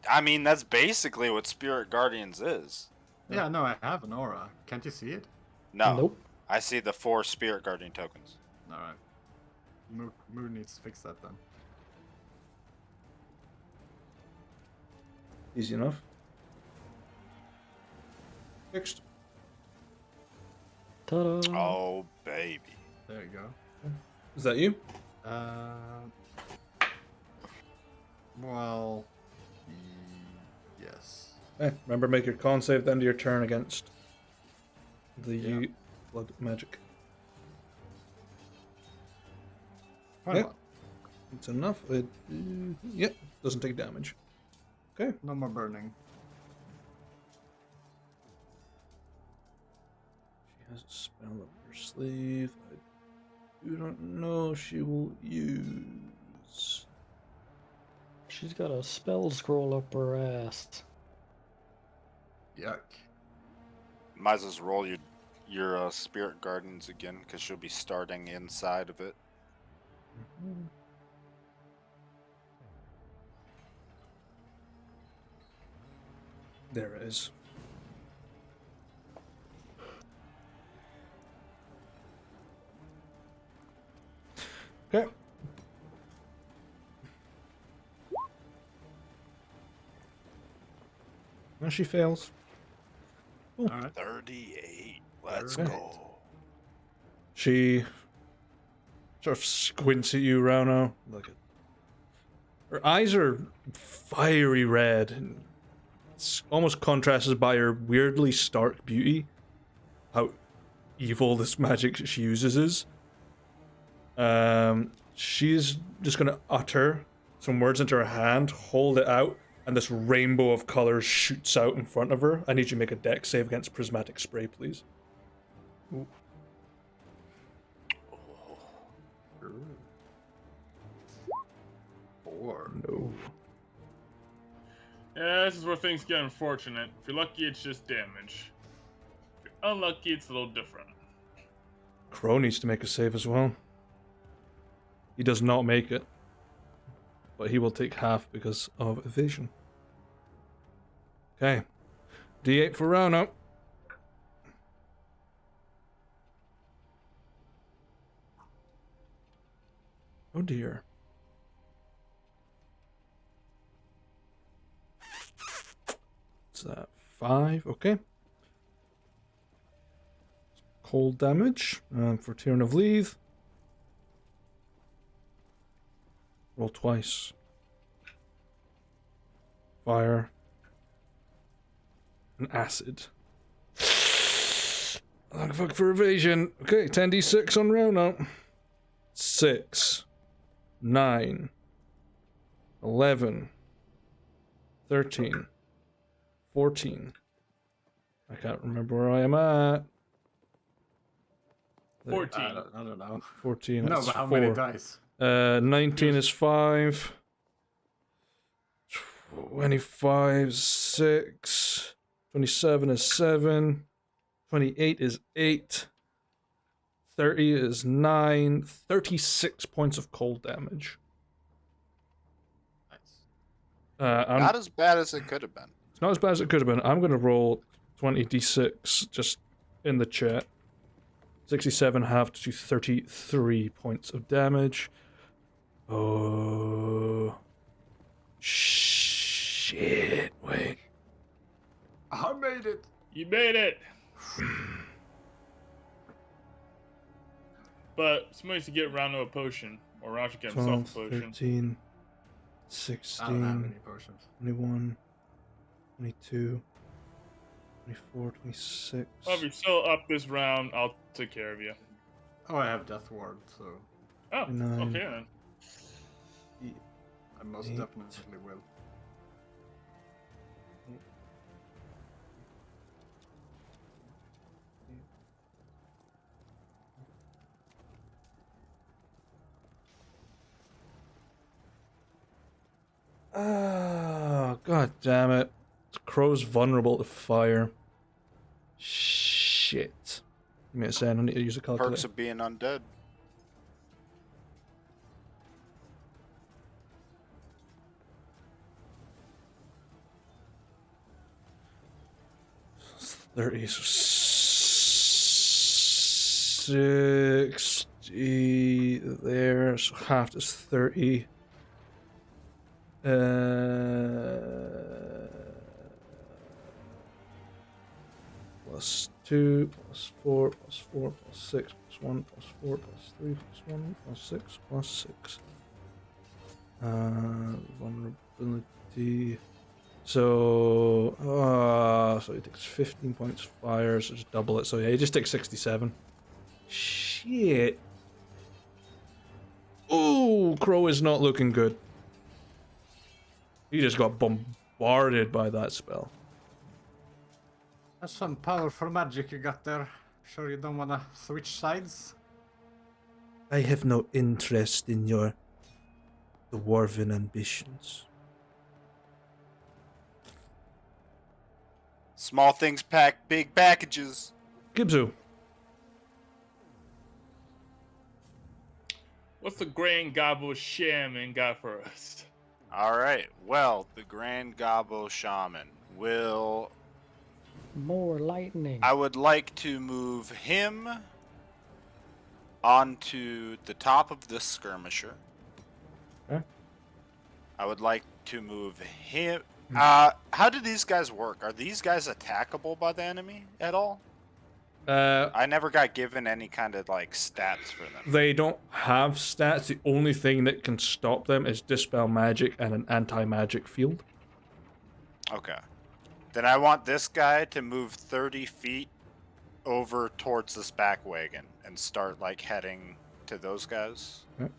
I mean, that's basically what Spirit Guardians is. Yeah, no, I have an aura. Can't you see it? No. Nope. I see the 4 Spirit Guardian tokens. Alright. Moo needs to fix that then. Easy enough. Fixed. Ta-da! Oh, baby. There you go. Is that you? Well, yes. Remember, make your con save at the end of your turn against the Yeah. blood magic. Why Yeah. not? It's enough. It, yep, doesn't take damage. Okay. No more burning. She has a spell up her sleeve. I do not know if she will use. She's got a spell scroll up her ass. Yuck. Might as well roll your Spirit Guardians again, because she'll be starting inside of it. There it is. Okay. Well, she fails. Alright. 38. Let's Alright. go. She sort of squints at you, Rano. Her eyes are fiery red. And it's almost contrasted by her weirdly stark beauty. How evil this magic she uses is. She's just gonna utter some words into her hand, hold it out, and this rainbow of colors shoots out in front of her. I need you to make a dex save against prismatic spray, please. Four. No. Yeah, this is where things get unfortunate. If you're lucky, it's just damage. If you're unlucky, it's a little different. Crow needs to make a save as well. He does not make it, but he will take half because of evasion. Okay, D8 for Rona. Oh dear. What's that? 5, okay. Cold damage for Tyrant of Leith. Roll twice. Fire. And acid. Fuck for evasion. Okay, 10d6 on Rona. 6, 9, 11, 13, 14. I can't remember where I am at. 14. I don't know. 14. No, That's but how 4. many dice? 19 is 5. 25 is 6. 27 is 7. 28 is 8. 30 is 9. 36 points of cold damage. Nice. Not as bad as it could have been. It's not as bad as it could have been. I'm going to roll 20d6 just in the chat. 67 halved to 33 points of damage. Oh. Shit. Wait. I made it. You made it. But somebody should get Rondo a potion, or Rondo should get 12, himself a potion. 13, I don't have 16, any potions. 21, 22, 24, 26. Well, if you're still up this round, I'll take care of you. Oh, I have Death Ward, so Oh, 29. okay then. I most 8. definitely will. Ah, god damn it. Crow's vulnerable to fire. Shit. Give me a second, I need to use a calculator. Perks of being undead. It's 30, so 60 there, so half is 30. Plus 2, plus 4, plus 4, plus 6, plus 1, plus 4, plus 3, plus 1, plus 6, plus 6. Vulnerability. So he takes 15 points fire, so just double it. So yeah, he just takes 67. Shit. Ooh, Crow is not looking good. He just got bombarded by that spell. That's some powerful magic you got there. Sure you don't wanna switch sides? I have no interest in your dwarven ambitions. Small things pack big packages. Gibzu. What's the Grand Gobble Shaman got for us? All right. Well, the Grand Gobbo Shaman will. More lightning. I would like to move him onto the top of this skirmisher. Okay. I would like to move him. How do these guys work? Are these guys attackable by the enemy at all? I never got given any kind of like stats for them. They don't have stats. The only thing that can stop them is Dispel Magic and an anti-magic field. Okay. Then I want this guy to move 30 feet over towards this back wagon and start like heading to those guys. Okay.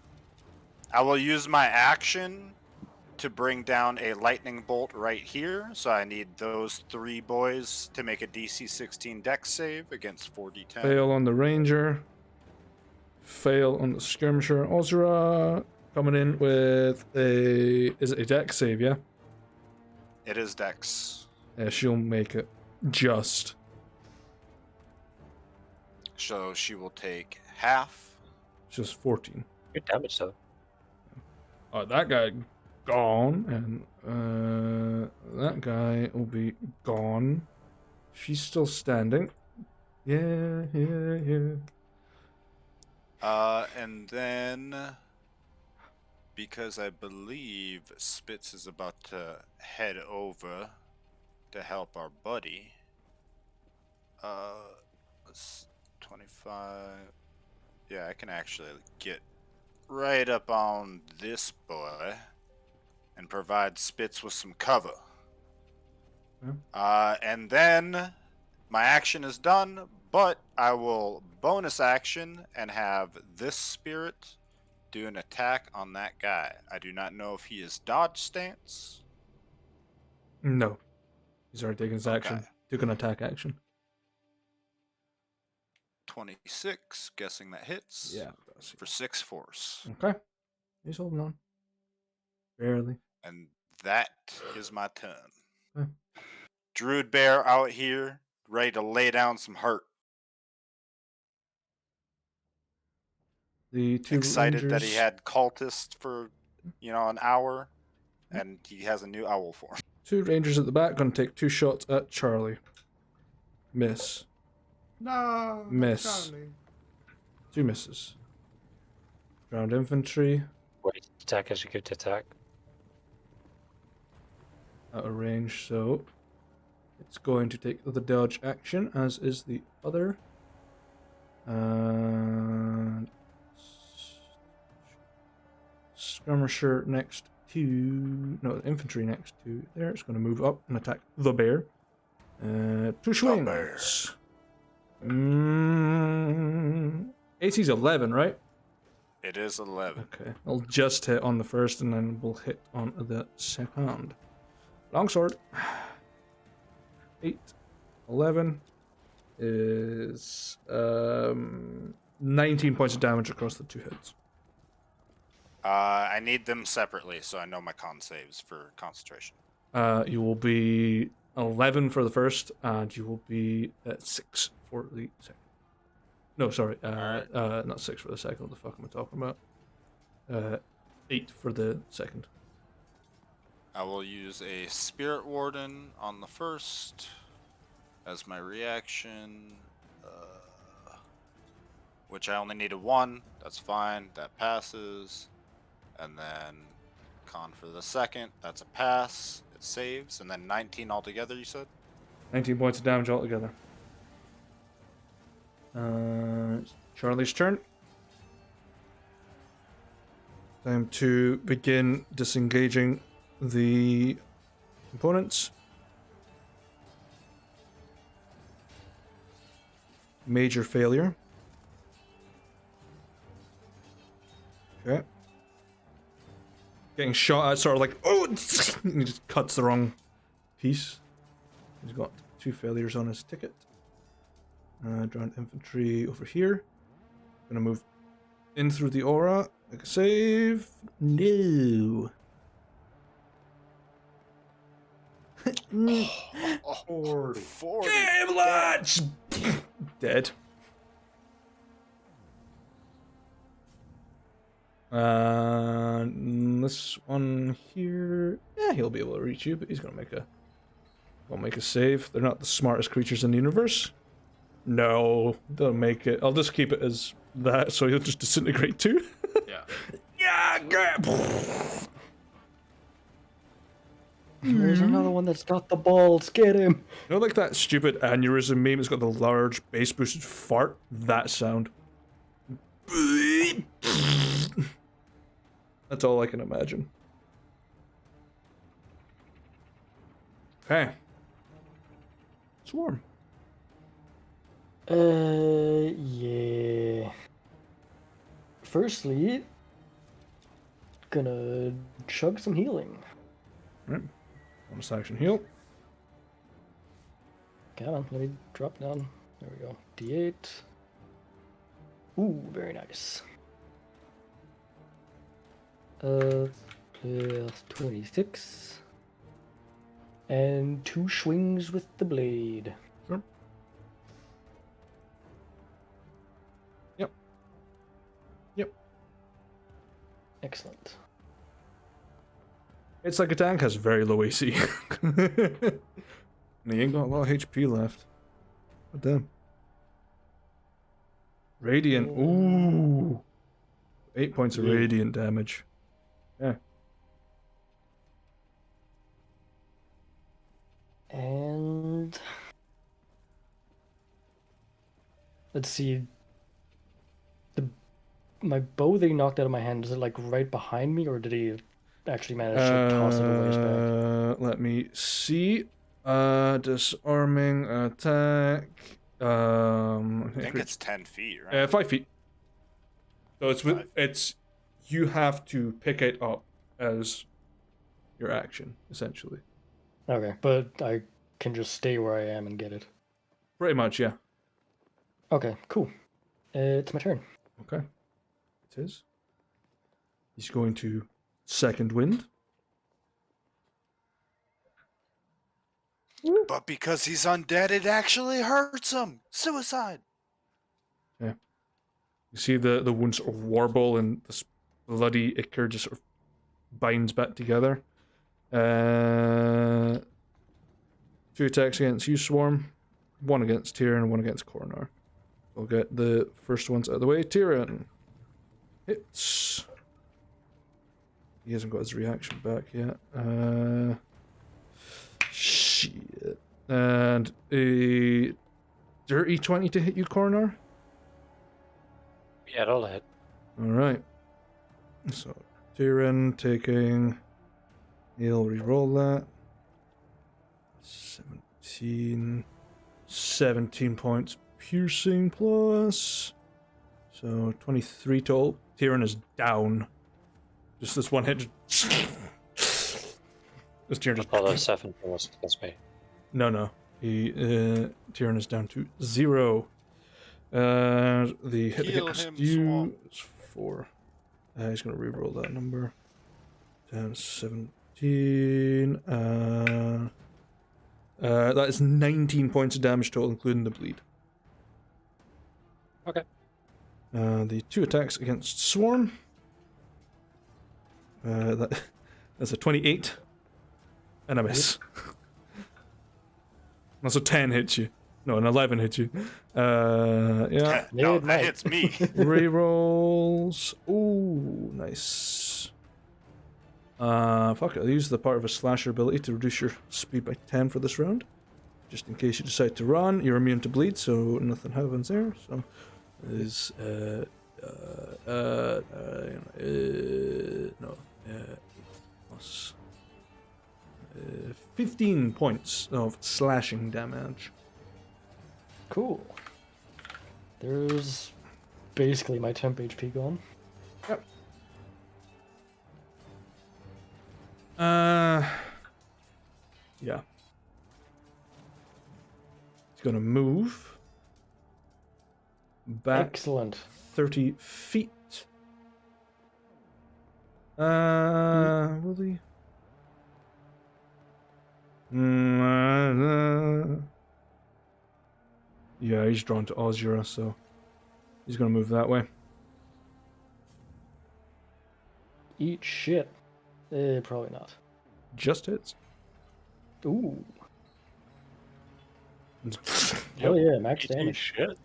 I will use my action to bring down a lightning bolt right here. So I need those 3 boys to make a DC 16 dex save against 4d10. Fail on the Ranger. Fail on the Skirmisher. Ozra coming in with a... Is it a dex save, yeah? It is dex. Yeah, she'll make it. Just. So she will take half. Just 14. Good damage though. Oh, that guy gone, and that guy will be gone. She's still standing. Yeah. And then, because I believe Spitz is about to head over to help our buddy. Let's 25. Yeah, I can actually get right up on this boy and provide Spitz with some cover. And then my action is done, but I will bonus action and have this spirit do an attack on that guy. I do not know if he is dodge stance. No. He's already taken his action. Okay. Took an attack action. 26, guessing that hits. Yeah. It does. For 6 force. Okay. He's holding on. Barely. And that is my turn. Okay. Druid Bear out here, ready to lay down some hurt. The two Excited rangers, that he had cultists for, an hour, and he has a new owl form. 2 rangers at the back going to take 2 shots at Charlie. Miss. No. not Miss. Charlie. 2 misses. Ground infantry Wait, attack is a good attack. out of range, so it's going to take the dodge action, as is the other. And skirmisher next to infantry next to there. It's going to move up and attack the bear. 2 swings. AC's 11, right? It is 11. Okay, I'll just hit on the first, and then we'll hit on the second. Longsword. 8, 11 is 19 points of damage across the 2 hits. I need them separately, so I know my con saves for concentration. You will be 11 for the first, and you will be at 6 for the second. No, sorry, not 6 for the second. What the fuck am I talking about? 8 for the second. I will use a Spirit Warden on the first as my reaction, which I only needed 1. That's fine. That passes. And then con for the second. That's a pass. It saves. And then 19 altogether, you said? 19 points of damage altogether. It's Charlie's turn. Time to begin disengaging the components. Major failure. Okay. Getting shot at, sort of like, oh, he just cuts the wrong piece. He's got 2 failures on his ticket. Ground infantry over here. Gonna move in through the aura. Make a save. No. 40. Game lads! Dead. This one here, yeah, he'll be able to reach you, but he's gonna make a save. They're not the smartest creatures in the universe. No, don't make it. I'll just keep it as that, so he'll just disintegrate too. Yeah. Yeah, grab. There's another one that's got the balls. Get him. You know, like that stupid aneurysm meme? It's got the large bass boosted fart. That sound. That's all I can imagine. Okay. Swarm. Yeah. Firstly, gonna chug some healing. Right. Bonus action heal. Come on, let me drop down. There we go. D8. Ooh, very nice. Plus 26. And 2 swings with the blade. Sure. Yep. Yep. Excellent. It's like a tank has very low AC. And he ain't got a lot of HP left. God damn. Radiant. Ooh. 8 points of Yeah. radiant damage. Yeah. And let's see. My bow that he knocked out of my hand, is it like right behind me, or did he actually manage to toss it a ways back? Let me see. Disarming attack. I think it's 10 feet, right? 5 feet. So it's with 5 feet. it's you have to pick it up as your action, essentially. Okay, but I can just stay where I am and get it. Pretty much, yeah. Okay, cool. It's my turn. Okay. It is. He's going to second wind. But because he's undead, it actually hurts him. Suicide. Yeah. You see the wounds sort of warble and this bloody ichor just sort of binds back together. 2 attacks against you, Swarm. 1 against Tyrion, 1 against Coronar. I'll get the first ones out of the way. Tyrion hits. He hasn't got his reaction back yet. Shit. And a dirty 20 to hit you, Coronar. Yeah, that'll hit. Alright. So, Tyrion taking... He'll re-roll that. 17 points piercing plus. So, 23 total. Tyrion is down. Just this one hit. This Tyrion just... Although 7 was against me. No. Tyrion is down to 0. The hit Heal against him, you Swamp. is 4. He's going to re-roll that number. 10, 17. That is 19 points of damage total, including the bleed. Okay. The 2 attacks against Swarm. That's a 28. And a miss. Also 10 hits you. No, an 11 hits you. Yeah. No, It that might. hits me. Rerolls. Ooh, nice. Fuck it. I'll use the part of a slasher ability to reduce your speed by 10 for this round. Just in case you decide to run. You're immune to bleed, so nothing happens there. So, is plus 15 points of slashing damage. Cool. There's basically my temp HP gone. Yep. Yeah. He's gonna move back Excellent. 30 feet. Will he? Yeah, he's drawn to Ozura, so he's gonna move that way. Eat shit. Probably not. Just hits. Ooh. Hell yeah, max damage. Shit.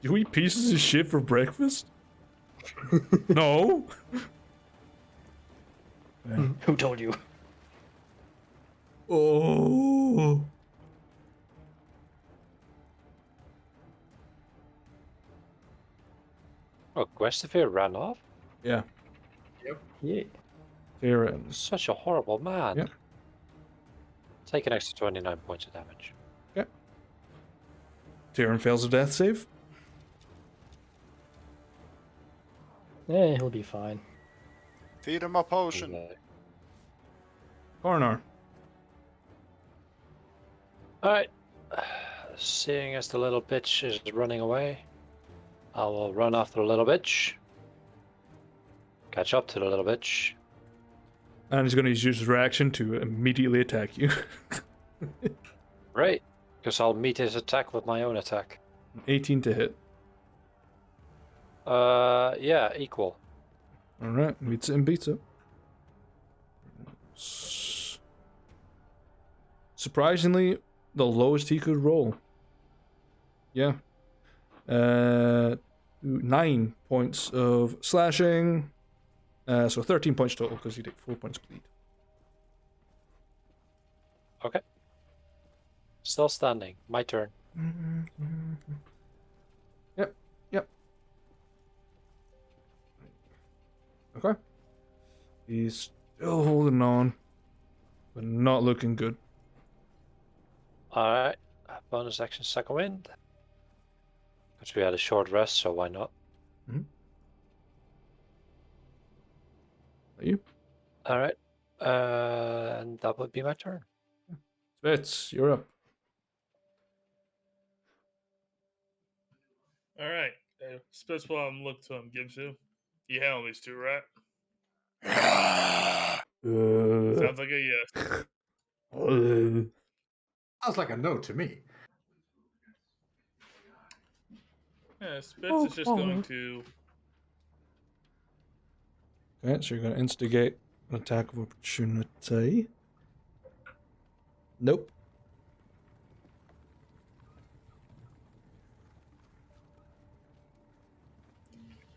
You eat pieces of shit for breakfast? No. Yeah. Who told you? Oh. Oh, Guestafir ran off? Yeah. Yeah. Tyrion. Such a horrible man. Yep. Take an extra 29 points of damage. Tyrion fails a death save. He'll be fine. Feed him a potion. Coronar. Alright. Seeing as the little bitch is running away, I will run after the little bitch. Catch up to the little bitch. And he's going to use his reaction to immediately attack you. Right. Because I'll meet his attack with my own attack. 18 to hit. Yeah, equal. Alright, meets it and beats it. Surprisingly, the lowest he could roll. Yeah. 9 points of slashing. So 13 points total because you take 4 points bleed. Okay. Still standing. My turn. Yep. Okay. He's still holding on, but not looking good. Alright. Bonus action second wind. Because we had a short rest, so why not? Are you? Alright. And that would be my turn. Spitz, you're up. All right. Spitz while I'm look to him, gives you. You handle these two, right? Sounds like a yes. Sounds like a no to me. Yeah, Spitz is just going to. Okay, so you're going to instigate an attack of opportunity. Nope.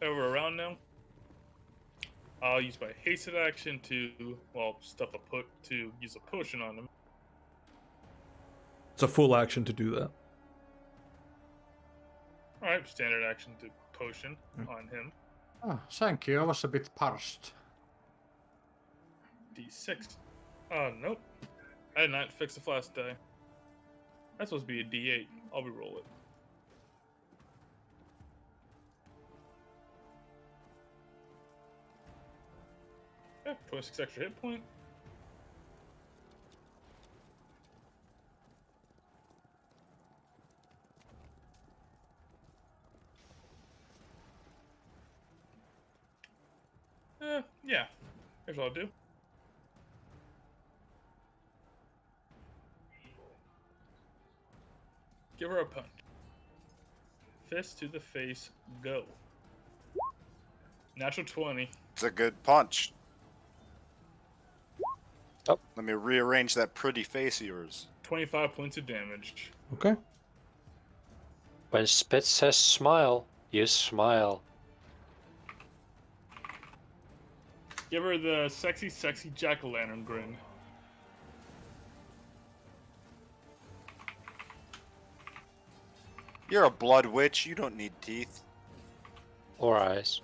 Over around now. I'll use my hasted action to, stuff to use a potion on him. It's a full action to do that. Alright, standard action to potion on him. Oh, thank you. I was a bit parched. D6. Oh, nope. I did not fix the last die. That's supposed to be a D8. I'll re-roll it. Yeah, 26 extra hit point. Yeah. Here's what I'll do. Give her a punch. Fist to the face, go. Natural 20. It's a good punch. Oh. Let me rearrange that pretty face of yours. 25 points of damage. Okay. When Spitz says smile, you smile. Give her the sexy jack-o'-lantern grin. You're a blood witch. You don't need teeth. Or eyes.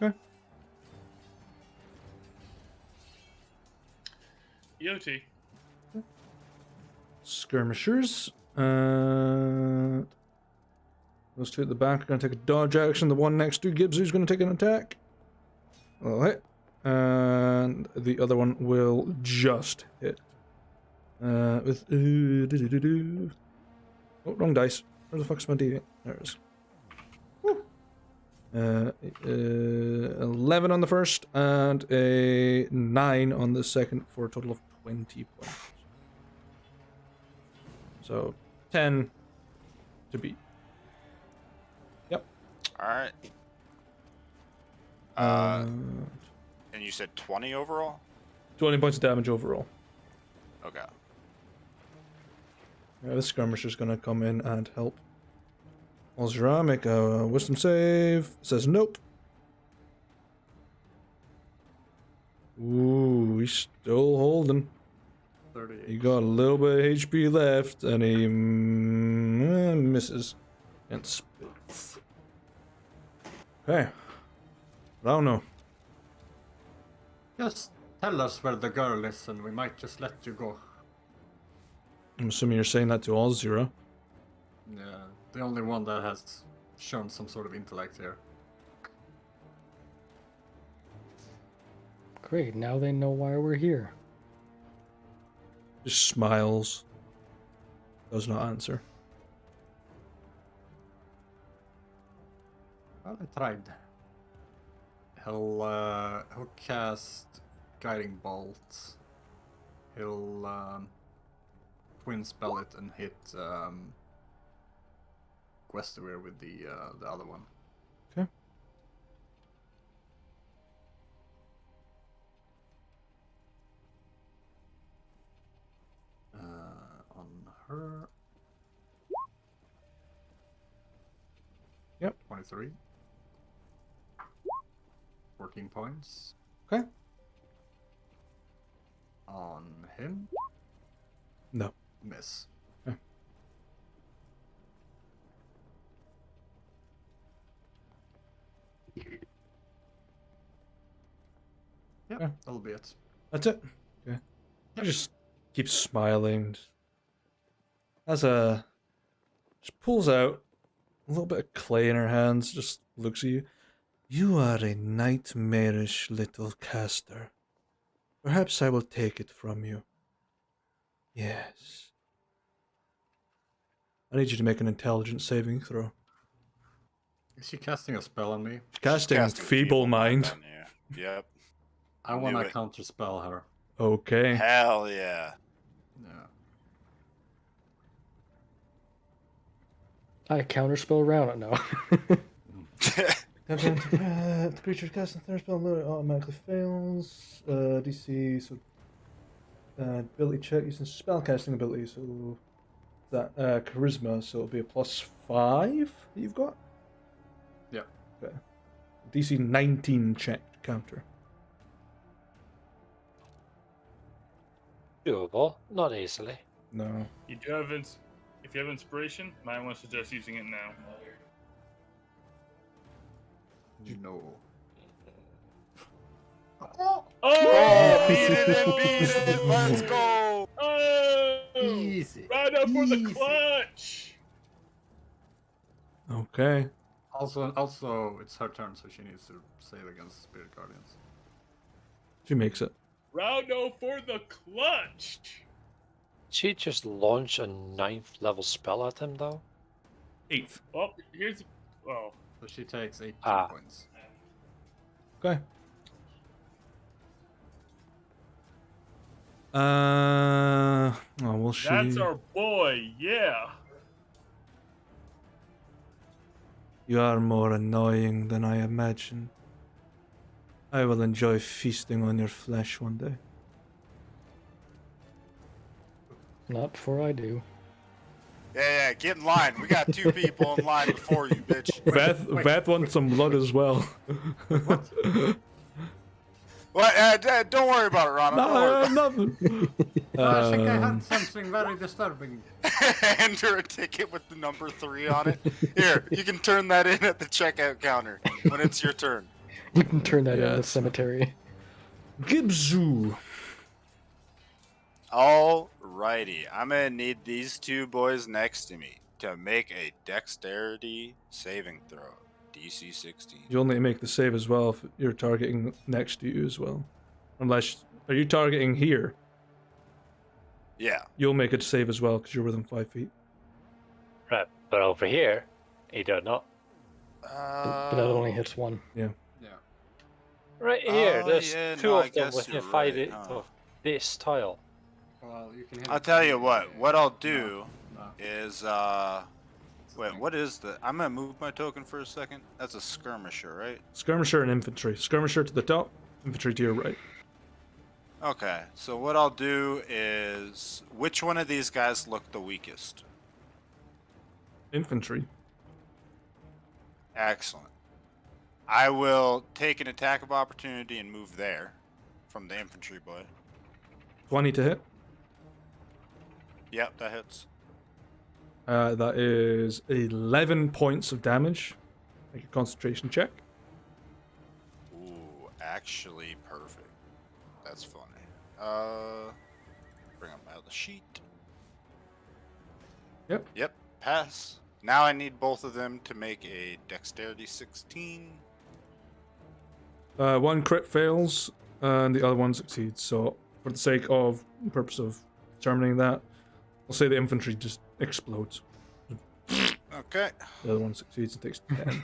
Okay. EOT. Skirmishers. Those two at the back are going to take a dodge action. The one next to Gibbs is going to take an attack. Will hit. And the other one will just hit. With... Oh, wrong dice. Where the fuck's my D8? There it is. Woo. 11 on the first and a 9 on the second for a total of 20 points. So 10 to beat. Yep. Alright. And And you said 20 overall? 20 points of damage overall. Okay. The skirmisher's gonna come in and help. Ozra, make a wisdom save. Says nope. Ooh, he's still holding. 38. He got a little bit of HP left, and he misses. And spits. Okay. I don't know. Just tell us where the girl is and we might just let you go. I'm assuming you're saying that to all Zero. Yeah, the only one that has shown some sort of intellect here. Great, now they know why we're here. Just smiles. Does not answer. Well, I tried. He'll cast guiding bolts. He'll twin spell it and hit Questivere with the other one. Okay. On her. Yep. 23. 14 points. Okay. On him. No. Miss. Okay. Yep, Yeah. that'll be it. That's it. Okay. She just keeps smiling. Just pulls out a little bit of clay in her hands, just looks at you. You are a nightmarish little caster. Perhaps I will take it from you. Yes. I need you to make an intelligence saving throw. Is she casting a spell on me? Casting Feeble Mind. on you. Yep. I Knew want to it. counter spell her. Okay. Hell yeah. Yeah. I counterspell around it now. The creature casting third spell automatically fails. DC, so ability check using spellcasting ability, so that charisma, so it'll be a +5 that you've got. Yeah. Okay. DC 19 check counter. Doable, not easily. No. You do have if you have inspiration, might want to suggest using it now. No. Oh! Beat it and beat it. Let's go. Oh! Easy. Right up for the Easy. clutch. Okay. Also, it's her turn, so she needs to save against Spirit Guardians. She makes it. Round 0 for the clutch. She just launched a 9th level spell at him, though. 8th. Oh, here's. Oh. So she takes 18 Ah. points. Okay. Oh, well, she. That's our boy, yeah. You are more annoying than I imagined. I will enjoy feasting on your flesh one day. Not before I do. Yeah, get in line. We got 2 people in line before you, bitch. Veth wants some blood as well. What? Don't worry about it, Ron. Don't worry about Nothing. I think I had something very disturbing. it. Enter a ticket with the number 3 on it. Here, you can turn that in at the checkout counter when it's your turn. You can turn that in the Yes. cemetery. Gibzu. Alrighty, I'm gonna need these 2 boys next to me to make a dexterity saving throw. DC 16. You only make the save as well if you're targeting next to you as well. Unless, are you targeting here? Yeah. You'll make it save as well because you're within 5 feet. Right, but over here, he don't know. But that only hits one. Yeah. Right here, Oh, there's yeah, 2 no, I of them guess within you're 5 right, of huh. this tile. Well, you can hit I'll it tell you from what. the- What I'll do No. is wait, what is the? I'm gonna move my token for a second. That's a skirmisher, right? Skirmisher and infantry. Skirmisher to the top, infantry to your right. Okay. So what I'll do is, which one of these guys look the weakest? Infantry. Excellent. I will take an attack of opportunity and move there from the infantry boy. 20 to hit. Yep, that hits. That is 11 points of damage. Make a concentration check. Ooh, actually perfect. That's funny. Bring up out the sheet. Yep. Yep, pass. Now I need both of them to make a dexterity 16. One crit fails, and the other one succeeds. So, for the sake of purpose of determining that, I'll say the infantry just explodes. Okay. The other one succeeds and takes 10.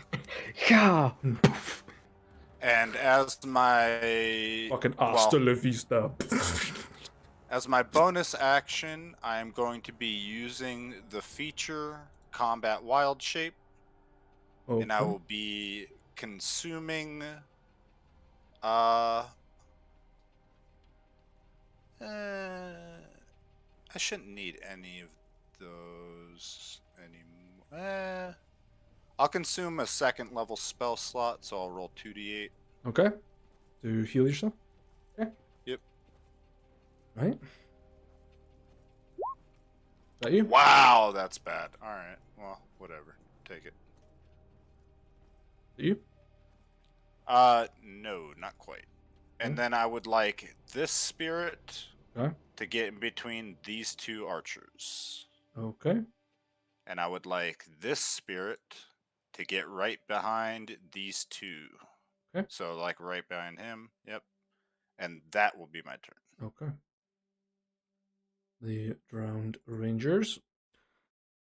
Yeah. And as my Fucking hasta la vista. As my bonus action, I am going to be using the feature Combat Wild Shape, and I Okay. will be consuming I shouldn't need any of those anymore. I'll consume a second level spell slot, so I'll roll 2d8. Okay. To heal yourself. Okay. Yep. Right. Is that you? Wow, that's bad. Alright, well, whatever. Take it. You? No, not quite. And then I would like this spirit Okay. to get in between these two archers. Okay. And I would like this spirit to get right behind these two. Okay. So, like, right behind him. Yep. And that will be my turn. Okay. The drowned rangers.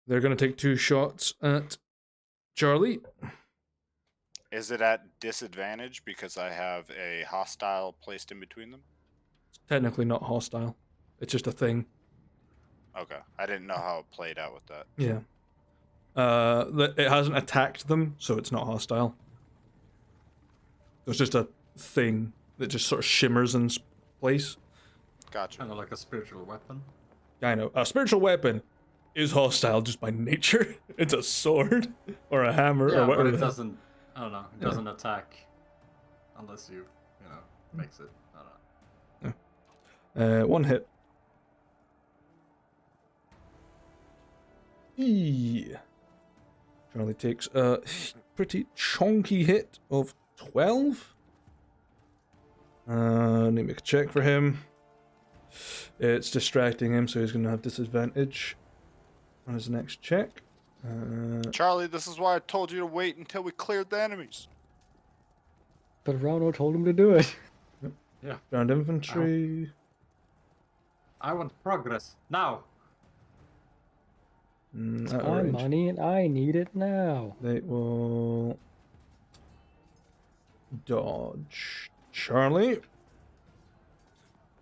They're going to take 2 shots at Charlie. Is it at disadvantage because I have a hostile placed in between them? It's technically not hostile. It's just a thing. Okay. I didn't know how it played out with that. Yeah. It hasn't attacked them, so it's not hostile. It's just a thing that just sort of shimmers in place. Gotcha. Kind of like a spiritual weapon. I know. A spiritual weapon is hostile just by nature. It's a sword or a hammer Yeah, or whatever. but it the hell. doesn't. I don't know. It doesn't attack unless you makes it. I don't know. 1 hit. Yeah. Charlie takes a pretty chunky hit of 12. Let me make a check for him. It's distracting him, so he's going to have disadvantage on his next check. Charlie, this is why I told you to wait until we cleared the enemies. But Rano told him to do it. Yeah. Ground infantry. I want progress now. It's Out of my range. money and I need it now. They will dodge. Charlie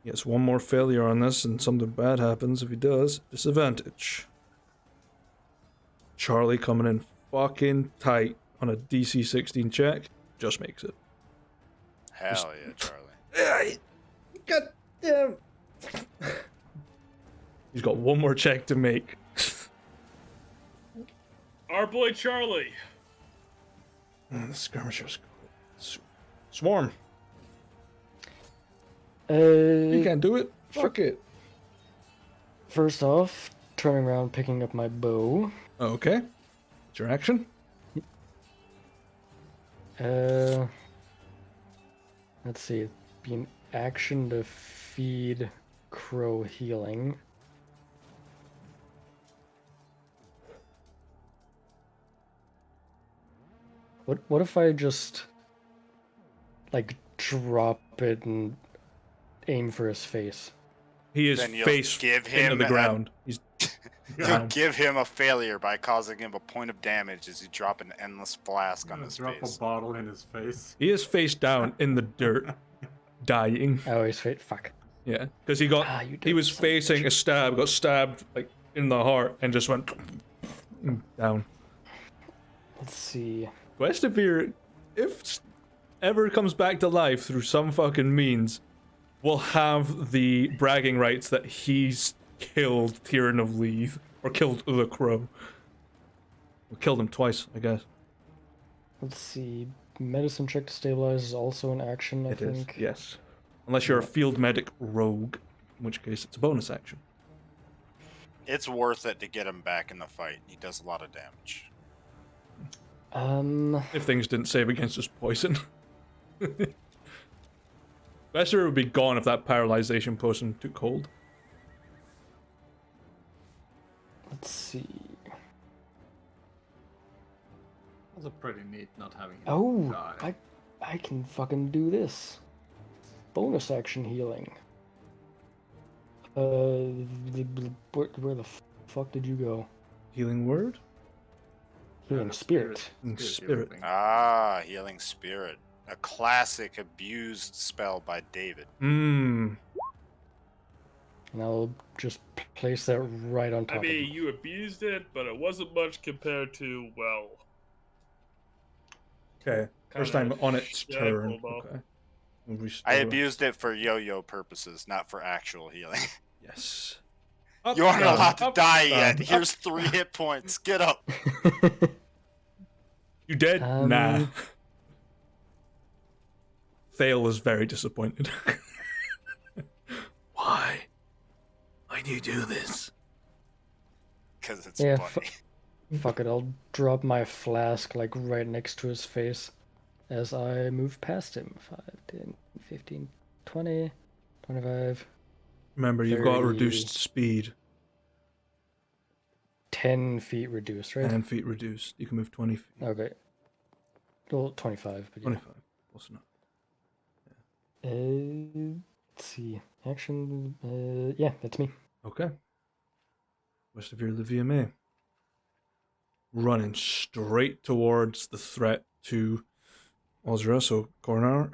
gets 1 more failure on this, and something bad happens if he does. Disadvantage. Charlie coming in fucking tight on a DC 16 check. Just makes it. Hell yeah, Charlie. God damn. He's got 1 more check to make. Our boy Charlie. The skirmishers. Swarm. You can't do it. Fuck it. First off, turning around, picking up my bow. Okay. It's your action. Let's see. It'd be an action to feed Crow healing. What if I just like drop it and aim for his face? He is Then you'll face give into him the a- ground. He's You'll down. give him a failure by causing him a point of damage as you drop an endless flask on I'm his gonna drop face. a bottle in his face. He is face down in the dirt, dying. Oh, his face. Fuck. Yeah, because he You he was son of a facing a stab, got stabbed like in the heart, and just went down. Let's see. Questivere, if ever comes back to life through some fucking means, will have the bragging rights that he's killed Tyrion of Leith, or killed the Crow. Or killed him twice, I guess. Let's see. Medicine check to stabilize is also an action, I It is, think. yes. Unless you're a field medic rogue, in which case it's a bonus action. It's worth it to get him back in the fight. He does a lot of damage. If things didn't save against his poison. Bester would be gone if that paralyzation potion took hold. Let's see. That's a pretty neat not having him Oh, die. I can fucking do this. Bonus action healing. Where the fuck did you go? Healing word? Healing the spirit. Spirit. thing. Ah, Healing Spirit. A classic abused spell by David. And I'll just place that right on top I of mean, him. you abused it, but it wasn't much compared to, well, Okay. First time kinda on its shit I turn. pulled off. Okay. We'll I restore. abused it for yo-yo purposes, not for actual healing. Yes. Up, You aren't down, allowed to up, die down, yet. up. Here's 3 hit points. Get up. You dead? Nah. Um, Thale is very disappointed. Why? Why do you do this? Because it's Yeah, funny. Fuck it, I'll drop my flask like right next to his face as I move past him. 5, 10, 15, 20, 25, Remember, you've got 30. reduced speed. 10 feet reduced, right? 10 feet reduced. You can move 20 feet. Okay. Well, 25, but yeah. 25. Close enough. Let's see. Action. Yeah, that's me. Okay. Rest of your Olivia May. Running straight towards the threat to Ozra, so corner.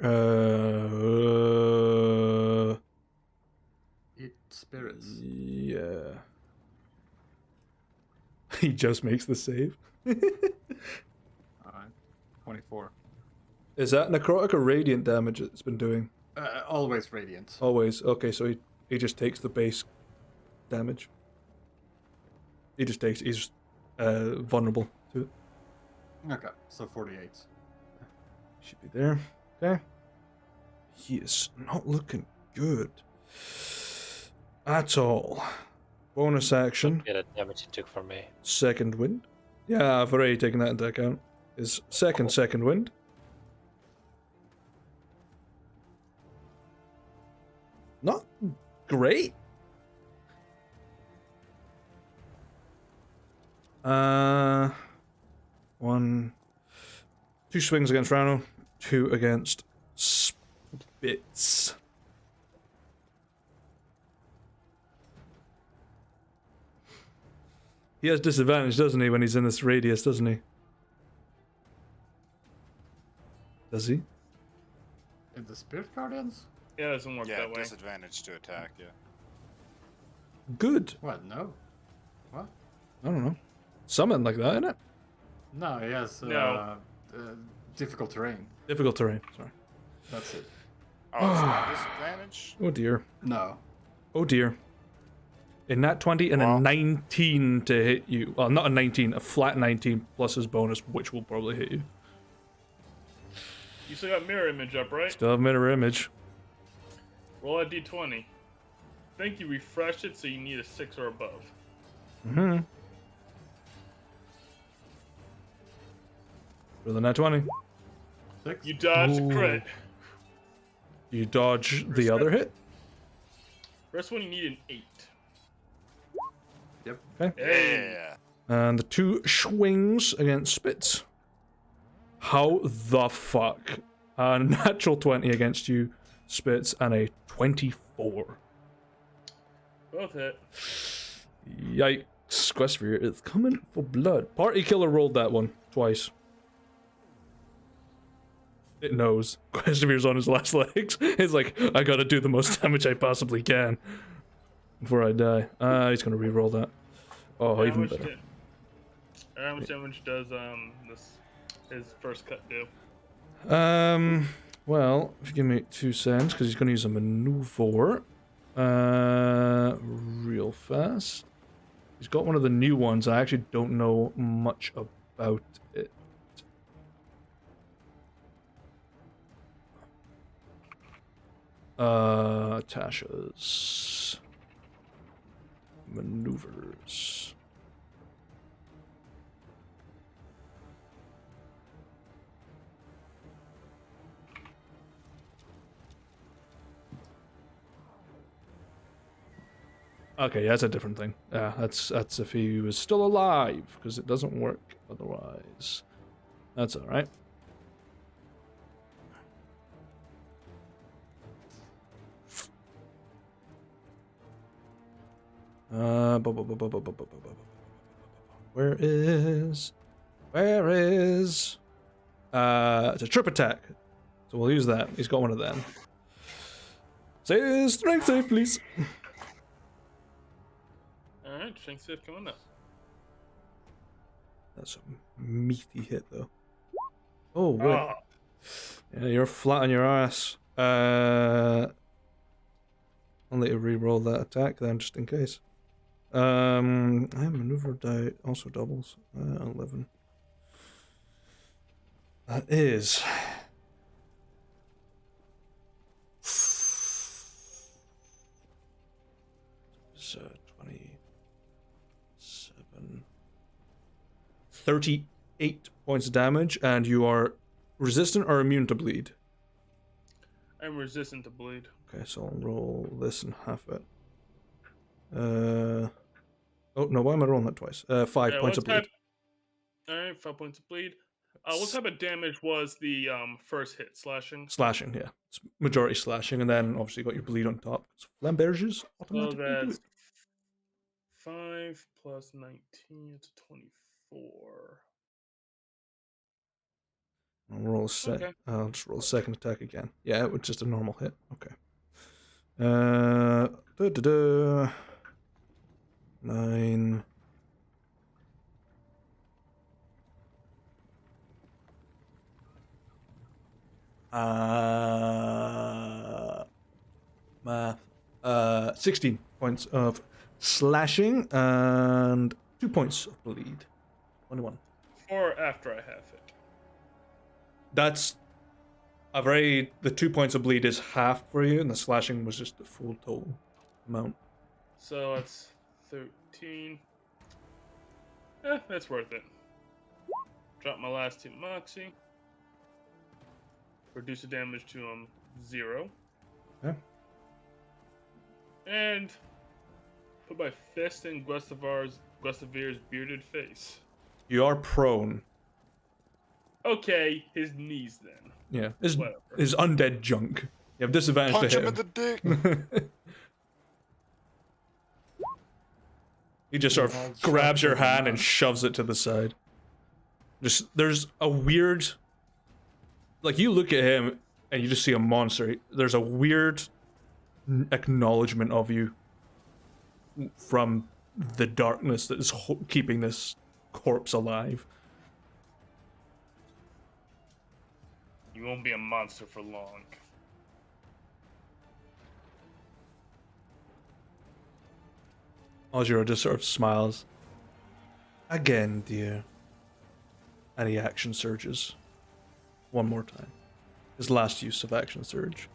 Eat spirits. Yeah. He just makes the save. Alright. 24. Is that necrotic or radiant damage it's been doing? Always radiant. Always. Okay, so he just takes the base damage. He's vulnerable to it. Okay, so 48. Should be there. Okay. He is not looking good at all. Bonus action. Yeah, the damage he took from me. Second wind. Yeah, I've already taken that into account. His second wind. Not great. 2 swings against Rano, 2 against Spitz. He has disadvantage, doesn't he, when he's in this radius, doesn't he? Does he? In the Spirit Guardians? Yeah, it doesn't work Yeah, that way. disadvantage to attack, yeah. Good. What? No? What? I don't know. Something like that, innit? No, he has No. difficult terrain. Difficult terrain, sorry. That's it. Oh, it's not disadvantage? Oh dear. No. Oh dear. A nat 20 and Well. a 19 to hit you. Well, not a 19, a flat 19 plus his bonus, which will probably hit you. You still got mirror image up, right? Still have mirror image. Roll a d20. I think you refreshed it, so you need a 6 or above. Mm-hmm. For the nat 20. 6? You dodged Ooh. crit. You dodge the other hit. First one, you need an 8. Yep. Hey. Yeah. And the 2 swings against Spitz. How the fuck? A natural 20 against you, Spitz, and a 24. Both hit. Yikes. Questvere is coming for blood. Party Killer rolled that one twice. It knows. Questvere's on his last legs. It's like, I gotta do the most damage I possibly can before I die. He's gonna re-roll that. Oh, How even much better. how much damage does his first cut do? Well, if you give me 2 seconds, because he's gonna use a maneuver. Real fast. He's got one of the new ones. I actually don't know much about it. Tasha's maneuvers. Okay, yeah, that's a different thing. Yeah, that's if he was still alive, because it doesn't work otherwise. That's all right. Where is? It's a trip attack, so we'll use that. He's got one of them. Say strength save, please. Alright, strength save coming up. That's a meaty hit, though. Oh, wait. Oh, Yeah, you're flat on your ass. I'll let you re-roll that attack then, just in case. I maneuver die also doubles. 11. That is. So 27. 38 points of damage, and you are resistant or immune to bleed. I'm resistant to bleed. Okay, so I'll roll this and half it. Oh no, why am I rolling that twice? 5 points of bleed. Alright, 5 points of bleed. What type of damage was the first hit? Slashing? Slashing, yeah. It's majority slashing, and then obviously you got your bleed on top. So Flamberges So automatically do that's it. 5 plus 19, it's 24. I'll roll a sec. Okay. I'll just roll a second attack again. Yeah, it was just a normal hit. Okay. 9. Math. 16 points of slashing and 2 points of bleed. 21. Or after I have it. That's the 2 points of bleed is half for you, and the slashing was just the full total amount. So it's 13. That's worth it. Drop my last 2 Moxie. Reduce the damage to 0. Okay. And put my fist in Gustavir's bearded face. You are prone. Okay, his knees then. Yeah, Whatever. his undead junk. You have disadvantage Punch to him hit in the dick. He just sort of grabs your hand and shoves it to the side. There's a weird, like, you look at him and you just see a monster. There's a weird acknowledgement of you from the darkness that is keeping this corpse alive. You won't be a monster for long. Ozero just sort of smiles. Again, dear. And he action surges. One more time. His last use of action surge.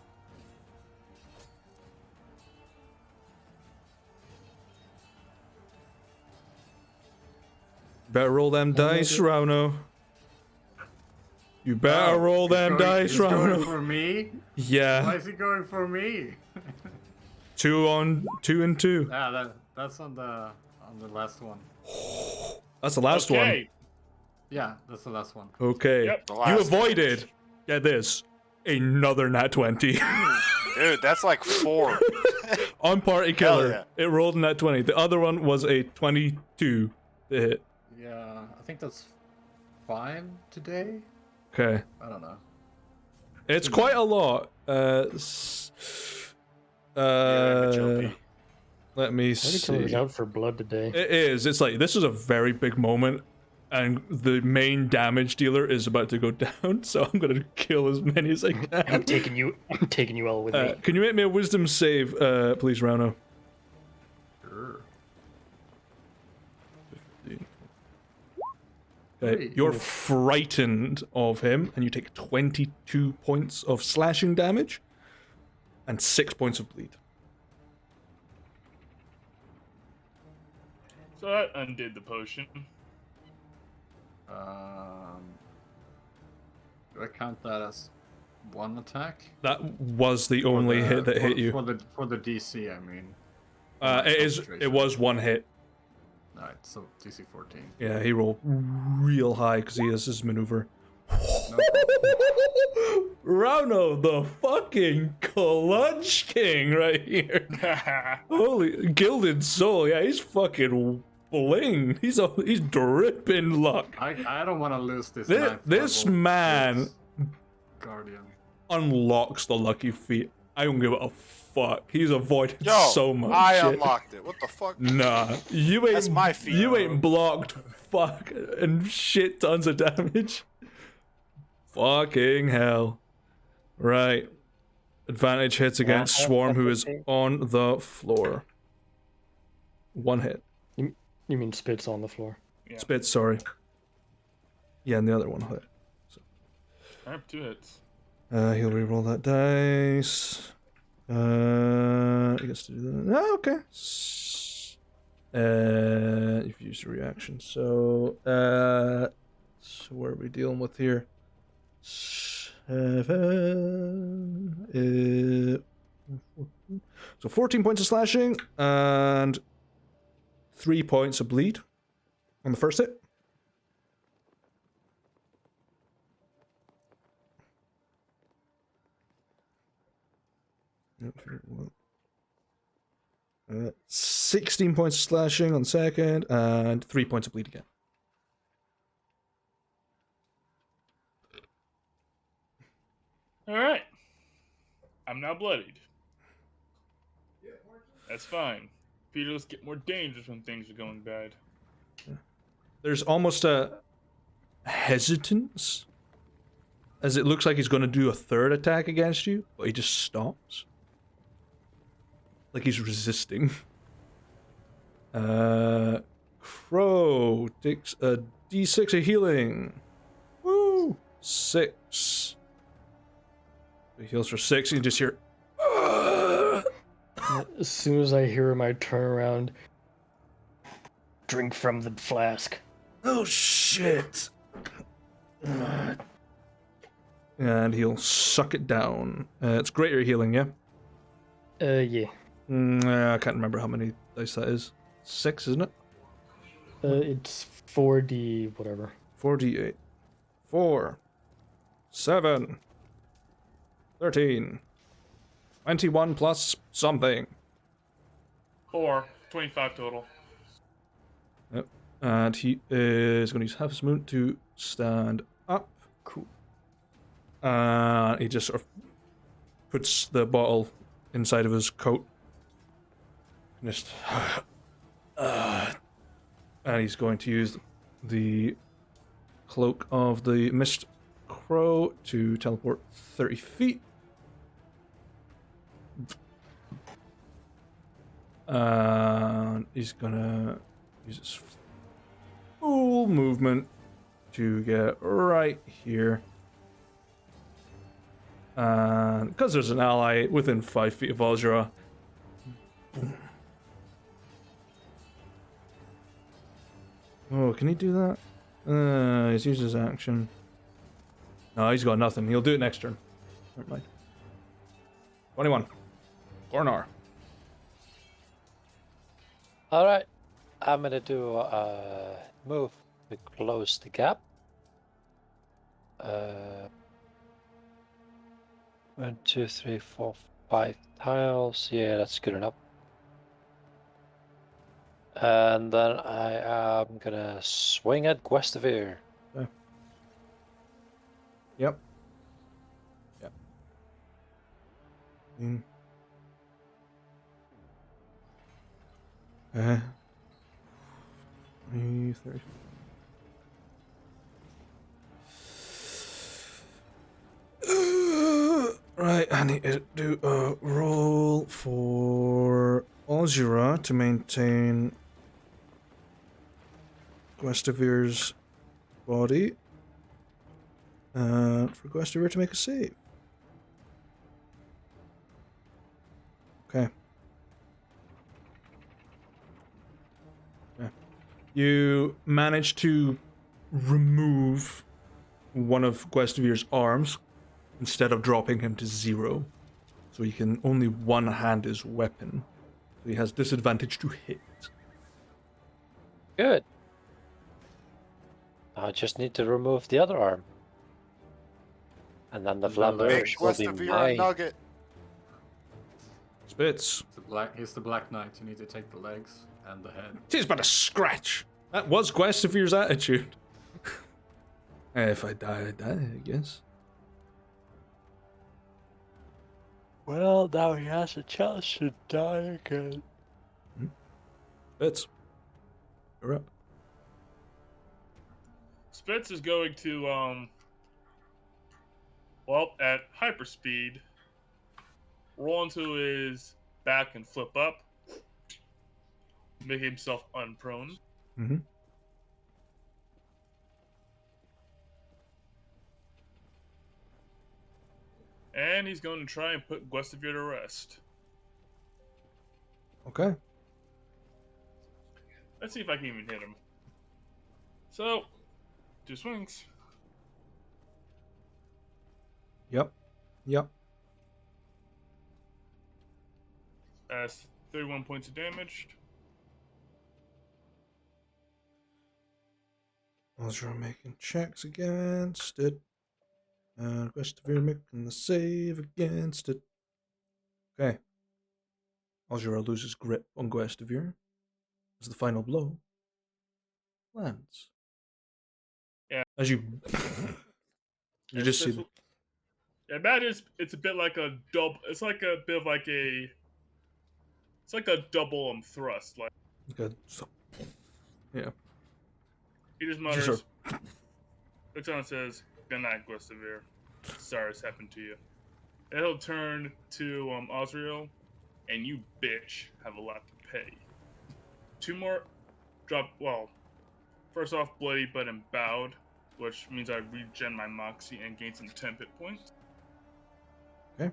Better roll them dice, Rauno. You better roll them dice, He's going Rauno. for me? Why Yeah. is he going for me? 2 and 2. Yeah, that's on the last one. That's the last Okay. Yeah, that's the last one. one. Okay. Yep. The You last avoided, get this, another nat 20. Dude, that's like 4. On party Hell killer. yeah. It rolled in that 20. The other one was a 22 to hit. Yeah, I think that's 5 today. Okay. I don't know. It's quite a lot. Let me Party killer's see. out for blood today. It is. It's like, this is a very big moment, and the main damage dealer is about to go down, so I'm going to kill as many as I can. I'm taking you all with me. Can you make me a wisdom save, please, Rauno? Sure. Okay, you're frightened of him, and you take 22 points of slashing damage and 6 points of bleed. So that undid the potion. Do I count that as one attack? That was the only hit that hit you. For the DC, I mean. It was one hit. Alright, so DC 14. Yeah, he rolled real high because he has his maneuver. No Rauno, the fucking clutch king right here. Holy gilded soul, yeah, he's fucking bling. He's dripping luck. I don't want to lose this. This ninth level man Guardian. unlocks the lucky feat I don't give a fuck. He's avoided Yo, so much I shit. unlocked it. What the fuck? Nah, you ain't. That's my feat. You ain't blocked. Fuck and shit tons of damage. Fucking hell. Right. Advantage hits against Swarm, who is on the floor. One hit. You mean Spit's on the floor? Yeah. Spit, sorry. Yeah, and the other one hit. I have 2 hits. He'll reroll that dice. He gets to do that. Oh, okay. You've used a reaction. So what are we dealing with here? 7. So 14 points of slashing and 3 points of bleed on the first hit. Uh, 16 points of slashing on second, and 3 points of bleed again. Alright. I'm now bloodied. That's fine. Beetles get more dangerous when things are going bad. There's almost a hesitance, as it looks like he's going to do a third attack against you, but he just stops. Like he's resisting. Crow takes a d6 of healing. Woo! 6. He heals for 6, and you just hear... As soon as I hear him, I turn around. Drink from the flask. Oh, shit! And he'll suck it down. It's greater healing, yeah? Yeah. I can't remember how many dice that is. 6, isn't it? It's 4D whatever. 4d8. 4. 7. 13. 21 plus something. 4. 25 total. Yep. And he is going to use half his movement to stand up. Cool. He just sort of puts the bottle inside of his coat. And just... and he's going to use the cloak of the Mist Crow to teleport 30 feet. And he's gonna use his full movement to get right here. And because there's an ally within 5 feet of Azra, boom. Oh, can he do that? He's used his action. No, he's got nothing. He'll do it next turn. Never mind. 21. Gornar. All right, I'm gonna do a move to close the gap. 1, 2, 3, 4, 5 tiles. Yeah, that's good enough. And then I am gonna swing at Guestevere. Okay. Yep. Yep. Mm. 30. Right, I need to do a roll for Ozura to maintain Guestevere's body. For Guestevere to make a save. Okay. You manage to remove one of Guestevere's arms instead of dropping him to 0. So he can only one-hand his weapon. So he has disadvantage to hit. Good. I just need to remove the other arm. And then the Is that flamboyant Make will be Guestevere a mine. nugget. Spits. He's the Black Knight. You need to take the legs and the head. Tis but a scratch. That was Guestevere's attitude. If I die, I die, I guess. Well, now he has a chance to die again. It's. You're up. Spitz is going to, at hyperspeed, roll into his back and flip up, make himself unprone. Mm-hmm. And he's going to try and put Gustavir to rest. Okay. Let's see if I can even hit him. So, 2 swings. Yep. That's 31 points of damage. Ozra making checks against it. And Gustavir making the save against it. Okay. Ozra loses grip on Gustavir as the final blow lands. Yeah. As you just see the, Yeah, that is. It's a bit like a double. It's like a bit of like a. It's like a double thrust. Like yeah. he just mutters. Looks on and says, "Good night, Gustavir. Sorry this happened to you." And he'll turn to Osriel, and you bitch have a lot to pay. 2 more drop. Well, first off, bloody but embowed, which means I regen my moxie and gain some 10 hit points. Okay.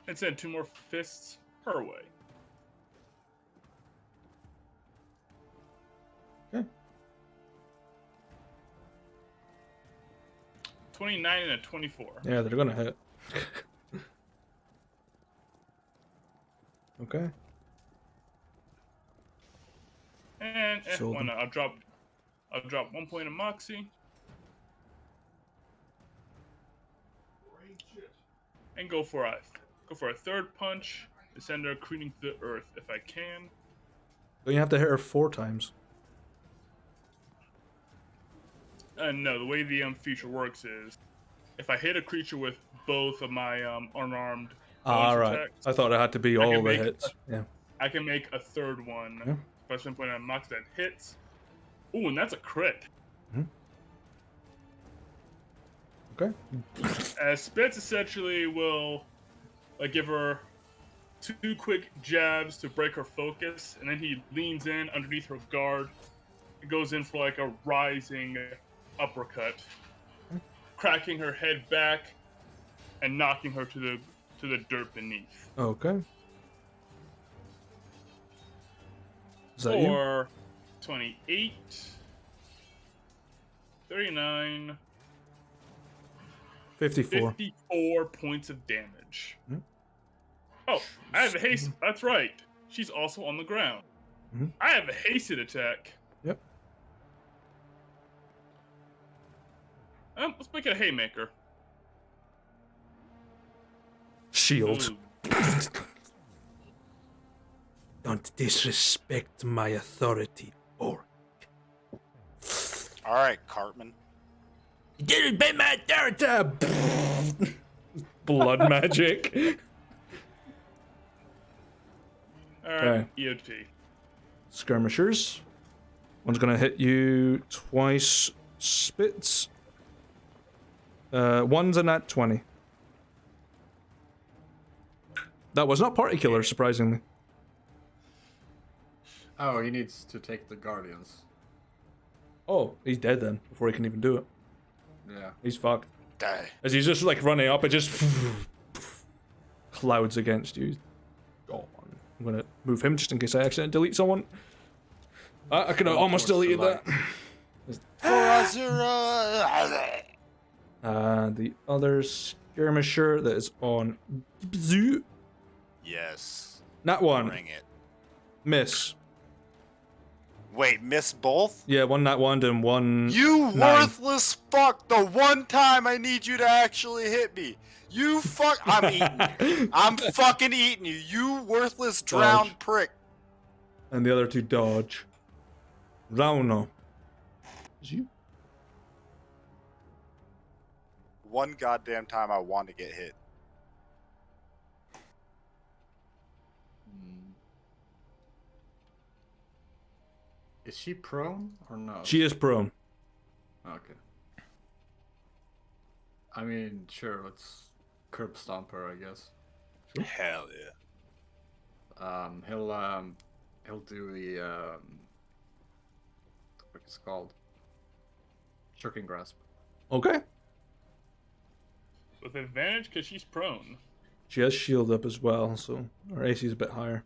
And send 2 more fists her way. Okay. 29 and a 24. Yeah, they're gonna hit. Okay. And Sold why them. not? I'll drop 1 point of moxie. And go for a 3rd punch to send her careening to the earth if I can. But you have to hit her 4 times. No, the way the feature works is, if I hit a creature with both of my unarmed Right. attacks, I thought it had to be I all can the make hits. Yeah. I can make a 3rd one. Yeah. By some point on mox that hits. Ooh, and that's a crit. Okay. Spitz essentially will give her 2 quick jabs to break her focus, and then he leans in underneath her guard and goes in for like a rising uppercut, cracking her head back and knocking her to the dirt beneath. Okay. Is that you? For 28, 39, 54. 54 points of damage. Hmm. Oh, I have a haste. That's right. She's also on the ground. Mhm. I have a hasted attack. Yep. Let's make it a haymaker. Shield. Ooh. Don't disrespect my authority, orc. All right, Cartman. You didn't pay my authority! Blood magic. Alright, Okay. EOT. Skirmishers. One's gonna hit you twice. Spits. One's a nat 20. That was not party killer, surprisingly. Oh, he needs to take the Guardians. Oh, he's dead then, before he can even do it. Yeah. He's fucked. Die. As he's just like running up, it just clouds against you. Gone. I'm gonna move him just in case I accidentally delete someone. I could have almost deleted that. For Azura. The other skirmisher that is on Bzoo. Yes. Nat 1. Bring it. Miss. Wait, miss both? Yeah, one nat 1 and one. You 9. worthless fuck! The one time I need you to actually hit me. You fuck. I'm eating you. I'm fucking eating you. You worthless drowned Dodge. prick. and the other two dodge. Rauno. Is you? One goddamn time I want to get hit. Is she prone or no? She is prone. Okay. I mean, sure, let's curb stomp her, I guess. Hell yeah. He'll do the what it's called, shirking grasp. Okay. With advantage because she's prone. She has shield up as well, so her AC is a bit higher.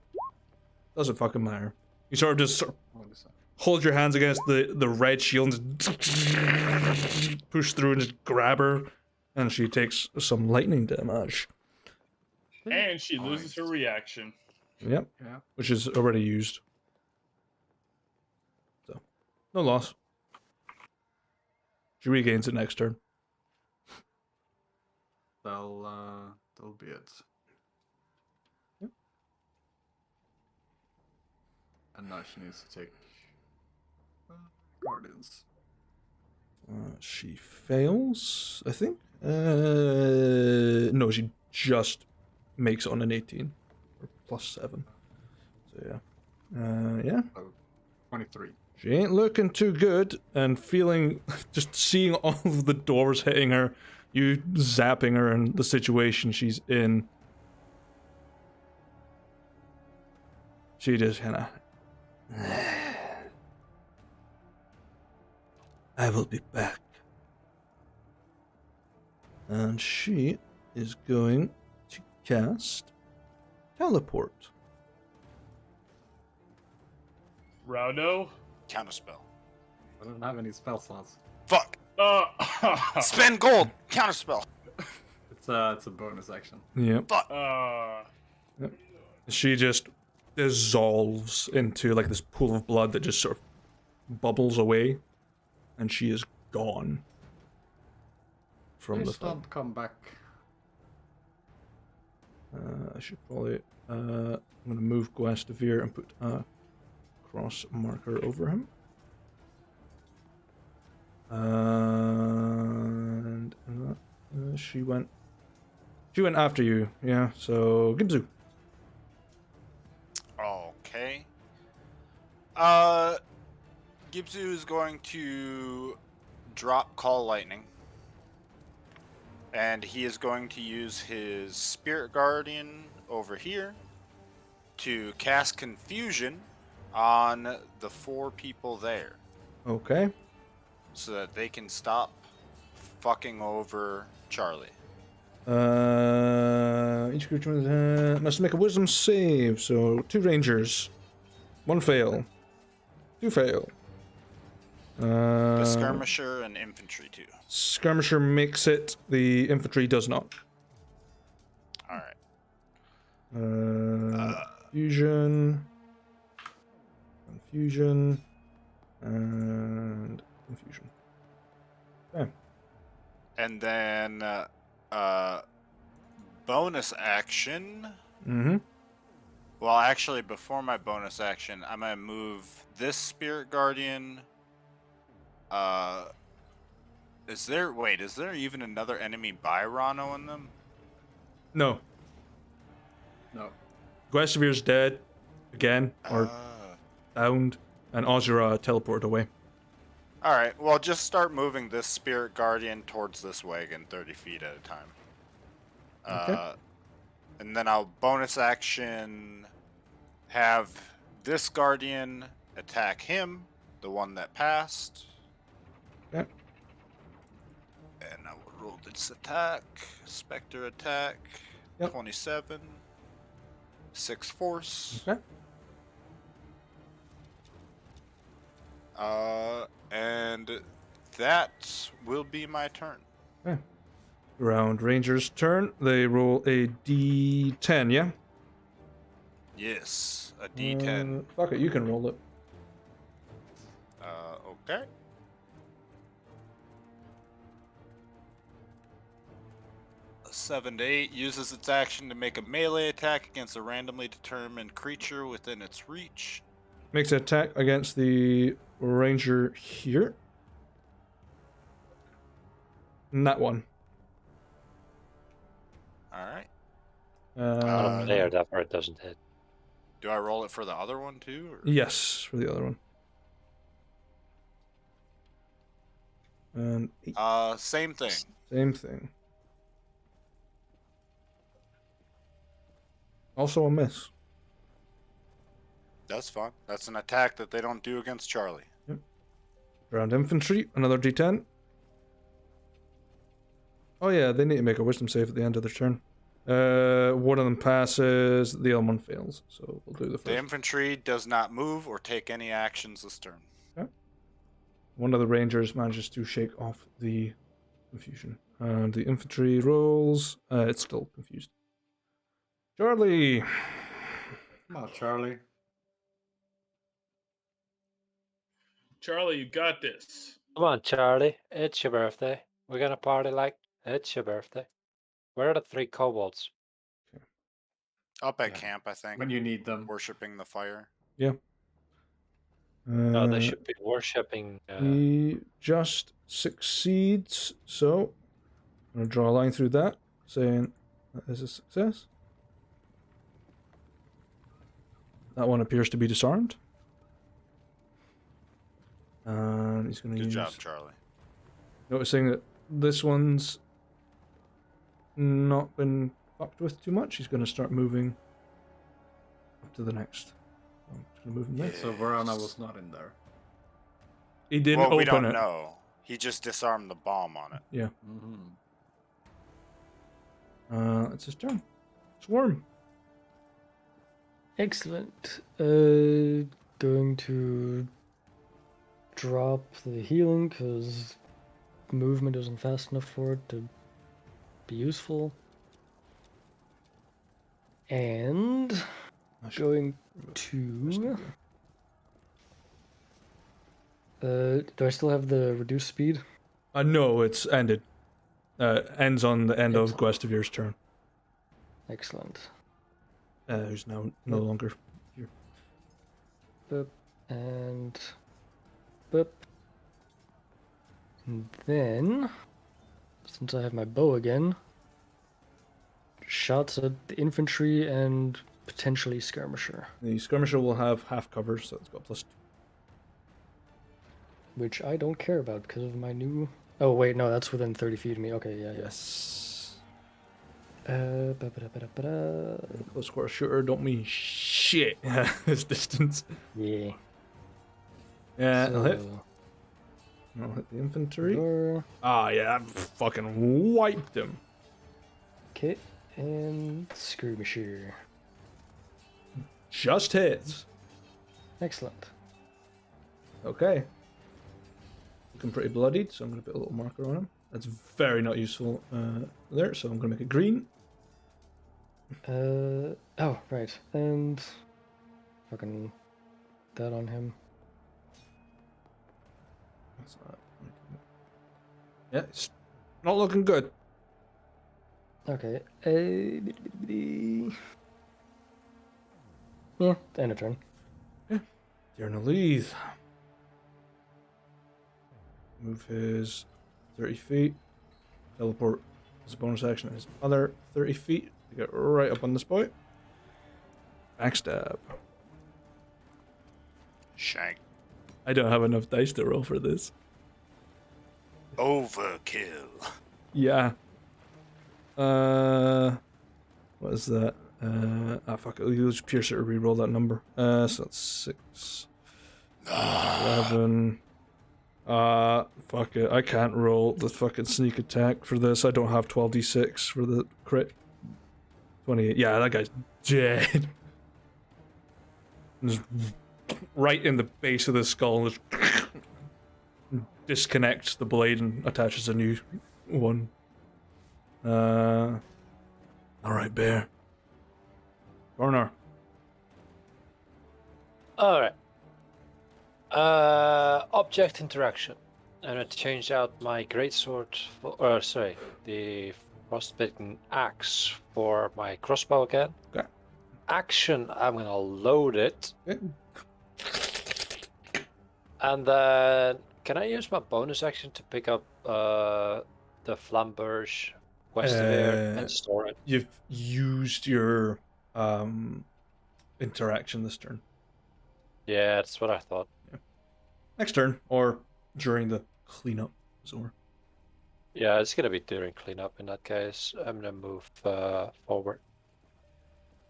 Doesn't fucking matter. You sort of just What is that? hold your hands against the red shield and just push through and just grab her, and she takes some lightning damage. And she loses her reaction. Yep, Yeah. which is already used. So, no loss. She regains it next turn. That'll be it. Yep. And now she needs to take guardians. She fails, I think. No, she just makes it on an 18 or +7. So yeah, yeah. So 23. She ain't looking too good, and feeling just seeing all of the doors hitting her, you zapping her and the situation she's in. She just kind of. I will be back. And she is going to cast teleport. Rauno. Counterspell. I don't have any spell slots. Fuck. Spend gold. Counterspell. It's a bonus action. Yep. Uh, She just dissolves into like this pool of blood that just sort of bubbles away, and she is gone from the Please thing. don't come back. I should probably. I'm gonna move Guastavir and put a cross marker over him. And she went. She went after you, yeah. So Gibzu. Okay. Gibzu is going to drop Call Lightning. And he is going to use his Spirit Guardian over here to cast Confusion on the 4 people there. Okay. So that they can stop fucking over Charlie. Each creature must make a wisdom save. So 2 rangers, 1 fail, 2 fail. The skirmisher and infantry too. Skirmisher makes it. The infantry does not. All right. Confusion, and confusion. Okay. And then bonus action. Mm-hmm. Well, actually, before my bonus action, I'm gonna move this Spirit Guardian. Is there even another enemy by Rano in them? No. No. Guastavir's dead again, or downed, and Ozura teleported away. All right. Well, just start moving this Spirit Guardian towards this wagon, 30 feet at a time. Okay. And then I'll bonus action have this Guardian attack him, the one that passed. Okay. And I will roll this attack. Spectre attack. Yep. 27. 6 force. Okay. And that will be my turn. Okay. Round Ranger's turn. They roll a D10, yeah? Yes, a D10. Fuck it, you can roll it. Okay. A 7 to 8 uses its action to make a melee attack against a randomly determined creature within its reach. makes an attack against the ranger here. And that one. All right. Up there, that part doesn't hit. Do I roll it for the other one too? Or? Yes, for the other one. And 8. Same thing. Same thing. Also a miss. That's fun. That's an attack that they don't do against Charlie. Ground infantry, another d10. Oh yeah, they need to make a wisdom save at the end of their turn. One of them passes, the other one fails. So we'll do the first. The infantry does not move or take any actions this turn. Okay. One of the rangers manages to shake off the confusion. And the infantry rolls. It's still confused. Charlie! Come on, Charlie. Charlie, you got this. Come on, Charlie. It's your birthday. We're gonna party like it's your birthday. Where are the 3 kobolds? Up at Yeah. camp, I think. When you need them. Worshipping the fire. Yeah. No, they should be worshipping. He just succeeds, so I'm going to draw a line through that, saying that is a success. That one appears to be disarmed. And he's going to Good use... job, Charlie. Noticing that this one's not been fucked with too much, he's going to start moving up to the next. I'm just going to move him there. So Vorhana was not in there. He didn't Well, we open don't it. know. He just disarmed the bomb on it. Yeah. Mm-hmm. It's his turn. Swarm. Excellent. Going to drop the healing because movement isn't fast enough for it to be useful. And going to... do I still have the reduced speed? No, it's ended. Ends on the end of Guestevir's turn. Excellent. Who's now no longer here. Boop. And... boop. And then... since I have my bow again... shots at the infantry and potentially skirmisher. The skirmisher will have half cover, so it's got +2. Which I don't care about because of my new... oh wait, no, that's within 30 feet of me. Okay, yeah. Yes. Ba-ba-da-ba-da-ba-da. Close quarter shooter don't mean shit at this distance. Yeah. Yeah, So, I'll hit. I'll hit the infantry. roar. Ah, yeah, I fucking wiped him. Okay, and skirmisher. Just hits. Excellent. Okay. Looking pretty bloodied, so I'm going to put a little marker on him. That's very not useful there, so I'm going to make it green. Oh, right. And fucking that on him. That's not... yeah, it's not looking good. Okay. Yeah, end of turn. Leith. Move his 30 feet. Teleport as a bonus action his other 30 feet to get right up on this boy. Backstab. Shank. I don't have enough dice to roll for this. Overkill. Yeah. What is that? Fuck it. We'll just pierce it or re-roll that number. So that's 6. 11. Fuck it. I can't roll the fucking sneak attack for this. I don't have 12d6 for the crit. 28. Yeah, that guy's dead. Just right in the base of the skull. Just disconnects the blade and attaches a new one. Alright, Bear. Bornar. Alright. Object interaction. I'm gonna change out my greatsword for, the frostbitten axe for my crossbow again. Okay. Action, I'm gonna load it. Okay. And then, can I use my bonus action to pick up the Flamberge west of here and store it? You've used your interaction this turn. Yeah, that's what I thought. Next turn, or during the cleanup, or Yeah, it's gonna be during cleanup in that case. I'm gonna move forward.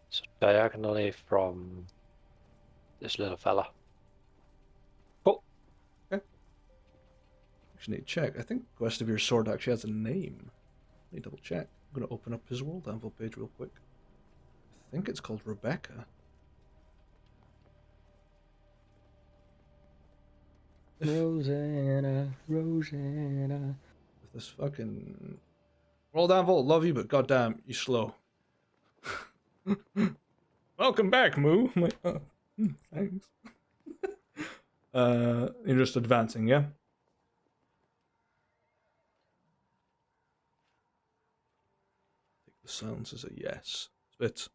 So diagonally from this little fella. Cool. actually need to check. I think the rest of your sword actually has a name. Let me double check. I'm gonna open up his world anvil page real quick. I think it's called Rebecca. Rosanna, Rosanna. With this fucking world anvil, love you, but goddamn, you slow. Welcome back, Moo. I'm like, oh, thanks. You're just advancing, yeah? Take the silence as a yes. Spits.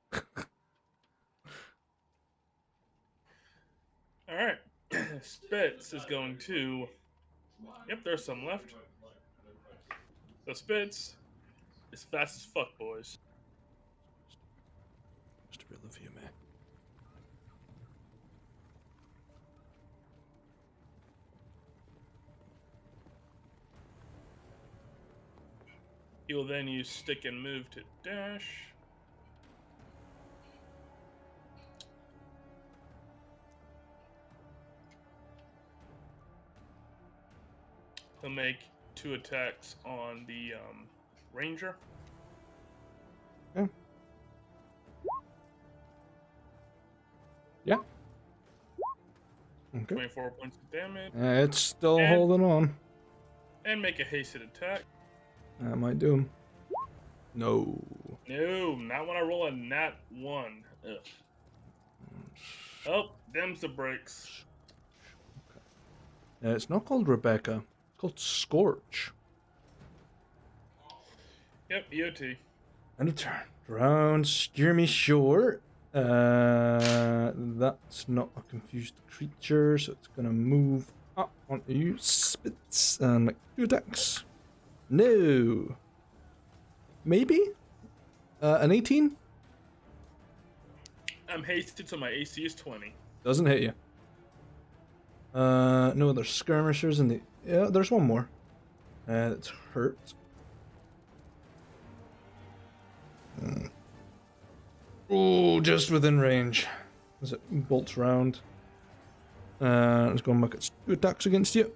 All right. Spitz is going to. Yep, there's some left. So Spitz is fast as fuck, boys. Just a real love you, man. He will then use stick and move to dash. He'll make 2 attacks on the ranger. Yeah. Okay. 24 points of damage. It's still And- holding on. And make a hasted attack. That might do him. No. No, not when I roll a nat 1. Ugh. Oh, them's the breaks. It's not called Rebecca. It's called Scorch. Yep, EOT. End of turn. Round steer me short. That's not a confused creature, so it's gonna move up onto you, Spits, and make 2 attacks. No. Maybe? An 18? I'm hasted, so my AC is 20. Doesn't hit you. No, there's skirmishers in the. Yeah, there's one more. It's hurt. Oh, just within range. As it bolts round. It's going to make its 2 attacks against you.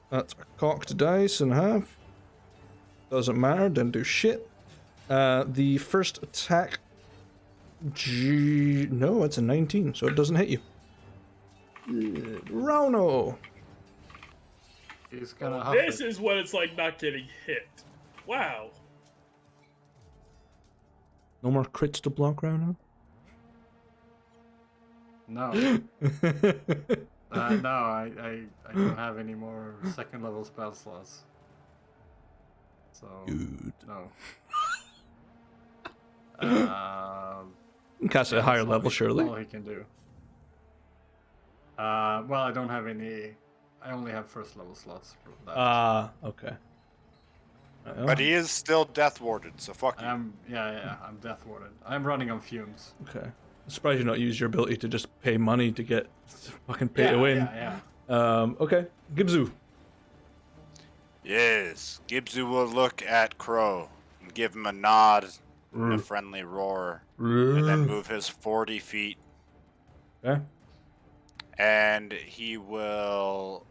That's a cocked dice and a half. Doesn't matter, didn't do shit. The first attack. No, it's a 19, so it doesn't hit you. Rauno! He's gonna huff This it. is what it's like not getting hit. Wow. No more crits to block Rauno? No. No, I don't have any more second level spell slots. So Good. no. You can cast it at a higher level, surely. All he can do. Well, I don't have any. I only have first level slots for that. Okay. But he is still death warded, so fuck you. I'm death warded. I'm running on fumes. Okay. I'm surprised you not use your ability to just pay money to get fucking pay to win. Yeah. Okay. Gibzu. Yes, Gibzu will look at Crow and give him a nod and a friendly roar, and then move his 40 feet. Okay. And he will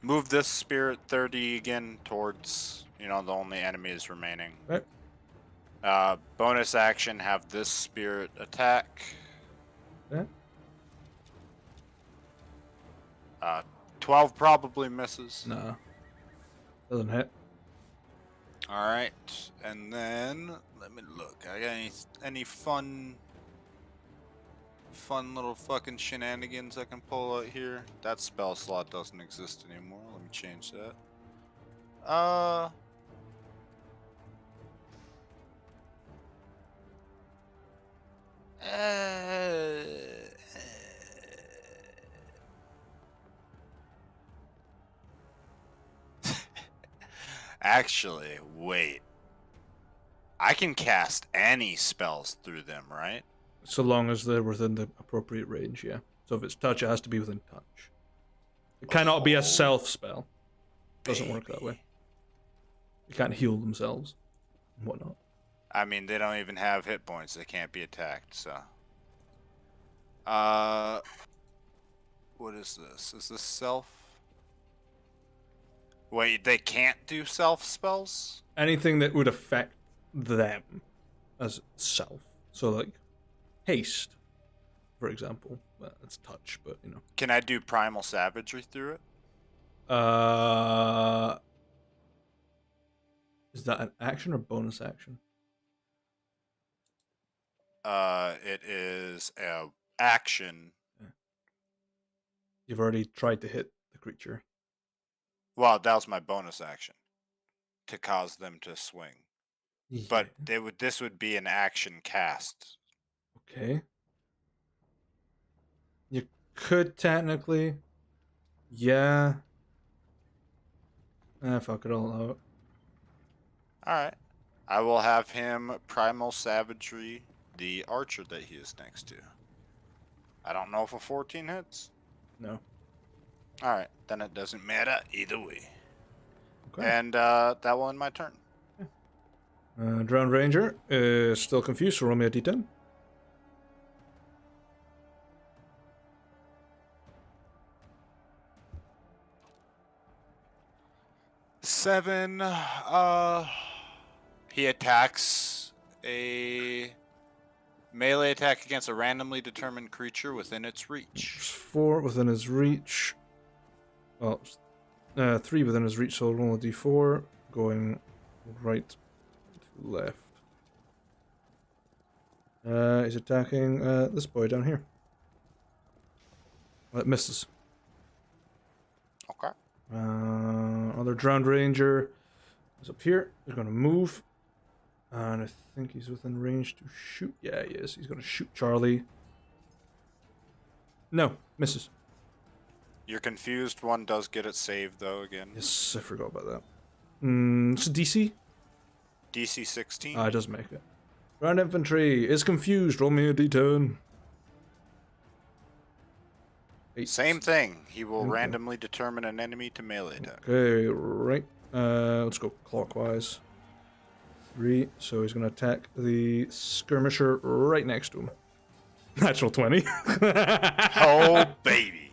move this spirit 30 again towards, the only enemies remaining. Right. Bonus action, have this spirit attack. Okay. 12 probably misses. No. Doesn't hit. Alright, and then, let me look. I got any fun little fucking shenanigans I can pull out here? That spell slot doesn't exist anymore. Let me change that. Actually, wait. I can cast any spells through them, right? So long as they're within the appropriate range, yeah. So if it's touch, it has to be within touch. It cannot be a Oh, self spell. Doesn't work that way. baby. They can't heal themselves and whatnot. I mean, they don't even have hit points. They can't be attacked, so. What is this? Is this self? Wait, they can't do self spells? Anything that would affect them as self. So like haste, for example. Well, it's touch, but you know. Can I do primal savagery through it? Is that an action or bonus action? It is a action. You've already tried to hit the creature. Well, that was my bonus action to cause them to swing. But Yeah. this would be an action cast. Okay. You could technically. Yeah. Fuck it all out. Alright. I will have him primal savagery the archer that he is next to. I don't know if a 14 hits. No. Alright, then it doesn't matter either way. Okay. And that will end my turn. Drowned Ranger is still confused, so roll me a d10. Seven. He attacks a melee attack against a randomly determined creature within its reach. 4 within his reach. Well, 3 within his reach, so roll a d4. Going right to left. He's attacking this boy down here. Well, it misses. Okay. Other Drowned Ranger is up here. He's going to move. And I think he's within range to shoot. Yeah, he is. He's going to shoot Charlie. No, misses. Your confused one does get it saved, though, again. Yes, I forgot about that. It's a DC? DC 16. Ah, it does make it. Ground Infantry is confused. Roll me a d10. 8. Same thing. He will Okay. randomly determine an enemy to melee attack. Okay, right. Let's go clockwise. 3. So he's going to attack the skirmisher right next to him. Natural 20. Oh, baby.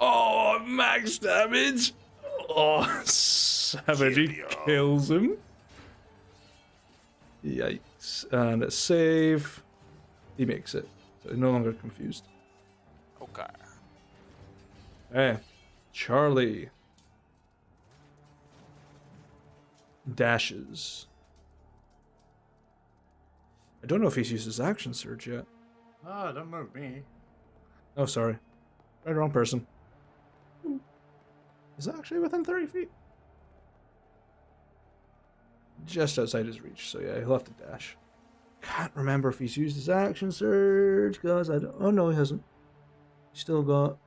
Oh, max damage. Oh, savage. He Giddy-o. kills him. Yikes. And a save. He makes it. So he's no longer confused. Okay. Hey, Charlie. Dashes. I don't know if he's used his action surge yet. Oh, don't move me. Oh, sorry. Right, wrong person. Is that actually within 30 feet? Just outside his reach, so yeah, he'll have to dash. Can't remember if he's used his action surge, because I don't... Oh, no, he hasn't. He's still got...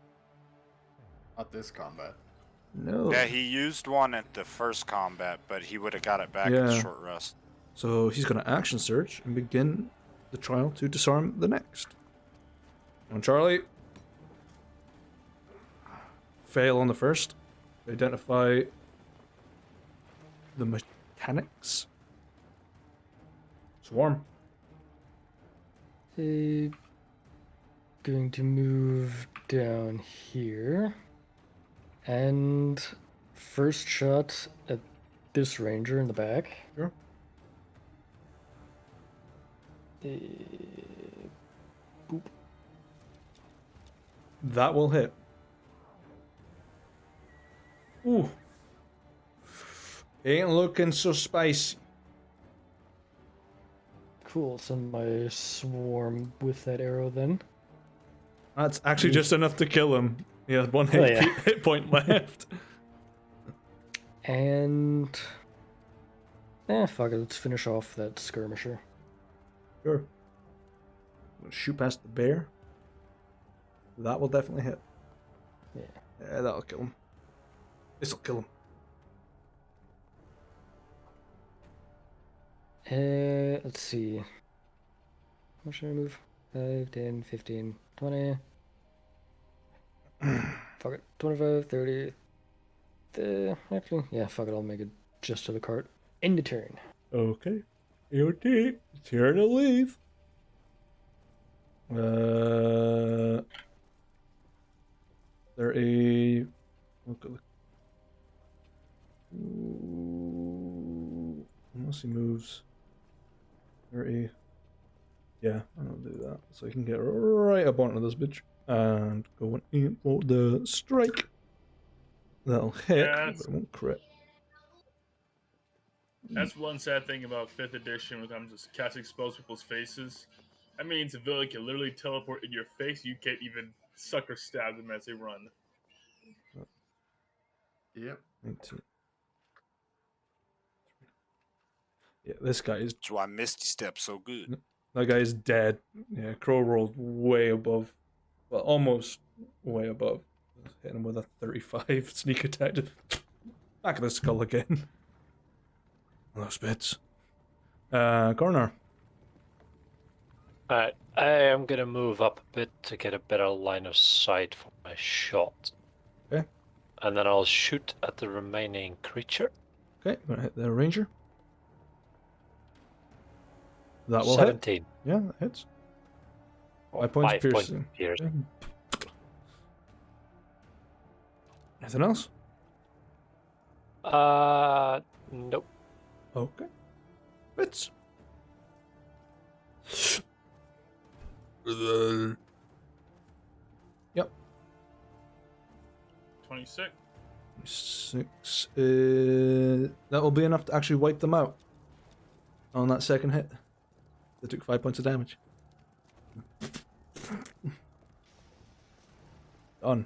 Not this combat. No. Yeah, he used one at the first combat, but he would have got it back at the Yeah. short rest. So he's going to action search and begin the trial to disarm the next. On Charlie. Fail on the first. Identify the mechanics. Swarm. Going to move down here. And first shot at this ranger in the back. Sure. Boop. That will hit. Ooh. Ain't looking so spicy. Cool, send my swarm with that arrow then. That's actually just enough to kill him. He has one Oh, yeah. hit point left. And... fuck it, let's finish off that skirmisher. Sure. I'm gonna shoot past the bear. That will definitely hit. Yeah. Yeah, that'll kill him. This'll kill him. Let's see. How should I move? 5, 10, 15, 20. Fuck it. 25, 30. Actually, yeah, fuck it. I'll make it just to the cart. End the turn. Okay. Your team. Turn to leave. There a. Look. Ooh, unless he moves. There a. Yeah, I'll do that. So I can get right up onto this bitch. And go in for the strike. That'll hit, Yeah, but it won't crit. that's one sad thing about 5th edition when I'm just casting spells people's faces. That means a villain can literally teleport in your face. You can't even sucker stab them as they run. Yep. 19. Yeah, this guy is. That's why Misty Step's so good. That guy is dead. Yeah, Crow rolled way above. Well, almost way above. Hit him with a 35 sneak attack. Back of the skull again. Those bits. Corner. Alright, I am gonna move up a bit to get a better line of sight for my shot. Okay. And then I'll shoot at the remaining creature. Okay, gonna hit the ranger. That will 17. hit. Yeah, that hits. Or 5 points 5 piercing. points piercing. Anything else? Nope. Okay. Bits. Yep. 26. 6. That will be enough to actually wipe them out on that second hit. They took 5 points of damage. Done.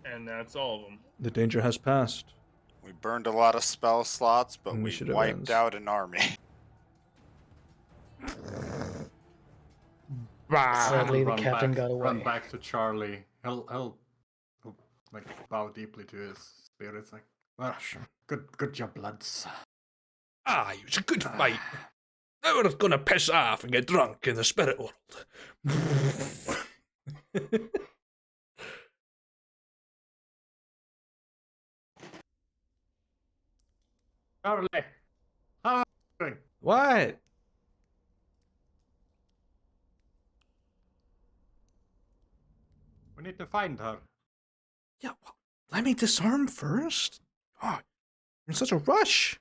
And that's all of them. The danger has passed. We burned a lot of spell slots, but we Initiative wiped ends. out an army. Sadly, the Run captain back, got away. Run back to Charlie. He'll like bow deeply to his spirits. Like, well, good job, lads. Ah, it was a good fight. Now we're gonna piss off and get drunk in the spirit world. Charlie, how are you doing? What? We need to find her. Yeah, well, let me disarm first. Oh, you're in such a rush.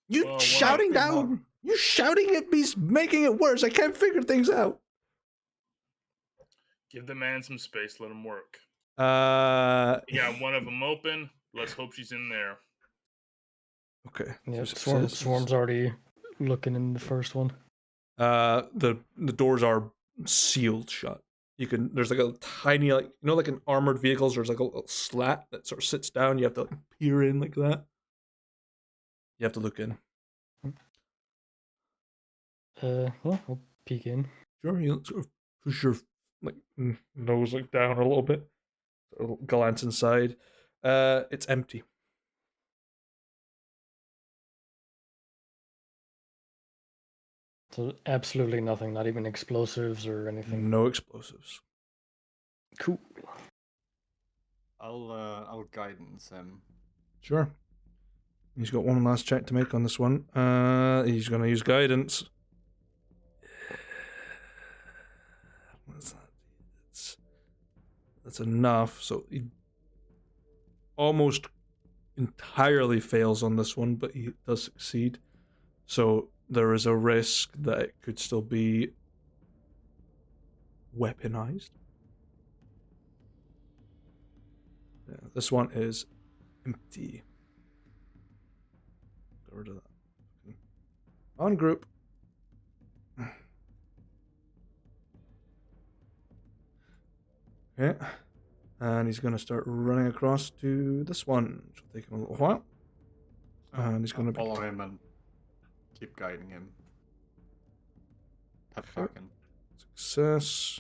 You Well, shouting well, down. You shouting at me's making it worse. I can't figure things out. Give the man some space. Let him work. You You got one of them open. Let's hope she's in there. Okay. Yeah, so successes. Swarm's already looking in the first one. The doors are sealed shut. There's like a tiny, like, like in armored vehicles, there's like a little slat that sort of sits down. You have to like peer in like that. You have to look in. Yeah, I'll peek in. Sure, you sort of push your like nose like down a little bit, sort of glance inside. It's empty. So absolutely nothing, not even explosives or anything. No explosives. Cool. I'll guidance him. Sure. He's got one last check to make on this one. He's going to use guidance. What's that? That's enough. So he almost entirely fails on this one, but he does succeed. So there is a risk that it could still be weaponized. Yeah, this one is empty. Get rid of that. On group. Okay. And he's going to start running across to this one, which will take him a little while. And he's going to follow him and keep guiding him. Pep Okay. talking. Success.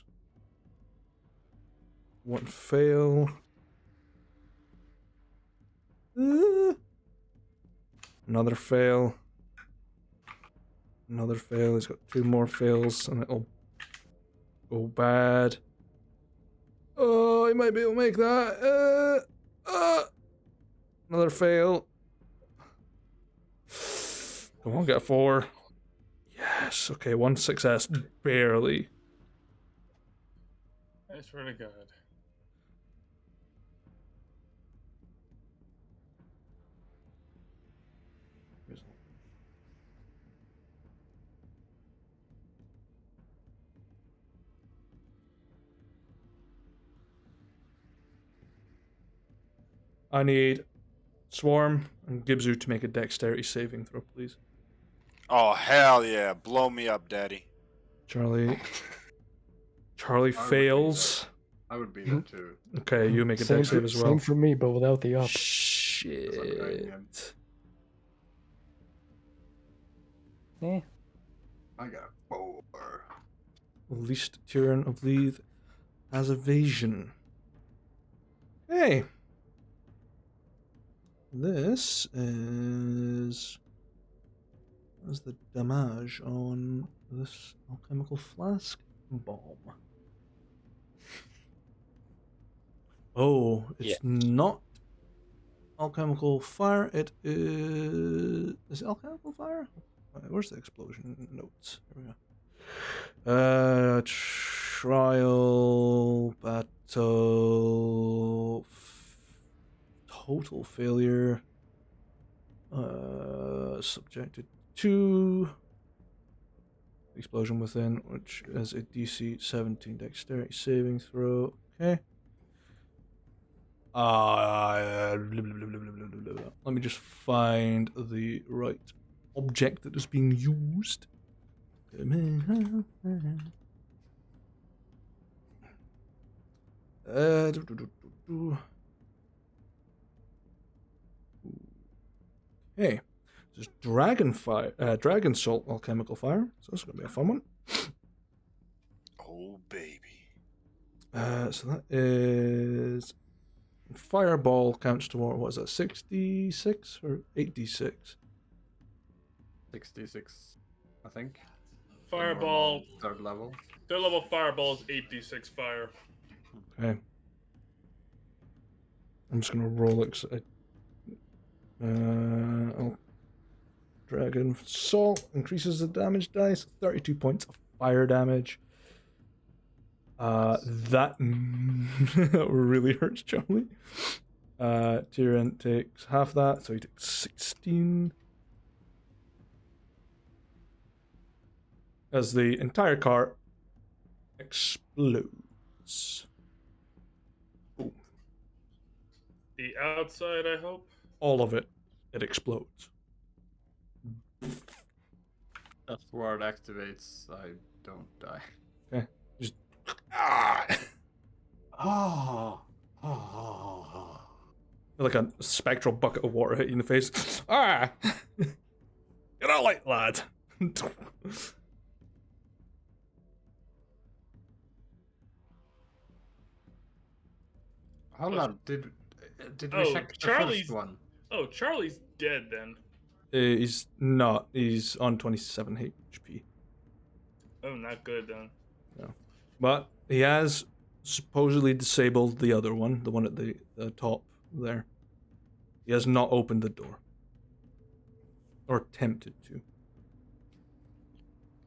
One fail. Another fail. Another fail. He's got 2 more fails, and it'll go bad. Oh, he might be able to make that. Another fail. Come on, get a 4. Yes. Okay, 1 success. Barely. I swear to God. I need Swarm and Gibzu to make a dexterity saving throw, please. Oh, hell yeah. Blow me up, daddy. Charlie I would be fails. I would be there too. Okay, you make a Same dex save for, as well. Same for me, but without the up. Because I'm draining Shit. him. Eh. I got a 4. Least Tyrion of Leith has evasion. Hey. This is... What's the damage on this alchemical flask bomb? Oh, it's not alchemical fire. It is... Is it alchemical fire? Where's the explosion notes? Here we go. Trial, battle, total failure. Subjected to explosion within, which is a DC 17 dexterity saving throw. Okay. Let me just find the right object that is being used. Hey, this is dragon salt alchemical fire. So this is gonna be a fun one. Oh, baby. So that is fireball counts toward what is that? 66 or 86? 66, I think. Fireball. Third level. Third level fireball is 8d6 fire. Okay. I'm just gonna roll it. Dragon salt increases the damage dice. 32 points of fire damage. That really hurts Charlie. Tyrion takes half that, so he takes 16. As the entire car explodes. Boom. The outside, I hope. All of it explodes. That word activates, I don't die. Okay. Just like a spectral bucket of water hit you in the face. Ah! Get out, like lad. Hold on, did we Oh, check the Charlie's- first one? Oh, Charlie's dead then. He's not. He's on 27 HP. Oh, not good then. But he has supposedly disabled the other one, the one at the top there. He has not opened the door. Or attempted to.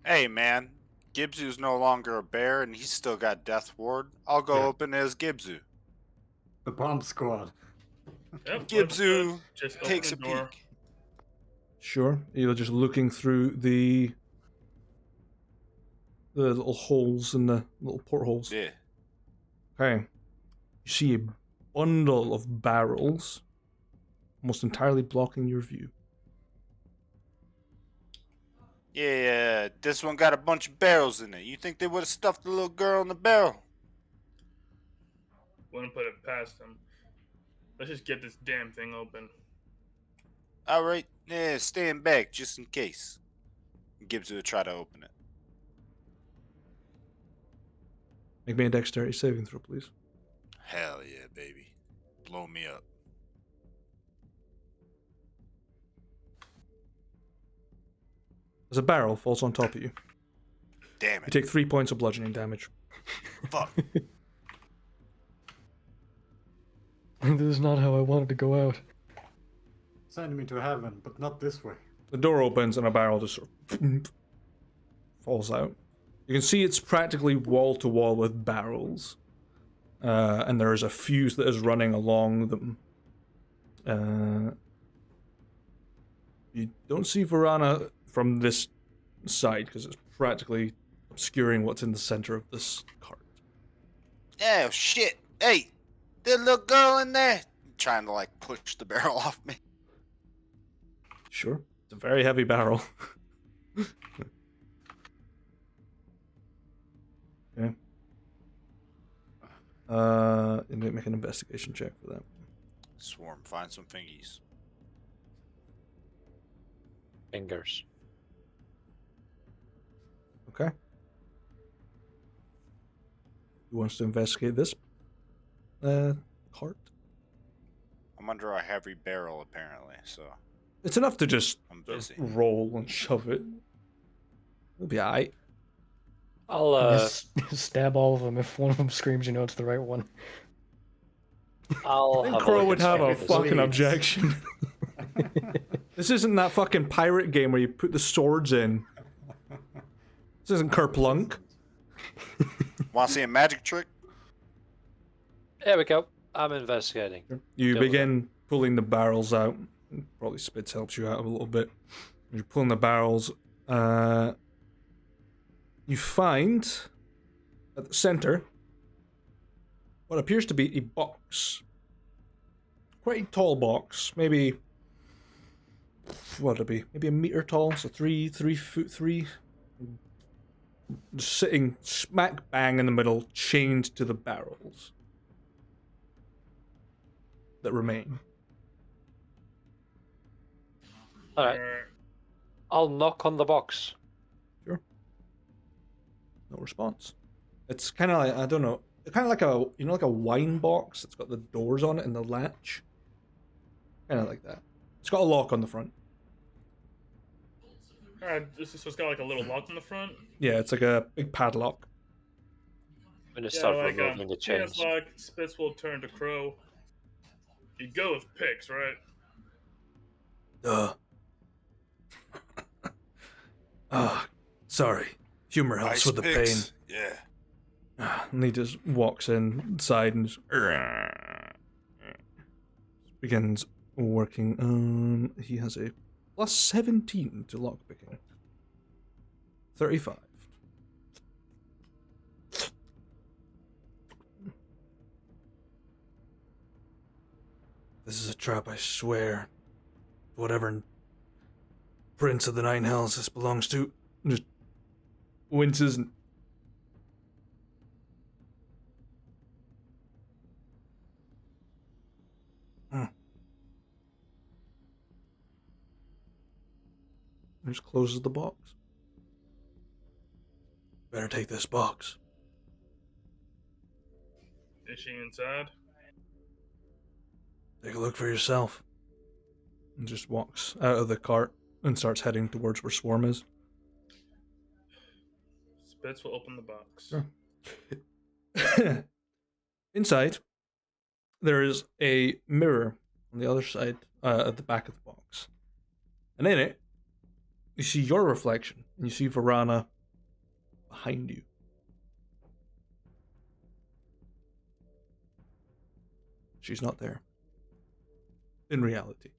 Hey, man. Gibzu's no longer a bear, and he's still got Death Ward. I'll go Yeah. open as Gibzu. The bomb squad. Yep, Gibzu just open takes the a door. peek. Sure. You're just looking through the little holes in the little portholes. Yeah. Okay. You see a bundle of barrels almost entirely blocking your view. Yeah, this one got a bunch of barrels in it. You think they would have stuffed the little girl in the barrel? Wouldn't put it past him. Let's just get this damn thing open. Alright, yeah, stand back just in case. Gibzu will try to open it. Make me a dexterity saving throw, please. Hell yeah, baby. Blow me up. as a barrel falls on top of you. Damn You it. take 3 points of bludgeoning damage. Fuck. This is not how I wanted to go out. Send me to heaven, but not this way. The door opens and a barrel just sort of falls out. You can see it's practically wall to wall with barrels. And there is a fuse that is running along them. You don't see Vorhana from this side because it's practically obscuring what's in the center of this cart. Oh, shit. Hey, that little girl in there. Trying to, like, push the barrel off me. Sure. It's a very heavy barrel. Okay. You need to make an investigation check for that. Swarm, find some fingies. Fingers. Okay. Who wants to investigate this cart? I'm under a heavy barrel, apparently, so It's enough to just I'm busy. roll and shove it. It'll be alright. I'll Just stab all of them. If one of them screams, you know it's the right one. I'll I think have Crow a would have a look at fucking Please. objection. This isn't that fucking pirate game where you put the swords in. This isn't Kerplunk. Want to see a magic trick? There we go. I'm investigating. You Go with begin pulling the barrels out. Probably Spitz helps you out a little bit. You're pulling the barrels. You find at the center what appears to be a box. Quite a tall box. Maybe, what would it be? Maybe a meter tall. So 3 foot 3. Just sitting smack bang in the middle, chained to the barrels that remain. All right. I'll knock on the box. No response. It's kind of like, I don't know, kind of like a, you know, like a wine box. It's got the doors on it and the latch. Kind of like that. It's got a lock on the front. So it's got like a little lock on the front. Yeah, it's like a big padlock. I'm gonna start like removing the chains. like Spitz will turn to Crow. You go with picks, right? Sorry. Humor helps Ice with the picks. Yeah. pain. And he just walks inside and just begins working on. He has a plus 17 to lockpicking. 35. This is a trap, I swear. Whatever Prince of the Nine Hells this belongs to. Just winces and just closes the box. Better take this box. Is she inside? Take a look for yourself. And just walks out of the cart and starts heading towards where Swarm is. Spitz will open the box. Sure. Inside, there is a mirror on the other side, at the back of the box. And in it, you see your reflection, and you see Vorhana behind you. She's not there. In reality.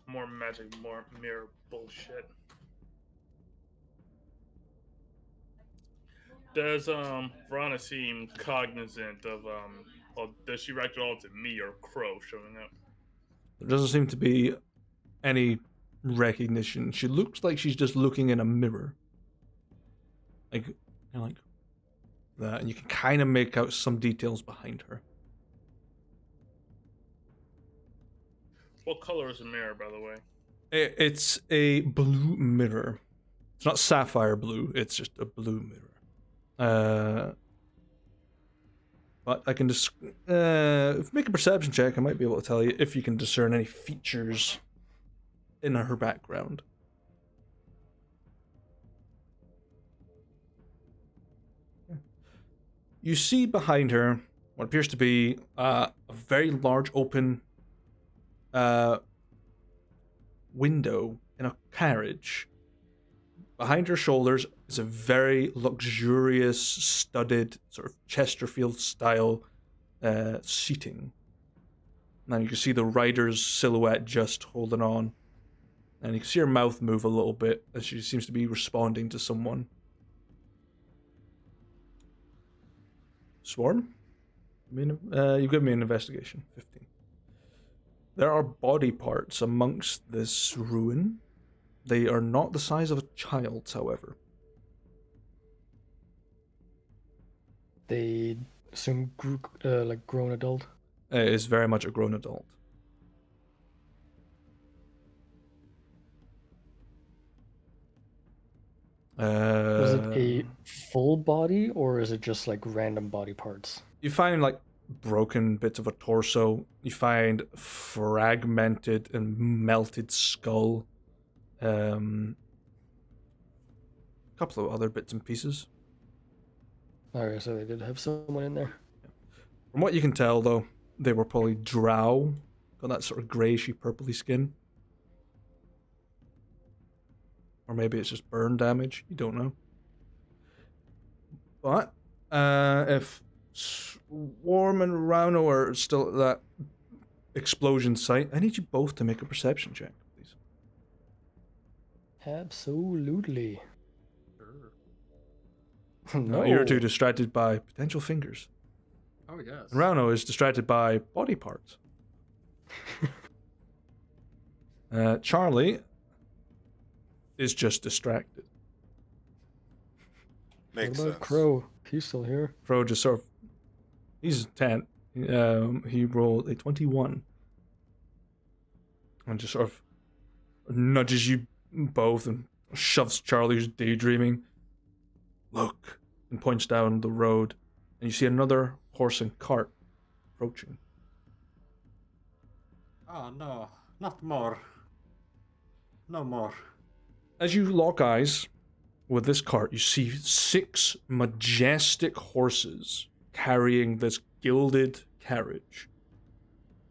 More magic, more mirror bullshit. Does Vorhana seem cognizant of well, does she react at all to me or Crow showing up? There doesn't seem to be any recognition. She looks like she's just looking in a mirror. Like that, and you can kind of make out some details behind her. What color is the mirror, by the way? It's a blue mirror. It's not sapphire blue, it's just a blue mirror. But I can just make a perception check. I might be able to tell you if you can discern any features in her background. You see behind her what appears to be a very large open window in a carriage. Behind her shoulders is a very luxurious, studded, sort of Chesterfield style seating. Now you can see the rider's silhouette just holding on. And you can see her mouth move a little bit as she seems to be responding to someone. Swarm? You give me an investigation. 15. There are body parts amongst this ruin. They are not the size of a child's, however. They assume like grown adult. It is very much a grown adult. Was it a full body or is it just like random body parts? You find like broken bits of a torso. You find fragmented and melted skull. A couple of other bits and pieces. Alright, so they did have someone in there. From what you can tell, though, they were probably drow. Got that sort of greyish purpley skin. Or maybe it's just burn damage. You don't know. But if Swarm and Rauno are still at that explosion site, I need you both to make a perception check, please. Absolutely. Sure. No. You're too distracted by potential fingers. Oh, yes. And Rauno is distracted by body parts. Charlie is just distracted. Makes What about sense. Crow? He's still here. Crow just sort of... He's 10. He rolled a 21. And just sort of nudges you both and shoves Charlie, who's daydreaming. Look, and points down the road. And you see another horse and cart approaching. Oh, no. Not more. No more. As you lock eyes with this cart, you see 6 majestic horses carrying this gilded carriage.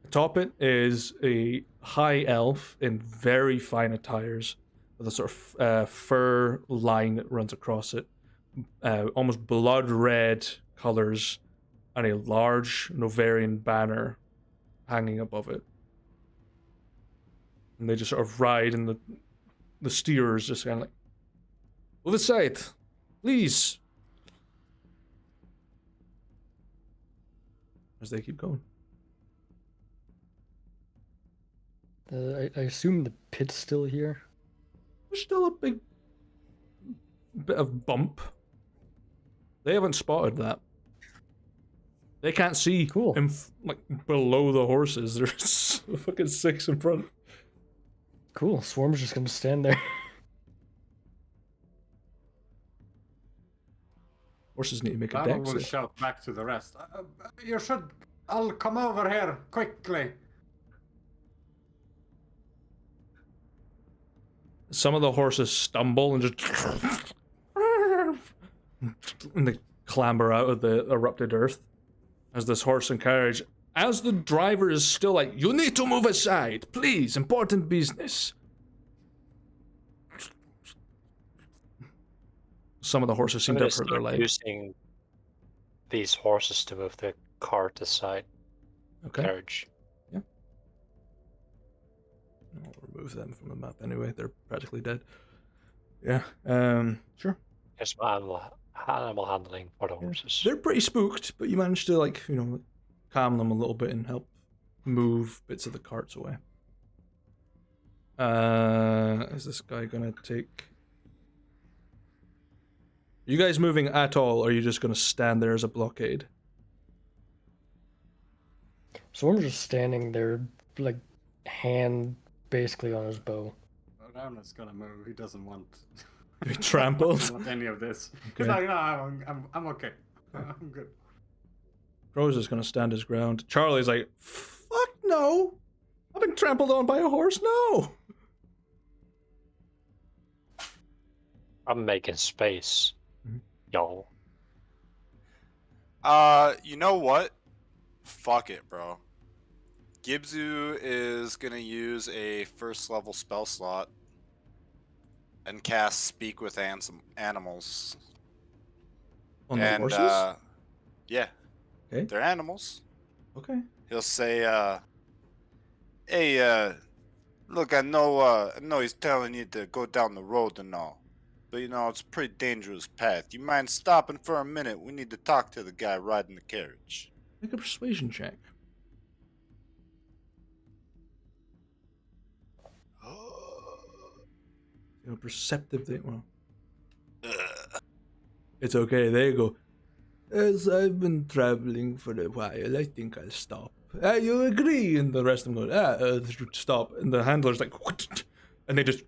Atop it is a high elf in very fine attires with a sort of fur line that runs across it. Almost blood red colors and a large Novarian banner hanging above it. And they just sort of ride, and the steerers just kind of like, move aside, please. As they keep going. I assume the pit's still here. There's still a big bit of bump. They haven't spotted that. They can't see Cool. like below the horses. There's fucking 6 in front. Cool. Swarm's just gonna stand there. Horses need to make a Battle dex will save. shout back to the rest. You should... I'll come over here, quickly. Some of the horses stumble and just and they clamber out of the erupted earth as this horse and carriage, as the driver is still like, you need to move aside, please, important business. Some of the horses seem I'm to gonna have hurt their start leg. using these horses to move the cart aside. Okay, Carriage. I'll remove them from the map anyway. They're practically dead. Yeah, sure. Here's my animal handling for the horses. They're pretty spooked, but you managed to, like, you know, calm them a little bit and help move bits of the carts away. Is this guy gonna take... Are you guys moving at all, or are you just gonna stand there as a blockade? Swarm's just standing there, like, hand basically on his bow. Rauno's gonna move. He doesn't want... To be trampled? Doesn't want any of this. Okay. He's like, no, I'm okay. I'm good. Crow's is gonna stand his ground. Charlie's like, fuck no! I've been trampled on by a horse, no! I'm making space, Mhm. y'all. You know what? Fuck it, bro. Gibzu is gonna use a first level spell slot and cast Speak with Animals. On the And horses? yeah, Okay. they're animals. Okay. He'll say, "Hey, look, I know he's telling you to go down the road and all, but you know it's a pretty dangerous path. You mind stopping for a minute? We need to talk to the guy riding the carriage." Make a persuasion check. You know, perceptive. Well, it's okay. There you go. As I've been traveling for a while, I think I'll stop. You agree? And the rest of them go, stop. And the handler's like, what? And they just.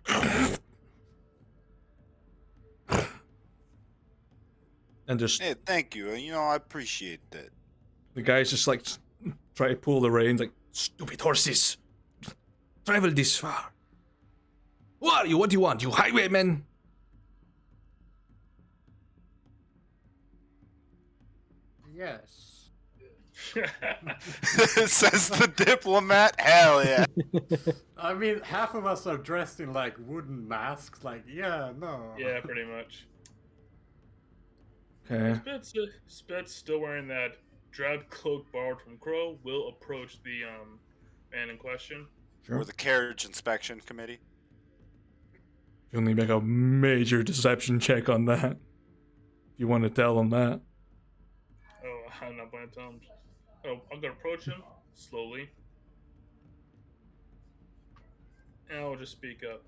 And just. Hey, thank you. You know, I appreciate that. The guy's just like, try to pull the reins, like, stupid horses. Travel this far. Who are you? What do you want? You highwaymen? Yes. Says the diplomat. Hell yeah. I mean, half of us are dressed in like wooden masks. Like, yeah, no. Yeah, pretty much. Okay. Spit's still wearing that drab cloak borrowed from Crow. Will approach the man in question. Sure. Or the carriage inspection committee. You only make a major deception check on that. If you want to tell them that. Oh, I'm not going to tell him. Oh, I'm gonna approach him slowly, and I'll just speak up.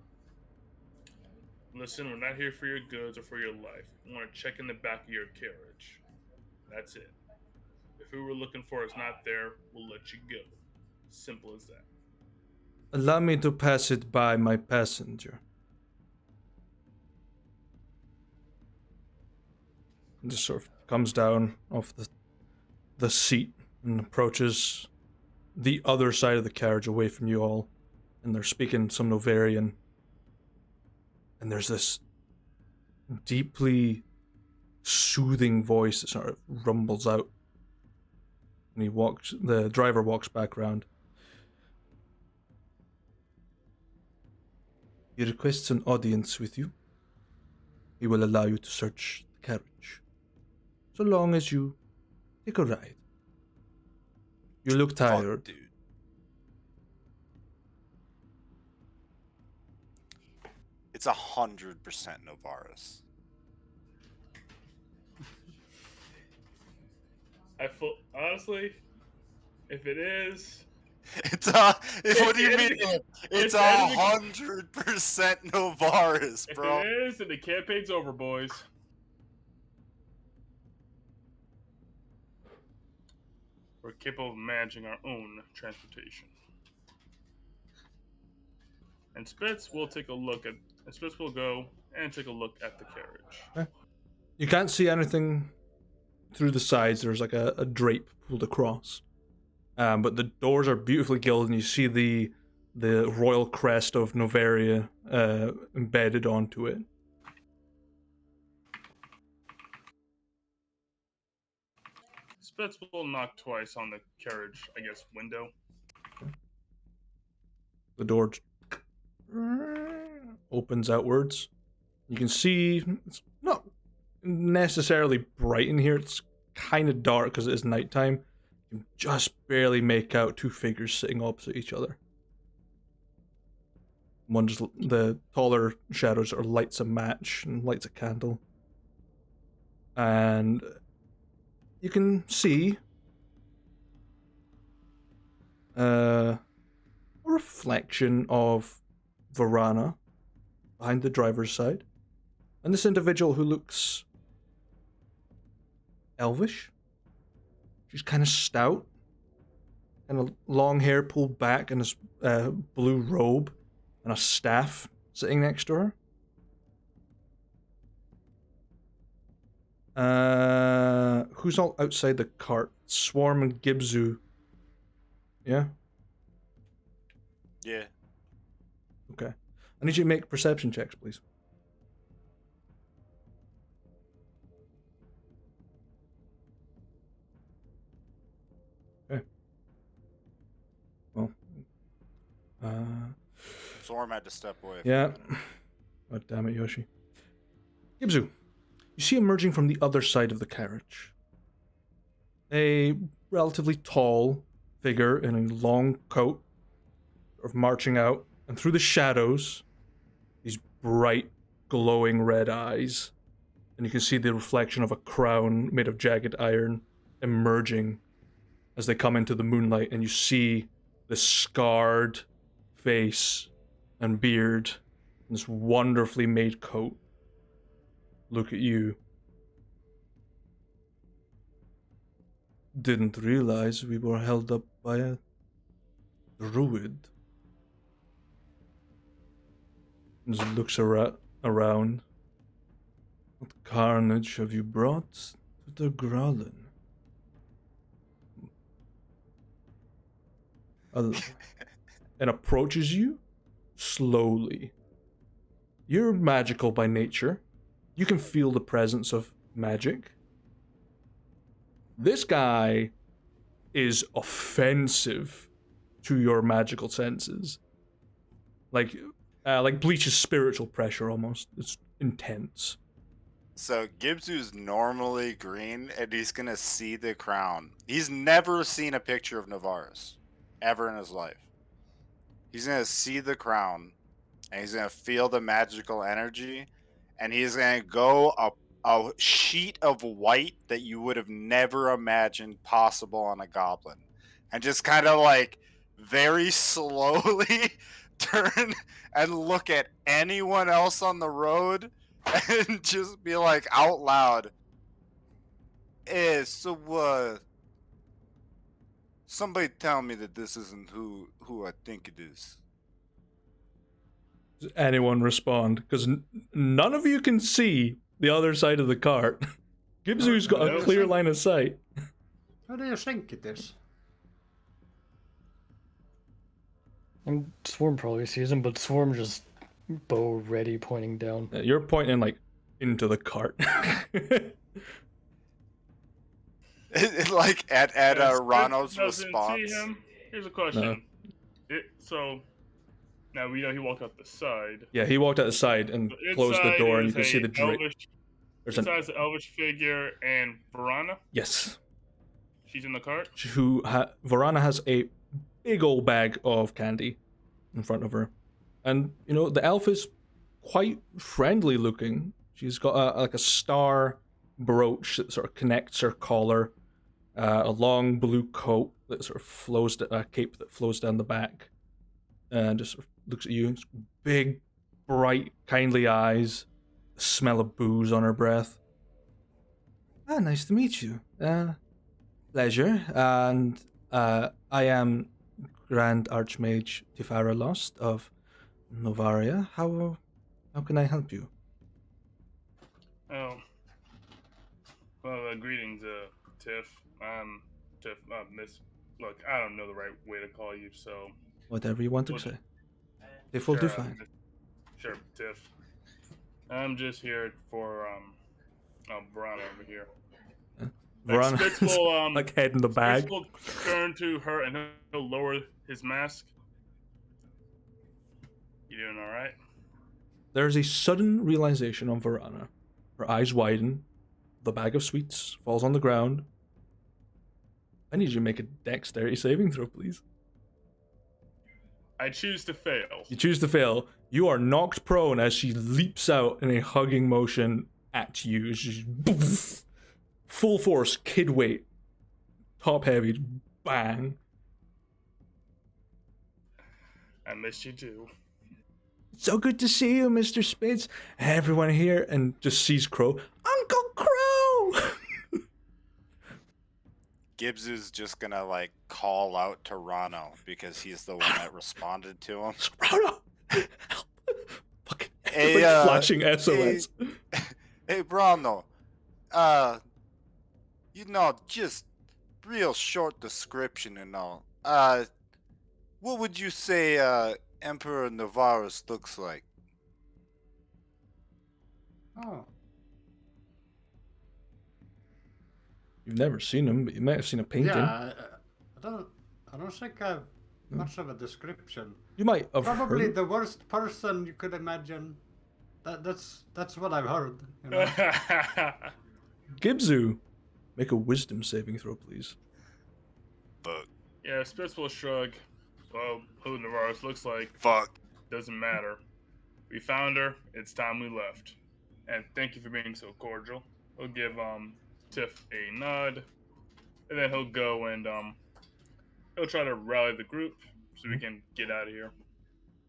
Listen, we're not here for your goods or for your life. We want to check in the back of your carriage. That's it. If who we're looking for is not there, we'll let you go. Simple as that. Allow me to pass it by my passenger. And just sort of comes down off the seat and approaches the other side of the carriage away from you all. And they're speaking some Novarian. And there's this deeply soothing voice that sort of rumbles out. And the driver walks back round. He requests an audience with you. He will allow you to search the carriage. So long as you take a ride. You look tired. Fuck, dude. It's 100% Novaris. Honestly, if it is, What do you mean? It's 100% Novaris, if bro. it is, then the campaign's over, boys. We're capable of managing our own transportation. And Spitz will go and take a look at the carriage. You can't see anything through the sides. There's like a drape pulled across. But the doors are beautifully gilded, and you see the royal crest of Novaria embedded onto it. Spitz will knock twice on the carriage, I guess, window. The door opens outwards. You can see it's not necessarily bright in here. It's kind of dark because it is nighttime. You can just barely make out two figures sitting opposite each other. One just, the taller shadows or lights a match and lights a candle. And you can see a reflection of Vorhana behind the driver's side. And this individual who looks elvish. She's kind of stout. And a long hair pulled back and a blue robe and a staff sitting next to her. Who's all outside the cart? Swarm and Gibzu. Yeah? Yeah. Okay. I need you to make perception checks, please. Zorm had to step away. Yeah. God damn it, Yoshi. Gibzu, you see emerging from the other side of the carriage a relatively tall figure in a long coat, sort of marching out, and through the shadows, these bright, glowing red eyes, and you can see the reflection of a crown made of jagged iron emerging as they come into the moonlight, and you see the scarred face and beard and this wonderfully made coat look at you. Didn't realize we were held up by a druid. Just looks around. What carnage have you brought to the Growlin? And approaches you slowly. You're magical by nature. You can feel the presence of magic. This guy is offensive to your magical senses. Like Bleach's spiritual pressure almost. It's intense. So Gibzu's normally green, and he's gonna see the crown. He's never seen a picture of Navarus, ever in his life. He's gonna see the crown, and he's gonna feel the magical energy, and he's gonna go a sheet of white that you would have never imagined possible on a goblin, and just kind of like very slowly turn and look at anyone else on the road and just be like out loud, somebody tell me that this isn't who I think it is. Does anyone respond? Because none of you can see the other side of the cart. Gibzu's got a clear line of sight. Who do you think it is? And Swarm probably sees him, but Swarm just bow ready, pointing down. You're pointing like into the cart. Like at Rano's doesn't response. See him. Here's a question. So now we know he walked out the side. Yeah, he walked out the side and closed the door, and you can see the drape. Besides the elvish figure and Vorhana. Yes. She's in the cart. Vorhana has a big old bag of candy in front of her, and you know the elf is quite friendly looking. She's got like a star brooch that sort of connects her collar, a long blue coat that sort of flows, a cape that flows down the back, and just sort of looks at you. Big, bright, kindly eyes, the smell of booze on her breath. Ah, nice to meet you. Pleasure. And I am Grand Archmage Tifara Lost of Novaria. How can I help you? Oh. Well, greetings, Tiff. Tiff, Miss. Look, I don't know the right way to call you, so. Whatever you want to say. Tiff will do fine. Sure, Tiff. I'm just here for Vorhana over here. Vorhana, like head in the bag. Spitz will turn to her and he'll lower his mask. You doing all right? There's a sudden realization on Vorhana. Her eyes widen. The bag of sweets falls on the ground. I need you to make a dexterity saving throw, please. I choose to fail. You choose to fail. You are knocked prone as she leaps out in a hugging motion at you. She's full force, kid weight, top heavy, bang. I missed you too. So good to see you, Mr. Spitz. Everyone here and just sees Crow. Uncle Crow! Gibbs is just gonna like call out to Rano because he's the one that responded to him. Rano! Help! Fucking Hey, flashing SOS. Hey, Rano. Just real short description and all. What would you say Emperor Navarus looks like? Oh. You've never seen him, but you might have seen a painting. Yeah, I don't think I've much of a description. You might have Probably heard. the worst person you could imagine. That's what I've heard. You know? Gibzu, make a wisdom saving throw, please. Fuck. Yeah, Spitz will shrug. Well, who Navarro's looks like Fuck. doesn't matter. We found her. It's time we left. And thank you for being so cordial. He'll give Tiff a nod, and then he'll go and he'll try to rally the group so we can get out of here.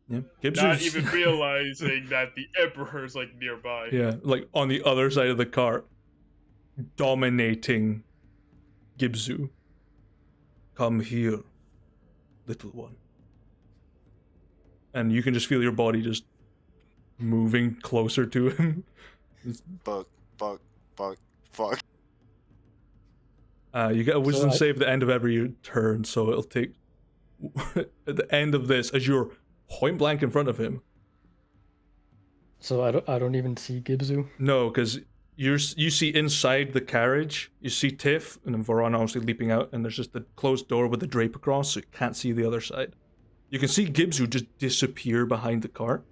Yeah, Not Gibzu's even realizing that the Emperor's like nearby. yeah, like on the other side of the cart, dominating Gibzu. Come here, little one. And you can just feel your body just moving closer to him. Fuck. Fuck. Fuck. Fuck. You get a wisdom I- save at the end of every turn, so it'll take at the end of this as you're point blank in front of him. So I don't even see Gibzu. No, because you see inside the carriage, you see Tiff and then Vorhana obviously leaping out, and there's just the closed door with the drape across, so you can't see the other side. You can see Gibzu just disappear behind the cart,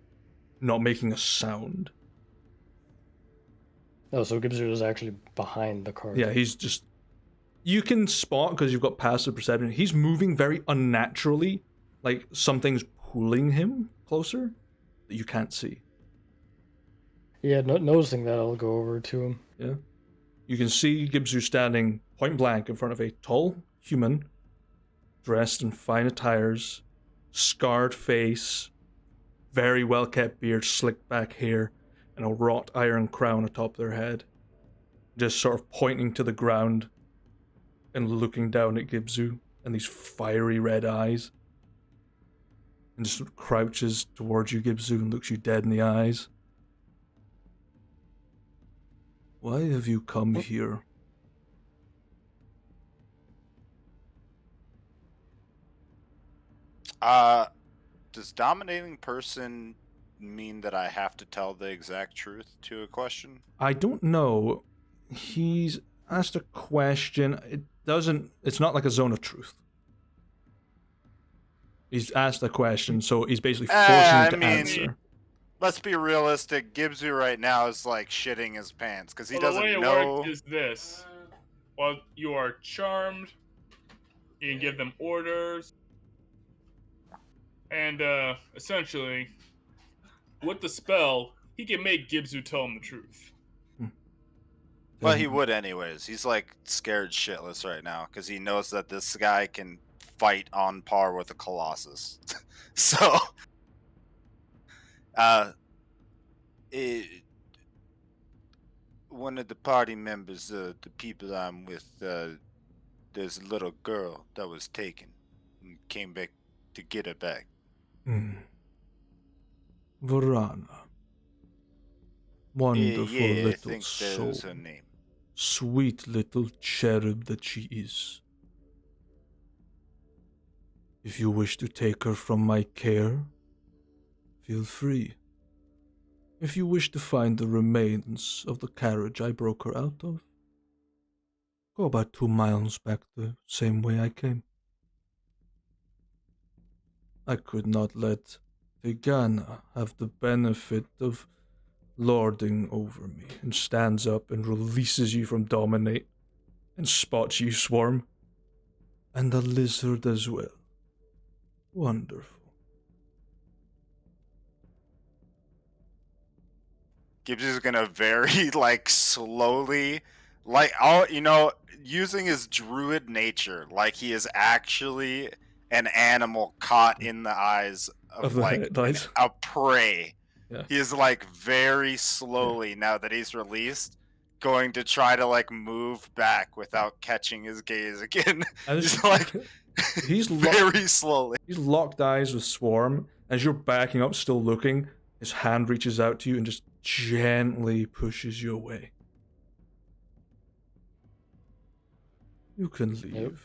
not making a sound. Oh, so Gibzu is actually behind the car. Yeah, he's just... You can spot, because you've got passive perception, he's moving very unnaturally, like something's pulling him closer that you can't see. Yeah, noticing that, I'll go over to him. Yeah. You can see Gibzu standing point blank in front of a tall human, dressed in fine attires, scarred face, very well kept beard, slicked back hair, and a wrought iron crown atop their head. Just sort of pointing to the ground and looking down at Gibzu and these fiery red eyes. And just crouches towards you, Gibzu, and looks you dead in the eyes. Why have you come here? Does dominating person mean that I have to tell the exact truth to a question? I don't know. He's asked a question. It's not like a zone of truth. He's asked a question, so he's basically forcing you to answer. Let's be realistic. Gibzu right now is like shitting his pants because he The doesn't way it know. works is this: while you are charmed, you can give them orders, and essentially, with the spell, he can make Gibzu tell him the truth. Well, he would anyways. He's like scared shitless right now because he knows that this guy can fight on par with a Colossus. So, one of the party members, the people I'm with, there's a little girl that was taken and came back to get her back. Vorhana. Wonderful Yeah, I little think that soul. was her name. Sweet little cherub that she is. If you wish to take her from my care, feel free. If you wish to find the remains of the carriage I broke her out of, go about 2 miles back the same way I came. I could not let Vegana have the benefit of lording over me, and stands up and releases you from dominate and spots you, Swarm. And the lizard as well. Wonderful. Gibbs is gonna very like slowly, like using his druid nature, like he is actually an animal caught in the eyes of the like eyes. a prey. Yeah. He is like very slowly now that he's released, going to try to like move back without catching his gaze again. And He's like he's very slowly. He's locked eyes with Swarm. As you're backing up, still looking, his hand reaches out to you and just gently pushes you away. You can leave.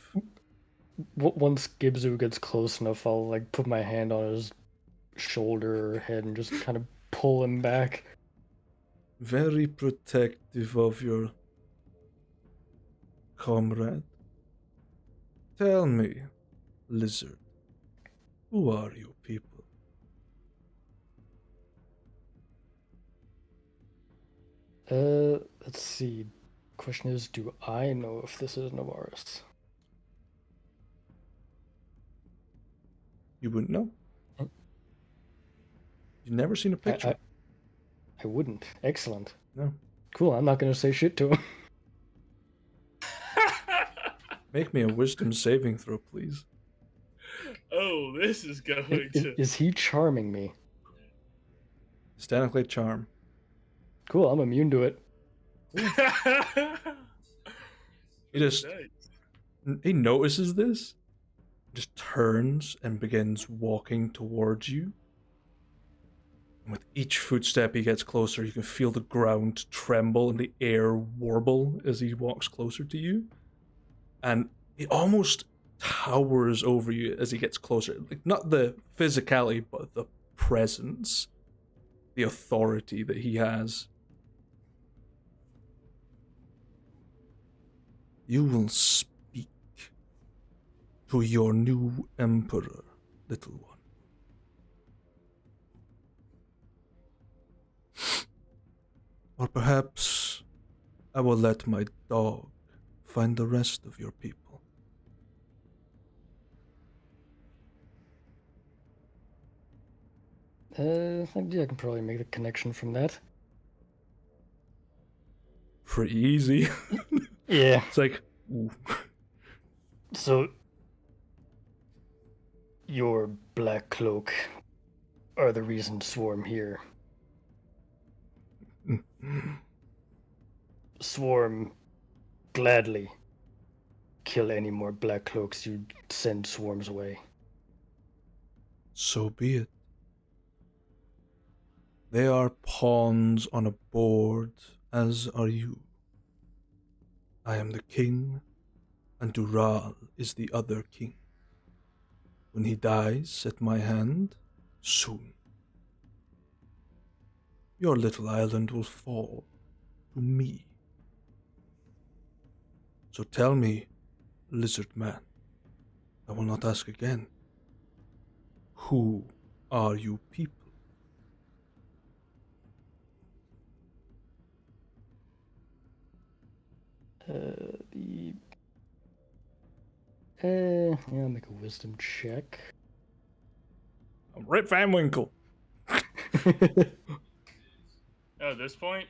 Once Gibzu gets close enough, I'll like put my hand on his shoulder or head and just kind of pull him back. Very protective of your comrade. Tell me, lizard, Who are you people? Let's see. Question is, do I know if this is Novaris? You wouldn't know. Hmm. You've never seen a picture. I wouldn't. Excellent. No. Cool, I'm not gonna say shit to him. Make me a wisdom saving throw, please. Oh, this is going to. Is he charming me? Statically charm. Cool, I'm immune to it. He just he notices this, just turns and begins walking towards you. And with each footstep he gets closer, you can feel the ground tremble and the air warble as he walks closer to you. And he almost towers over you as he gets closer. Like, not the physicality, but the presence, the authority that he has. You will speak to your new emperor, little one. Or perhaps I will let my dog find the rest of your people. Yeah, I can probably make the connection from that. Pretty easy. Yeah. It's like, ooh. So, your black cloak are the reason Swarm here. Swarm gladly kill any more black cloaks you send swarms away. So be it. They are pawns on a board, as are you. I am the king, and Dural is the other king. When he dies at my hand, soon, your little island will fall to me. So tell me, lizard man, I will not ask again. Who are you people? I'll make a wisdom check. I'm Rip Van Winkle. At this point,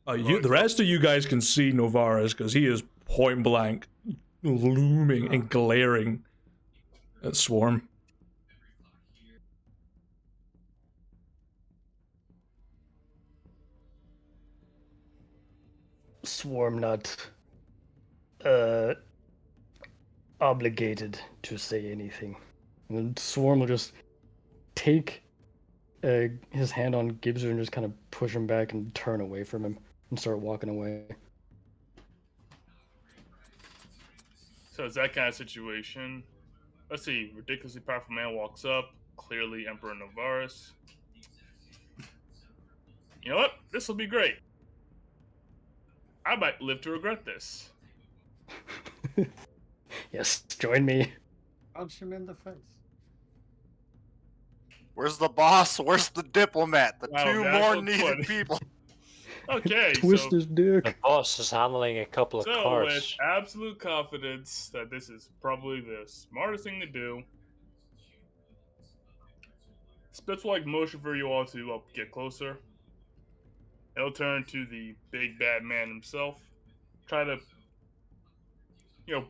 The rest of you guys can see Novaris because he is point blank, looming and glaring at Swarm. Swarm not obligated to say anything. And Swarm will just take his hand on Gibzer and just kind of push him back and turn away from him and start walking away. so it's that kind of situation. Let's see. Ridiculously powerful man walks up. Clearly, Emperor Novaris. You know what? This will be great. I might live to regret this. Yes, join me. Punch him in the face. Where's the boss? Where's the diplomat? The Wow, two that's more what's needed funny. people. Okay, Twist his The dick. boss is handling a couple of so with cards. absolute confidence that this is probably the smartest thing to do, Spitz will like motion for you all to get closer. He'll turn to the big bad man himself, try to,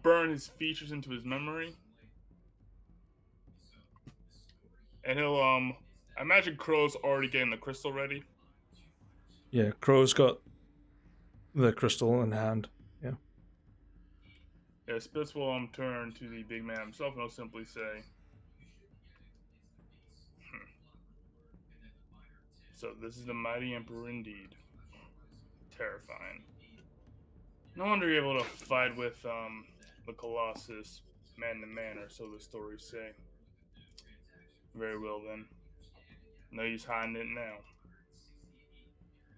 burn his features into his memory, and he'll I imagine Crow's already getting the crystal ready. Yeah, Crow's got the crystal in hand. Yeah. Yeah, Spitz will turn to the big man himself and he'll simply say, "So this is the mighty emperor indeed. Terrifying. No wonder you're able to fight with the Colossus man to man, or so the stories say. Very well then. No use hiding it now.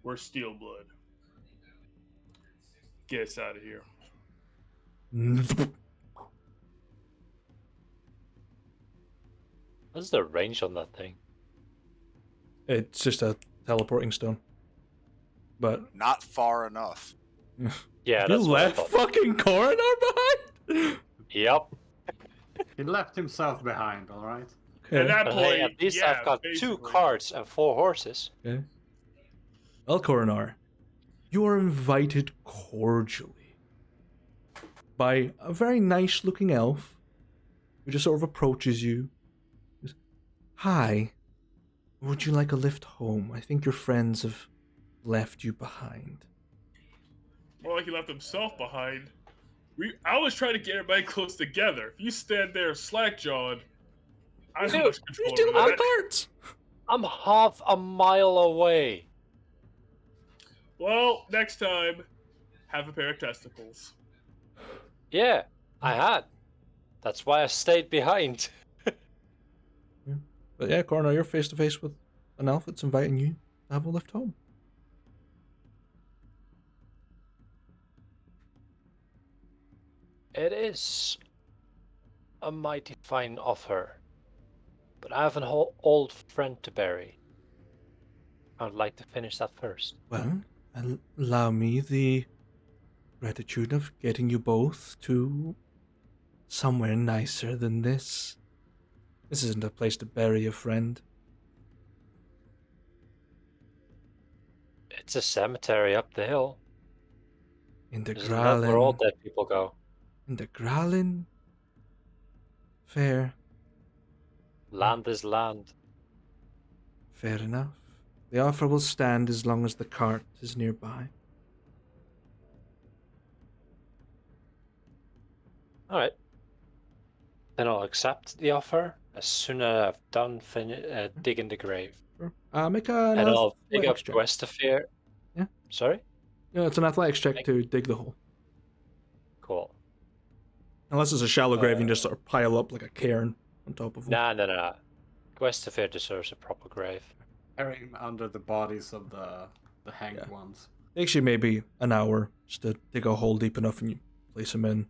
We're Steel Blood. Get us out of here." What's the range on that thing? It's just a teleporting stone. But Not far enough. Yeah, you that's what I left thought. fucking Coronar behind? Yep. He left himself behind, alright? At Okay. that But point, hey, at least yeah, I've got basically. 2 carts and 4 horses. Okay. Well, Coronar, you are invited cordially by a very nice looking elf who just sort of approaches you. Goes, hi, would you like a lift home? I think your friends have left you behind. More like he left himself behind. I was trying to get everybody close together. If you stand there slack-jawed, I don't have much You control steal over my that. carts! I'm half a mile away. Well, next time, have a pair of testicles. Yeah, I had. That's why I stayed behind. But yeah, Coronar, you're face to face with an elf that's inviting you to have a lift home. It is a mighty fine offer, but I have an old friend to bury. I would like to finish that first. Well, allow me the gratitude of getting you both to somewhere nicer than this. This isn't a place to bury a friend. It's a cemetery up the hill. In the Isn't that where all Gralin. dead people go? In the Gralin. Fair. Land is land. Fair enough. The offer will stand as long as the cart is nearby. Alright. Then I'll accept the offer as soon as I've done digging the grave. Sure. Make an And I'll dig up athletics check. Questafir. Yeah. Sorry? Yeah, it's an athletics check to dig the hole. Cool. Unless it's a shallow grave, you can just sort of pile up like a cairn on top of it. Nah. Questafir deserves a proper grave. Bury him under the bodies of the hanged Yeah. ones. Takes you maybe an hour just to dig a hole deep enough and you place him in.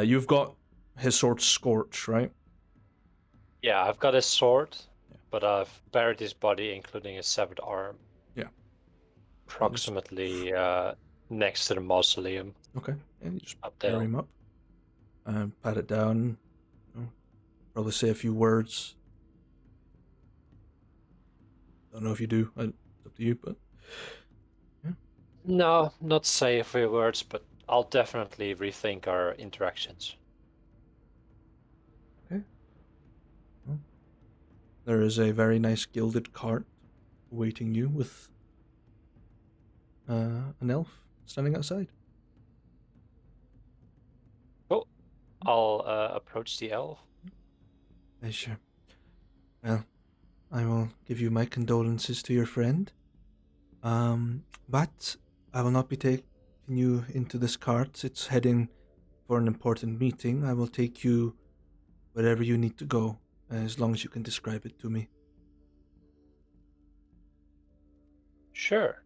You've got his sword scorched, right? Yeah, I've got his sword, but I've buried his body, including his severed arm. Yeah. Approximately next to the mausoleum Okay. Yeah, you just up there. bury him up. Pat it down. Probably say a few words. Don't know if you do. It's up to you, but No, not say a few words, but I'll definitely rethink our interactions. there is a very nice gilded cart awaiting you with an elf standing outside. I'll approach the elf. Sure. Well, I will give you my condolences to your friend. But I will not be taking you into this cart. It's heading for an important meeting. I will take you wherever you need to go, as long as you can describe it to me. Sure.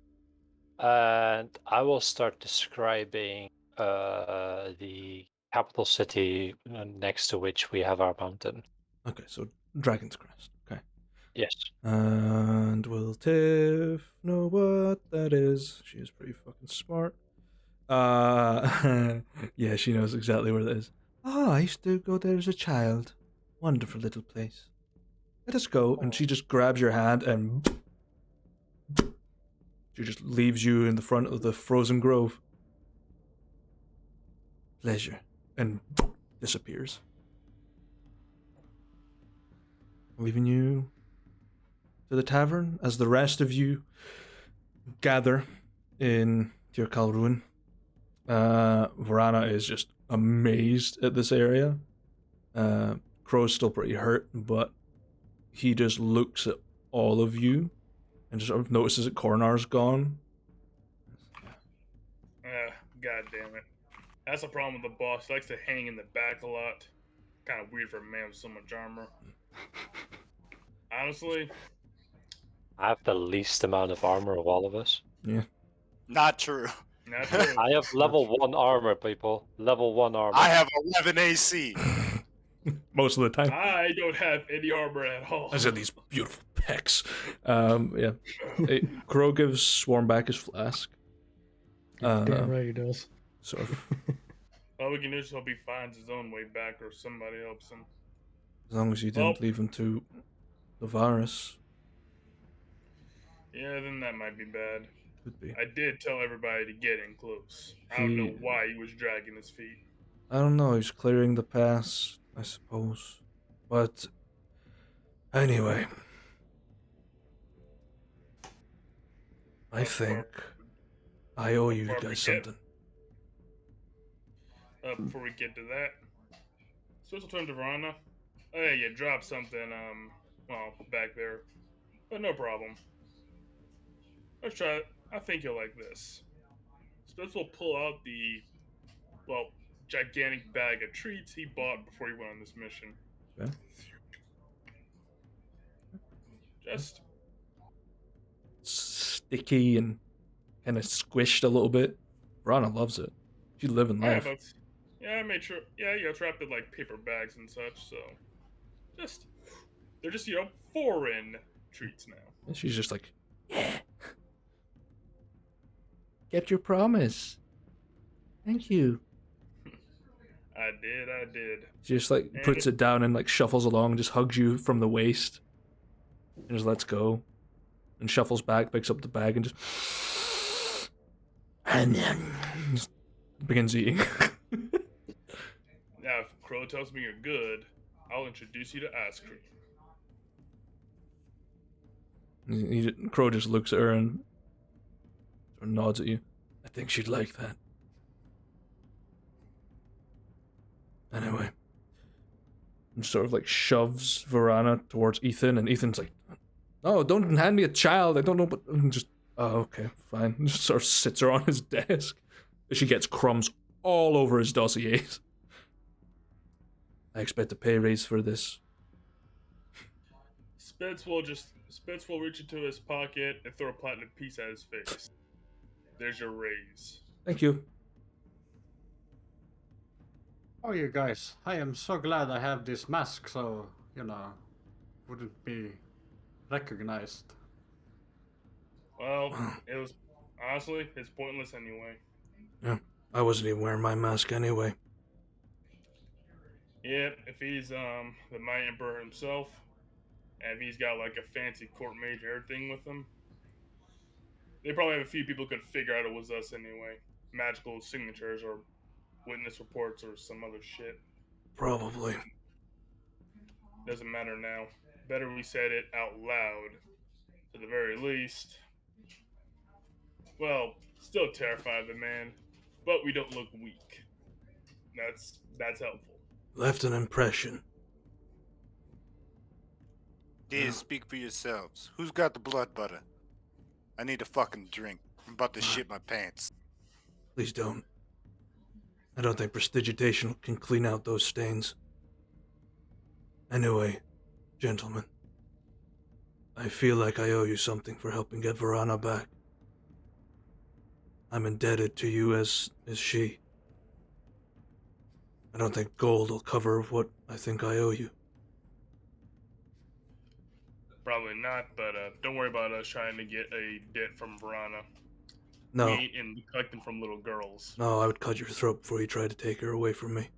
And I will start describing the capital city next to which we have our mountain. Okay, so Dragon's Crest. Okay. Yes. And will Tiff know what that is? She is pretty fucking smart. Yeah, she knows exactly where that is. Oh, I used to go there as a child. Wonderful little place. Let us go. And she just grabs your hand and she just leaves you in the front of the frozen grove. Pleasure. And disappears. Leaving you to the tavern as the rest of you gather in Tirkal Ruin. Vorhana is just amazed at this area. Crow's still pretty hurt, but he just looks at all of you and just sort of notices that Coronar's gone. God damn it. That's the problem with the boss. He likes to hang in the back a lot. Kind of weird for a man with so much armor. Honestly, I have the least amount of armor of all of us. Yeah. Not true. not true. I have level 1 armor, people. Level 1 armor. I have 11 AC. most of the time. I don't have any armor at all. I said these beautiful pecs. Yeah. Crow gives Swarm back his flask. Damn right he does. Sort of. All we can do is hope he finds his own way back or somebody helps him. As long as you didn't leave him to the virus. Yeah, then that might be bad. Could be. I did tell everybody to get in close. I don't know why he was dragging his feet. I don't know, he's clearing the pass, I suppose. But anyway, I think I owe you guys something. Before we get to that, Swiss will turn to Vorhana. Oh yeah, you dropped something, well, back there. But no problem. Let's try it. I think you'll like this. Spence will pull out the, well, gigantic bag of treats he bought before he went on this mission. Okay. Just sticky and kind of squished a little bit. Vorhana loves it. She's living life. But, yeah, I made sure. Yeah, you know, trapped in like paper bags and such. So, they're just foreign treats now. And she's just like, yeah. Kept your promise. Thank you. I did. She just like puts it down and like shuffles along and just hugs you from the waist. And just lets go. And shuffles back, picks up the bag and just and then just begins eating. Now, if Crow tells me you're good, I'll introduce you to ice cream. Crow just looks at her and sort of nods at you. I think she'd like that. Anyway. And sort of like shoves Vorhana towards Ethan, and Ethan's like, "Oh, don't hand me a child, I don't know," but just, "Oh, okay, fine." And just sort of sits her on his desk. She gets crumbs all over his dossiers. I expect a pay raise for this. Spence will reach into his pocket and throw a platinum piece at his face. There's your raise. Thank you. Oh, you guys, I am so glad I have this mask, so, wouldn't be recognized. Well, it's pointless anyway. Yeah, I wasn't even wearing my mask anyway. Yep, if he's the Mighty Emperor himself, and if he's got like a fancy court mage and everything with him, they probably have a few people could figure out it was us anyway. Magical signatures or witness reports or some other shit. Probably. Doesn't matter now. Better we said it out loud. To the very least. Well, still terrified of the man, but we don't look weak. That's helpful. Left an impression. Please speak for yourselves. Who's got the blood butter? I need a fucking drink. I'm about to shit my pants. Please don't. I don't think prestidigitation can clean out those stains. Anyway, gentlemen, I feel like I owe you something for helping get Vorhana back. I'm indebted to you as is she. I don't think gold will cover what I think I owe you. Probably not, but don't worry about us trying to get a debt from Vorhana. No. We ain't in collecting from little girls. No, I would cut your throat before you tried to take her away from me.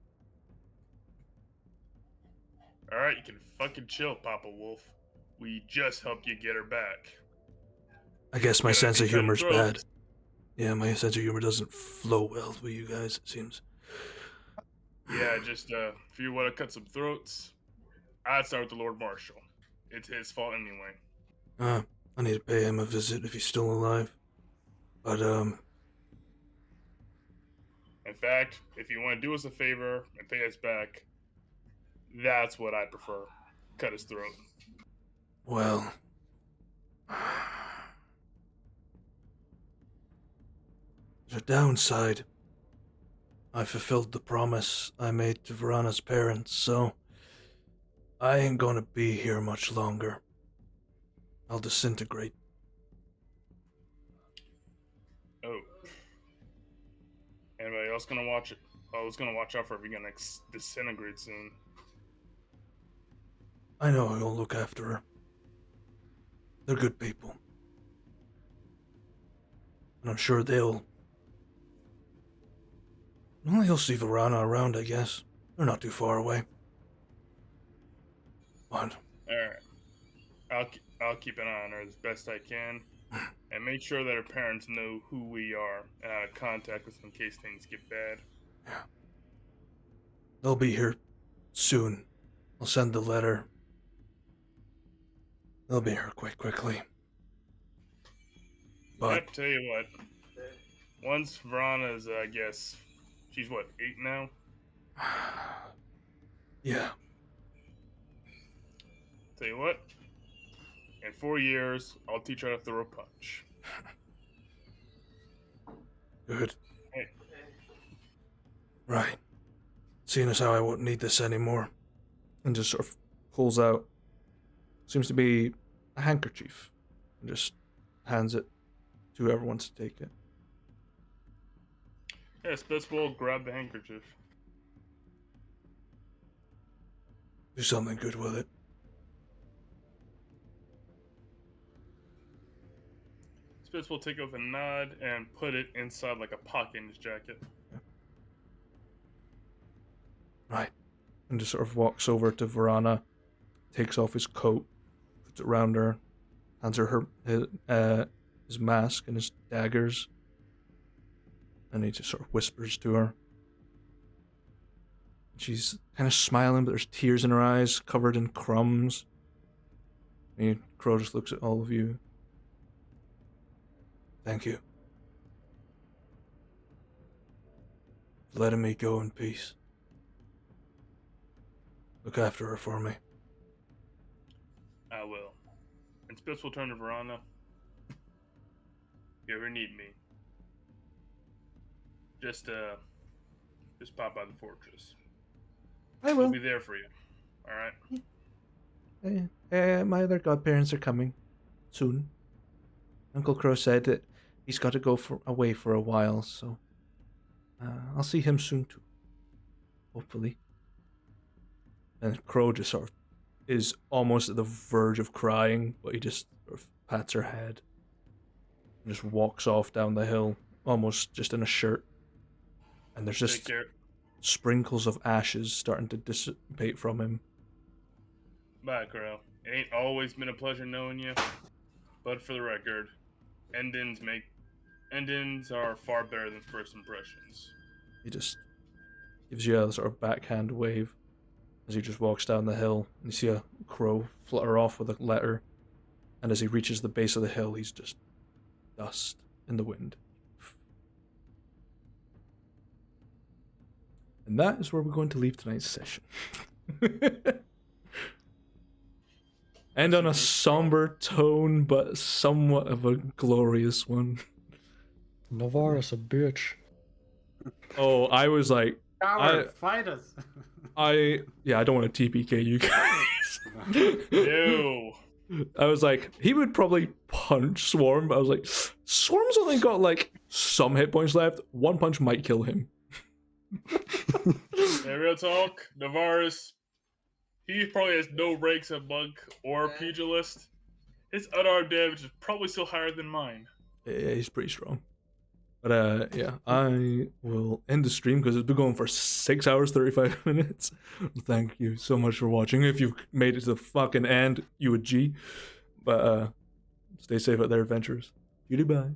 Alright, you can fucking chill, Papa Wolf. We just helped you get her back. I guess my sense of humor's throats. bad. Yeah, my sense of humor doesn't flow well with you guys, it seems. Yeah, just if you want to cut some throats, I'd start with the Lord Marshal. It's his fault anyway. I need to pay him a visit if he's still alive. But, In fact, if you want to do us a favor and pay us back, that's what I prefer. Cut his throat. well... There's a downside. I fulfilled the promise I made to Vorhana's parents, so... I ain't gonna be here much longer. I'll disintegrate. Oh. Anybody else gonna watch it? I was gonna watch out for if you're gonna disintegrate soon. I know you'll look after her. They're good people. And I'm sure they'll... Well, you'll see Vorhana around, I guess. They're not too far away. But All right. I'll keep an eye on her as best I can, and make sure that her parents know who we are and how to contact us in case things get bad. they'll be here soon. I'll send the letter. They'll be here quite quickly. But Yep, tell you what. Once Verana's, I guess, she's what, 8 now? yeah, Tell you what. In 4 years, I'll teach her how to throw a punch. good. Hey. Right. Seeing as how I won't need this anymore. And just sort of pulls out, seems to be a handkerchief, and just hands it to whoever wants to take it. Yeah, Spitz will grab the handkerchief. Do something good with it. Spitz will take it with a nod and put it inside like a pocket in his jacket. Right. And just sort of walks over to Vorhana, takes off his coat, puts it around her, hands her his mask and his daggers, and he just sort of whispers to her. She's kind of smiling, but there's tears in her eyes, covered in crumbs. And Crow just looks at all of you. Thank you. For letting me go in peace. Look after her for me. I will. And Spitz will turn to Verana. If you ever need me, just pop by the fortress. I We'll will. be there for you. All right. My other godparents are coming soon. Uncle Crow said that he's got to go away for a while, so I'll see him soon too. Hopefully. And Crow just sort of is almost at the verge of crying, but he just sort of pats her head and just walks off down the hill, almost just in a shirt. And there's Take just care. sprinkles of ashes starting to dissipate from him. Bye, Crow. It ain't always been a pleasure knowing you, but for the record, endings are far better than first impressions. He just gives you a sort of backhand wave as he just walks down the hill. And you see a crow flutter off with a letter. And as he reaches the base of the hill, he's just dust in the wind. And that is where we're going to leave tonight's session. And on a somber tone, but somewhat of a glorious one. Navarre's a bitch. Oh, I was like, Coward, fight us. I don't want to TPK you guys. Ew. I was like, he would probably punch Swarm, but I was like, Swarm's only got like some hit points left. One punch might kill him. Yeah, real talk. Navarre's, he probably has no ranks of monk or pugilist. His unarmed damage is probably still higher than mine. Yeah, he's pretty strong. But yeah, I will end the stream because it's been going for 6 hours, 35 minutes. Thank you so much for watching. If you've made it to the fucking end, you a G. But stay safe out there, adventurers. Goodbye.